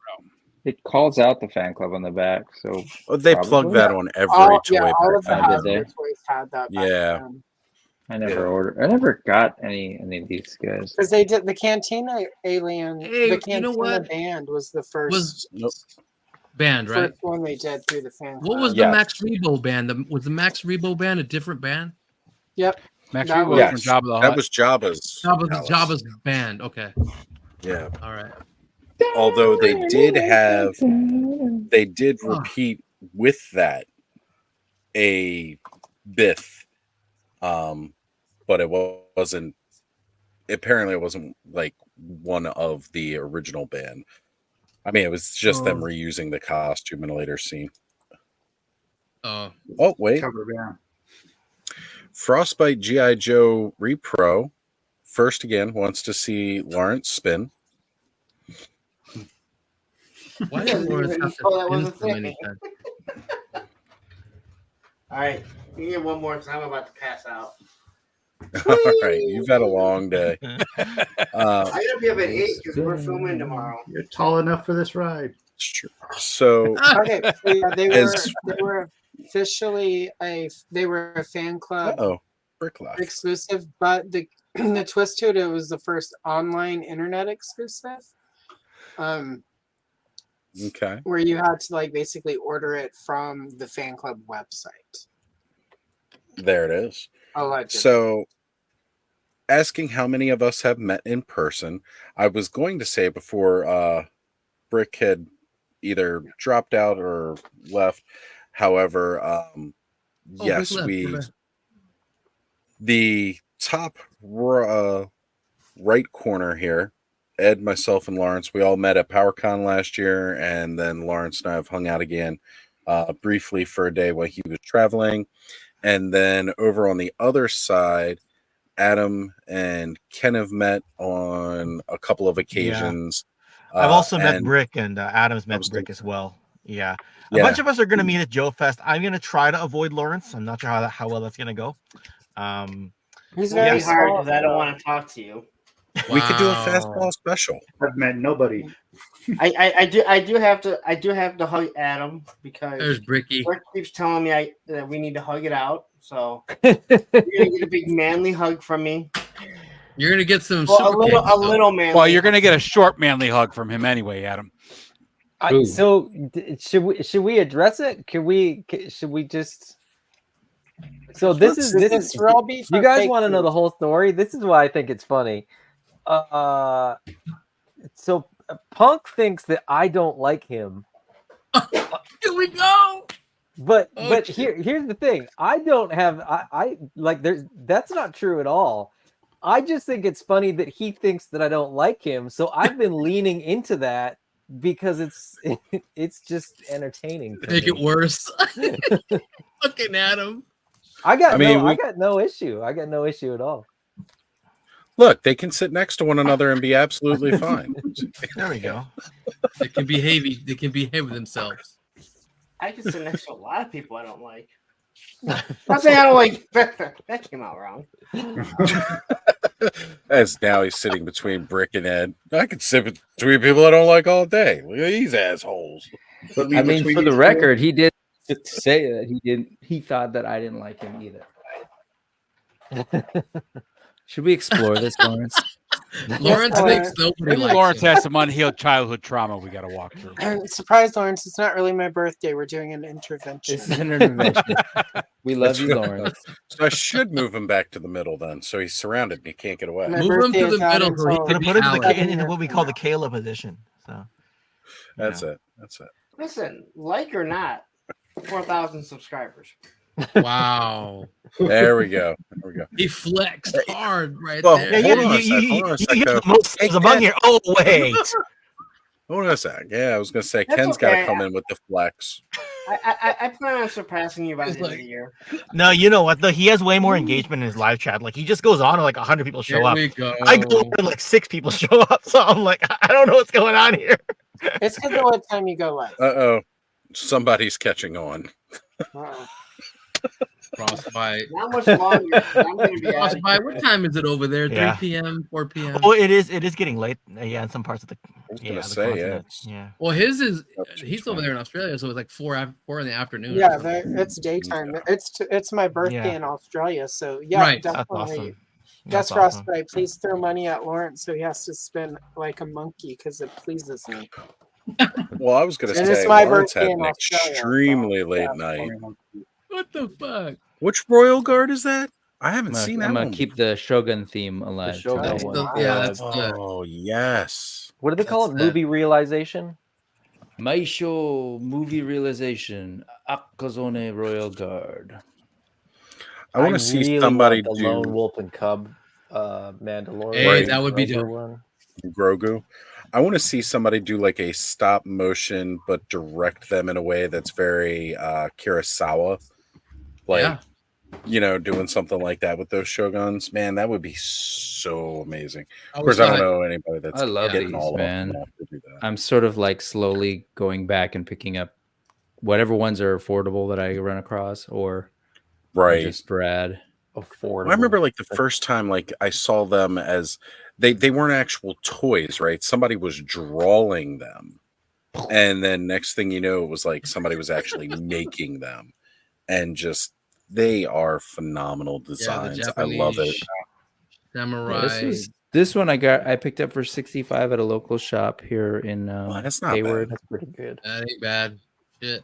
it calls out the fan club on the back, so Oh, they plug probably. that on every All, toy. yeah, all of the back then. did they? Hasbro toys had that. Back Yeah. then. I never Yeah. ordered. I never got any of these guys. Because they did the Cantina Alien. Hey, The you Cantina know what? band was the first Band, right? first one they did through the fan club. What was the Yes. Max Rebo band? Was the Max Rebo band a different band? Yep. Max That Rebo was- was from Yes, Jabba the that Hutt. was Jabba's. palace. Jabba's band. Okay. Yeah. All right. Although they did Oh. repeat with that a Biff, but it wasn't. Apparently, it wasn't like one of the original band. I mean, it was just them reusing the costume in a later scene. Oh. Oh wait, Cover band. Frostbite G.I. Joe Repro. First again wants to see Lawrence spin. Why did Lawrence have Oh, that to was spin a so many thing. times? All right, you get one more because I'm about to pass out. All right, you've had a long day. I gotta be up at 8 because we're filming tomorrow. You're tall enough for this ride. So Okay, so yeah, they As- were officially they were a fan club brick life. exclusive, but the the twist to it was the first online internet exclusive. Okay. Where you had to like basically order it from the fan club website. There it is. Allegedly. So, asking how many of us have met in person, I was going to say before Brick had either dropped out or left. However, yes, Brick left, we okay. the top right corner here. Ed, myself, and Lawrence, we all met at PowerCon last year, and then Lawrence and I have hung out again briefly for a day while he was traveling. And then over on the other side, Adam and Ken have met on a couple of occasions. I've also met and Brick, and Adam's met Brick as well. Yeah. A Yeah. bunch of us are going to meet at Joe Fest. I'm going to try to avoid Lawrence. I'm not sure how well that's going to go. He's very very hard small, because I don't though. want to talk to you. We could do a fastball special. I've met nobody. I do have to hug Adam because There's Bricky. Rick keeps telling me that we need to hug it out. So you're gonna get a big manly hug from me. You're gonna get some Well, super kicks, a little manly. Well, you're going to get a short, manly hug from him anyway, Adam. So should we address it? Should we just? So this is raw beef. You or guys fake want to know beef? the whole story? This is why I think it's funny. So Punk thinks that I don't like him. Here we go. But Oh, here's the thing. I don't have I like that's not true at all. I just think it's funny that he thinks that I don't like him. So I've been leaning into that because it's just entertaining. to Make it me. worse. Looking at him. I got I no issue. I got no issue at all. Look, they can sit next to one another and be absolutely fine. There we go. They can behave. They can behave themselves. I can sit next to a lot of people I don't like. Not saying I don't like. That came out wrong. As now he's sitting between Brick and Ed. I could sit between people I don't like all day. Look at these assholes. I mean, for the record, he did say that he thought that I didn't like him either. Should we explore this, Lawrence? Lawrence thinks nobody Maybe likes Lawrence him. has some unhealed childhood trauma we got to walk through. I'm surprised, Lawrence. It's not really my birthday. We're doing an intervention. This is an intervention. We love you, Lawrence. So I should move him back to the middle then, so he's surrounded and he can't get away. My Move him birthday to is the not middle where he until- can Gonna be put him Alex. into what we call the Kayla position. So That's it. That's it. Listen, like or not, 4,000 subscribers. Wow. There we go. There we go. He flexed hard right Well, there. yeah, hold on a sec, you hold on a sec, get though. the most Hey, among Ken. here. Oh wait. Hold on a sec. Yeah, I was gonna say That's Ken's got to okay. come in with the flex. I plan on surpassing you by the end of the year. No, you know what? Though he has way more engagement in his live chat. Like he just goes on and like 100 people show Here up. we go. I go on and like 6 people show up. So I'm like, I don't know what's going on here. It's because of what time you go live. Uh-oh. Somebody's catching on. Frostbite. Not much longer. I'm gonna be Frostbite. What time is it over there? Yeah. 3 p.m., 4 p.m. Oh, it is getting late. Yeah, in some parts of the gonna the say, continent. Yeah. Well, his is he's over there in Australia, so it's like 4 in the afternoon. Yeah, it's daytime. It's my birthday Yeah. in Australia, so yeah, Right. That's definitely. awesome. That's That's awesome. Frostbite. Please throw money at Lawrence so he has to spin like a monkey because it pleases me. Well, I was going to And it's say my Lawrence birthday had in an Australia, extremely late night. What the fuck? Which Royal Guard is that? I haven't seen that I'm gonna one. keep the Shogun theme alive. Shogun tonight. one. That's Oh, yes. What do they call it? That's the- Movie realization? Maisho movie realization. Akazone Royal Guard. I want to see really somebody want the do Lone Wolf and Cub Mandalorian. Hey, that would be Grogu dope. one. Grogu. I want to see somebody do like a stop motion, but direct them in a way that's very Kurosawa. Like, Yeah. you know, doing something like that with those Shoguns. Man, that would be so amazing. I Of course, was I don't like- know anybody that's I love getting these, all man. of them to do that. I'm sort of like slowly going back and picking up whatever ones are affordable that I run across, or Right. just rad. Affordable. I remember like the first time like I saw them as they weren't actual toys, right? Somebody was drawing them. And then next thing you know, it was like somebody was actually making them. And just they are phenomenal designs. I love it. Samurai. Yeah, this one I picked up for 65 at a local shop here in that's not Hayward. bad. That's pretty good. That ain't bad. Shit.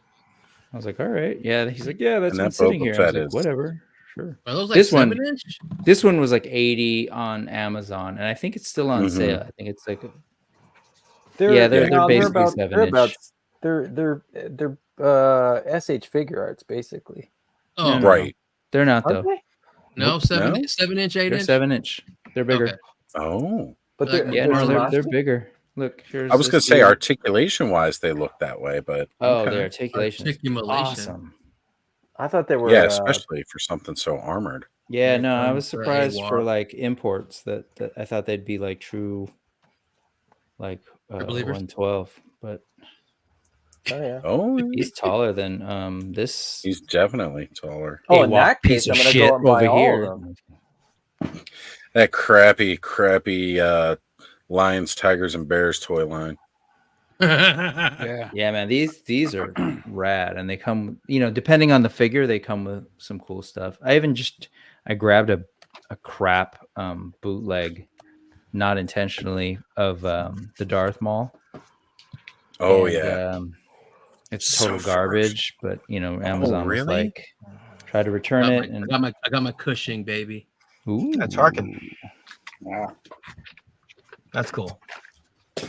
I was like, all right, yeah. He's like, yeah, that's And been that sitting Boba here. I was Fett like, is- whatever, sure. Are those like this 7-inch? This one was like 80 on Amazon, and I think it's still on Mhm. sale. I think it's like, They're they're basically about 7-inch. they're SH figure arts basically. Oh, No, Right. They're not Aren't though. they? No, Nope. 7-inch, 8 They're inch. 7-inch. They're bigger. Okay. Oh. But Like, they're, Yeah, they're no, they're plastic? bigger. Look, here's I was this gonna say dude. articulation wise they look that way, but Oh, okay. the articulation is Articulation. awesome. I thought they were Yeah, especially for something so armored. Yeah, Yeah, no, I from was for surprised for AWAR. like imports that I thought they'd be like true, like believers? 112, but oh yeah. Oh, he's taller than this. he's definitely taller. Oh, in AWOC that piece case, of I'm gonna shit go and buy over all here. of them. That crappy Lions, Tigers, and Bears toy line. Yeah. Yeah, man, these are rad, and they come, depending on the figure, they come with some cool stuff. I grabbed a crap bootleg, not intentionally, of the Darth Maul. Oh And, yeah. It's So total garbage, but Amazon was really? like, try to return it, and I got my Cushing, baby. ooh, That's Harkin. Wow. That's cool. yeah,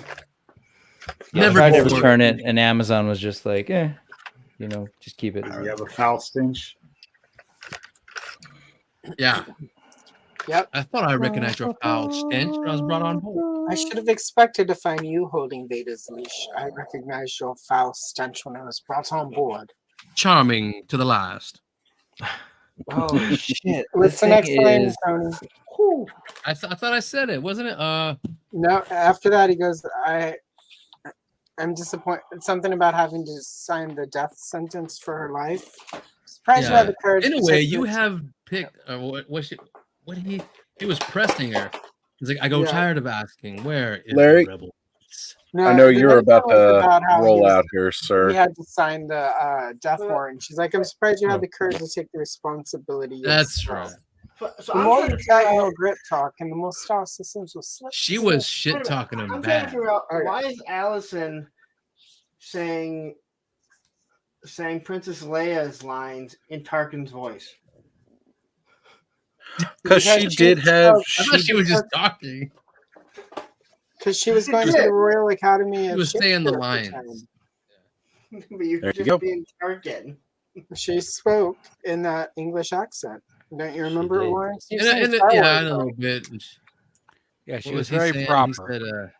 Never tried to before. return it, and Amazon was just like, just keep it. You have a foul stench. Yeah. Yep. I thought I recognized your foul stench when I was brought on board. I should have expected to find you holding Vader's leash. I recognized your foul stench when I was brought on board. Charming to the last. Oh shit! What's the next line, Tony? I thought I said it, wasn't it? No, after that he goes, I'm disappointed. Something about having to sign the death sentence for her life. Surprised you had the courage. In a to way, take you this. have picked. What he was pressing her. He's like, I go Yeah. tired of asking, where is Larry, the rebel? No, I know the you're next about one was about to how roll he was- out here, sir. He had to sign the death warrant. She's like, I'm surprised you had the courage to take the responsibility. That's yourself." right. So The I'm more trying you to chat, figure you out- know grit talk, and the more star systems will slip. She was shit talking him I'm trying to bad. figure out Okay. why is Allison saying Princess Leia's lines in Tarkin's voice? Because she did have. I thought she was just talking. Because she was going to the Royal Academy. She of was saying the Shakespeare at the lines. time. But you're There you just go. being Tarkin. She spoke in that English accent. Don't you remember, did. Lawrence? You've And, seen and, Star yeah, Wars, I know a though. little bit. Yeah, she What was he very saying? proper. He said,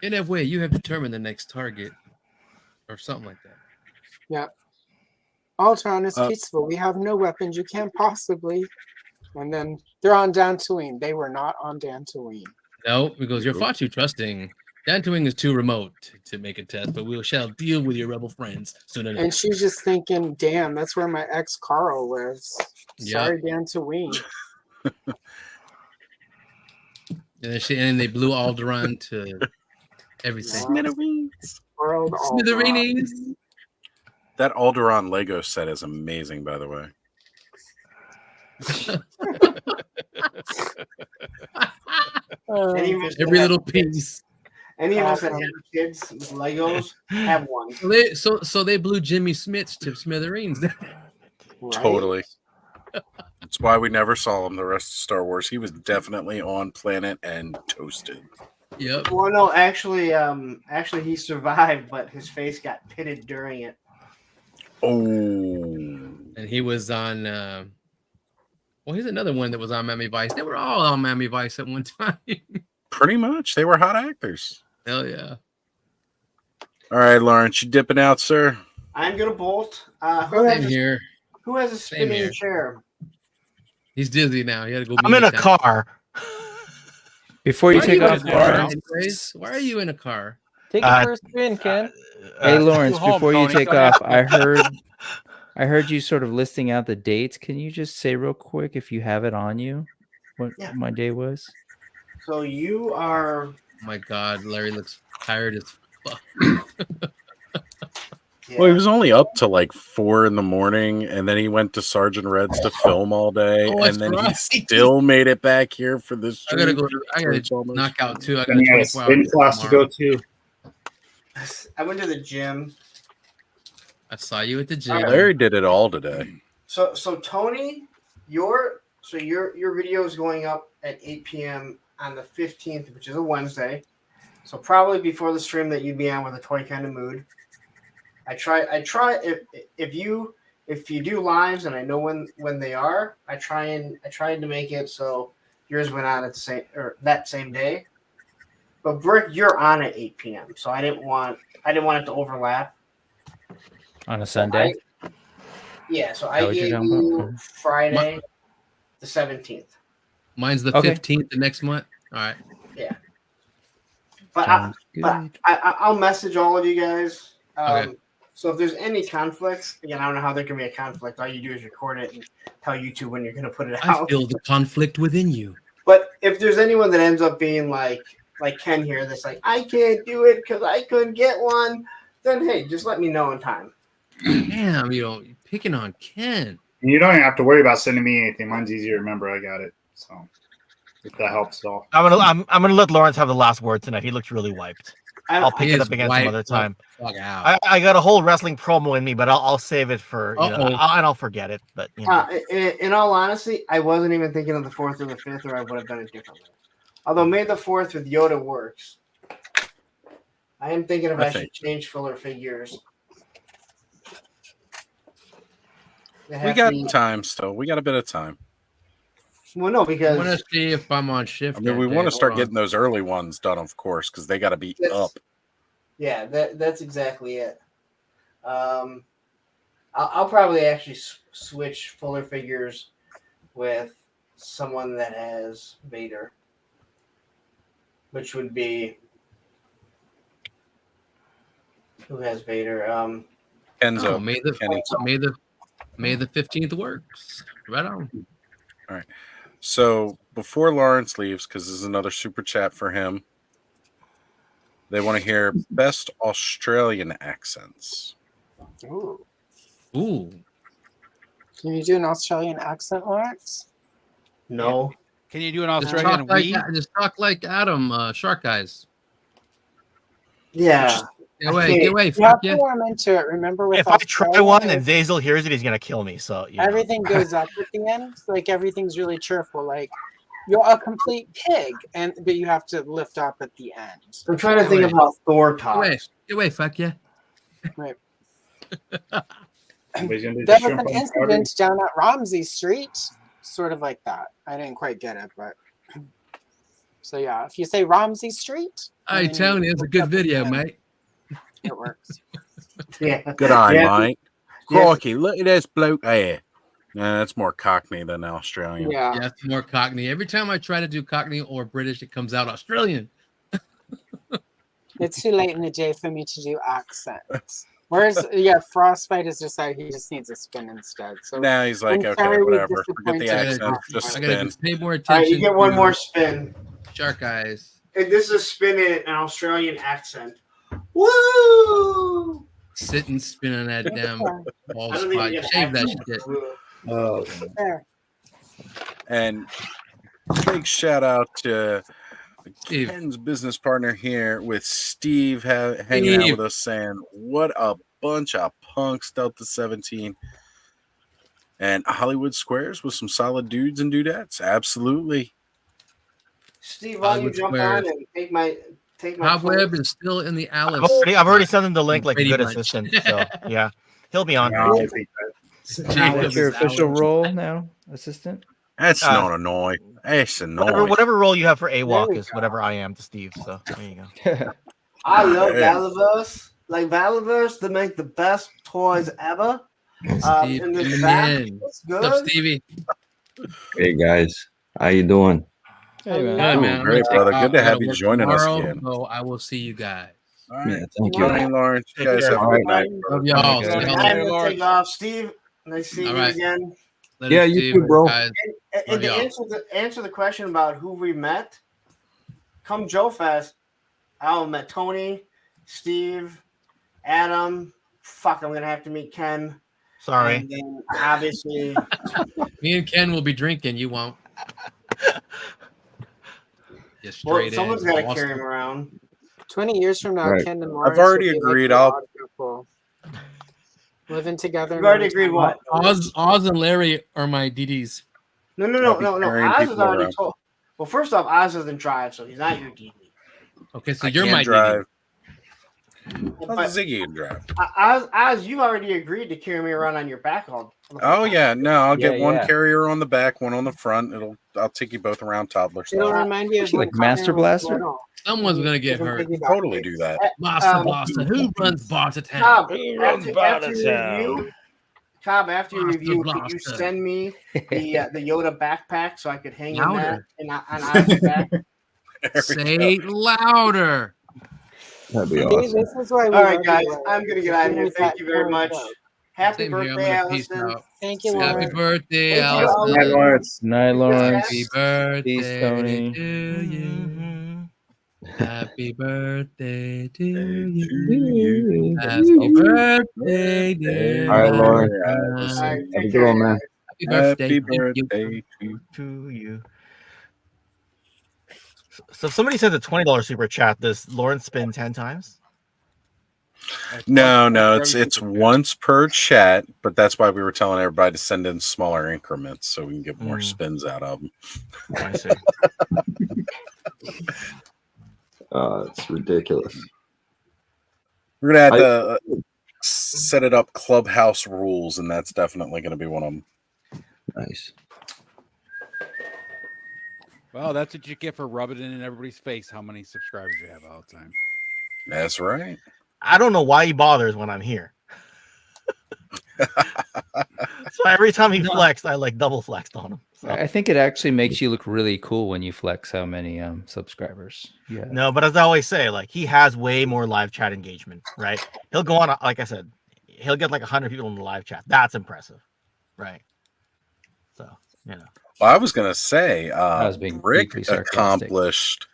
in that way, you have determined the next target, or something like that. Yeah. Alteron is peaceful. We have no weapons. You can't possibly. And then they're on Dantooine. They were not on Dantooine. No, because you're far too trusting. Dantooine is too remote to make a test, but we shall deal with your rebel friends soon enough. And she's just thinking, damn, that's where my ex Carl lives. Sorry, Yep. Dantooine. And they blew Alderaan to everything. Smithereens. World Smithereens. That Alderaan Lego set is amazing, by the way. Every little piece. Any of us that have kids with Legos have one. So they blew Jimmy Smits to smithereens. Totally. That's why we never saw him the rest of Star Wars. He was definitely on planet and toasted. Yep. Well, no, actually, he survived, but his face got pitted during it. Oh. And he was on. Well, here's another one that was on Miami Vice. They were all on Miami Vice at one time. Pretty much. They were hot actors. Hell yeah. All right, Lawrence, you dipping out, sir? I'm gonna bolt. Same here. Who has a Same spinning here. chair? He's dizzy now. He had to go. I'm in a car. Before you Why are take in a off, car, Lawrence. anyways? Why are you in a car? Take it for a spin, Ken. Hey Lawrence, home, before you Tony. take Go off, ahead. I heard you sort of listing out the dates. Can you just say real quick if you have it on you what my day was? So you are. Oh my God, Larry looks tired as fuck. Well, he was only up to like 4 a.m, and then he went to Sergeant Red's to film all day, Oh, and that's then he right. still made it back here for this. I gotta stream. go. I gotta knock out too. I got Then a you got a 24-hour spin class to go to. I went to the gym. I saw you at the gym. Larry did it all today. So Tony, your video is going up at 8 p.m. on the 15th, which is a Wednesday. So probably before the stream that you'd be on with a toy kind of mood. I try if you do lives and I know when they are, I tried to make it so yours went on at that same day. But Brick, you're on at 8 p.m. So I didn't want it to overlap. On a Sunday? So I Is that what you're gave talking you about? Friday the 17th. Mine's the Okay. 15th the next month. All right. Yeah. But Sounds I'll message all of you guys. Okay. So if there's any conflicts, again, I don't know how there can be a conflict. All you do is record it and tell YouTube when you're going to put it I out. feel the conflict within you. But if there's anyone that ends up being like Ken here, that's like, I can't do it because I couldn't get one, then hey, just let me know in time. Damn, you're picking on Ken. And you don't even have to worry about sending me anything. Mine's easy to remember. I got it. So if that helps at all. I'm gonna let Lawrence have the last word tonight. He looks really wiped. I'll pick He it is up again some wiped other the time. fuck out. I got a whole wrestling promo in me, but I'll save it for and I'll forget it. But you know. In all honesty, I wasn't even thinking of the 4th or the 5th, or I would have done it differently. Although May the 4th with Yoda works. I am thinking if I should change filler figures. We got time still. We got a bit of time. Well, no, because I want to see if I'm on shift. I mean, we want to start getting those early ones done, of course, because they got to be up. Yeah, that's exactly it. I'll probably actually switch Fuller figures with someone that has Vader, which would be who has Vader. Enzo. Oh, May the 15th works. Right on. All right. So before Lawrence leaves, because this is another super chat for him, they want to hear best Australian accents. Ooh. Ooh. Can you do an Australian accent, Lawrence? No. Can you do an Just Australian just talk like Adam, Shark Guys. Yeah. Get away, You fuck have yeah. to warm into it. Remember, with If I try Australia, one and Zazel hears it, he's gonna kill me. So you know. everything goes up at the end. Like everything's really cheerful. Like you're a complete pig, but you have to lift up at the end. I'm trying to think of how Thor talks. Get away, fuck yeah. Right. Somebody's gonna do There the was shrimp an on the incident down at Romsey Street, sort of like that. I didn't quite get it, but so yeah. If you say Romsey Street, I tell you, it's a good video, mate. It works. Yeah. Good eye, Yeah. Mike. Crikey, look at this bloke there. Nah, that's more Cockney than Australian. Yeah. Yeah, it's more Cockney. Every time I try to do Cockney or British, it comes out Australian. It's too late in the day for me to do accents. Whereas, Frostbite is just like he just needs a spin instead. So now he's like, I'm okay, sorry we whatever. Forget the disappointed accent. Just I gotta spin. just pay more All attention. right, you get one to more spin. Shark Eyes. And this is a spin in an Australian accent. Woo! Sit and spin on that damn ball I don't spot. even get Shave that accent. shit. Oh, And big shout out to Ken's business partner here with Steve hanging out with us saying, what a bunch of punks, Delta 17. And Hollywood Squares with some solid dudes and dudettes. Absolutely. Steve, why don't you jump on and take my Cobweb place? is still in the Alice. I've already sent him the link like a Pretty good much. assistant. So yeah, he'll be on. What's your official role now, assistant? That's not annoying. That's annoying. Whatever role you have for AWOC is whatever I am to Steve. So there you go. I love Yeah. Valaverse. Like Valaverse, they make the best toys ever. Steve, In the come back, in. it's What's up, good. Stevie? Hey guys, how you doing? Hey, man. Good, man. I'm Great, gonna brother. take Good to off. I have gotta you work joining us tomorrow, again. So I will see you guys. All right. Yeah, thank you. Hey, Lawrence. You guys have a All good right. night. Love y'all. Okay, Stay guys. on I'm there. gonna take off, Steve. Nice seeing All you right. again. Later, Yeah, you Steve. too, bro. Guys. And Love to y'all. answer the question about who we met, come Joe Fest, I met Tony, Steve, Adam. Fuck, I'm gonna have to meet Ken. Sorry. And then obviously, Me and Ken will be drinking. You won't. Just well, straight someone's in. got to Awesome. carry him around. 20 years from now, Right. Ken and Lawrence already will be agreed, Like I'll- the odd couple. Living together. We've already agreed what? Oz and Larry are my DDs. No. I'll be carrying Oz people is already around. told. Well, first off, Oz doesn't drive, so he's not your DD. Okay, so I you're can't my drive. But Well, Ziggy can drive. Oz, you've already agreed to carry me around on your back all. Oh yeah, no, I'll get Yeah, one yeah. carrier on the back, one on the front. I'll take you both around toddler It'll style. remind you of Like when Master Connor was Blaster? little. Someone's gonna get Even hurt. piggyback Totally it. do that. Master Blaster. Who runs Barter Town? Cobb, Who runs after you Bartertown? review, Cobb, after you Blaster, review, could you blaster. send me the Yoda backpack so I could hang in that Louder. and on Oz's back? Say it louder. That'd be See, awesome. this is why we All right, love guys, you, I'm gonna get out of here. Thank you very much. Happy Same here. I'm birthday, gonna peace Allison. out. Thank you, Happy Lawrence. birthday, Thank you, Allison. Allison. Lawrence. Night, Lawrence. Happy birthday Peace, Tony. to you. Happy birthday to you. you. Happy birthday, dear. All right, Lauren. All right, Have a take good care, one, man. Happy birthday. Happy Thank you. birthday to To you. So if somebody sent a $20 super chat, does Lawrence spin 10 times? No, it's once per chat, but that's why we were telling everybody to send in smaller increments so we can get more spins out of them. I see. It's ridiculous. We're gonna have to set it up Clubhouse rules, and that's definitely going to be one of them. Nice. Well, that's what you get for rubbing it in everybody's face how many subscribers you have all the time. That's right. I don't know why he bothers when I'm here. So every time he flexed, I like double flexed on him. So. I think it actually makes you look really cool when you flex how many subscribers. Yeah. No, but as I always say, like he has way more live chat engagement, right? He'll go on, like I said, he'll get like 100 people in the live chat. That's impressive, right? So you know. Well, I was going to say, was being Rick deeply sarcastic. accomplished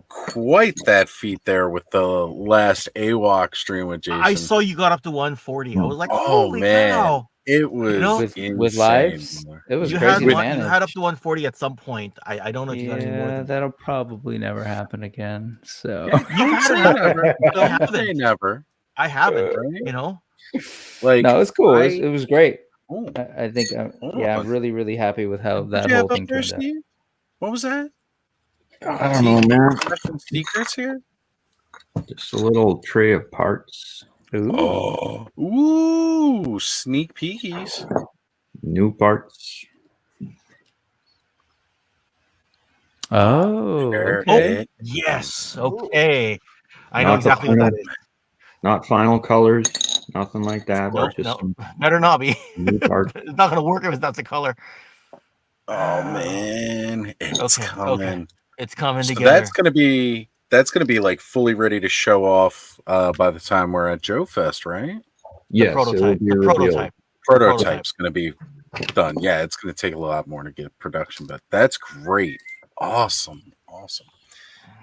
quite that feat there with the last AWOC stream with Jason. I saw you got up to 140. I was like, oh holy man, cow. it was with lives. It was crazy to manage. You had up to 140 at some point. I don't know if you got any more. Yeah, that'll probably never happen again. So You haven't. Never. I haven't. You know, like no, it's cool. It was great. Oh. I think, I'm really, really happy with how that Did you whole have thing up there, turned out. Steve? What was that? I don't know, man. Some secrets here. Just a little tray of parts. Ooh, ooh, sneak peekies. New parts. Oh, okay. Yes. Okay. I know Not the exactly what that final- is. Not final colors. Nothing like that. Nope, Just no, better not be. new parts. It's not gonna work if that's the color. Oh man, it's Okay, coming. it's coming So together. that's gonna be like fully ready to show off by the time we're at Joe Fest, right? Yes, prototype, it will be the revealed. Prototype's gonna be done. Yeah, it's gonna take a lot more to get production, but that's great. Awesome.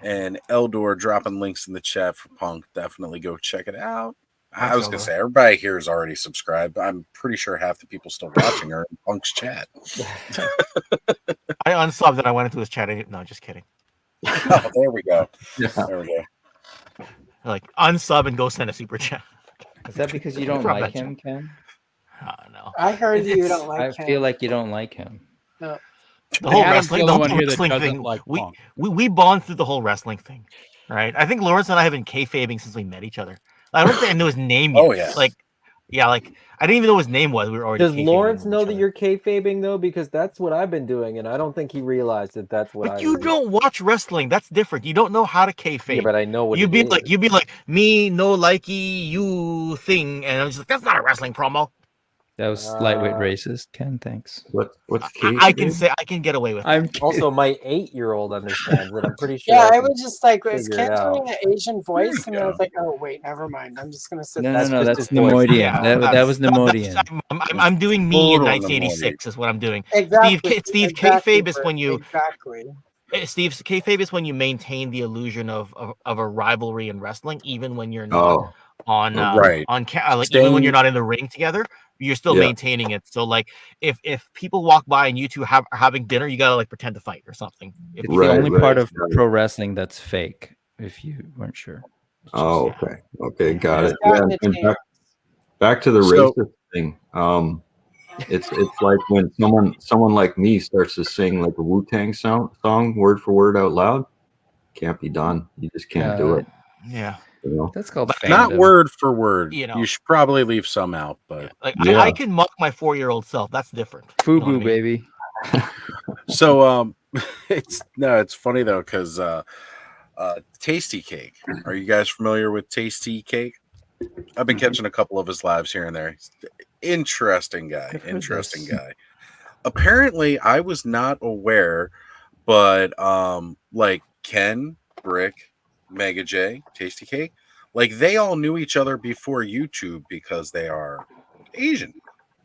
And Eldor dropping links in the chat for Punk. Definitely go check it out. I was gonna say everybody here is already subscribed. I'm pretty sure half the people still watching are in Punk's chat. I unsubbed and I went into his chat. No, just kidding. Oh, there we go. There we go. Like unsub and go send a super chat. Is that because you don't like him, Ken? No. I heard you don't like him. I feel like you don't like him. No. The whole Adam's wrestling, the the one whole here that wrestling doesn't thing. like Punk. We bond through the whole wrestling thing, right? I think Lawrence and I have been kayfabing since we met each other. I don't think I knew his name yet. Oh, yeah. Like I didn't even know what his name was. We were already. Does kayfabing Lawrence with know each that other. you're kayfabing though? Because that's what I've been doing, and I don't think he realized that that's what But I. you don't watch wrestling. That's different. You don't know how to kayfabe. Yeah, but I know what you'd it be like me, no likey, you thing, and I'm just like, that's not a wrestling promo. That was lightweight racist, Ken. Thanks. What's I can get away with that. I'm also my 8-year-old understands it. I'm pretty sure. Yeah, I can was just like, is figure it Ken out. doing an Asian voice? And I was like, oh wait, never mind. I'm just gonna sit. No, there. that's Nemoidian. That was Nemoidian. I'm doing me in Total 1986 is what I'm doing. Exactly. Steve exactly, kayfabe is when you exactly. Steve's kayfabe is when you maintain the illusion of a rivalry in wrestling, even when you're not on Right. even when you're not in the ring together, you're still maintaining it. So like if people walk by and you two are having dinner, you gotta like pretend to fight or something. It's the only part of pro wrestling that's fake. If you weren't sure. Oh, okay, got it. Got Yeah, the and chance. back to the So- racist thing. It's like when someone like me starts to sing like a Wu-Tang song word for word out loud. Can't be done. You just can't do it. Yeah. You know? That's called Not fandom. word for word. You know. You should probably leave some out, but Like Yeah. I can mock my 4-year-old self. That's different. You know what I Fubu, mean? baby. so it's funny though because Tasty Cake. Are you guys familiar with Tasty Cake? I've been catching a couple of his lives here and there. He's an interesting guy. Interesting guy. Apparently, I was not aware, but like Ken, Brick, Mega J, Tasty Cake, like they all knew each other before YouTube because they are Asian.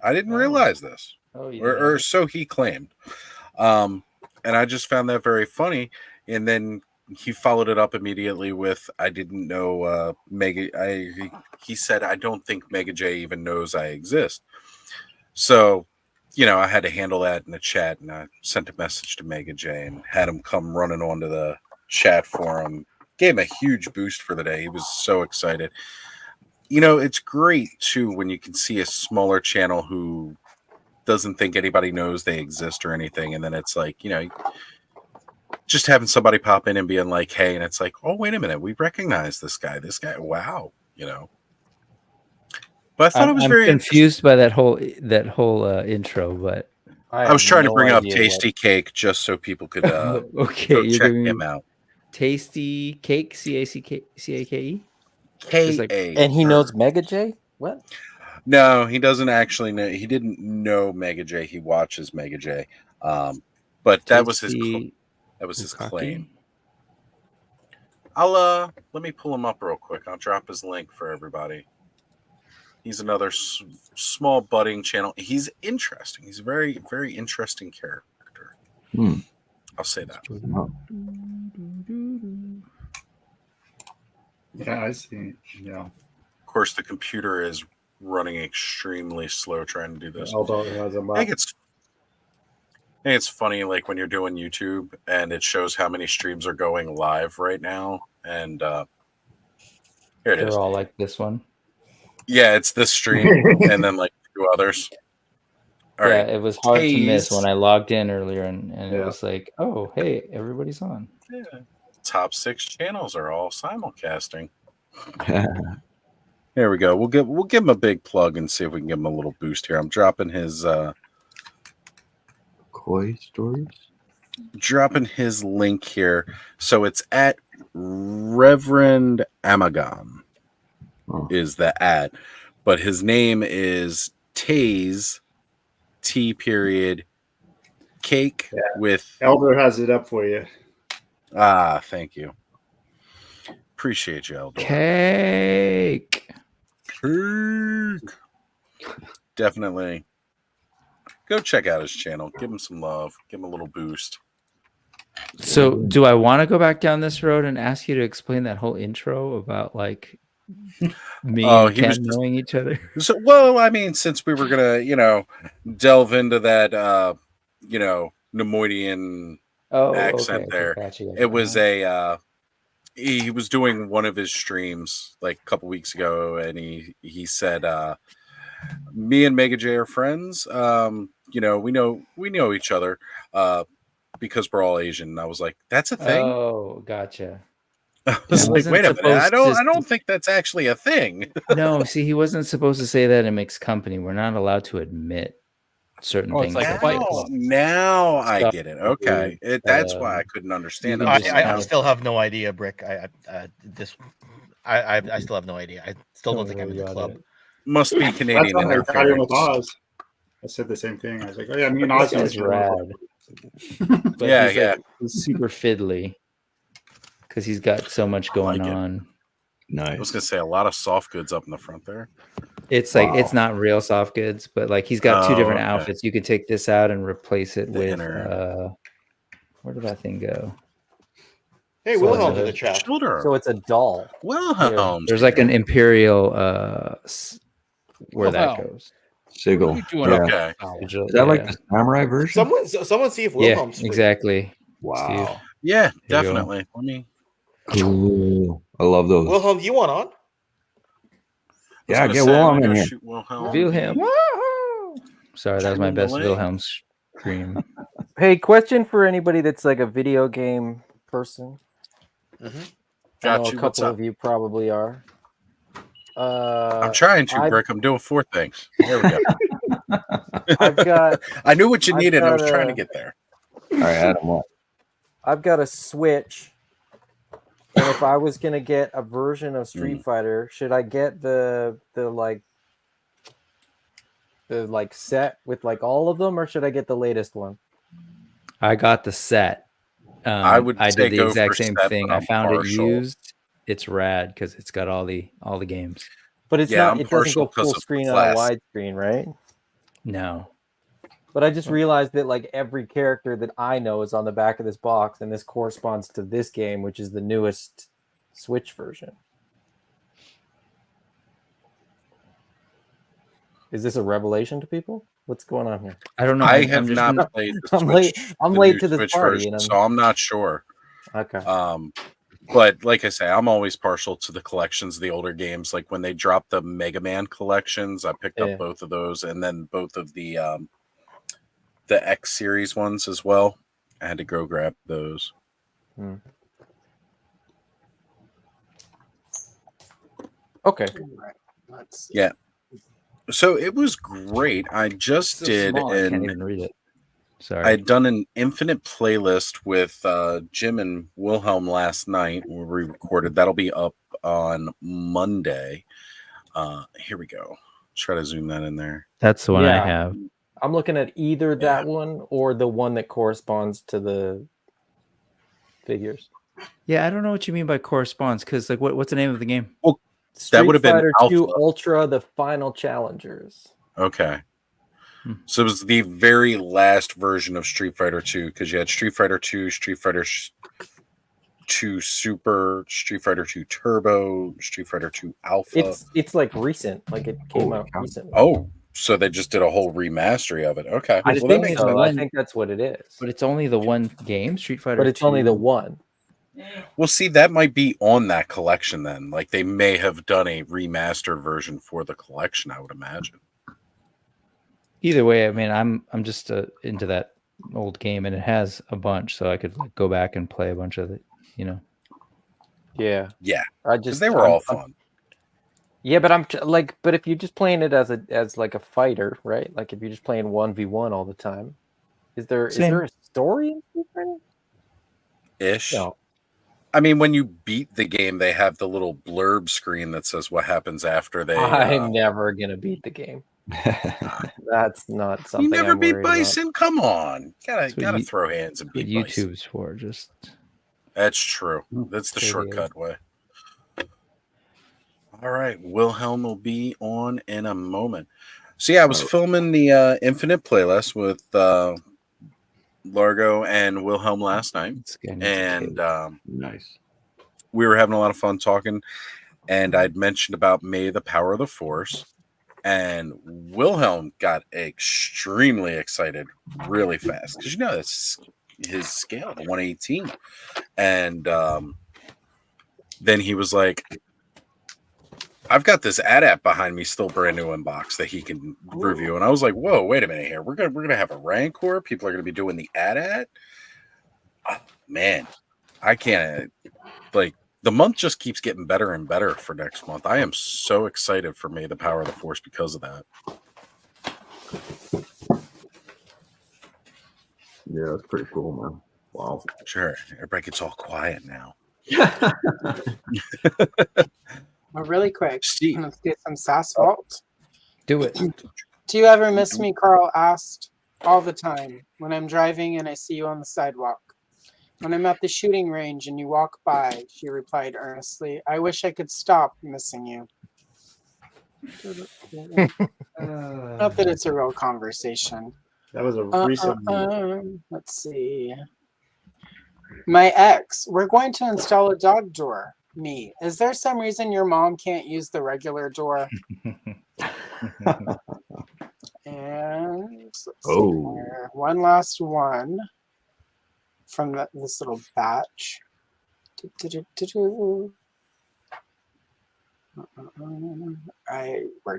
I didn't realize this, or so he claimed. And I just found that very funny. And then he followed it up immediately with, "I didn't know he said, I don't think Mega J even knows I exist." So, I had to handle that in the chat, and I sent a message to Mega J and had him come running onto the chat for him. Gave him a huge boost for the day. He was so excited. It's great too when you can see a smaller channel who doesn't think anybody knows they exist or anything, and then it's like, just having somebody pop in and being like, "Hey," and it's like, "Oh, wait a minute, we recognize this guy. Wow." But I thought it was I'm very confused by that whole intro, but I was trying to bring up Tasty Cake just so people could okay, go you're check giving him me out. Tasty Cake, CACE. KA. And he knows Mega J? What? No, he doesn't actually know. He didn't know Mega J. He watches Mega J. But that was his claim. I'll let me pull him up real quick. I'll drop his link for everybody. He's another small budding channel. He's interesting. He's a very, very interesting character. I'll say that. Yeah, I see. Yeah. Of course, the computer is running extremely slow trying to do this. Although it has a I think it's funny, like when you're doing YouTube and it shows how many streams are going live right now, and here it is. They're all like this one. Yeah, it's this stream, and then like 2 others. All right. It was hard to miss when I logged in earlier, and it was like, oh, hey, everybody's on. Yeah. Top 6 channels are all simulcasting. There we go. We'll give him a big plug and see if we can give him a little boost here. I'm dropping his Koi Stories. Dropping his link here. So it's at Reverend Amagon is the ad. but his name is Taze T period Cake with Elder has it up for you. Thank you. Appreciate you, Elder. Cake. Definitely. Go check out his channel. Give him some love. Give him a little boost. So, do I want to go back down this road and ask you to explain that whole intro about like me and Ken knowing each other? So, well, I mean, since we were gonna, delve into that, Nemoidian accent there, Gotcha. it was he was doing one of his streams like a couple weeks ago, and he said, "Me and Mega J are friends. We know each other, because we're all Asian." And I was like, "That's a thing." Oh, gotcha. I was like, "Wait a minute! I don't think that's actually a thing." No, see, he wasn't supposed to say that in mixed company. We're not allowed to admit certain things. Like now I get it. Okay, that's why I couldn't understand it. I still have no idea, Brick. I still have no idea. I still don't think I'm in the club. Must be Canadian That's what I got with interference. Oz. I said the same thing. I was like, "Oh yeah, me and Oz." That's rad. But Yeah. He's super fiddly because he's got so much going on. Nice. I was gonna say a lot of soft goods up in the front there. It's like it's not real soft goods, but like he's got two different outfits. You could take this out and replace it with where did that thing go? Hey, Wilhelm's in the chat. So it's a doll. Wilhelm. There's like an imperial where that goes. Sigil. Okay. Is that like the samurai version? Someone see if Wilhelm's free. Exactly. Wow. Steve. Yeah, Here you go. definitely. Let me. Cool. I love those. Wilhelm, you want on? Yeah, get Wilhelm in here. Wilhelm. Sorry, that was my best Wilhelm scream. Hey, question for anybody that's like a video game person. I know a couple of you probably are. I'm trying to, Brick. I'm doing 4 things. There we go. I've got. I knew what you needed. I was trying to get there. All right, Adam, what? I've got a Switch, and if I was gonna get a version of Street Fighter, should I get the set with like all of them, or should I get the latest one? I got the set. I did the go exact for same set, thing. but I I'm found partial. it used. It's rad because it's got all the games. But it's Yeah, not. I'm It doesn't partial go 'cause full of screen on a class. widescreen, right? No. But I just realized that like every character that I know is on the back of this box, and this corresponds to this game, which is the newest Switch version. Is this a revelation to people? What's going on here? I don't know. I I'm have just- not played the I'm late. Switch. I'm the late new to this Switch party, version, and so I'm not sure. Okay. But like I say, I'm always partial to the collections, the older games. Like when they dropped the Mega Man collections, I picked up both of those, and then both of the X series ones as well. I had to go grab those. Okay. Yeah. So it was great. I just So did small, I can't an even read it. Sorry. I had done an infinite playlist with Jim and Wilhelm last night where we recorded. That'll be up on Monday. Here we go. Try to zoom that in there. That's the one I have. I'm looking at either that one or the one that corresponds to the figures. Yeah, I don't know what you mean by corresponds because like what's the name of the game? Well, Street would have been Fighter Alpha. 2 Ultra, the final challengers. Okay. So it was the very last version of Street Fighter 2 because you had Street Fighter 2, Street Fighter 2 Super, Street Fighter 2 Turbo, Street Fighter 2 Alpha. It's like recent, like it came out recently. Oh, so they just did a whole remastery of it. Okay. I Well, that think makes so. sense. I think that's what it is. But it's only the one game, Street Fighter. But it's only the 2. one. Well, see, that might be on that collection then. Like they may have done a remaster version for the collection, I would imagine. Either way, I mean, I'm just into that old game, and it has a bunch, so I could like, go back and play a bunch of it. Yeah. Yeah. I Because just they were all fun. Yeah, but but if you're just playing it as like a fighter, right? Like if you're just playing 1v1 all the time, is there a story in Street Fighter? Ish. No. I mean, when you beat the game, they have the little blurb screen that says what happens after they. I'm never gonna beat the game. That's not something You never I'm beat worried Bison? about. Come on. That's Gotta what throw hands and what beat Bison. YouTube's for. Just That's true. That's the It is. shortcut way. All right. Wilhelm will be on in a moment. So yeah, I was filming the Infinite playlist with Largo and Wilhelm last night. And nice. We were having a lot of fun talking. And I'd mentioned about May the Power of the Force. And Wilhelm got extremely excited really fast. Because that's his scale, the 118. And then he was like, I've got this AT-AT behind me, still brand new in box that he can review. And I was like, whoa, wait a minute here. We're gonna have a Rancor. People are gonna be doing the AT-AT. Oh, man, I can't. Like, the month just keeps getting better and better for next month. I am so excited for May the Power of the Force because of that. Yeah, that's pretty cool, man. Wow. Sure. Everybody gets all quiet now. Well, really quick, let's get some Sass Vault. Do it. Do you ever miss me, Carl asked. All the time. When I'm driving and I see you on the sidewalk. When I'm at the shooting range and you walk by, she replied earnestly. I wish I could stop missing you. Not that it's a real conversation. That was a recent let's see. My ex, we're going to install a dog door. Me. Is there some reason your mom can't use the regular door? And let's see here. One last one from this little batch. Where did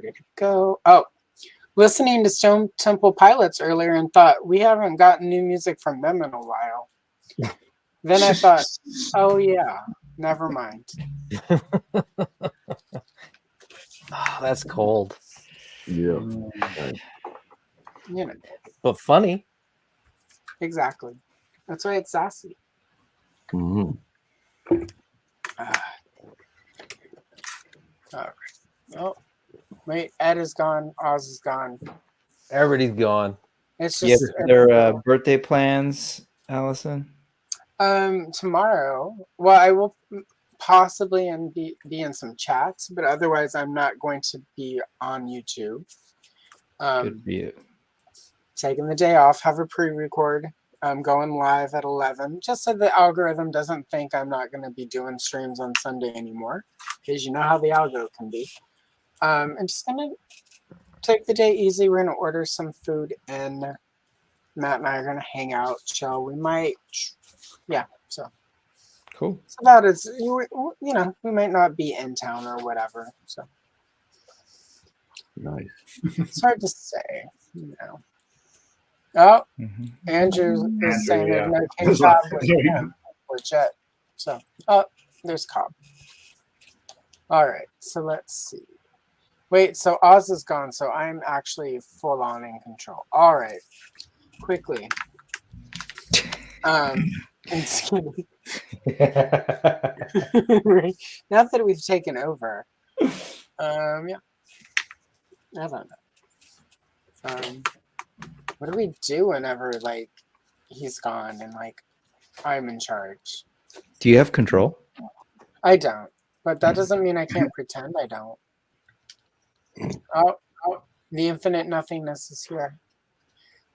it go? Oh, listening to Stone Temple Pilots earlier and thought we haven't gotten new music from them in a while. Then I thought, oh yeah, never mind. Oh, that's cold. Yeah. You know. But funny. Exactly. That's why it's sassy. Mm-hmm. All right. Oh, wait. Ed is gone. Oz is gone. Everybody's gone. It's you just have their birthday plans, Allison? Tomorrow. Well, I will possibly be in some chats, but otherwise I'm not going to be on YouTube. Good for you. Taking the day off, have a pre-record. I'm going live at 11, just so the algorithm doesn't think I'm not going to be doing streams on Sunday anymore, because you know how the algo can be. I'm just going to take the day easy. We're going to order some food, and Matt and I are going to hang out, chill. We might, yeah, so. Cool. It's about as, you know, we might not be in town or whatever, so. Nice. It's hard to say, you know. Oh, Andrew is saying yeah. there's no King Cobb with him or Jet. So, oh, there's Cobb. All right, so let's see. Wait, so Oz is gone, so I'm actually full on in control. All right, quickly. Excuse me. Right. Now that we've taken over, yeah. I don't know. What do we do whenever like he's gone and like I'm in charge? Do you have control? I don't, but that doesn't mean I can't pretend I don't. Oh, the infinite nothingness is here.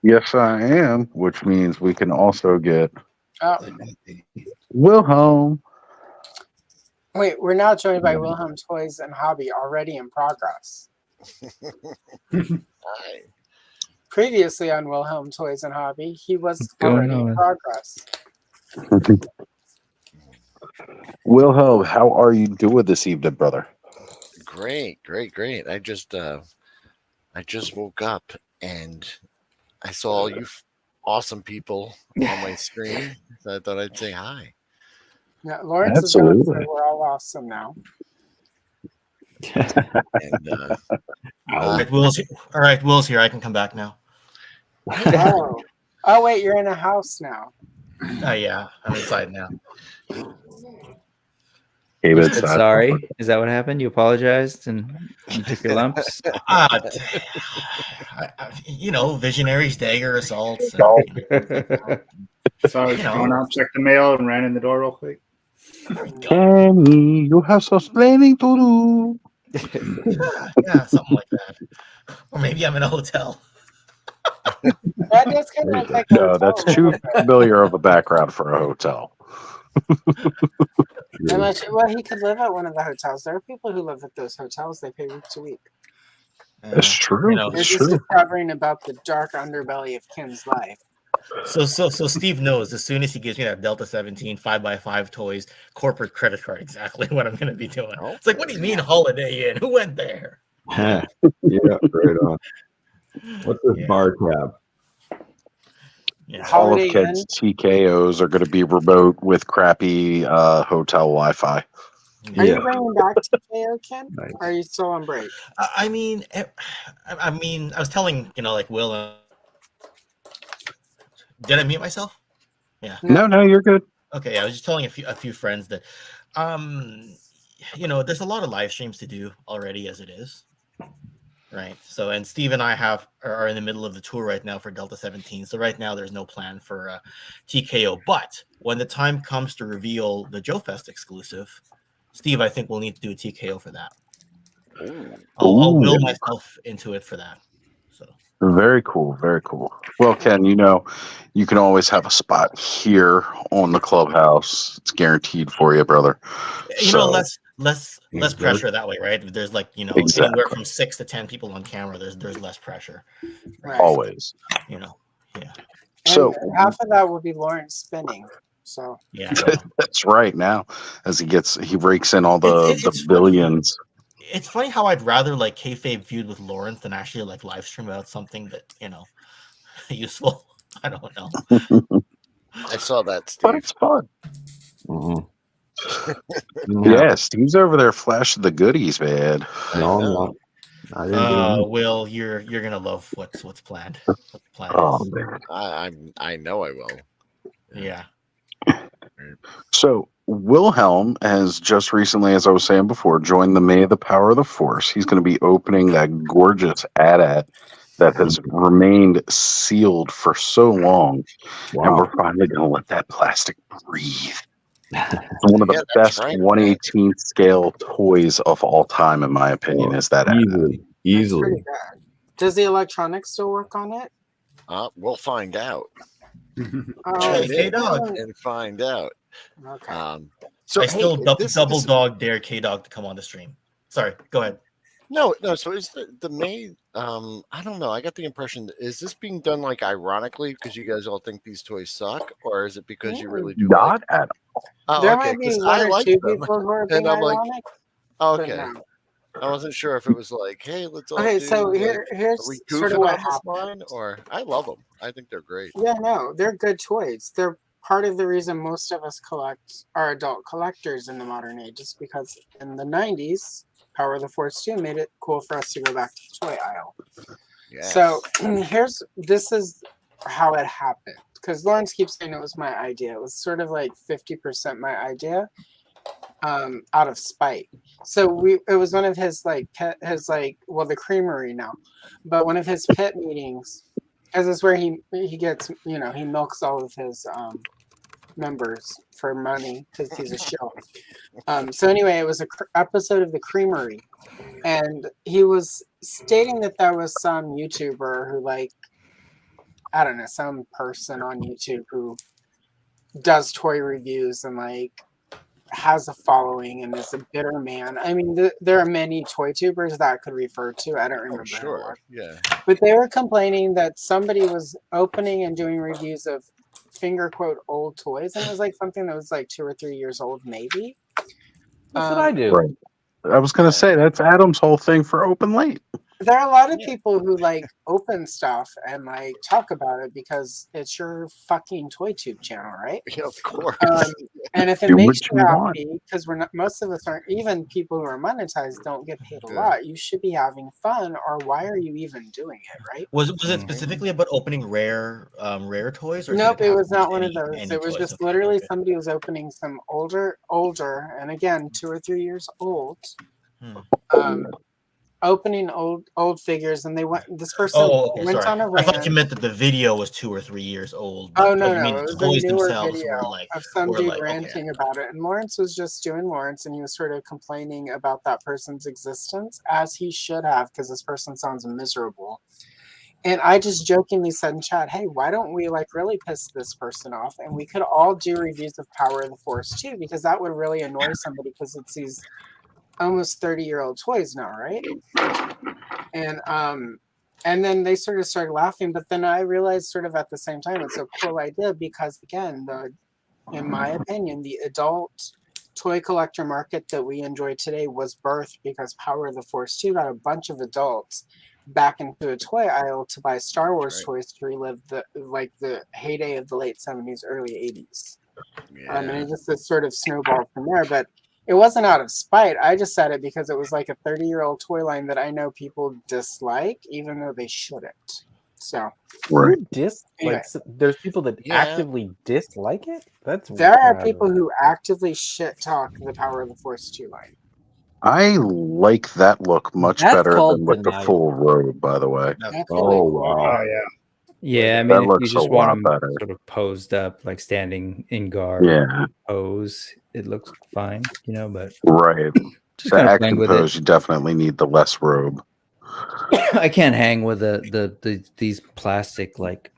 Yes, I am, which means we can also get Oh, Wilhelm. wait, we're now joined by Wilhelm Toys and Hobby already in progress. Previously on Wilhelm Toys and Hobby, he was already in progress. Wilhelm, how are you doing this evening, brother? Great. I just woke up and I saw all you awesome people on my screen, so I thought I'd say hi. Yeah, Lawrence is going to say we're all awesome now. And all right, Will's here. I can come back now. Oh, wait, you're in a house now. Yeah, I'm inside now. You said sorry. Is that what happened? You apologized and you took your lumps. Visionaries, dagger assaults. So I was going out, checked the mail, and ran in the door real quick. Kenny, you have some explaining to do. Yeah, something like that. Or maybe I'm in a hotel. That does kind of look like a No, hotel that's a too little bit. familiar of a background for a hotel. Unless, well, he could live at one of the hotels. There are people who live at those hotels. They pay week to week. It's true. They're It's just true. discovering about the dark underbelly of Ken's life. So Steve knows as soon as he gives me that Delta 17 5x5 toys corporate credit card, exactly what I'm going to be doing. It's like, what do you mean Holiday Inn? Who went there? Yeah, right on. What's this bar tab? All of Holiday Ken's TKOs are going to be remote with crappy hotel Wi-Fi. Are you bringing back TKO, Ken? Nice. Or are you still on break? I mean, I was telling like Will. Did I mute myself? Yeah. No, you're good. Okay, I was just telling a few friends that, there's a lot of live streams to do already as it is, right? So, and Steve and I are in the middle of the tour right now for Delta 17. So right now there's no plan for TKO. But when the time comes to reveal the Joe Fest exclusive, Steve, I think we'll need to do a TKO for that. I'll will myself into it for that. Very cool. Very cool. Well, Ken, you can always have a spot here on the Clubhouse. It's guaranteed for you, brother. Less pressure that way, right? If there's Exactly. anywhere from 6 to 10 people on camera, there's less pressure. Right. Always. Yeah. And half of that will be Lawrence spinning. So yeah, that's right. Now, as he rakes in all the billions. It's funny how I'd rather kayfabe feud with Lawrence than actually live stream about something that useful. I don't know. I saw that, Steve. But it's fun. Yeah, Steve's over there flashing the goodies, man. No, I didn't do Will, you're gonna love what's planned. What the plan Oh, is. man. I know I will. Yeah. So Wilhelm has just recently, as I was saying before, joined the May the Power of the Force. He's going to be opening that gorgeous AT-AT that has remained sealed for so long. Wow. And we're finally going to let that plastic breathe. One of the best 1/18th scale toys of all time, in my opinion, is that easily. does the electronics still work on it? We'll find out. K-Dog. And find out. Okay. So I still this double dog dare K-Dog to come on the stream. Sorry, go ahead. No. So is the May? I don't know. I got the impression, is this being done ironically because you guys all think these toys suck, or is it because you really do? Not at all. Oh, There okay, might be 'cause one I or like two them, people who are being and I'm like, ironic. okay. No. I wasn't sure if it was hey, let's all Okay, do, so are here's we sort of goofing what on this happened. line, or I love them. I think they're great. Yeah, no, they're good toys. They're part of the reason most of us are adult collectors in the modern age, is because in the 90s, Power of the Force 2 made it cool for us to go back to the toy aisle. Yes. So this is how it happened. Because Lawrence keeps saying it was my idea. It was sort of 50% my idea, out of spite. So it was one of his the creamery now, but one of his pit meetings, as is where he gets he milks all of his members for money because he's a shill. So anyway, it was an episode of the Creamery, and he was stating that was some YouTuber who I don't know, some person on YouTube who does toy reviews and has a following and is a bitter man. I mean, there are many toy tubers that I could refer to. I don't remember. Sure. Yeah. But they were complaining that somebody was opening and doing reviews of finger quote old toys, and it was something that was 2 or 3 years old, maybe. That's what I do. Right. I was going to say that's Adam's whole thing for Open Late. There are a lot of people who like open stuff and like talk about it because it's your fucking toy tube channel, right? Yeah, of course. And if it Do makes what you you want. happy, because we're not, most of us aren't, even people who are monetized don't get paid a lot. You should be having fun, or why are you even doing it, right? Was it specifically about opening rare toys, or did Nope, it it have was not one of any those. It was toys? just literally somebody was opening some older, and again, 2 or 3 years old. Opening old figures, and they went. This person Okay, went sorry. on a I thought you rant. meant that the video was 2 or 3 years old. Oh But no, you no, mean it the was a toys newer themselves video of some dude okay. ranting about it, and Lawrence was just doing Lawrence, and he was sort of complaining about that person's existence, as he should have, because this person sounds miserable. And I just jokingly said in chat, hey, why don't we like really piss this person off, and we could all do reviews of Power of the Force too, because that would really annoy somebody, because it's these almost 30-year-old toys now, right? And then they sort of started laughing, but then I realized sort of at the same time it's a cool idea, because again, in my opinion, the adult toy collector market that we enjoy today was birthed because Power of the Force 2 got a bunch of adults back into a toy aisle to buy Star Wars toys to relive the heyday of the late 70s, early 80s. And it just sort of snowballed from there, but it wasn't out of spite. I just said it because it was like a 30-year-old toy line that I know people dislike, even though they shouldn't. So, Right. Anyway. There's people that Yeah. actively dislike it. There are people who actively shit talk the Power of the Force 2 line. I like that look much That's better called than with the denial. full robe, by the way. That's really cool. wow. Yeah, I That mean, if you looks a just want lot them better. sort of posed up, like standing in guard Yeah. pose, it looks fine, but Right. just The kind of playing action with pose, it. you definitely need the less robe. I can't hang with these plastic, like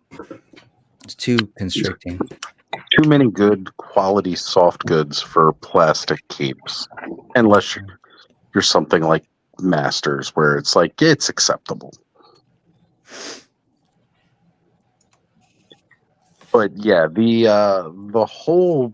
it's too constricting. Too many good quality soft goods for plastic capes. Unless you're something like Masters, where it's like, it's acceptable. But yeah, the whole,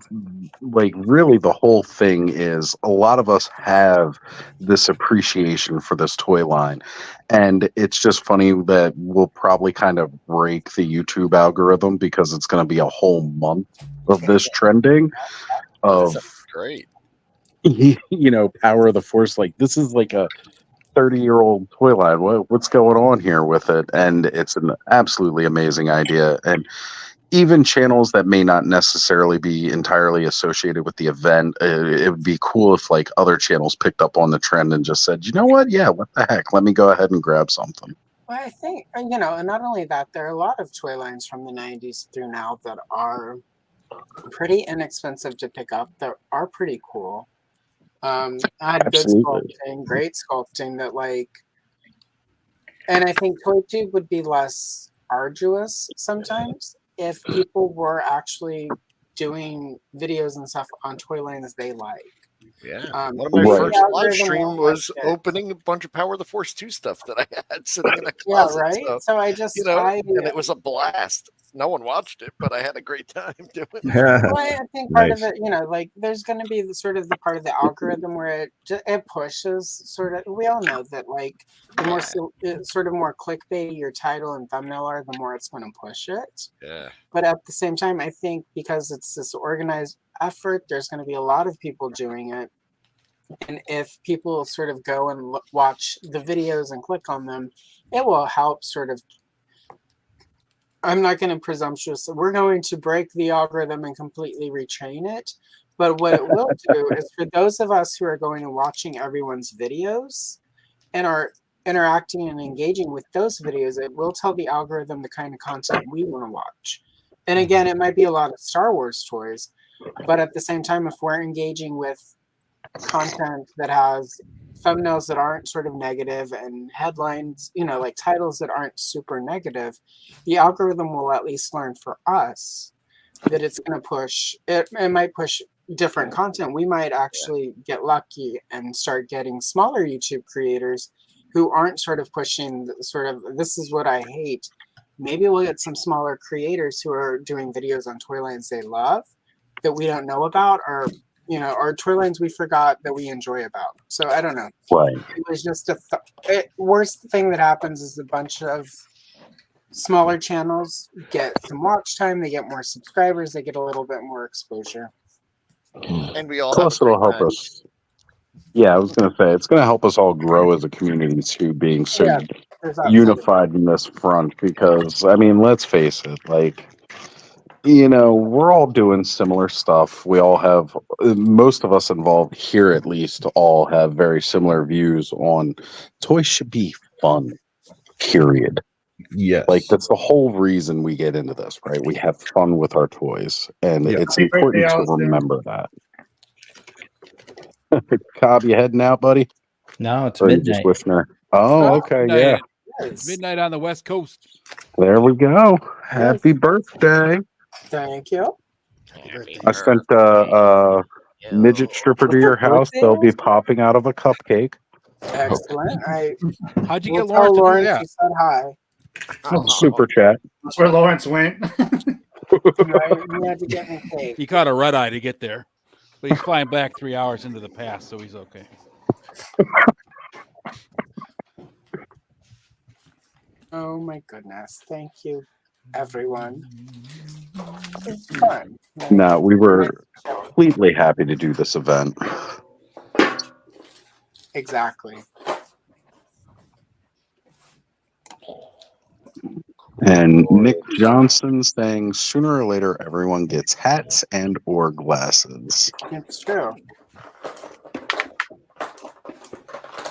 like, really the whole thing is a lot of us have this appreciation for this toy line, and it's just funny that we'll probably kind of break the YouTube algorithm, because it's going to be a whole month of this trending of Great. Power of the Force. Like, this is like a 30-year-old toy line. What's going on here with it? And it's an absolutely amazing idea. And even channels that may not necessarily be entirely associated with the event, it would be cool if like other channels picked up on the trend and just said, you know what? Yeah, what the heck? Let me go ahead and grab something. Well, I think, and not only that, there are a lot of toy lines from the 90s through now that are pretty inexpensive to pick up, that are pretty cool. I had good Absolutely. sculpting, great sculpting that and I think ToyTube would be less arduous sometimes if people were actually doing videos and stuff on toy lines they like. Yeah. One of my maybe first the live algorithm stream won't was like it. opening a bunch of Power of the Force 2 stuff that I had sitting in a Yeah, closet. right? So I just, and it was a blast. No one watched it, but I had a great time doing it. Well, I think part of Nice. it, there's going to be the part of the algorithm where it pushes sort of. We all know that the more sort of more clickbait your title and thumbnail are, the more it's going to push it. Yeah. But at the same time, I think because it's this organized effort, there's going to be a lot of people doing it. And if people sort of go and watch the videos and click on them, it will help sort of. I'm not going to presumptuous. We're going to break the algorithm and completely retrain it. But what it will do is for those of us who are going and watching everyone's videos and are interacting and engaging with those videos, it will tell the algorithm the kind of content we want to watch. And again, it might be a lot of Star Wars toys, but at the same time, if we're engaging with content that has thumbnails that aren't sort of negative and headlines, like titles that aren't super negative, the algorithm will at least learn for us that it's going to push it. It might push different content. We might actually get lucky and start getting smaller YouTube creators who aren't sort of pushing this is what I hate. Maybe we'll get some smaller creators who are doing videos on toy lines they love that we don't know about, or our toy lines we forgot that we enjoy about. So I don't know. Right. It was just worst thing that happens is a bunch of smaller channels get some watch time, they get more subscribers, they get a little bit more exposure. And we all Plus, it'll help us. Yeah, I was going to say it's going to help us all grow as a community too, being so there's that unified in this front. Because I mean, let's face it, like we're all doing similar stuff. We all have, most of us involved here at least, all have very similar views on toys should be fun. Period. Yes. Like that's the whole reason we get into this, right? We have fun with our toys, and it's Happy birthday, important to Alistair. remember that. Cobb, you heading out, buddy? No, it's Or are you just midnight. listening? Oh, okay, yeah. Midnight on the West Coast. There we go. Happy birthday. Thank you. I sent midget stripper to your house. They'll be popping out of a cupcake. Excellent. How'd you will get Lawrence to do Lawrence that? you said hi. Super chat. That's where Lawrence went. Right? He had to get me cake. He caught a red eye to get there, but he's flying back 3 hours into the past, so he's okay. Oh my goodness. Thank you, everyone. It's fun. No, we were completely happy to do this event. Exactly. And Nick Johnson saying sooner or later everyone gets hats and or glasses. It's true.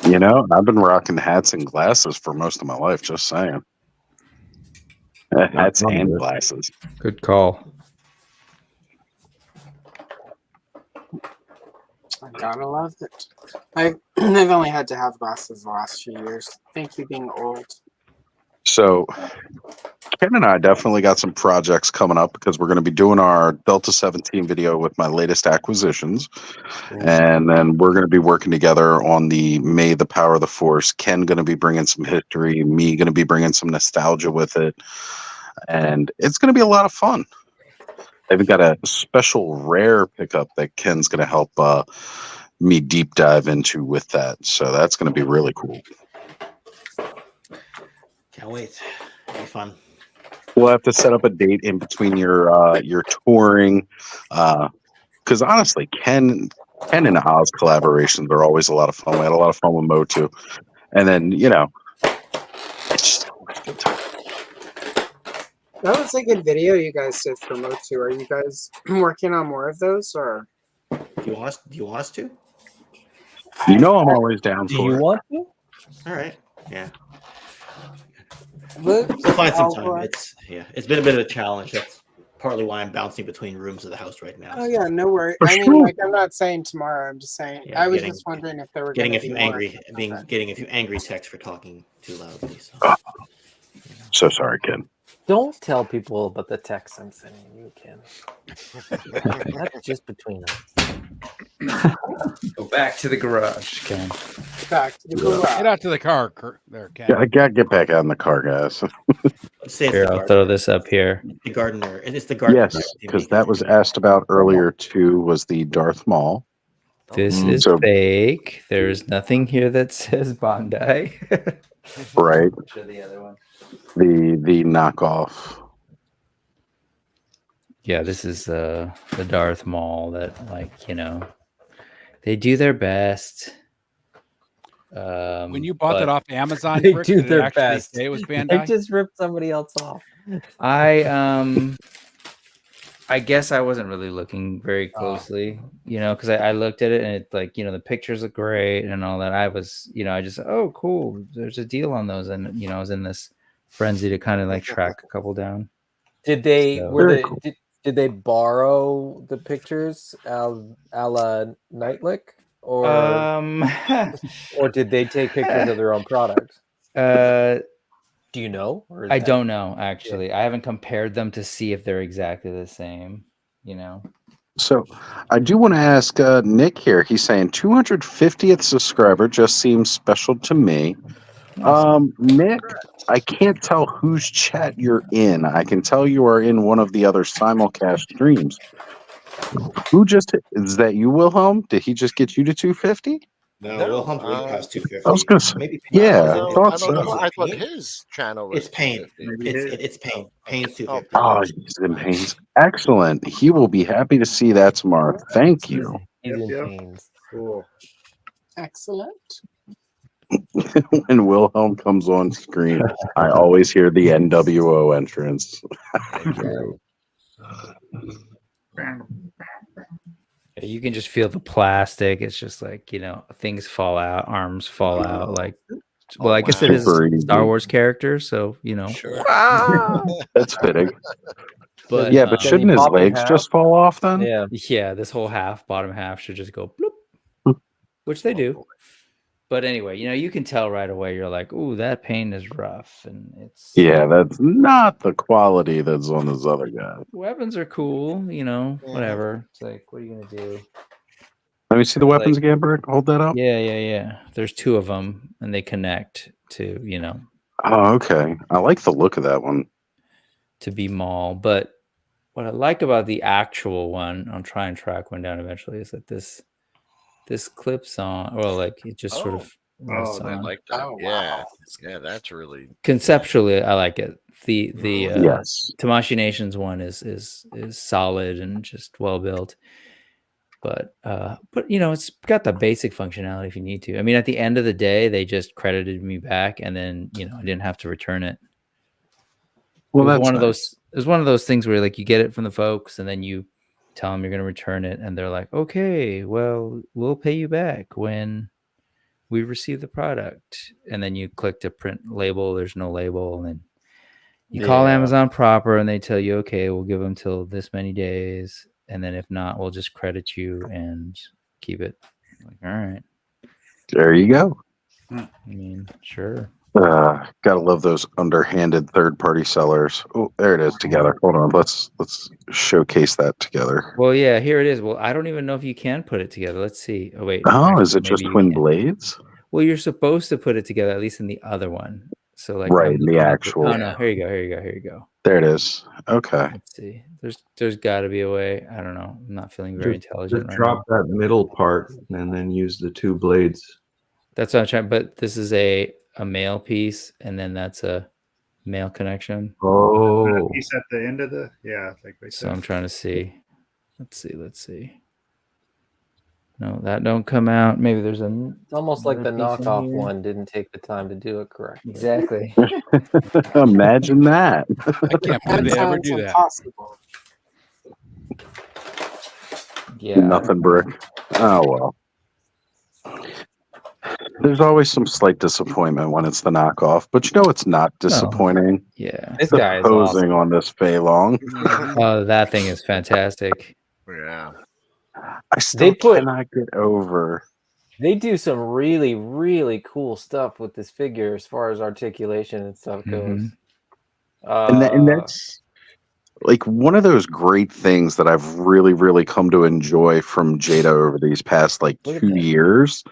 I've been rocking hats and glasses for most of my life, just saying. Hats and glasses. Good call. I gotta love it. I've only had to have glasses the last few years. Thank you being old. So Ken and I definitely got some projects coming up because we're going to be doing our Delta 17 video with my latest acquisitions. And then we're going to be working together on the May the Power of the Force. Ken going to be bringing some history, me going to be bringing some nostalgia with it. And it's going to be a lot of fun. I've got a special rare pickup that Ken's going to help me deep dive into with that. So that's going to be really cool. Can't wait. It'll be fun. We'll have to set up a date in between your touring, because honestly, Ken and Oz collaborations are always a lot of fun. We had a lot of fun with Mo too, and then it's just always a good time. That was a good video you guys did for Motu. Are you guys working on more of those, or do you want us to? I'm always down Do for you it. want to? All right. Yeah. We'll find some time. It's been a bit of a challenge. That's partly why I'm bouncing between rooms of the house right now. Oh yeah, no worries. For I mean, sure. like, I'm not saying tomorrow. I'm just saying. Yeah, I was just wondering if there were getting gonna a few be more. getting a few angry texts for talking too loudly. So sorry, Ken. Don't tell people about the text I'm sending you, Ken. That's just between us. Go back to the garage, Ken. Back to the garage. Get out to the car, there, Ken. Yeah, I gotta get back out in the car, guys. Here, I'll throw this up here. The gardener. It's the gardener. Yes, because that was asked about earlier too. Was the Darth Maul? This is so fake. There's nothing here that says Bondi. right. Show the other one. The knockoff. Yeah, this is the Darth Maul that, they do their best. When you bought that off Amazon, They Frick, do did it their actually best. say it was They Bandai? just ripped somebody else off. I guess I wasn't really looking very closely, because I looked at it and it the pictures look great and all that. I was, I just, oh, cool. There's a deal on those. And, I was in this frenzy to kind of track a couple down. Did they, So- did they borrow the pictures a la Nightlick? Or, or did they take pictures of their own products? Do you know? Or is I that- don't know, actually. I haven't compared them to see if they're exactly the same, So I do want to ask Nick here. He's saying 250th subscriber just seems special to me. Nick, I can't tell whose chat you're in. I can tell you are in one of the other simulcast streams. Who just is that you, Wilhelm? Did he just get you to 250? No, No, Wilhelm's way past I 250. was gonna say, Maybe yeah, I thought I don't know. so. I thought his channel was It's Pain. 250. It's Pain. Pain's Oh, 250. Oh, he's in pains. Excellent. He will be happy to see that tomorrow. Thank you. He's in Yep. pains. Cool. Excellent. When Wilhelm comes on screen, I always hear the NWO entrance. You can just feel the plastic. It's just like, things fall out, arms fall out. Like, well, I guess it is Super a Star easy. Wars character, so Sure. That's fitting. But Yeah, but Can shouldn't you his pop in legs half? just fall off then? Yeah. yeah, this whole bottom half should just go bloop, which they do. But anyway, you can tell right away. You're like, ooh, that paint is rough, and it's Yeah, that's not the quality that's on this other guy. weapons are cool, whatever. It's like, what are you gonna do? Let me see the weapons again, Brick. Hold that up. Yeah. There's two of them, and they connect to Oh, okay. I like the look of that one. to be Maul. But what I like about the actual one, I'll try and track one down eventually, is that this clips on, or like it just sort of rests I on. like that. Yeah, that's really Conceptually, I like it. The Yes. Tamashii Nations one is solid and just well built. But it's got the basic functionality if you need to. I mean, at the end of the day, they just credited me back, and then I didn't have to return it. Well, it was that's one of nice. those. It was one of those things where like you get it from the folks, and then you tell them you're going to return it, and they're like, "Okay, well, we'll pay you back when we receive the product." And then you click to print label. There's no label, and then you call Amazon proper, and they tell you, "Okay, we'll give them till this many days." And then if not, we'll just credit you and keep it. Like, all right. There you go. I mean, sure. Gotta love those underhanded third-party sellers. Oh, there it is together. Hold on, let's showcase that together. Well, yeah, here it is. Well, I don't even know if you can put it together. Let's see. Oh, wait. Oh, actually, is it just maybe you twin can. blades? Well, you're supposed to put it together, at least in the other one. So, like, Right, I'm in the looking at actual. Oh no, here you go. There it is. Okay. Let's see. There's got to be a way. I don't know. I'm not feeling very intelligent Just right drop now. that middle part and then use the two blades. That's what I'm trying. But this is a male piece, and then that's a male connection. Oh. Piece at the end of the like right So there. I'm trying to see. Let's see. No, that don't come out. Maybe there's a. It's almost like the another piece in knockoff here. one didn't take the time to do it correctly. Exactly. Imagine that. I can't believe they ever do that. Impossible. Yeah. Nothing, Brick. Oh well. There's always some slight disappointment when it's the knockoff, but it's not disappointing. Yeah. This The guy is posing awesome. on this Fei Long. Oh, that thing is fantastic. Yeah. I still They put- cannot get over. They do some really, really cool stuff with this figure as far as articulation and stuff goes. And that's like one of those great things that I've really, really come to enjoy from Jada over these past like Look at 2 that. years,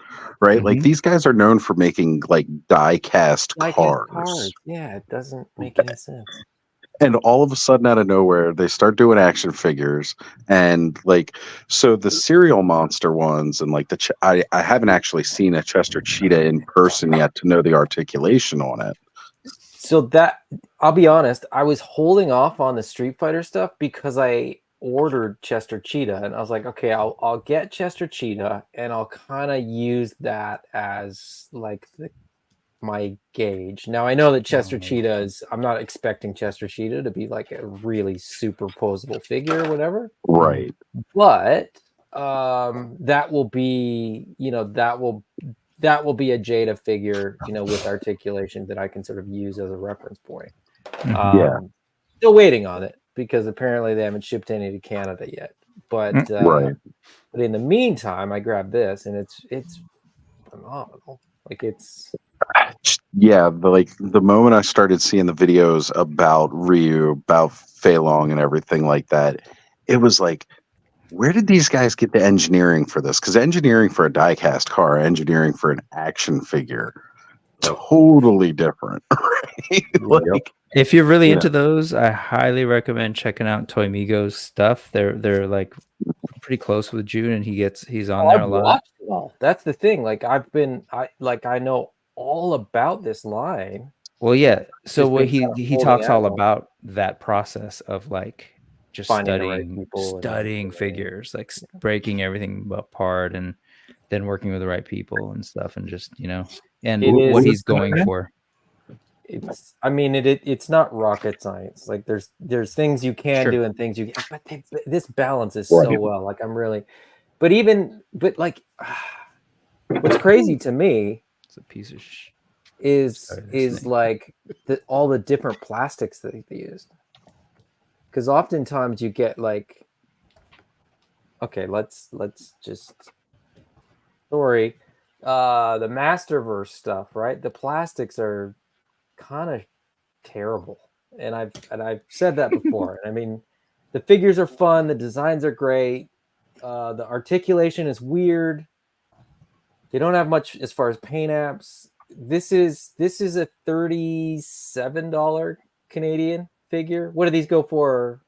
right? Like Mhm. these guys are known for making like die cast Like cars. Yeah, it doesn't make any sense. And all of a sudden, out of nowhere, they start doing action figures, and like, so the cereal monster ones, and like I haven't actually seen a Chester Cheetah in person yet to know the articulation on it. So that, I'll be honest, I was holding off on the Street Fighter stuff because I ordered Chester Cheetah, and I was like, okay, I'll get Chester Cheetah, and I'll kind of use that as like my gauge. Now I know that Chester Cheetah is, I'm not expecting Chester Cheetah to be like a really superposable figure or whatever. Right. But that will be, that will be a Jada figure, with articulation that I can sort of use as a reference point. Yeah. Still waiting on it because apparently they haven't shipped any to Canada yet. But Right. but in the meantime, I grabbed this and it's phenomenal. Like it's Yeah, the moment I started seeing the videos about Ryu, about Fei Long and everything like that, it was like, where did these guys get the engineering for this? Because engineering for a die-cast car, engineering for an action figure, totally different. Right? Like, If you're really you into those, I highly recommend checking out Toy Migos stuff. They're like pretty close with June, and he's on Oh, there I've a lot. watched it all. That's the thing. Like I know all about this line. Well, yeah. So Just what been kind of he holding talks all out. about that process of like just Finding the right people and- studying figures, like breaking everything apart, and then working with the right people and stuff, and just and what he's going for. It's not rocket science. Like there's things you can do and things you can't, but this balance is so well. Like I'm really, but like what's crazy to me it's a piece of is like all the different plastics that they used. Because oftentimes you get like, okay, let's just the Masterverse stuff, right? The plastics are kind of terrible, and I've said that before. I mean, the figures are fun, the designs are great, the articulation is weird. They don't have much as far as paint apps. This is a $37 Canadian figure. What do these go for?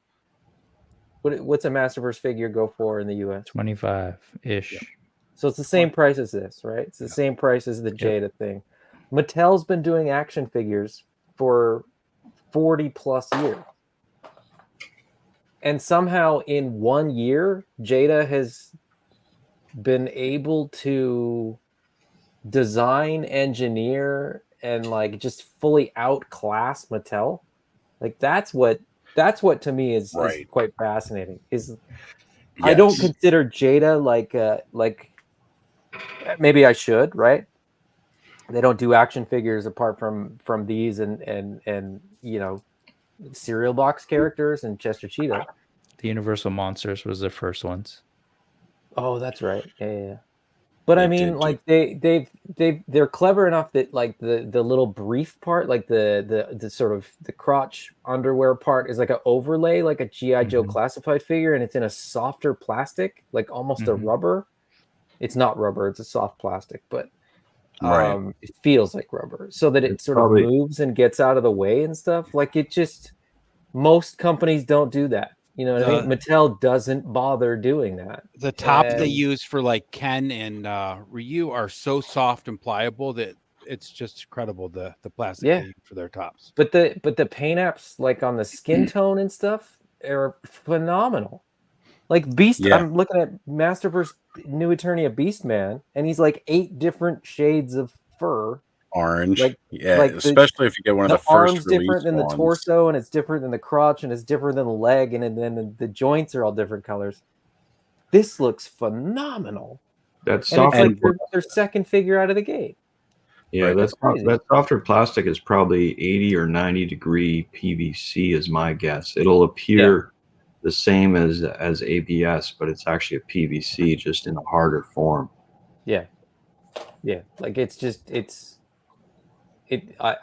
What's a Masterverse figure go for in the US? 25-ish. Yeah. So it's the same price as this, right? It's the same price as the Jada thing. Mattel's been doing action figures for 40 plus years. And somehow in 1 year, Jada has been able to design, engineer, and like just fully outclass Mattel. Like that's what to me is quite fascinating. I don't consider Jada like maybe I should, right? They don't do action figures apart from these and cereal box characters and Chester Cheetah. The Universal Monsters was the first ones. Oh, that's right. Yeah. But I mean, like they're clever enough that like the little brief part, like the sort of the crotch underwear part is like an overlay, like a G.I. Joe classified figure, and it's in a softer plastic, like almost a rubber. It's not rubber, it's a soft plastic, but it feels like rubber, so that it sort of moves and gets out of the way and stuff. Like it just, most companies don't do that. You know what I mean? Mattel doesn't bother doing that. The tops they use for like Ken and Ryu are so soft and pliable that it's just incredible, the plastic they use for their tops. But the paint apps, like on the skin tone and stuff, are phenomenal. Like Beast, I'm looking at Masterverse New Eternia Beast Man, and he's like 8 different shades of fur. Orange, like especially if you get one of the first arm's different than ones. the torso, and it's different than the crotch, and it's different than the leg, and then the joints are all different colors. This looks phenomenal. That's and it's like their second figure out of the gate. Yeah, that softer plastic is probably 80 or 90 degree PVC is my guess. It'll appear the same as ABS, but it's actually a PVC just in a harder form. Yeah. Like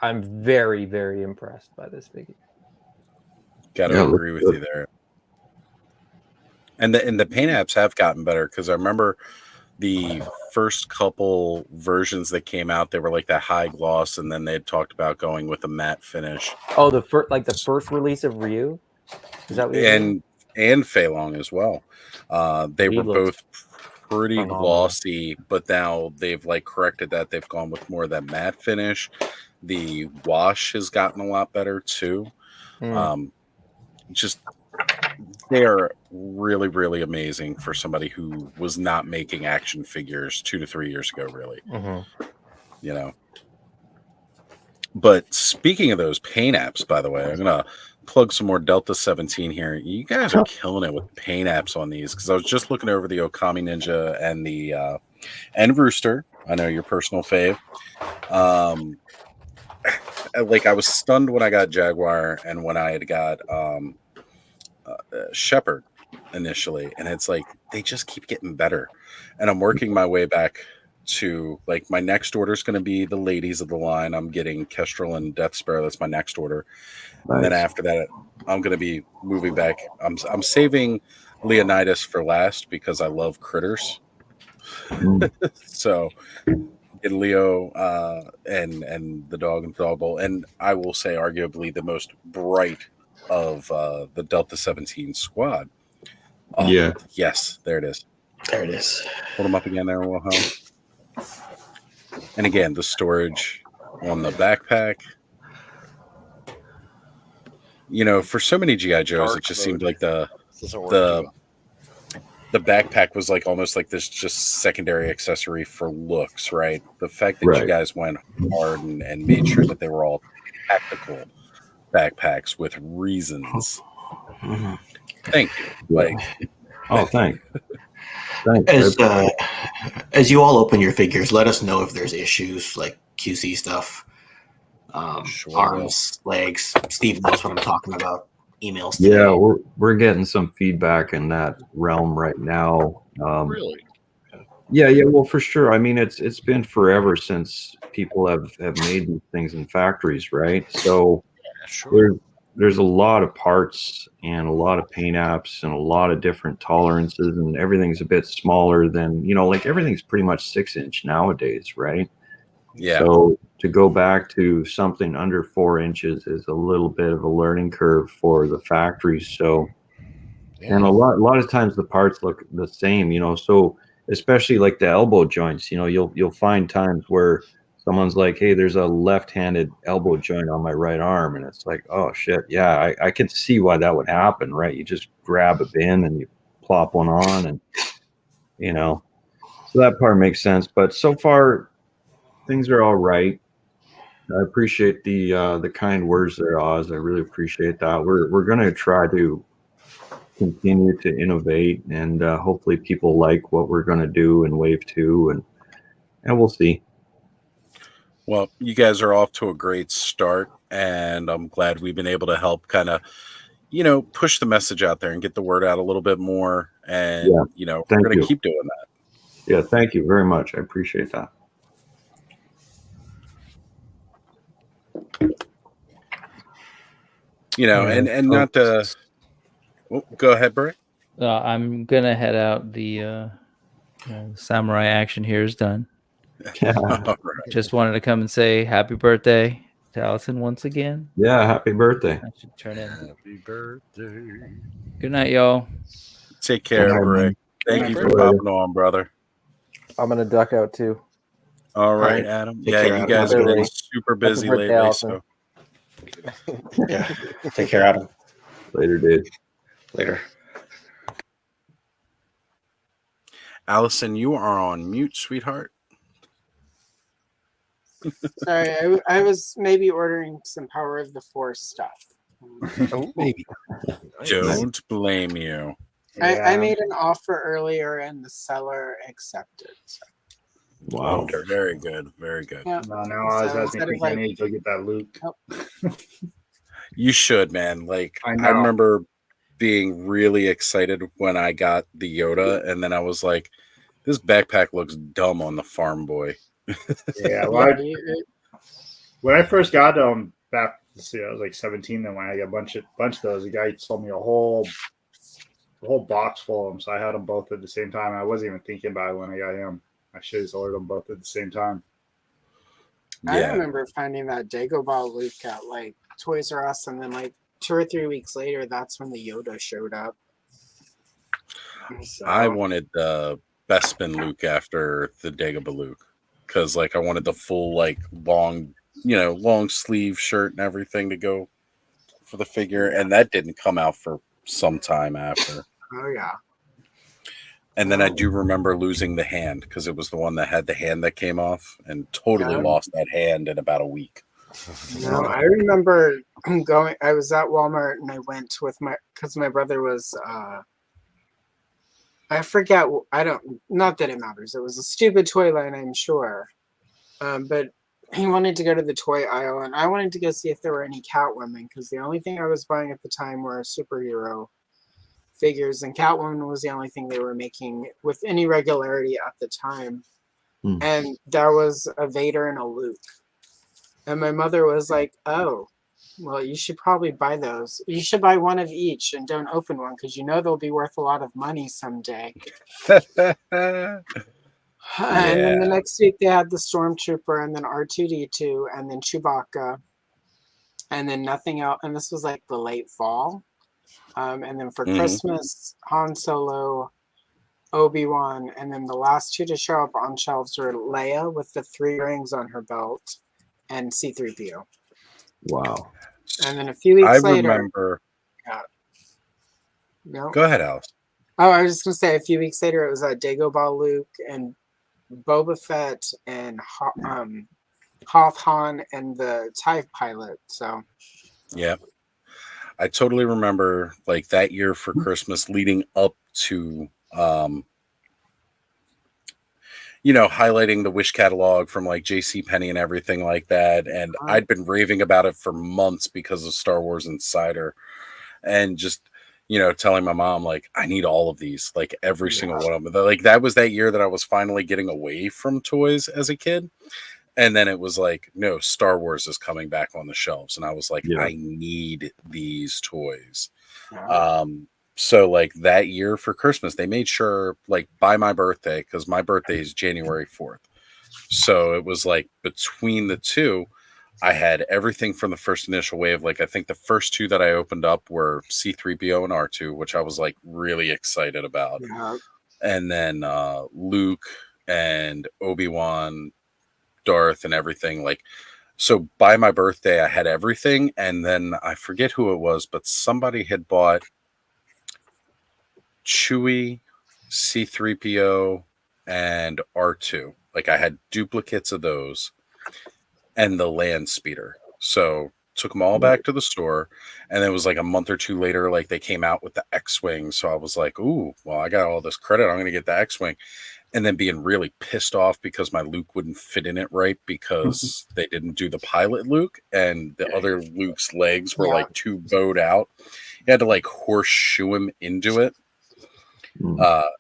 I'm very, very impressed by this figure. Gotta agree with you there. And the paint apps have gotten better, because I remember the first couple versions that came out, they were like that high gloss, and then they had talked about going with a matte finish. Oh, the first release of Ryu? Is that what you're doing? And Fei Long as well. They were both pretty glossy, but now they've like corrected that. They've gone with more of that matte finish. The wash has gotten a lot better too. Just they are really, really amazing for somebody who was not making action figures 2 to 3 years ago, really. You know. But speaking of those paint apps, by the way, I'm gonna plug some more Delta 17 here. You guys are killing it with paint apps on these, because I was just looking over the Okami Ninja and the and Rooster. I know your personal fave. Like I was stunned when I got Jaguar and when I had got Shepherd initially, and it's like they just keep getting better. And I'm working my way back to like my next order is going to be the ladies of the line. I'm getting Kestrel and Death Sparrow. That's my next order. Nice. And then after that, I'm going to be moving back. I'm saving Leonidas for last because I love critters. So get Leo and the dog and dog bowl. And I will say arguably the most bright of the Delta 17 squad. Oh, Yeah. yes, there it is. There it is. Hold them up again there, Wilhelm. And again, the storage on the backpack. For so many GI Joes, Dark it just mode. seemed like the Doesn't work too backpack was like almost like this just secondary accessory for looks, right? The fact that you Right. guys went hard and made sure that they were all tactical backpacks with reasons. Thank you. Like, Oh, thanks. As you all open your figures, let us know if there's issues like QC stuff, arms, legs. Steve knows what I'm talking about. Emails today. Yeah, we're getting some feedback in that realm right now. Really? Yeah, well, for sure. I mean, it's been forever since people have made these things in factories, right? So there's a lot of parts and a lot of paint apps and a lot of different tolerances, and everything's a bit smaller than, like everything's pretty much 6-inch nowadays, right? Yeah. So to go back to something under 4 inches is a little bit of a learning curve for the factories. So, and a lot of times the parts look the same, so especially like the elbow joints, you'll find times where someone's like, hey, there's a left-handed elbow joint on my right arm. And it's like, oh shit. Yeah. I can see why that would happen, right? You just grab a bin and you plop one on and, so that part makes sense. But so far things are all right. I appreciate the kind words there, Oz. I really appreciate that. We're going to try to continue to innovate, and hopefully people like what we're going to do in Wave 2, and we'll see. Well, you guys are off to a great start, and I'm glad we've been able to help kind of, push the message out there and get the word out a little bit more. And, we're going to keep doing that. Yeah, thank you very much. I appreciate that. And not to go ahead, Bray. I'm gonna head out. The samurai action here is done. Right. Just wanted to come and say happy birthday to Allison once again. Yeah, happy birthday. I should turn in. Happy birthday. Good night, y'all. Take care, Bray. Thank you for popping on, brother. I'm gonna duck out too. All right, Adam. Take Yeah, care, you Adam. guys have Happy been birthday. super busy Happy birthday, lately, Allison. so Yeah. Take care, Adam. Later, dude. Later. Allison, you are on mute, sweetheart. Sorry, I was maybe ordering some Power of the Force stuff. Maybe. Don't blame you. I made an offer earlier and the seller accepted. Wow. Very good. Very good. Yeah. Now Oz So has me instead of thinking I need to go get that Luke. You should, man. Like, I I know. remember being really excited when I got the Yoda, and then I was like, this backpack looks dumb on the Farm Boy. Yeah, well, when I first got them back, I was like 17 then when I got a bunch of those. The guy sold me a whole box full of them, so I had them both at the same time. I wasn't even thinking about it when I got him. I should have ordered them both at the same time. I remember finding that Dagobah Luke at like Toys R Us, and then like 2 or 3 weeks later, that's when the Yoda showed up. So, I wanted the Bespin Luke after the Dagobah Luke because, like, I wanted the full, like, long sleeve shirt and everything to go for the figure, and that didn't come out for some time after. Oh yeah. And then I do remember losing the hand because it was the one that had the hand that came off, and totally Yeah. lost that hand in about a week. No, I remember going. I was at Walmart and I went with because my brother was. I forget. Not that it matters. It was a stupid toy line, I'm sure. But he wanted to go to the toy aisle, and I wanted to go see if there were any Catwoman because the only thing I was buying at the time were superhero figures, and Catwoman was the only thing they were making with any regularity at the time. And there was a Vader and a Luke. And my mother was like, oh, well, you should probably buy those. You should buy one of each and don't open one because they'll be worth a lot of money someday. And then the next week they had the Stormtrooper and then R2-D2 and then Chewbacca and then nothing else. And this was like the late fall. And then for Mhm. Christmas, Han Solo, Obi-Wan, and then the last two to show up on shelves were Leia with the 3 rings on her belt and C-3PO. Wow. And then a few I weeks later, remember. no. Go ahead, Alice. Oh, I was just gonna say a few weeks later it was Dagobah Luke and Boba Fett and Hoth Han and the TIE pilot. So Yeah. I totally remember like that year for Christmas leading up to highlighting the Wish catalog from like JCPenney and everything like that. And I'd been raving about it for months because of Star Wars Insider and just, telling my mom, like, I need all of these, like every single one of them. Like that was that year that I was finally getting away from toys as a kid. And then it was like, no, Star Wars is coming back on the shelves. And I was like, I need these toys. So like that year for Christmas, they made sure like by my birthday, because my birthday is January 4th. So it was like between the two, I had everything from the first initial wave. Like I think the first 2 that I opened up were C-3PO and R2, which I was like really excited about. Yeah. And then Luke and Obi-Wan, Darth and everything. Like, so by my birthday, I had everything. And then I forget who it was, but somebody had bought Chewie, C-3PO, and R2. Like I had duplicates of those and the land speeder. So took them all back to the store. And it was like a month or 2 later, like they came out with the X-Wing. So I was like, ooh, well, I got all this credit. I'm going to get the X-Wing. And then being really pissed off because my Luke wouldn't fit in it right because they didn't do the pilot Luke and the other Luke's legs were like too bowed out. You had to like horseshoe him into it.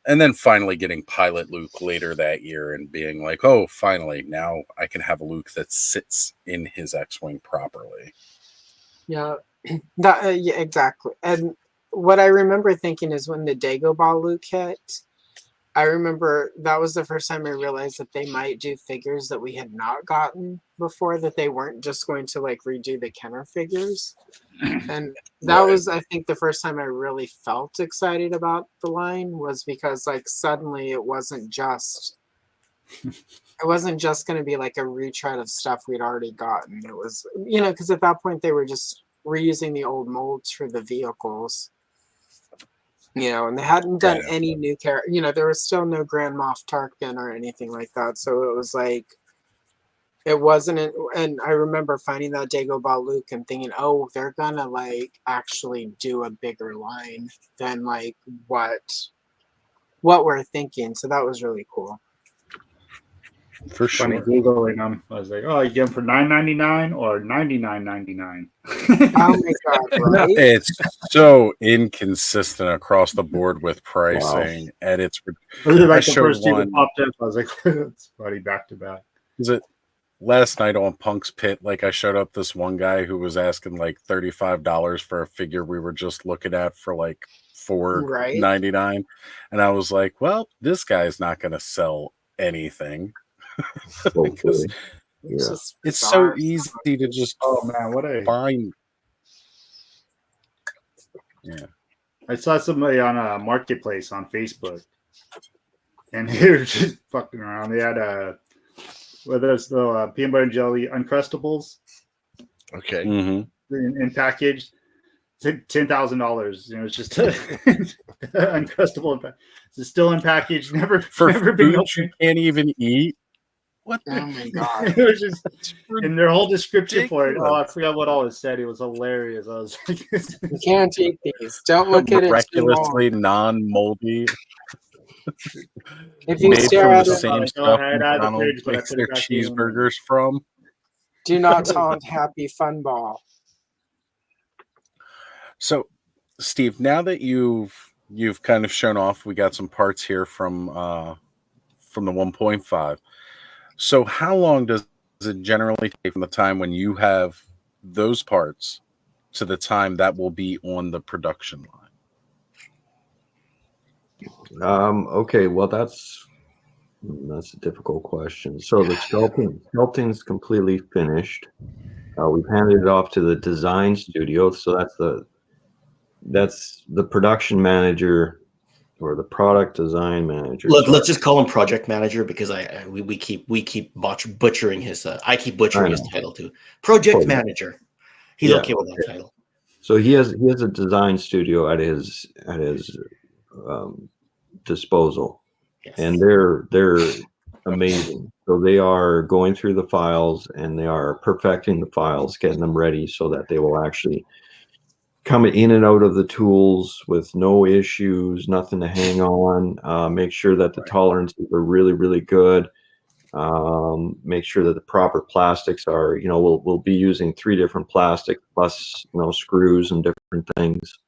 And then finally getting pilot Luke later that year and being like, oh, finally, now I can have a Luke that sits in his X-Wing properly. yeah, yeah, exactly. And what I remember thinking is when the Dagobah Luke hit, I remember that was the first time I realized that they might do figures that we had not gotten before, that they weren't just going to like redo the Kenner figures. And that was, I think, the first time I really felt excited about the line was because like suddenly it wasn't just going to be like a retread of stuff we'd already gotten. It was, because at that point they were just reusing the old molds for the vehicles. And they hadn't done any new character. There was still no Grand Moff Tarkin or anything like that. So it was like, it wasn't. And I remember finding that Dagobah Luke and thinking, oh, they're gonna like actually do a bigger line than like what we're thinking. So that was really cool. For Funny sure. Googling them. I was like, oh, you get them for $9.99 or $99.99. Oh my god! Right? It's so inconsistent across the board with pricing, and it's. Those are like I the first showed 2 that one. popped up. I was like, it's funny back to back. Is it last night on Punk's Pit? Like I showed up this one guy who was asking like $35 for a figure we were just looking at for like $4.99, and I was like, well, this guy's not going to sell anything. Because it's so easy to just find. Yeah, I saw somebody on a marketplace on Facebook, and they were just fucking around. They had those the peanut butter and jelly Uncrustables. Okay. In package, $10,000. It's just Uncrustable. It's still in package. Never been food opened. you can't even eat. What? Oh my god! It was just in their whole description for it. Oh, I forgot what all it said. It was hilarious. I was like, you can't eat these. Don't look at it too long. Miraculously non-moldy. If you made stare from at the it, same stuff McDonald's makes their cheeseburgers from. Do not taunt Happy Fun Ball. So, Steve, now that you've kind of shown off, we got some parts here from the 1.5. So how long does it generally take from the time when you have those parts to the time that will be on the production line? Okay, well that's a difficult question. So the sculpting's completely finished. We've handed it off to the design studio, so that's that's the production manager or the product design manager. Let's just call him project manager because we keep butchering his. I keep butchering his title too. Project manager. He's okay with that title. So he has a design studio at his disposal, and they're amazing. So they are going through the files and they are perfecting the files, getting them ready so that they will actually come in and out of the tools with no issues, nothing to hang on. Make sure that the tolerances are really, really good. Make sure that the proper plastics are, we'll be using 3 different plastics plus, screws and different things.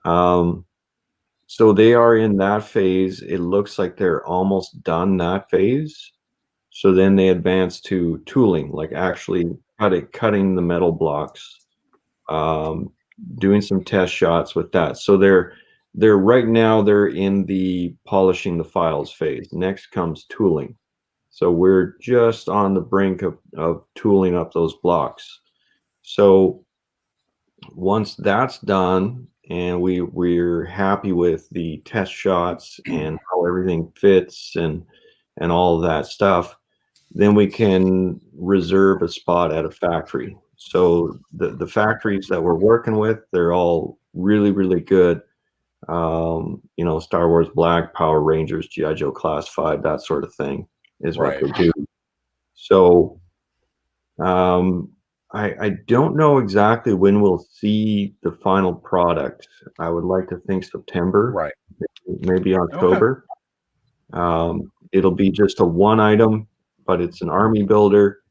So they are in that phase. It looks like they're almost done that phase. So then they advance to tooling, like actually cutting the metal blocks, doing some test shots with that. So they're right now they're in the polishing the files phase. Next comes tooling. So we're just on the brink of tooling up those blocks. So once that's done and we're happy with the test shots and how everything fits and all of that stuff, then we can reserve a spot at a factory. So the factories that we're working with, they're all really, really good. Star Wars Black, Power Rangers, G.I. Joe Classified, that sort of thing is what they do. So I don't know exactly when we'll see the final product. I would like to think September, maybe October. It'll be just a one item, but it's an army builder,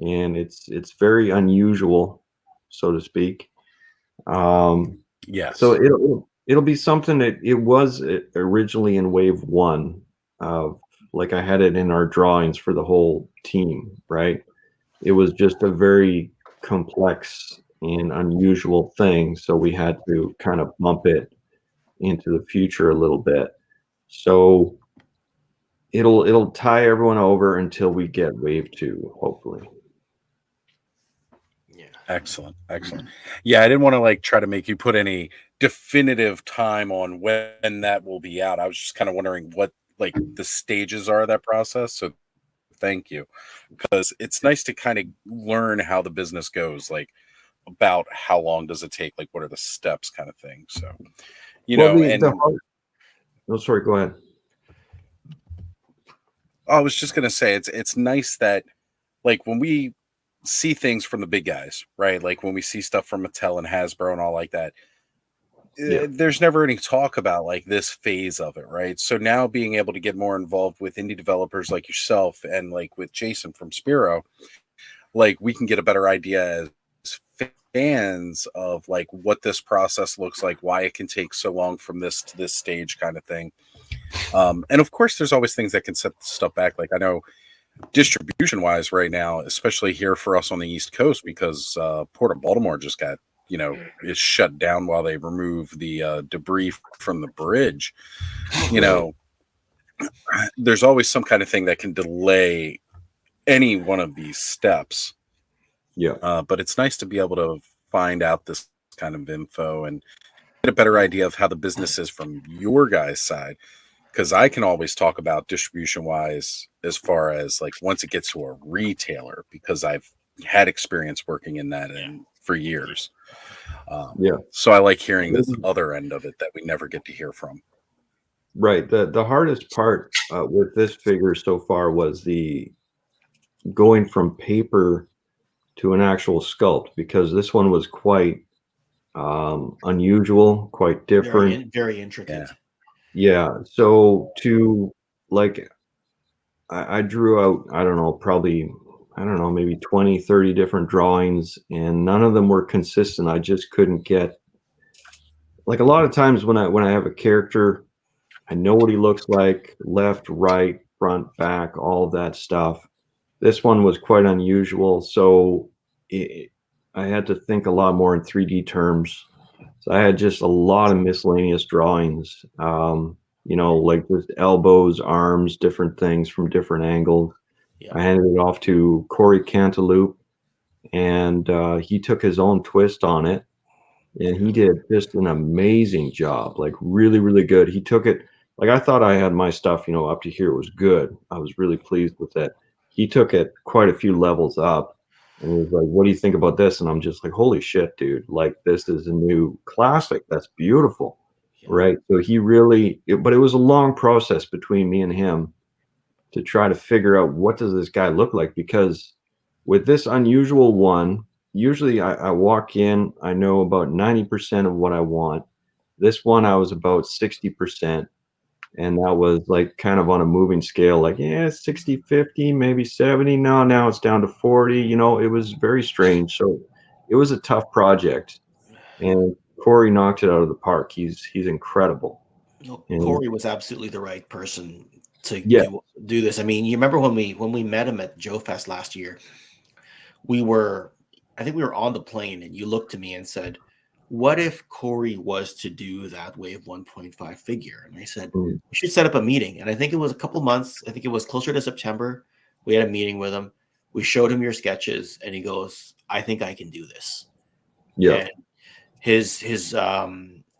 and it's very unusual, so to speak. Yes. So it'll be something that it was originally in wave 1. Like I had it in our drawings for the whole team, right? It was just a very complex and unusual thing, so we had to kind of bump it into the future a little bit. So it'll tie everyone over until we get wave 2, hopefully. Excellent. Yeah, I didn't want to try to make you put any definitive time on when that will be out. I was just kind of wondering what the stages are of that process. So thank you, because it's nice to kind of learn how the business goes, about how long does it take, what are the steps, kind of thing. So sorry, go ahead. I was just gonna say it's nice that when we see things from the big guys, right? When we see stuff from Mattel and Hasbro and all like that, there's never any talk about this phase of it, right? So now being able to get more involved with indie developers like yourself and with Jason from Spiro, we can get a better idea as fans of what this process looks like, why it can take so long from this to this stage, kind of thing. And of course there's always things that can set stuff back. I know distribution wise right now, especially here for us on the East Coast, because Port of Baltimore just got is shut down while they remove the debris from the bridge. There's always some kind of thing that can delay any one of these steps. But it's nice to be able to find out this kind of info and get a better idea of how the business is from your guys' side, because I can always talk about distribution wise as far as once it gets to a retailer, because I've had experience working in that for years. So I like hearing this other end of it that we never get to hear from. Right. The hardest part with this figure so far was the going from paper to an actual sculpt, because this one was quite unusual, quite different. Very intricate. Yeah. So I drew out, maybe 20, 30 different drawings, and none of them were consistent. I just couldn't get, a lot of times when I have a character, I know what he looks like, left, right, front, back, all of that stuff. This one was quite unusual, so I had to think a lot more in 3D terms. So I had just a lot of miscellaneous drawings, just elbows, arms, different things from different angles. I handed it off to Corey Cantaloupe, and he took his own twist on it. and he did just an amazing job, like really, really good. He took it like I thought I had my stuff, up to here was good. I was really pleased with it. He took it quite a few levels up and he was like, "What do you think about this?" And I'm just like, "Holy shit, dude. Like this is a new classic. That's beautiful." Right. So he really, but it was a long process between me and him to try to figure out what does this guy look like, because with this unusual one, usually I walk in, I know about 90% of what I want. This one, I was about 60%. And that was like kind of on a moving scale, like, yeah, 60, 50, maybe 70. No, now it's down to 40. It was very strange. So it was a tough project. And Corey knocked it out of the park. He's incredible. No, And Corey was absolutely the right person to yeah, do this. I mean, you remember when we met him at Joe Fest last year? I think we were on the plane, and you looked to me and said, "What if Corey was to do that Wave 1.5 figure?" And I said, "We should set up a meeting." And I think it was a couple months. I think it was closer to September. We had a meeting with him. We showed him your sketches, and he goes, "I think I can do this." yeah. And his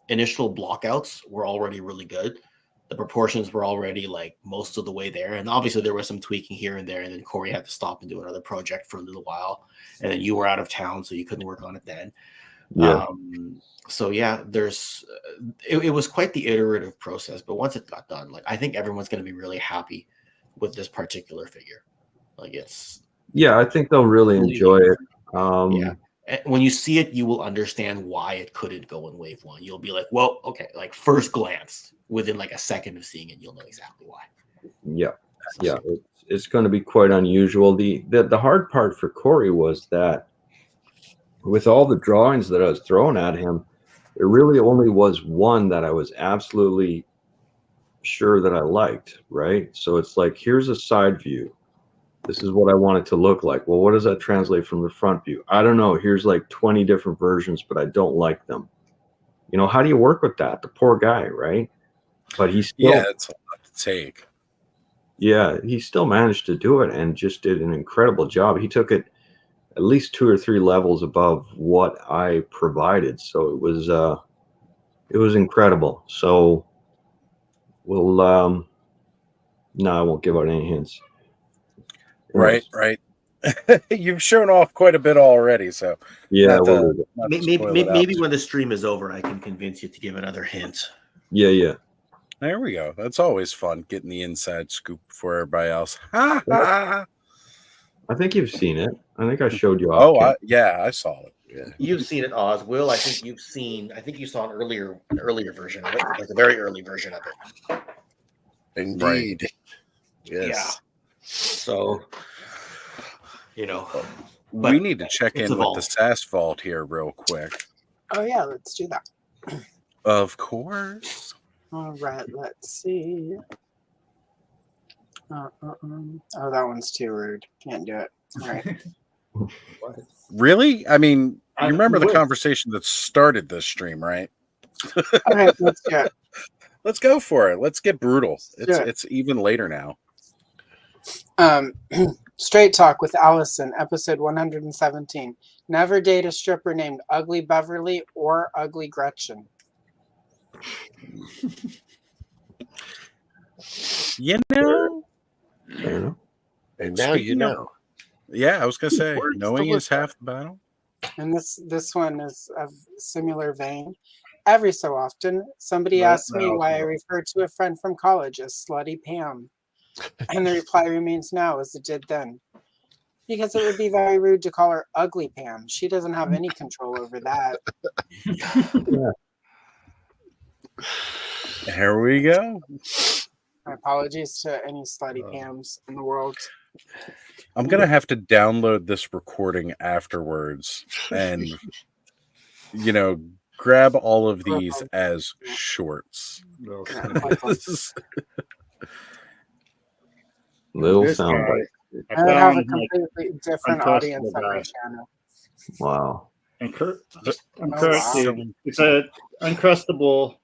initial blockouts were already really good. The proportions were already like most of the way there, and obviously there was some tweaking here and there. And then Corey had to stop and do another project for a little while, and then you were out of town, so you couldn't work on it then. Yeah. So yeah, it was quite the iterative process, but once it got done, like I think everyone's going to be really happy with this particular figure. Like Yeah, I think they'll really enjoy it. yeah. And when you see it, you will understand why it couldn't go in Wave 1. You'll be like, well, okay, like first glance, within like a second of seeing it, you'll know exactly why. Yeah, yeah, it's going to be quite unusual. The hard part for Corey was that with all the drawings that I was throwing at him, there really only was one that I was absolutely sure that I liked, right? So it's like, here's a side view. This is what I want it to look like. Well, what does that translate from the front view? I don't know. Here's like 20 different versions, but I don't like them. How do you work with that? The poor guy, right? But he still, Yeah, it's a lot to take. yeah, he still managed to do it and just did an incredible job. He took it at least 2 or 3 levels above what I provided. So it was incredible. So we'll, no, I won't give out any hints. Right. You've shown off quite a bit already, so yeah, maybe when the stream is over, I can convince you to give another hint. Yeah. There we go. That's always fun, getting the inside scoop for everybody else. I think you've seen it. I think I showed you. I saw it. Yeah. You've seen it, Oz. Will, I think you saw an earlier version of it, like a very early version of it. Indeed. Right. Yes. Yeah. So, we need to check in with the Sass vault here real quick. Oh yeah, let's do that. Of course. All right, let's see. Oh, that one's too rude. Can't do it. All right. Really? I mean, you remember the conversation that started this stream, right? All right, let's do it. Let's go for it. Let's get brutal. do it. It's even later now. Straight Talk with Allison, episode 117. Never date a stripper named Ugly Beverly or Ugly Gretchen. You know? And now you know. Yeah, I was gonna say, knowing is half the battle. And this one is of similar vein. Every so often, somebody asks me why I refer to a friend from college as Slutty Pam. And the reply remains now as it did then. Because it would be very rude to call her Ugly Pam. She doesn't have any control over that. Here we go. My apologies to any Slutty Pams in the world. I'm gonna have to download this recording afterwards and grab all of these as shorts. Little soundbite. I have a completely different audience on my channel. Wow. And it's a uncrustable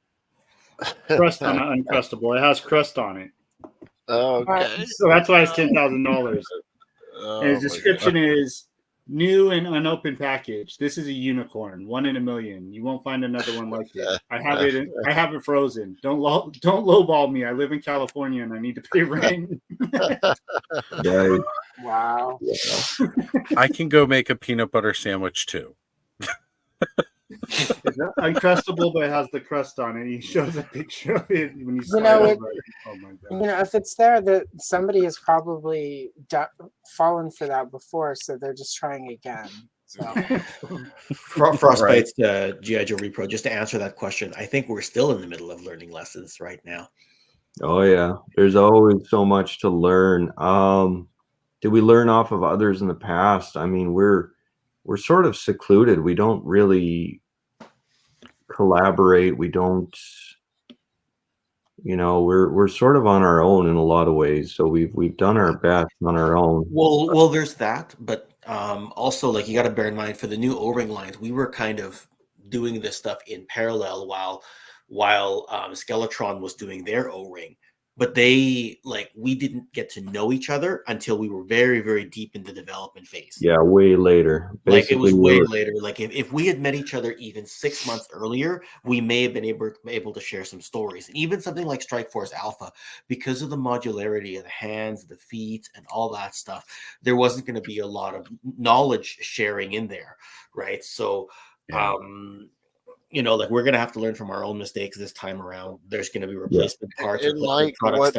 crust on an uncrustable. It has crust on it. Okay. So that's why it's $10,000. And his description is new and unopened package. This is a unicorn, 1 in a million. You won't find another one like it. I have it frozen. Don't lowball me. I live in California and I need to pay rent. Wow. I can go make a peanut butter sandwich too. It's uncrustable, but it has the crust on it. He shows a picture of it when you slide know, over it. Oh my god! If it's there, that somebody has probably fallen for that before, so they're just trying again. So. Frostbite's G.I. Joe Repro. Just to answer that question, I think we're still in the middle of learning lessons right now. Oh yeah, there's always so much to learn. Did we learn off of others in the past? I mean, we're sort of secluded. We don't really collaborate. We don't, we're sort of on our own in a lot of ways. So we've done our best on our own. Well, there's that, but also like you got to bear in mind for the new O-ring lines, we were kind of doing this stuff in parallel while Skeletron was doing their O-ring. But we didn't get to know each other until we were very, very deep in the development phase. Yeah, way later. Like it was way later. Like if we had met each other even 6 months earlier, we may have been able to share some stories. And even something like Strike Force Alpha, because of the modularity of the hands, the feet, and all that stuff, there wasn't going to be a lot of knowledge sharing in there, right? So, like we're going to have to learn from our own mistakes this time around. There's going to be replacement parts. And like what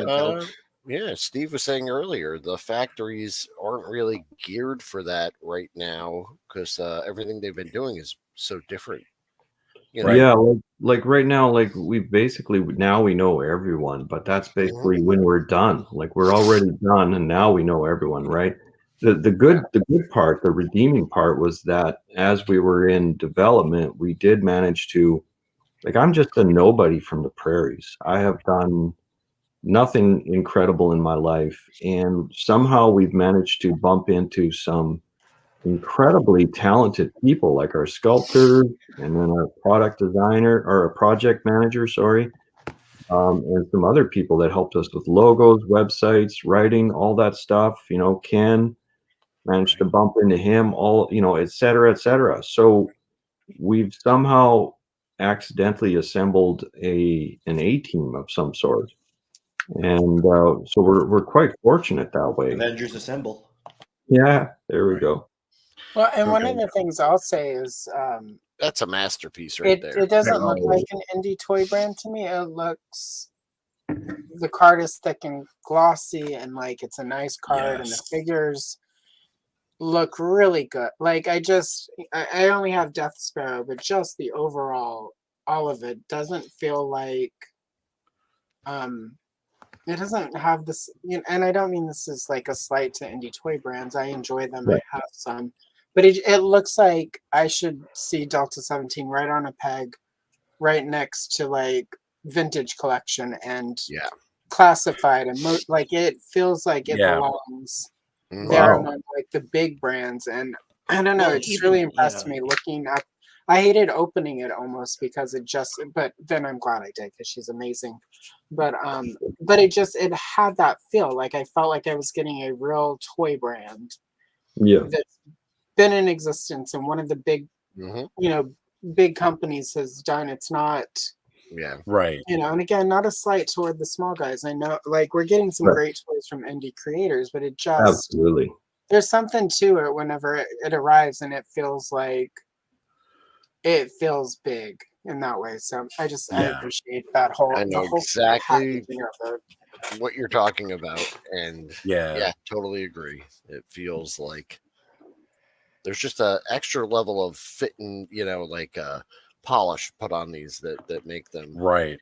Steve was saying earlier, the factories aren't really geared for that right now because everything they've been doing is so different. Yeah, like right now, like we basically now we know everyone, but that's basically when we're done. Like we're already done, and now we know everyone, right? The good part, the redeeming part was that as we were in development, we did manage to, like, I'm just a nobody from the prairies. I have done nothing incredible in my life, and somehow we've managed to bump into some incredibly talented people, like our sculptor and then our product designer or a project manager, and some other people that helped us with logos, websites, writing, all that stuff. Ken managed to bump into him, all, et cetera, et cetera. So we've somehow accidentally assembled an A team of some sort. And so we're quite fortunate that way. Avengers Assemble. Yeah, there we go. Well, and one of the things I'll say is that's a masterpiece right there. It doesn't look like an indie toy brand to me. It looks, the card is thick and glossy, and like it's a nice card, and the figures look really good. Like I only have Death Sparrow, but just the overall, all of it doesn't feel like it doesn't have this, and I don't mean this is like a slight to indie toy brands. I enjoy them. Right. I have some, but it looks like I should see Delta 17 right on a peg, right next to like Vintage Collection and Classified, and like it feels like it belongs there among like the big brands. And I don't know, it's really impressed me looking at. I hated opening it almost because but then I'm glad I did because she's amazing. But it had that feel. Like I felt like I was getting a real toy brand. Yeah. That's been in existence and one of the big, big companies has done. It's not. Yeah. Right. And again, not a slight toward the small guys. I know, like we're getting some great toys from indie creators, but it just absolutely, there's something to it whenever it arrives, and it feels big in that way. So I appreciate that whole. I know the whole exactly packaging of it. what you're talking about, and totally agree. It feels like there's just a extra level of fitting, like polish put on these that make them right.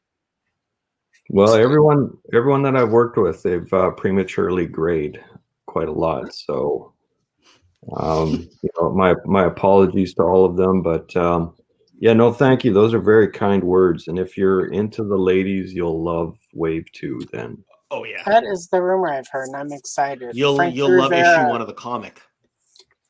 Well, everyone that I've worked with, they've prematurely grayed quite a lot. So, my apologies to all of them, but no, thank you. Those are very kind words. And if you're into the ladies, you'll love Wave 2 then. Oh yeah, that is the rumor I've heard, and I'm excited. You'll love issue 1 of the comic.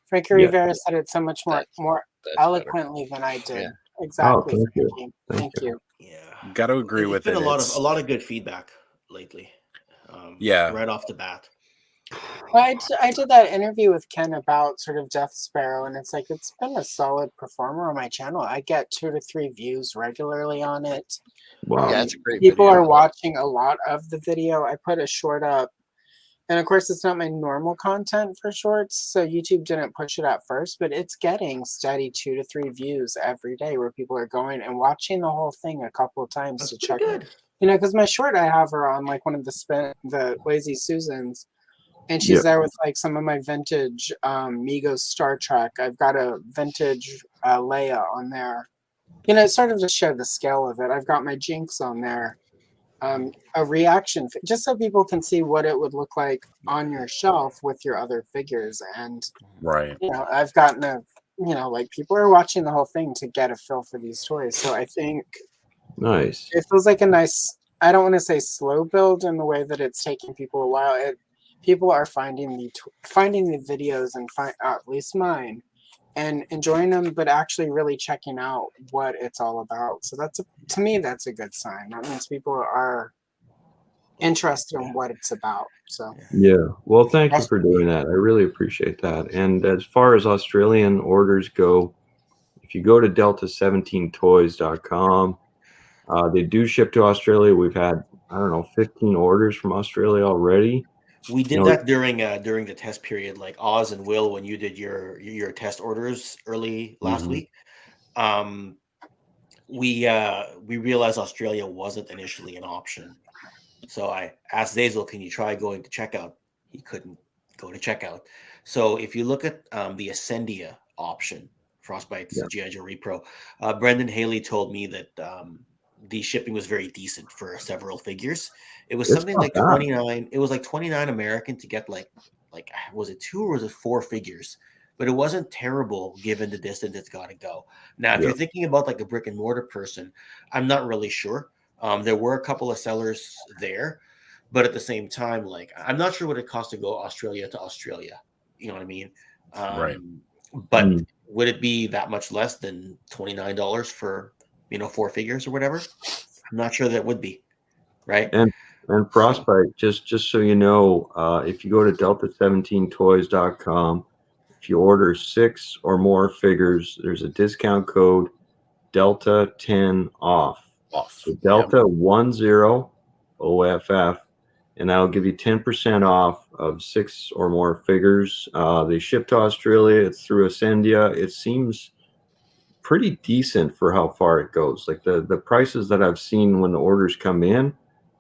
Frankie Rivera said it so much more eloquently than I did. Exactly. Oh, thank you. Yeah, got to agree with it. There's been a lot of good feedback lately. Right off the bat. Well, I did that interview with Ken about sort of Death Sparrow, and it's like it's been a solid performer on my channel. I get 2 to 3 views regularly on it. Wow. Yeah, it's a great People video. are watching a lot of the video. I put a short up, and of course, it's not my normal content for shorts, so YouTube didn't push it at first, but it's getting steady 2 to 3 views every day where people are going and watching the whole thing a couple of times to check it. You know, because my short I have her on like one of the Lazy Susans. And she's Yep. there with like some of my vintage Migos Star Trek. I've got a vintage Leia on there. You know, sort of to show the scale of it. I've got my Jinx on there. A reaction, just so people can see what it would look like on your shelf with your other figures. And, Right. you know, I've gotten like people are watching the whole thing to get a feel for these toys. So I think Nice. it feels like a nice, I don't want to say slow build in the way that it's taking people a while. People are finding the videos and at least mine and enjoying them, but actually really checking out what it's all about. So to me that's a good sign. That means people are interested in what it's about. So Yeah. Well, thank you for doing that. I really appreciate that. And as far as Australian orders go, if you go to delta17toys.com, they do ship to Australia. We've had, I don't know, 15 orders from Australia already. We did that during the test period, like Oz and Will, when you did your test orders early last week. We realized Australia wasn't initially an option, so I asked Zazel, "Can you try going to checkout?" He couldn't go to checkout. So if you look at the Ascendia option, Frostbite's G.I. Joe Repro, Brendan Haley told me that the shipping was very decent for several figures. It was It's something not like bad. 29. It was like 29 American to get like was it 2 or was it 4 figures? But it wasn't terrible given the distance it's got to go. Now, if you're thinking about like a brick and mortar person, I'm not really sure. There were a couple of sellers there, but at the same time, like I'm not sure what it costs to go Australia to Australia. You know what I mean? Right. But would it be that much less than $29 for 4 figures or whatever? I'm not sure that would be, right? And Frostbite, just so you know, if you go to delta17toys.com, if you order 6 or more figures, there's a discount code Delta10 off. So Delta 10 OFF, and that'll give you 10% off of 6 or more figures. They ship to Australia. It's through Ascendia. It seems pretty decent for how far it goes. Like the prices that I've seen when the orders come in,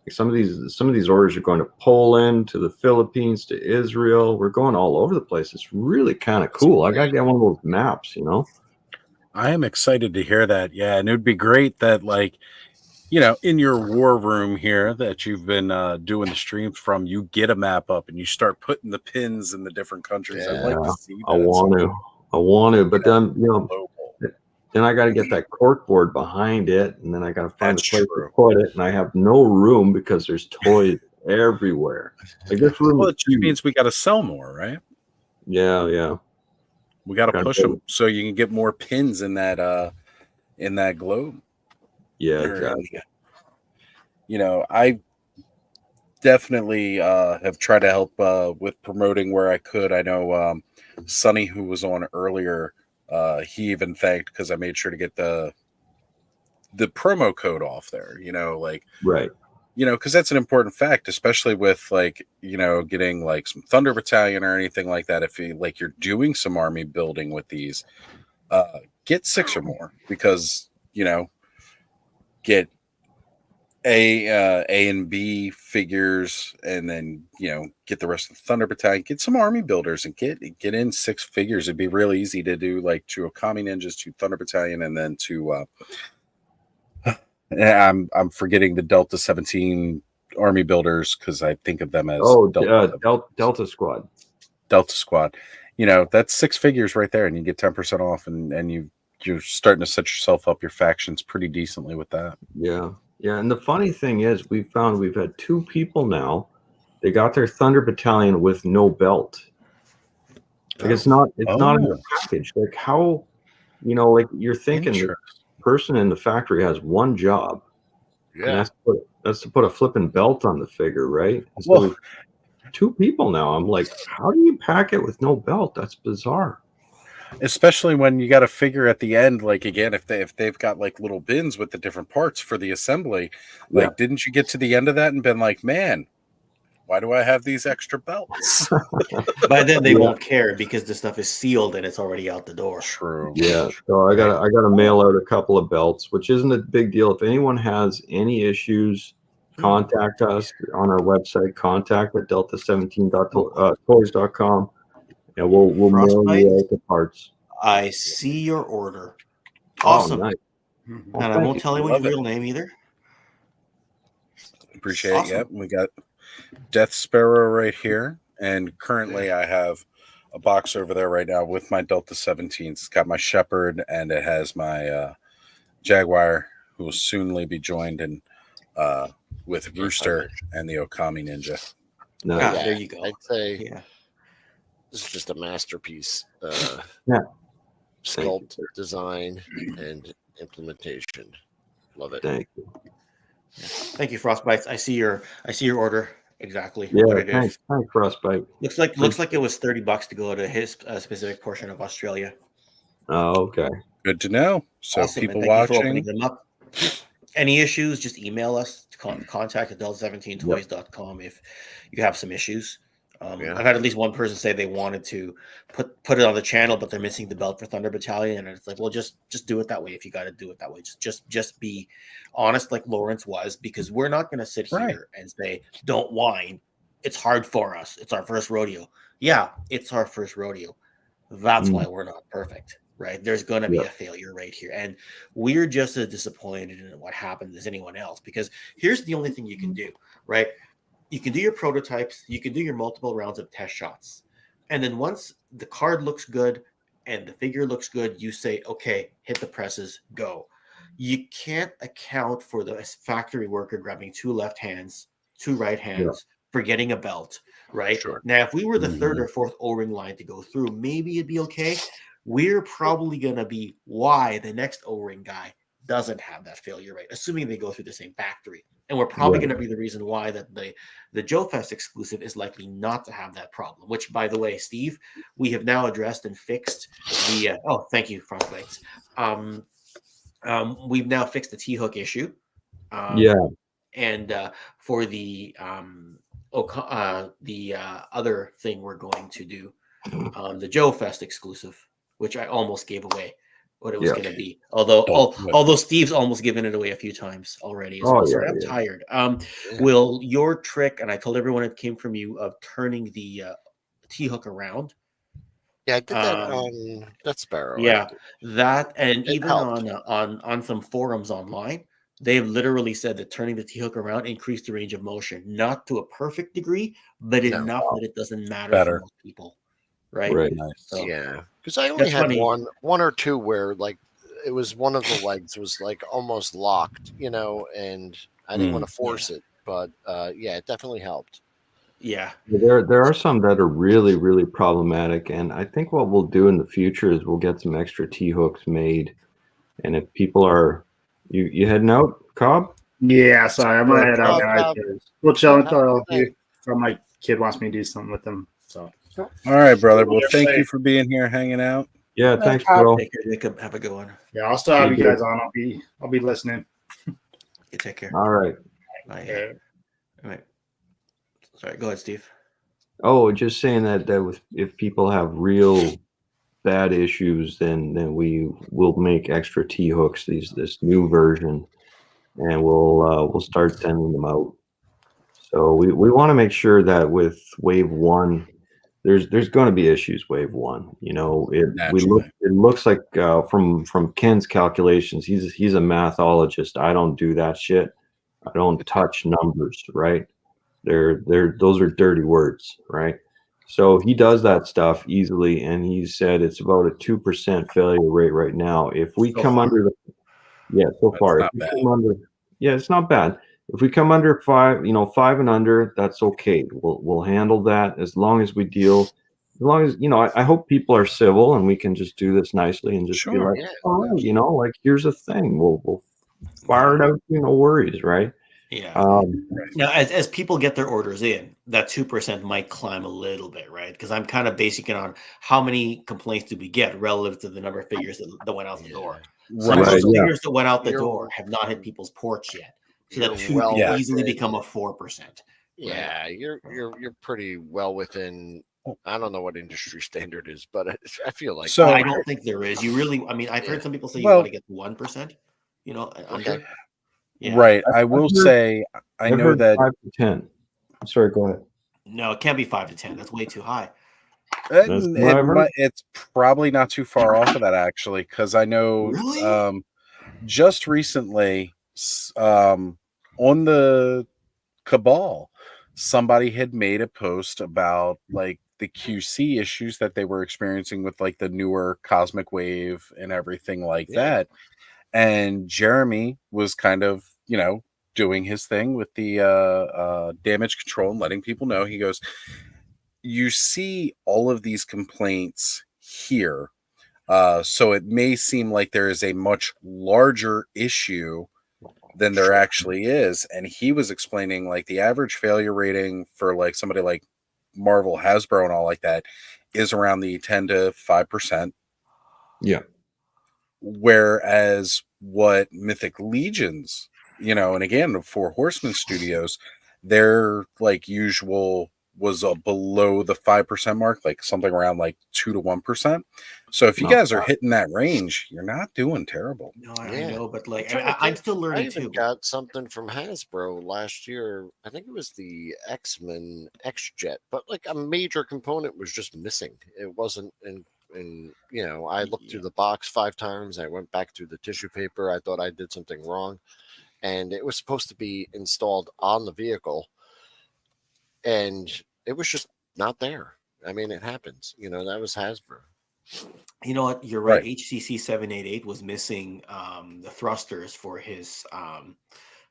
like some of these orders are going to Poland, to the Philippines, to Israel. We're going all over the place. It's really kind of cool. I gotta get one of those maps, I am excited to hear that. Yeah, and it would be great that, like, in your war room here that you've been doing the streams from, you get a map up and you start putting the pins in the different countries. I'd like to see that. I want to, but then then I got to get that cork board behind it, and then I got to find a place to put it, and I have no room because there's toys everywhere. Like this room. Well, it just means we got to sell more, right? Yeah. We got to push them so you can get more pins in that globe. Yeah, exactly. I definitely have tried to help with promoting where I could. I know Sonny, who was on earlier, he even thanked because I made sure to get the promo code off there. Right. Because that's an important fact, especially with getting like some Thunder Battalion or anything like that. If you're doing some army building with these, get 6 or more because get A and B figures, and then get the rest of the Thunder Battalion. Get some army builders and get in 6 figures. It'd be real easy to do, like 2 Okami Ninjas, 2 Thunder Battalion, and then 2. I'm forgetting the Delta 17 army builders because I think of them as Delta Squad. Delta Squad. That's 6 figures right there, and you get 10% off, and you're starting to set yourself up your factions pretty decently with that. Yeah. And the funny thing is, we've had 2 people now. They got their Thunder Battalion with no belt. Like it's not in the package. Like how, like you're thinking the person in the factory has one job. Yeah. And that's to put a flipping belt on the figure, right? Well, 2 people now. I'm like, how do you pack it with no belt? That's bizarre. Especially when you got to figure at the end, like again, if they've got like little bins with the different parts for the assembly, like didn't you get to the end of that and been like, man, why do I have these extra belts? By then they won't care because the stuff is sealed and it's already out the door. True. Yeah, so I gotta mail out a couple of belts, which isn't a big deal. If anyone has any issues, contact us on our website, contact@delta17toys.com, and we'll mail you out the parts. I see your order. Oh, Awesome. nice. And Well, I thank won't you. tell anyone Love your it. real name either. Appreciate Awesome. it. Yep, we got Death Sparrow right here, and currently I have a box over there right now with my Delta 17s. It's got my Shepherd, and it has my Jaguar, who will soonly be joined in with Rooster and the Okami Ninja. Nice. There you go. I'd say Yeah. this is just a masterpiece. Yeah. Sculpt, design, and implementation. Love it. Thank you. Thank you, Frostbites. I see your order exactly Yeah, what it thanks, is. Frostbite. Looks like it was $30 to go to his specific portion of Australia. Oh, okay. Good to know. So Awesome. people And thank you for opening watching, them up. Any issues, just email us, contact at delta17toys.com if you have some issues. I've had at least one person say they wanted to put it on the channel, but they're missing the belt for Thunder Battalion, and it's like, well, just do it that way if you got to do it that way. Just be honest, like Lawrence was, because we're not going to sit here and say, don't whine. It's hard for us. It's our first rodeo. Yeah, it's our first rodeo. That's why we're not perfect, right? There's going to be a failure right here, and we're just as disappointed in what happened as anyone else, because here's the only thing you can do, right? You can do your prototypes, you can do your multiple rounds of test shots. And then once the card looks good and the figure looks good, you say, okay, hit the presses, go. You can't account for the factory worker grabbing 2 left hands, 2 right hands, forgetting a belt, right? Sure. Now, if we were the 3rd or 4th O-ring line to go through, maybe it'd be okay. We're probably going to be why the next O-ring guy doesn't have that failure rate, assuming they go through the same factory. And we're probably going to be the reason why that the Joe Fest exclusive is likely not to have that problem, which, by the way, Steve, we have now addressed and fixed the thank you, Frostbites. We've now fixed the T-hook issue. And for the other thing we're going to do, the Joe Fest exclusive, which I almost gave away what it was going to be. Although Steve's almost given it away a few times already as well. So I'm tired. Will your trick, and I told everyone it came from you, of turning the T-hook around. Yeah, I did that on Death Sparrow. Yeah, that, and it even helped. on some forums online, they've literally said that turning the T-hook around increased the range of motion, not to a perfect degree, but enough that it doesn't matter for most people. Right. Nice. So, yeah, because I only had one or two where like it was one of the legs was like almost locked, and I didn't want to force it, but yeah, it definitely helped. Yeah, there are some that are really, really problematic, and I think what we'll do in the future is we'll get some extra T-hooks made, and if people are you heading out, Cobb? Yeah, sorry, I'm gonna head out, guys. Cobb. We'll chill until my kid wants me to do something with them. So, all right, brother. Well, thank you for being here, hanging out. Yeah, thanks, bro. Have a good one. Yeah, I'll still have you guys on. I'll be listening. You take care. All right. Bye. All right. Sorry, go ahead, Steve. Oh, just saying that if people have real bad issues, then we will make extra T-hooks. This new version, and we'll start sending them out. So we want to make sure that with Wave 1, there's going to be issues. Wave 1, it looks like from Ken's calculations, he's a mathologist. I don't do that shit. I don't touch numbers, right? Those are dirty words, right? So he does that stuff easily, and he said it's about a 2% failure rate right now. If we come under it's not bad. If we come under 5, 5 and under, that's okay. We'll handle that as long as we deal. As long as I hope people are civil and we can just do this nicely and just be like, here's a thing. We'll fire it out. No worries, right? Yeah. Right. Now, as people get their orders in, that 2% might climb a little bit, right? Because I'm kind of basing it on how many complaints did we get relative to the number of figures that went out the door. Some of those figures that went out the door have not hit people's porch yet, so that 2 could easily become a 4%. Yeah, you're pretty well within. I don't know what industry standard is, but I feel like So I don't think there is. You really, I mean, I've heard some people say you want to get 1%. Under. Yeah. Right. I will say, I know heard that 5 to 10. Sorry, go ahead. No, it can't be 5 to 10. That's way too high. it's probably not too far off of that, actually, because I know just recently on the Cabal, somebody had made a post about like the QC issues that they were experiencing with like the newer Cosmic Wave and everything like that. And Jeremy was kind of, doing his thing with the damage control and letting people know. He goes, you see all of these complaints here. So it may seem like there is a much larger issue than there actually is. And he was explaining like the average failure rating for like somebody like Marvel, Hasbro, and all like that is around the 10 to 5%. Yeah. Whereas what Mythic Legions, and again, the Four Horsemen Studios, their like usual was below the 5% mark, like something around like 2 to 1%. So if you guys are hitting that range, you're not doing terrible. No, I know, but like I'm I'm still learning I even too. got something from Hasbro last year. I think it was the X-Men X-Jet, but like a major component was just missing. It wasn't in. And I looked through the box 5 times. I went back through the tissue paper. I thought I did something wrong, and it was supposed to be installed on the vehicle, and it was just not there. I memean, it happens. That was Hasbro. You know what? You're right. HCC 788 was missing the thrusters for his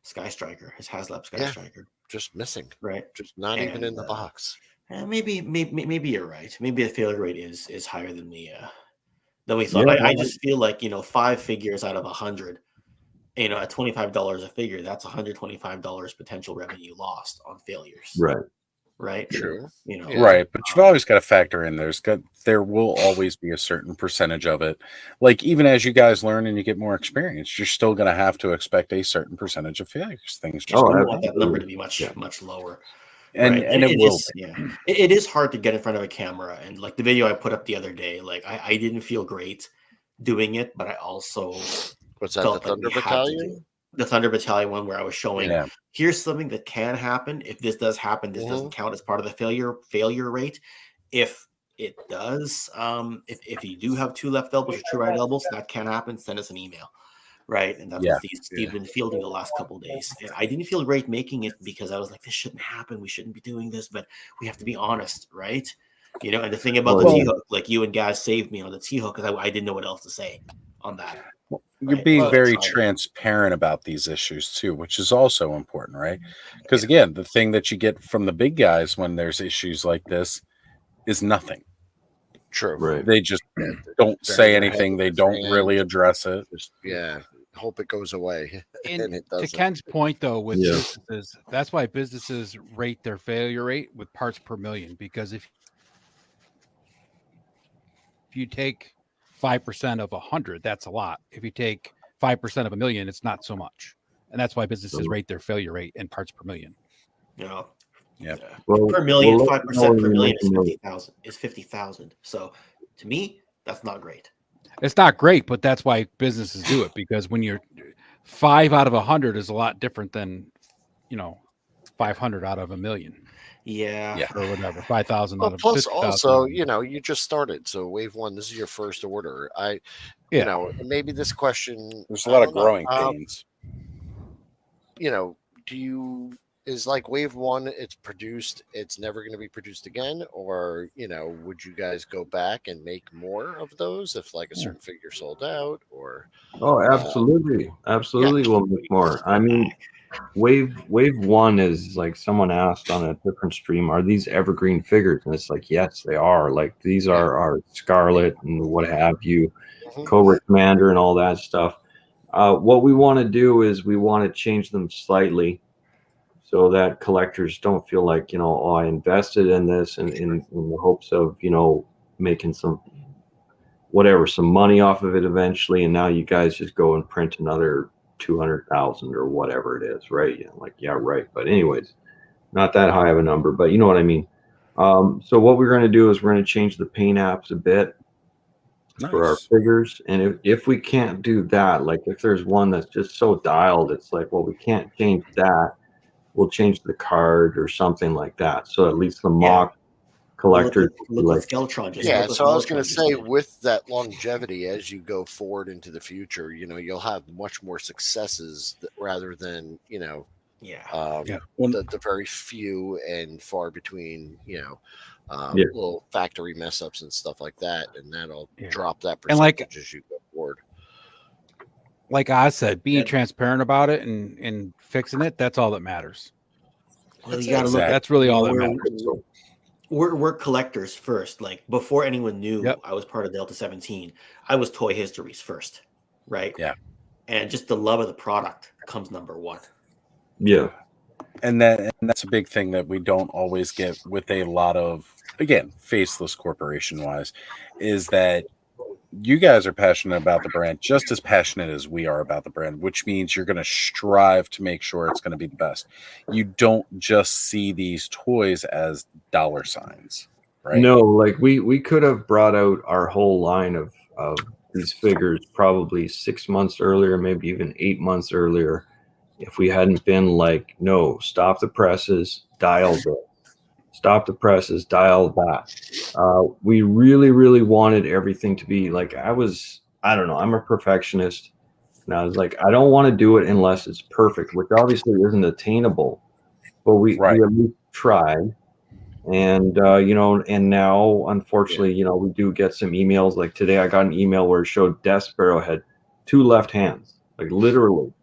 Sky Striker, his HasLab Sky Striker. Just missing. Right. Just not even in the box. Maybe you're right. Maybe the failure rate is higher than we thought. I just feel like 5 figures out of 100, at $25 a figure, that's $125 potential revenue lost on failures. Right. True. Right, but you've always got to factor in there will always be a certain percentage of it. Like even as you guys learn and you get more experience, you're still going to have to expect a certain percentage of failures. Things just I want that number to be much lower. And it will. It is hard to get in front of a camera, and like the video I put up the other day, like I didn't feel great doing it, but I also what's that, the Thunder Battalion? The Thunder Battalion one where I was showing here's something that can happen. If this does happen, this doesn't count as part of the failure rate. If it does, if you do have 2 left elbows or 2 right elbows, that can happen. Send us an email. Right. And that's what Steve's been fielding the last couple of days. And I didn't feel great making it because I was like, this shouldn't happen. We shouldn't be doing this, but we have to be honest, right? And the thing about the T-hook, like you and guys saved me on the T-hook because I didn't know what else to say on that. You're being very transparent about these issues too, which is also important, right? Because again, the thing that you get from the big guys when there's issues like this is nothing. True. Right. They just don't say anything. They don't really address it. Hope it goes away. And it to doesn't. Ken's point, though, with businesses, that's why businesses rate their failure rate with parts per million. Because if you take 5% of 100, that's a lot. If you take 5% of 1,000,000, it's not so much. And that's why businesses rate their failure rate in parts per million. Yeah. Well, per million, well, 5% per million is 50,000. Is 50,000. So to me, that's not great. It's not great, but that's why businesses do it, because when you're 5 out of 100 is a lot different than 500 out of 1,000,000. Yeah. Or whatever. 5,000 out of plus 50,000. also, you just started. So wave 1, this is your first order. Maybe this question, there's a lot of growing pains. Is like wave 1, it's produced, it's never going to be produced again, or would you guys go back and make more of those if like a certain figure sold out? Or absolutely we'll make more. I mean, wave 1 is like someone asked on a different stream, are these evergreen figures? And it's like, yes, they are. Like these are our Scarlet and what have you, Cobra Commander and all that stuff. What we want to do is we want to change them slightly. so that collectors don't feel like, you know, oh, I invested in this and in the hopes of, you know, making some money off of it eventually, and now you guys just go and print another 200,000 or whatever it is, right? Yeah, like, yeah, right. But anyways, not that high of a number, but you know what I mean. So what we're going to do is we're going to change the paint apps a bit for our figures, and if we can't do that, like if there's one that's just so dialed, it's like, well, we can't change that. We'll change the card or something like that. So at least the mock collectors Look what Skeletron just. Yeah, look what so I was Skeletron going to just say, did. with that longevity as you go forward into the future, you know, you'll have much more successes rather than, you know, the very few and far between, you know, little factory mess ups and stuff like that, and that'll drop that And like- percentage as you go forward. Like I said, being transparent about it and fixing it, that's all that matters. Well, you gotta look. That's really all that we're, matters. We're collectors first. Like before anyone knew I was part of Delta 17, I was Toy Histories first, right? Yeah. And just the love of the product comes number one. Yeah. And that's a big thing that we don't always get with a lot of, again, faceless corporation wise, is that you guys are passionate about the brand just as passionate as we are about the brand, which means you're going to strive to make sure it's going to be the best. You don't just see these toys as dollar signs, right? No, like we could have brought out our whole line of these figures probably 6 months earlier, maybe even 8 months earlier, if we hadn't been like, no, stop the presses, dial this. Stop the presses, dial that. We really, really wanted everything to be like, I don't know, I'm a perfectionist. And I was like, I don't want to do it unless it's perfect, which obviously isn't attainable. But we at least tried. And, you know, and now, unfortunately, you know, we do get some emails. Like today, I got an email where it showed Death Sparrow had 2 left hands, like literally.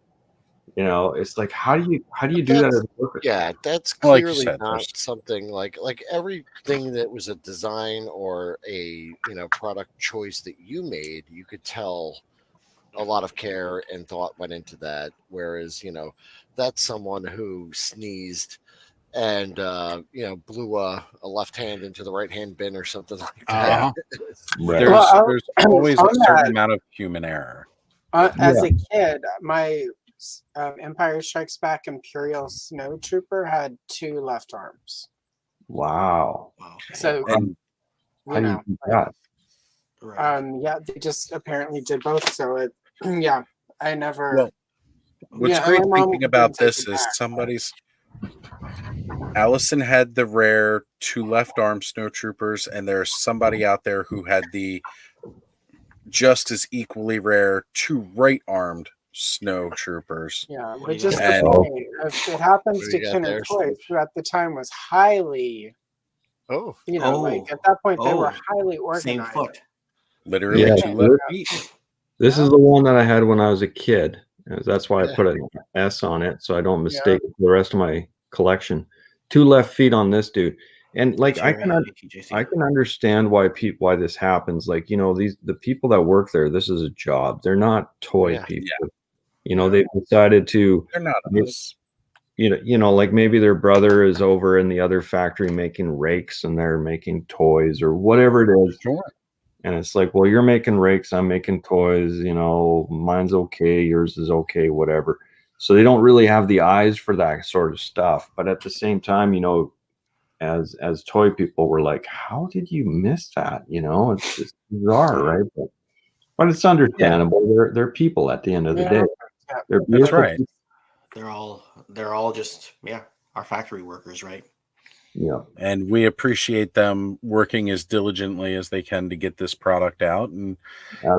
You know, it's like, how do you do that as a worker? Yeah, that's Well, like you clearly said, not there's- something like everything that was a design or a, you know, product choice that you made. You could tell a lot of care and thought went into that. Whereas, you know, that's someone who sneezed and you know, blew a left hand into the right hand bin or something like that. There's always a certain amount of human error. As a kid, my Empire Strikes Back Imperial Snow Trooper had 2 left arms. Wow. So, And how do you do that? yeah, they just apparently did both. So it, yeah, I never. Well, what's yeah, great my mom thinking about didn't take this it is back. Allison had the rare 2 left arm snowtroopers, and there's somebody out there who had the just as equally rare 2 right armed snowtroopers. Yeah, but just And- the point, if it happens What do to you got Kenner there, Toys, who at the time was highly, you know, like at that point they were highly Same organized. foot. Literally Yeah, 2 left feet. This is the one that I had when I was a kid. That's why I put an S on it, so I don't mistake it for the rest of my collection. 2 left feet on this dude, and like I can understand why this happens. Like, you know, the people that work there, this is a job. They're not toy people. You know, they've decided to. They're not us. You know, like maybe their brother is over in the other factory making rakes, and they're making toys or whatever it is. Sure. And it's like, well, you're making rakes, I'm making toys, you know, mine's okay, yours is okay, whatever. So they don't really have the eyes for that sort of stuff. But at the same time, you know, as toy people, we're like, how did you miss that? You know, it's just bizarre, right? But it's understandable. They're people at the end of the day. They're beautiful. right. They're all just our factory workers, right? Yeah. And we appreciate them working as diligently as they can to get this product out. And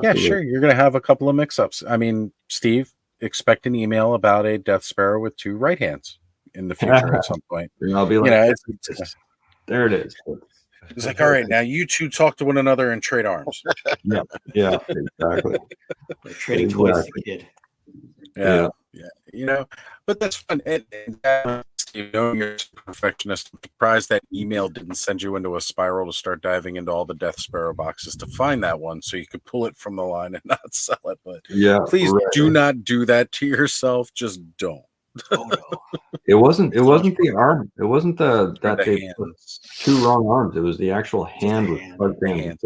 yeah, sure, you're going to have a couple of mix-ups. I mean, Steve, expect an email about a Death Sparrow with 2 right hands in the future at some point. And I'll be like, you know, there it is. It's like, all right, now you 2 talk to one another and trade arms. Yeah, exactly. Trading toys as a kid. Yeah. You know, but that's fun. And you know, you're a perfectionist. I'm surprised that email didn't send you into a spiral to start diving into all the Death Sparrow boxes to find that one so you could pull it from the line and not sell it. But yeah, please do not do that to yourself. Just don't. It wasn't the arm. It wasn't that the they put two wrong arms. It was the actual hand with quite things.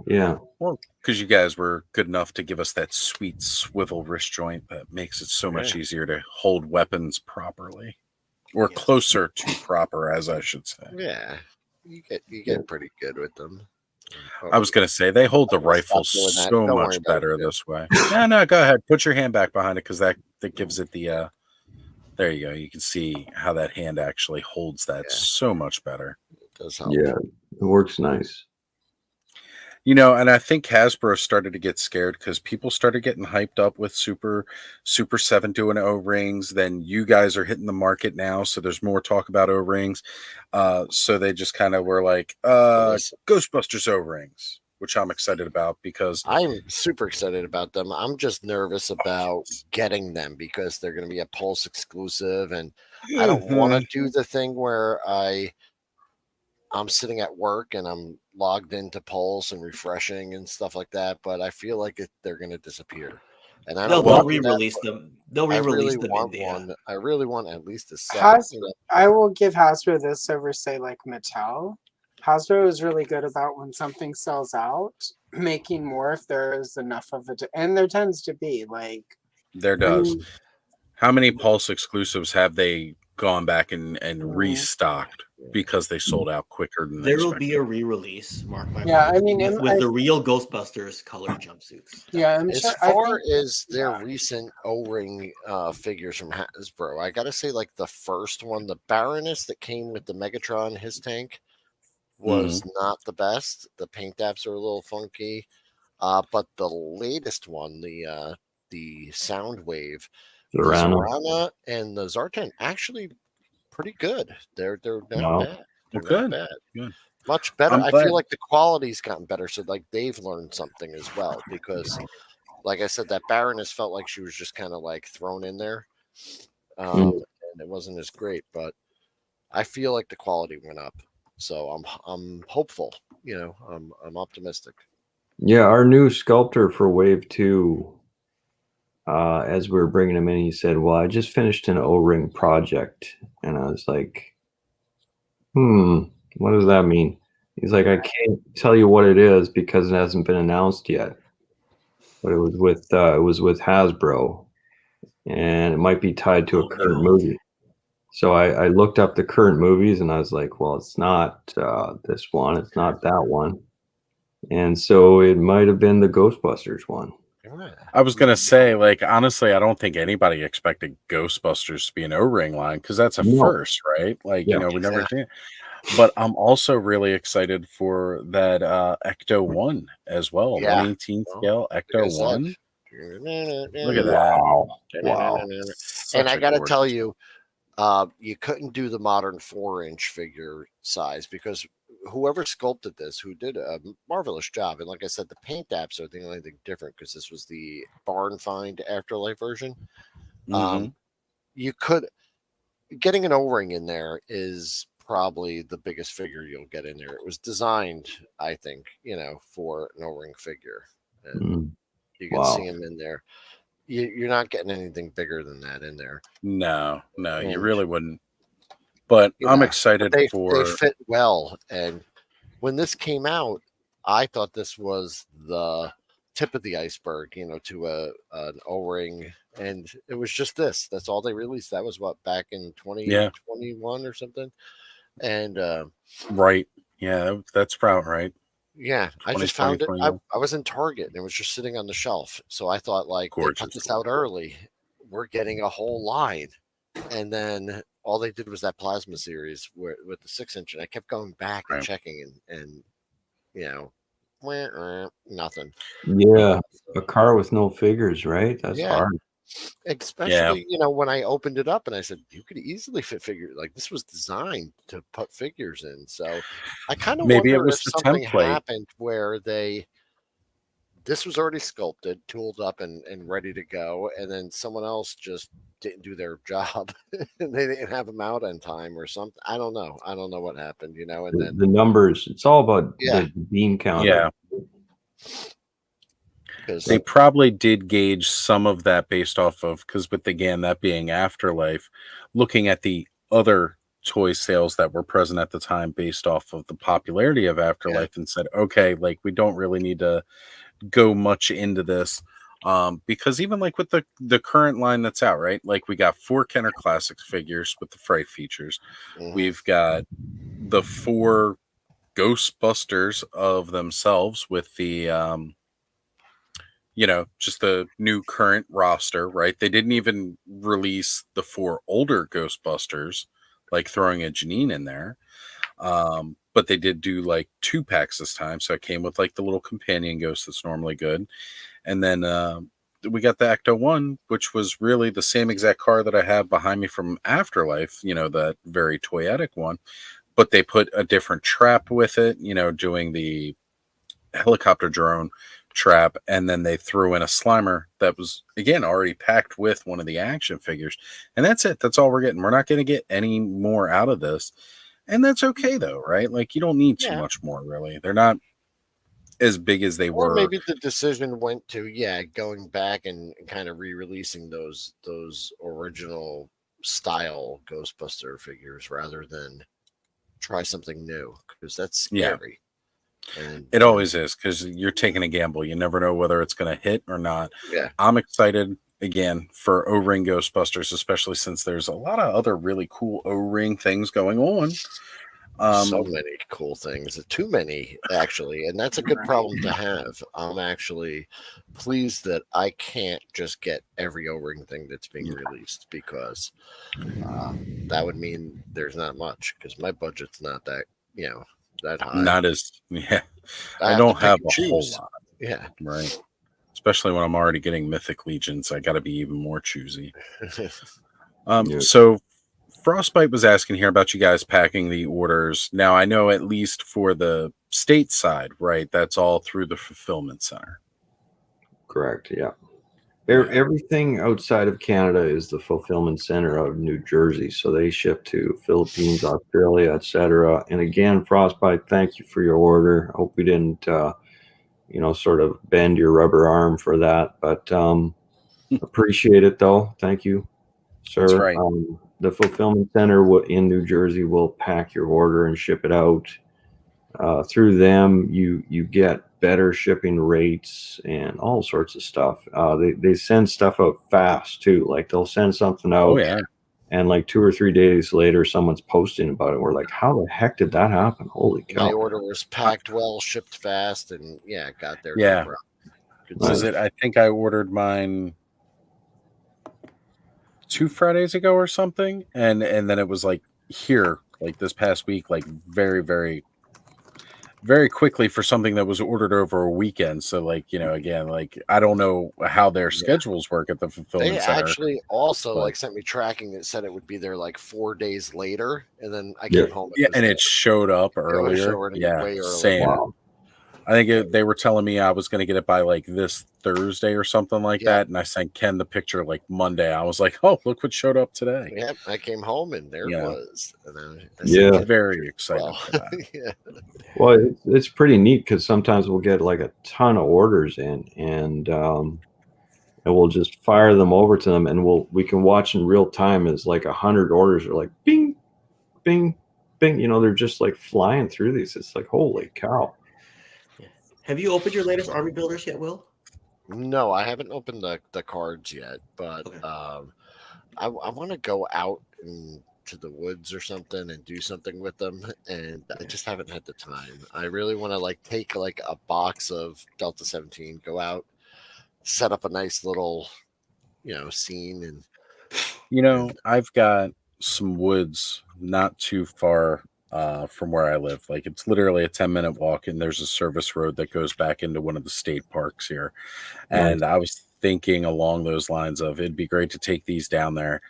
Yeah. Well, because you guys were good enough to give us that sweet swivel wrist joint that makes it so much easier to hold weapons properly, or closer to proper, as I should say. Yeah, you get pretty good with them. I was going to say they hold the rifle doing that. so Don't worry much about it, better Jim. this way. No, go ahead. Put your hand back behind it because that gives it the. There you go. You can see how that hand actually holds that so much better. It does help. Yeah, it works nice. You know, and I think Hasbro started to get scared because people started getting hyped up with Super 7 doing O-rings. Then you guys are hitting the market now, so there's more talk about O-rings. So they just kind of were like, Ghostbusters O-rings, which I'm excited about because I'm super excited about them. I'm just nervous about getting them because they're going to be a Pulse exclusive, and I don't want to do the thing where I'm sitting at work and I'm logged into Pulse and refreshing and stuff like that, but I feel like they're going to disappear. And I don't They'll re-release them. They'll re-release them in one. I really want at least a set. I will give Hasbro this over, say, like Mattel. Hasbro is really good about when something sells out, making more if there is enough of it. And there tends to be, like... There does. How many Pulse exclusives have they gone back and restocked because they sold out quicker than there will be a re-release, mark my words, I mean, with the real Ghostbusters colored jumpsuits. Yeah, as far as their recent O-ring figures from Hasbro, I gotta say, like the first one, the Baroness that came with the Megatron, his tank, was not the best. The paint apps are a little funky, but the latest one, the Soundwave, the Zorana and the Zartan, actually pretty good. They're not bad. They're not bad. Good. Much better. I'm I glad. feel like the quality's gotten better. So like they've learned something as well because, like I said, that Baroness felt like she was just kind of like thrown in there, and it wasn't as great. But I feel like the quality went up. So I'm hopeful. You know, I'm optimistic. Yeah, our new sculptor for Wave 2, as we were bringing him in, he said, well, I just finished an O-ring project. And I was like, what does that mean? He's like, I can't tell you what it is because it hasn't been announced yet. But it was with Hasbro, and it might be tied to a current movie. So I looked up the current movies, and I was like, well, it's not this one. It's not that one. And so it might have been the Ghostbusters one. I was going to say, like, honestly, I don't think anybody expected Ghostbusters to be an O-ring line because that's a first, right? Like, you know, we never did. But I'm also really excited for that Ecto 1 as well. 1/18 scale Ecto 1. Look at that. Wow. And I got to tell you, you couldn't do the modern 4-inch figure size because whoever sculpted this, who did a marvelous job, and like I said, the paint apps are the only thing different because this was the Barn Find Afterlife version. You could getting an O-ring in there is probably the biggest figure you'll get in there. It was designed, I think, you know, for an O-ring figure, and you can see him in there. You're not getting anything bigger than that in there. No, you really wouldn't. But I'm excited for. They fit well, and when this came out, I thought this was the tip of the iceberg, you know, to an O-ring, and it was just this. That's all they released. That was what, back in 2021 or something, and right, yeah, that's about right. Yeah, I just found it. I was in Target and it was just sitting on the shelf. So I thought, like, they put this out early. We're getting a whole line. And then all they did was that plasma series with the 6-inch. And I kept going back and checking and you know, nothing. Yeah, a car with no figures, right? That's hard. Especially, you know, when I opened it up and I said, you could easily fit figures. Like, this was designed to put figures in. So I kind of maybe wonder it was if the something template happened where this was already sculpted, tooled up and ready to go. And then someone else just didn't do their job and they didn't have them out on time or something. I don't know. I don't know what happened, you know, and then the numbers, it's all about the beam count. Yeah. They probably did gauge some of that based off of, because with again that being Afterlife, looking at the other toy sales that were present at the time based off of the popularity of Afterlife, and said, okay, like we don't really need to go much into this. Because even like with the current line that's out, right? Like we got 4 Kenner Classics figures with the Fright features. We've got the 4 Ghostbusters of themselves with the just the new current roster, right? They didn't even release the 4 older Ghostbusters, like throwing a Janine in there. But they did do like 2 packs this time. So it came with like the little companion ghost that's normally good. And then we got the Ecto 1, which was really the same exact car that I have behind me from Afterlife, that very toyetic one. But they put a different trap with it, doing the helicopter drone trap, and then they threw in a Slimer that was again already packed with one of the action figures, and that's it. That's all we're getting. We're not going to get any more out of this, and that's okay though, right? Like you don't need too much more, really. They're not as big as they were. Or maybe the decision went to going back and kind of re-releasing those original style Ghostbuster figures rather than try something new, because that's scary. And it always is, because you're taking a gamble. You never know whether it's going to hit or not. I'm excited again for O-Ring Ghostbusters, especially since there's a lot of other really cool O-Ring things going on. So many cool things, too many actually, and that's a good problem to have. I'm actually pleased that I can't just get every O-Ring thing that's being released, because that would mean there's not much, because my budget's not that that high. Not as I don't have a whole lot. Right. Especially when I'm already getting Mythic Legions, I got to be even more choosy. So Frostbite was asking here about you guys packing the orders. Now I know at least for the state side, right? That's all through the fulfillment center. Correct. Yeah. Everything outside of Canada is the fulfillment center of New Jersey, so they ship to Philippines, Australia, etc. And again, Frostbite, thank you for your order. I hope we didn't, sort of bend your rubber arm for that, but appreciate it though. Thank you, sir. That's right. The fulfillment center in New Jersey will pack your order and ship it out. Through them, you get better shipping rates and all sorts of stuff. They send stuff out fast too. Like they'll send something out, and like 2 or 3 days later, someone's posting about it. We're like, how the heck did that happen? Holy cow! My order was packed well, shipped fast, and got there. Yeah, no was it? I think I ordered mine 2 Fridays ago or something, and then it was like here, like this past week, like very, very, very quickly for something that was ordered over a weekend. So like, again, like I don't know how their schedules work at the fulfillment They center. actually also sent me tracking that said it would be there like 4 days later, and then I came home. And it showed up earlier. Way early. Same. Wow. I think they were telling me I was going to get it by like this Thursday or something like that. And I sent Ken the picture like Monday. I was like, oh, look what showed up today. Yep. I came home and there it was. And then very excited for that. Well, it's pretty neat, because sometimes we'll get like a ton of orders in, and we'll just fire them over to them, and we can watch in real time as like 100 orders are like bing, bing, bing. They're just like flying through these. It's like, holy cow. Have you opened your latest army builders yet, Will? No, I haven't opened the cards yet, but I want to go out to the woods or something and do something with them, and I just haven't had the time. I really want to take a box of Delta 17, go out, set up a nice little scene, and I've got some woods not too far from where I live. Like it's literally a 10-minute walk, and there's a service road that goes back into one of the state parks here. And I was thinking along those lines of it'd be great to take these down there.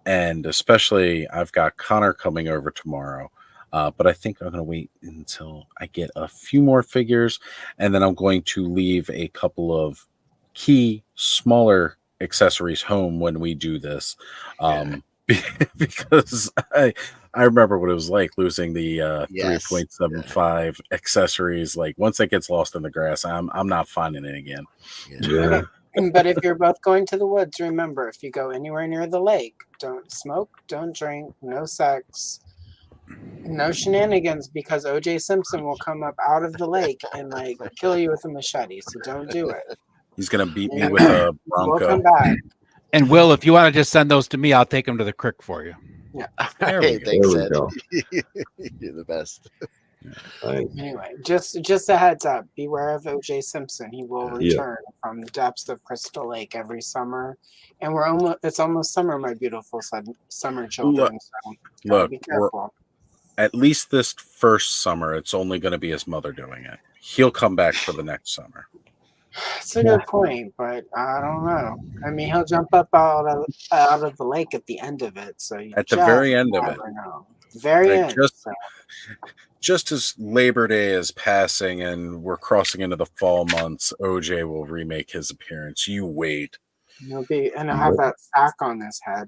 And especially I've got Connor coming over tomorrow. But I think I'm going to wait until I get a few more figures, and then I'm going to leave a couple of key smaller accessories home when we do this. Because I remember what it was like losing the Yes. 3.75 accessories. Like once it gets lost in the grass, I'm not finding it again. Yeah. But if you're both going to the woods, remember, if you go anywhere near the lake, don't smoke, don't drink, no sex, no shenanigans, because OJ Simpson will come up out of the lake and like kill you with a machete. So don't do it. He's gonna beat me with a We'll Bronco. come back. And Will, if you want to just send those to me, I'll take them to the creek for you. Yeah. There we Hey, go. thanks, There we Ed. go. You're the best. Anyway, just a heads up. Beware of OJ Simpson. He will Yeah. return from the depths of Crystal Lake every summer, and it's almost summer, my beautiful summer children. So Look, be we're, careful. at least this first summer, it's only going to be his mother doing it. He'll come back for the next summer. That's a good point, but I don't know. I mean, he'll jump up out of the lake at the end of it, so you At the just very end of it. never know. Very Like end. just, So. just as Labor Day is passing and we're crossing into the fall months, OJ will remake his appearance. You wait. He'll have that sack on his head.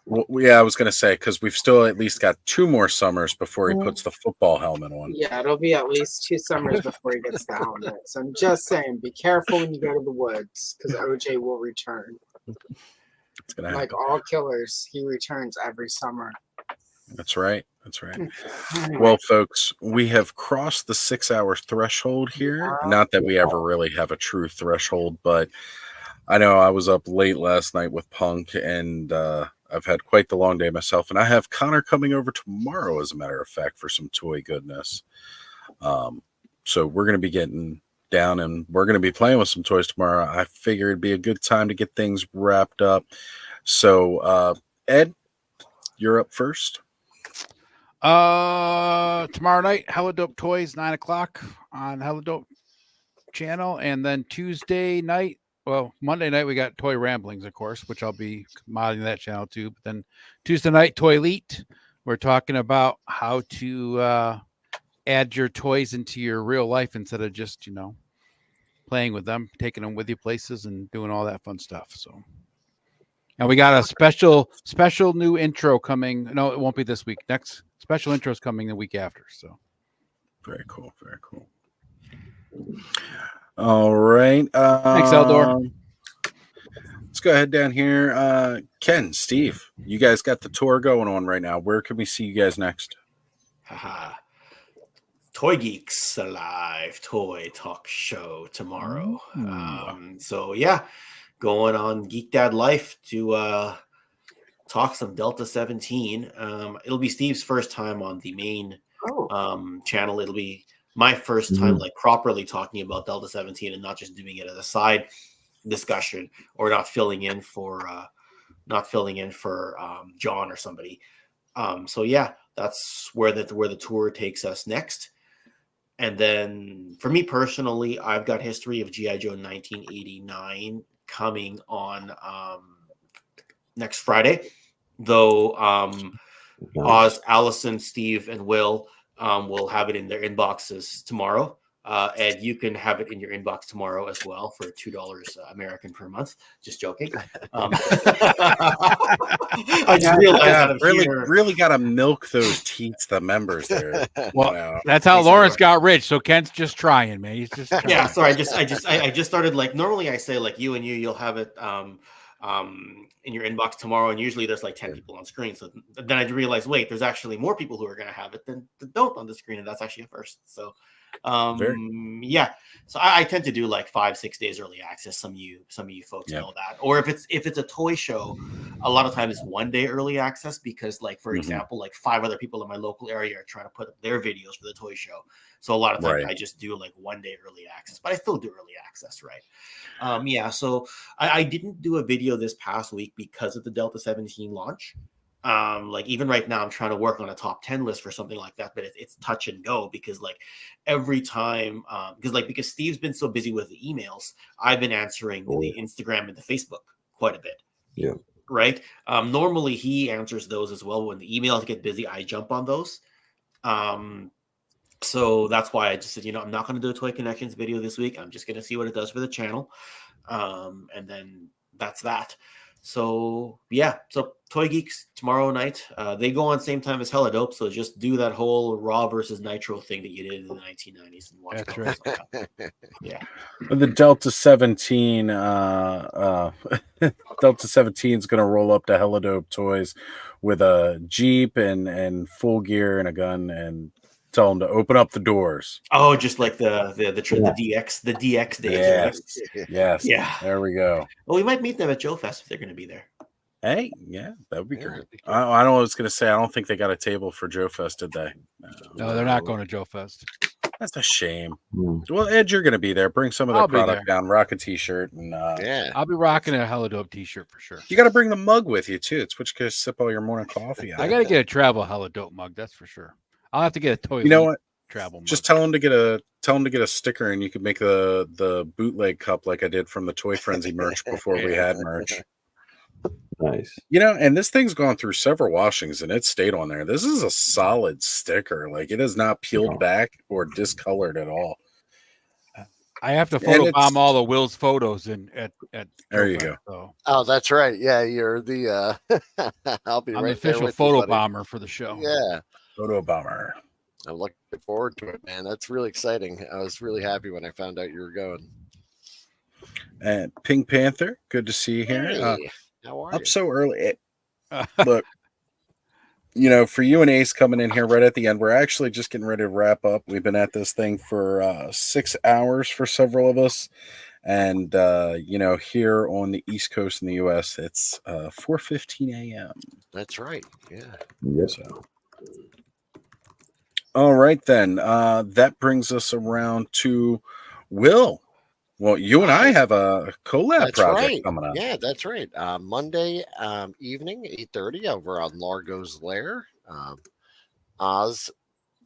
Well, yeah, I was going to say, because we've still at least got 2 more summers before he Mhm. puts the football helmet on. Yeah, it'll be at least 2 summers before he gets the helmet. So I'm just saying, be careful when you go to the woods, because OJ will return. It's gonna Like happen. all killers, he returns every summer. That's right. That's right. Anyway. Well, folks, we have crossed the 6-hour threshold here. Not that we ever really have a true threshold, but I know I was up late last night with Punk, and I've had quite the long day myself. And I have Connor coming over tomorrow, as a matter of fact, for some toy goodness. So we're going to be getting down, and we're going to be playing with some toys tomorrow. I figured it'd be a good time to get things wrapped up. So, Ed, you're up first. Tomorrow night, Hella Dope Toys, 9:00 on Hella Dope channel, and then Monday night we got Toy Ramblings, of course, which I'll be modding that channel too. But then Tuesday night, Toy Elite, we're talking about how to add your toys into your real life instead of just playing with them, taking them with you places, and doing all that fun stuff. So. And we got a special new intro coming. No, it won't be this week. Next special intro is coming the week after. So very cool. Very cool. All right. Thanks, Eldor. Let's go ahead down here. Ken, Steve, you guys got the tour going on right now. Where can we see you guys next? Haha. Toy Geeks Alive Toy Talk Show tomorrow. So yeah, going on Geek Dad Life to talk some Delta 17. It'll be Steve's first time on the main channel. It'll be my first time like properly talking about Delta 17 and not just doing it as a side discussion or not filling in for John or somebody. So yeah, that's where the tour takes us next. And then for me personally, I've got History of G.I. Joe 1989 coming on next Friday, though Oz, Allison, Steve, and Will have it in their inboxes tomorrow. Ed, you can have it in your inbox tomorrow as well for $2 American per month. Just joking. I just realized really got to milk those teats, the members there. Well, that's how Lawrence got rich. So Ken's just trying, man. He's just trying. Yeah. Sorry, I just started like normally I say like you'll have it in your inbox tomorrow, and usually there's like 10 people on screen. So then I realized, wait, there's actually more people who are going to have it than don't on the screen, and that's actually a first. So yeah, so I tend to do like 5-6 days early access. Some of you folks know that. Or if it's a toy show, a lot of times it's 1 day early access because like for example, like 5 other people in my local area are trying to put up their videos for the toy show. So a lot of times I just do like 1 day early access, but I still do early access, right? Yeah, so I didn't do a video this past week because of the Delta 17 launch. Like even right now I'm trying to work on a top 10 list for something like that, but it's touch and go because like every time because Steve's been so busy with the emails, I've been answering the Instagram and the Facebook quite a bit. Yeah. Right. Normally he answers those as well. When the emails get busy, I jump on those. So that's why I just said, I'm not going to do a Toy Connections video this week. I'm just going to see what it does for the channel. And then that's that. So yeah, so Toy Geeks tomorrow night. They go on same time as Hella Dope, so just do that whole Raw versus Nitro thing that you did in the 1990s and watch. That's right. Yeah. The Delta 17, Delta 17 is going to roll up to Helidope Toys with a Jeep and full gear and a gun and tell them to open up the doors. Oh, just like the DX days, Yes. right? Yes. Yeah. There we go. Well, we might meet them at Joe Fest if they're going to be there. Hey, yeah, that would be great. I don't know what I was going to say. I don't think they got a table for Joe Fest, did they? No, they're not going to Joe Fest. That's a shame. Well, Ed, you're going to be there. Bring some of their I'll be product there. down. Rock a T-shirt. And I'll be rocking a Hella Dope T-shirt for sure. you got to bring the mug with you, too. It's what you can sip all your morning coffee out I of. got to get a travel Hella Dope mug. That's for sure. I'll have to get a Toy. You know League what? Travel mug. Just tell them to get a sticker, and you could make the bootleg cup like I did from the Toy Frenzy merch before we had merch. Nice. You know, and this thing's gone through several washings, and it stayed on there. This is a solid sticker. Like, it is not peeled back or discolored at all. I have to And photobomb all of Will's photos at There Joe you Fest, go. So Oh, that's right. Yeah, you're the. I'll be I'm right the official there with photo you, buddy. bomber for the show. Yeah, photo bomber. I'm looking forward to it, man. That's really exciting. I was really happy when I found out you were going. And Pink Panther, good to see you here. Hey, how are Up you? so early. Look, you know, for you and Ace coming in here right at the end, we're actually just getting ready to wrap up. We've been at this thing for 6 hours for several of us. And, you know, here on the East Coast in the U.S., it's 4:15 a.m. That's right. Yeah. Yes. So. All right, then. That brings us around to Will. Well, you and I have a collab That's project right. coming up. Yeah, that's right. Monday evening, 8:30 over on Largo's Lair. Oz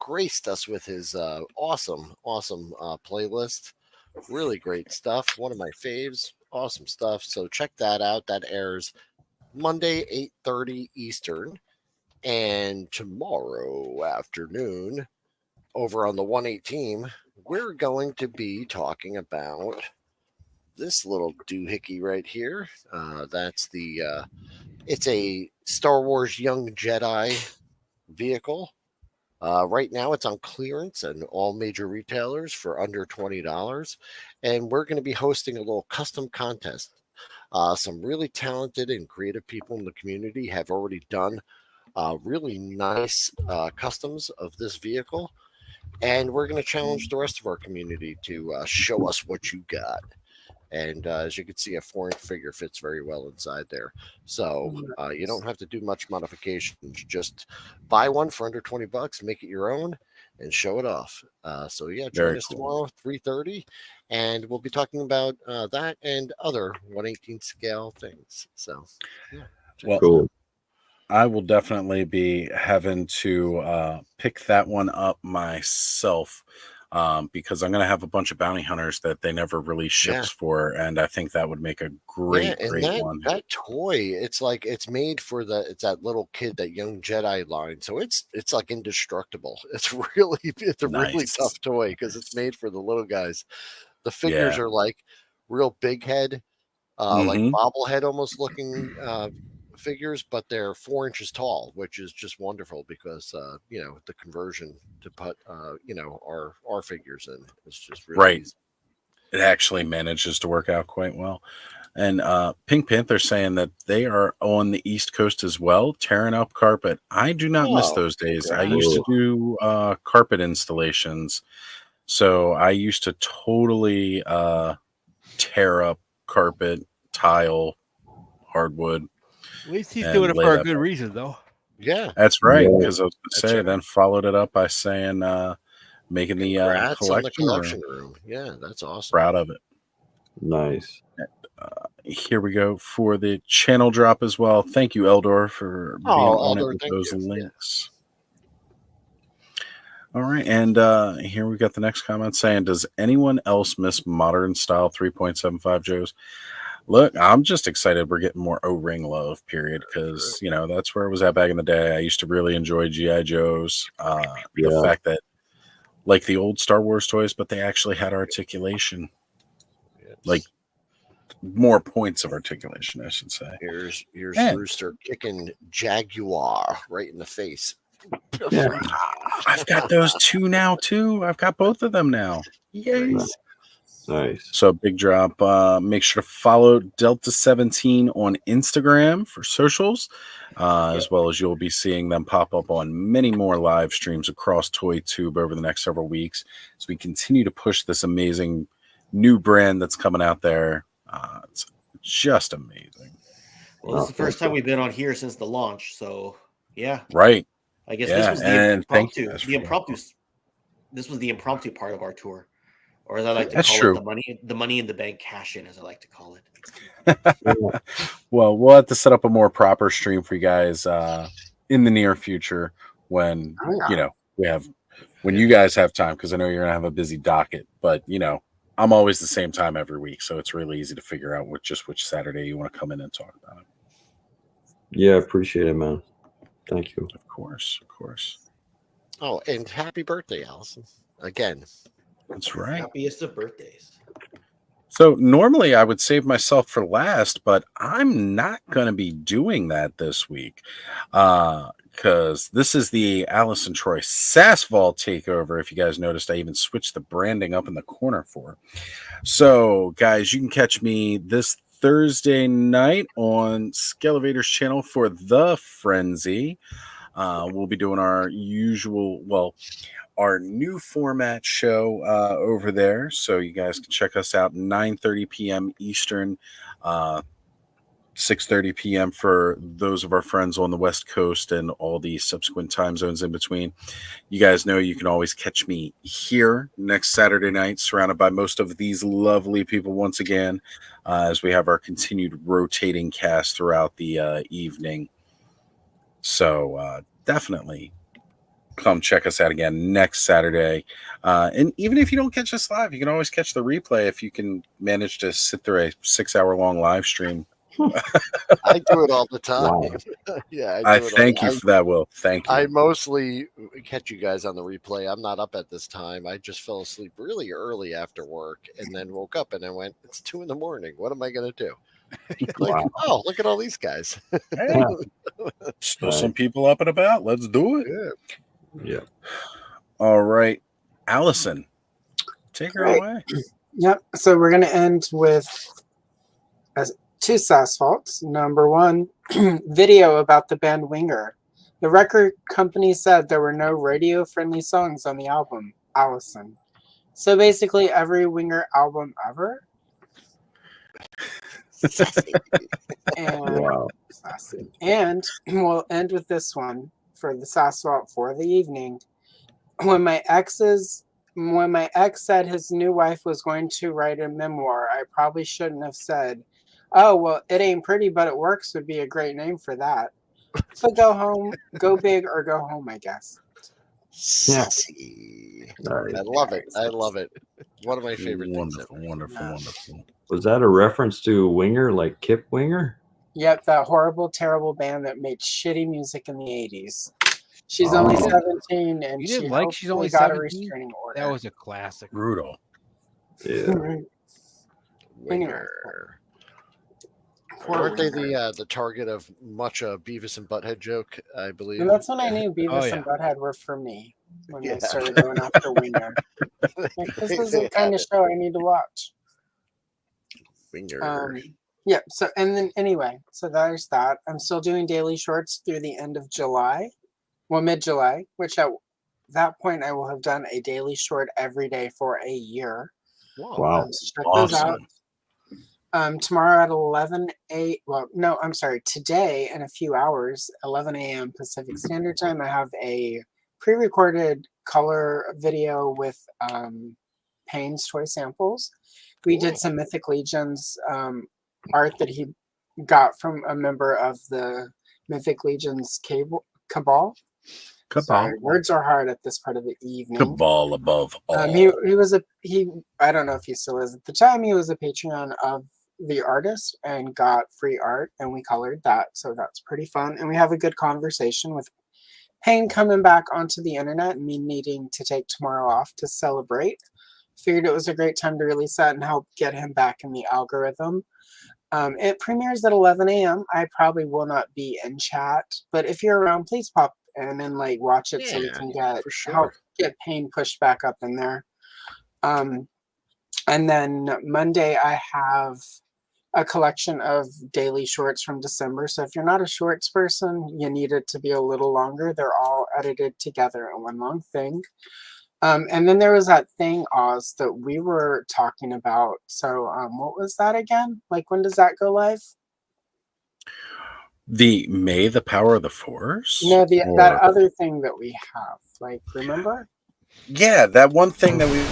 graced us with his awesome playlist. Really great stuff. One of my faves. Awesome stuff. So check that out. That airs Monday, 8:30 Eastern. And tomorrow afternoon, over on the 1-8 team, we're going to be talking about this little doohickey right here. That's the it's a Star Wars Young Jedi vehicle. Right now it's on clearance and all major retailers for under $20. And we're going to be hosting a little custom contest. Some really talented and creative people in the community have already done really nice customs of this vehicle. And we're going to challenge the rest of our community to show us what you got. And as you can see, a 4-inch figure fits very well inside there. So you don't have to do much modifications. Just buy one for under $20, make it your own, and show it off. So yeah, join Very us cool. tomorrow, 3:30, and we'll be talking about that and other 1/18 scale things. So yeah, Well, cool. I will definitely be having to pick that one up myself because I'm going to have a bunch of bounty hunters that they never release ships for, and I think that would make a great, and great one. that toy, it's like it's made for that little kid, that young Jedi line. So it's like indestructible. It's a really Nice. tough toy because it's made for the little guys. The figures are like real big head, like Mhm. bobblehead almost looking figures, but they're 4 inches tall, which is just wonderful because you know, the conversion to put you know, our figures in is just really Right. easy. It actually manages to work out quite well. And Pink Panther saying that they are on the East Coast as well, tearing up carpet. I do not miss Oh, those days. I congrats. used to do carpet installations. So I used to totally tear up carpet, tile, hardwood. At least he's and doing it lay for a that good out. reason, though. Yeah. That's right. Yeah. Because I was going to That's say, right. then followed it up by saying making the Congrats on the collection collection room. room. Yeah, that's awesome. Proud of it. Nice. Here we go for the channel drop as well. Thank you, Eldor, for being on it Eldor, with thank those you. links. All right, and here we got the next comment saying, does anyone else miss modern style 3.75 Joes? Look, I'm just excited we're getting more O-ring love, period, because, you know, that's where it was at back in the day. I used to really enjoy G.I. Joes. The fact that, like the old Star Wars toys, but they actually had articulation. Like, more points of articulation, I should say. Here's And- Rooster kicking Jaguar right in the face. Yeah. I've got those two now too. I've got both of them now. Yay. Nice. So big drop. Make sure to follow Delta 17 on Instagram for socials, as well as you'll be seeing them pop up on many more live streams across ToyTube over the next several weeks as we continue to push this amazing new brand that's coming out there. It's just amazing. Well, this is the first time we've been on here since the launch, so yeah. Right. I guess Yeah, this was the and thank you impromptu. guys for The impromptu. This was the impromptu part of our tour, or as I like to That's call true. it, the money in the bank cash in, as I like to call it. Well, we'll have to set up a more proper stream for you guys in the near future when when you guys have time, because I know you're gonna have a busy docket. But I'm always the same time every week, so it's really easy to figure out which Saturday you want to come in and talk about it. Yeah, appreciate it, man. Thank you. Of course. Oh, and happy birthday, Allison. Again. That's right. Happiest of birthdays. So normally I would save myself for last, but I'm not going to be doing that this week because this is the Allison Troy Sass Vault takeover. If you guys noticed, I even switched the branding up in the corner for it. So, guys, you can catch me this Thursday night on Scalevator's channel for The Frenzy. We'll be doing our our new format show over there. So you guys can check us out 9:30 p.m. Eastern, 6:30 p.m. for those of our friends on the West Coast and all the subsequent time zones in between. You guys know you can always catch me here next Saturday night, surrounded by most of these lovely people once again, as we have our continued rotating cast throughout the evening. So definitely come check us out again next Saturday. And even if you don't catch us live, you can always catch the replay if you can manage to sit through a 6-hour-long live stream. I do it all the time. Wow. Yeah, I do it thank you for that, Will. Thank you. I mostly catch you guys on the replay. I'm not up at this time. I just fell asleep really early after work and then woke up and I went, it's 2 a.m. What am I going to do? Like, oh, look at all these guys. Hey, still some people up and about. Let's do it. Yeah. All right. Allison, take her away. Yep. So we're going to end with two Sass faults. Number one, video about the band Winger. The record company said there were no radio-friendly songs on the album, Allison. So basically every Winger album ever. And we'll end with this one for the Sass fault for the evening. When my ex said his new wife was going to write a memoir, I probably shouldn't have said, "Oh, well, it ain't pretty, but it works" would be a great name for that. So go home, go big, or go home, I guess. Sassy. I love it. I love it. One of my favorite things. Wonderful. Was that a reference to Winger, like Kip Winger? Yep, that horrible, terrible band that made shitty music in the 80s. She's only 17, and You didn't she like She's Only got a 17? restraining order. That was a classic. Brutal. Yeah. Winger. Weren't they the target of much a Beavis and Butthead joke, I believe? And that's when I knew Beavis and Butthead were for me, when they started going after Winger. Like, this is the kind of show I need to watch. Winger. Yeah, so, and then anyway, so there's that. I'm still doing daily shorts through the end of July. Well, mid-July, which at that point I will have done a daily short every day for a year. Wow. So check those out. Tomorrow at 11 a. Well, no, I'm sorry. Today in a few hours, 11 a.m. Pacific Standard Time, I have a pre-recorded color video with Payne's toy samples. We did some Mythic Legions art that he got from a member of the Mythic Legions Cabal. Sorry, words are hard at this part of the evening. Cabal above all. He was I don't know if he still is. At the time, he was a Patreon of the artist and got free art, and we colored that, so that's pretty fun. And we have a good conversation with Payne coming back onto the internet and me needing to take tomorrow off to celebrate. figured it was a great time to release that and help get him back in the algorithm. It premieres at 11 a.m. I probably will not be in chat, but if you're around, please pop in and like watch it so we can get help get Pain pushed back up in there. And then Monday I have a collection of daily shorts from December. So if you're not a shorts person, you need it to be a little longer. They're all edited together in one long thing. And then there was that thing, Oz, that we were talking about. So what was that again? Like, when does that go live? The May the Power of the Force? No, that other thing that we have. Like, remember? Yeah, that one thing that we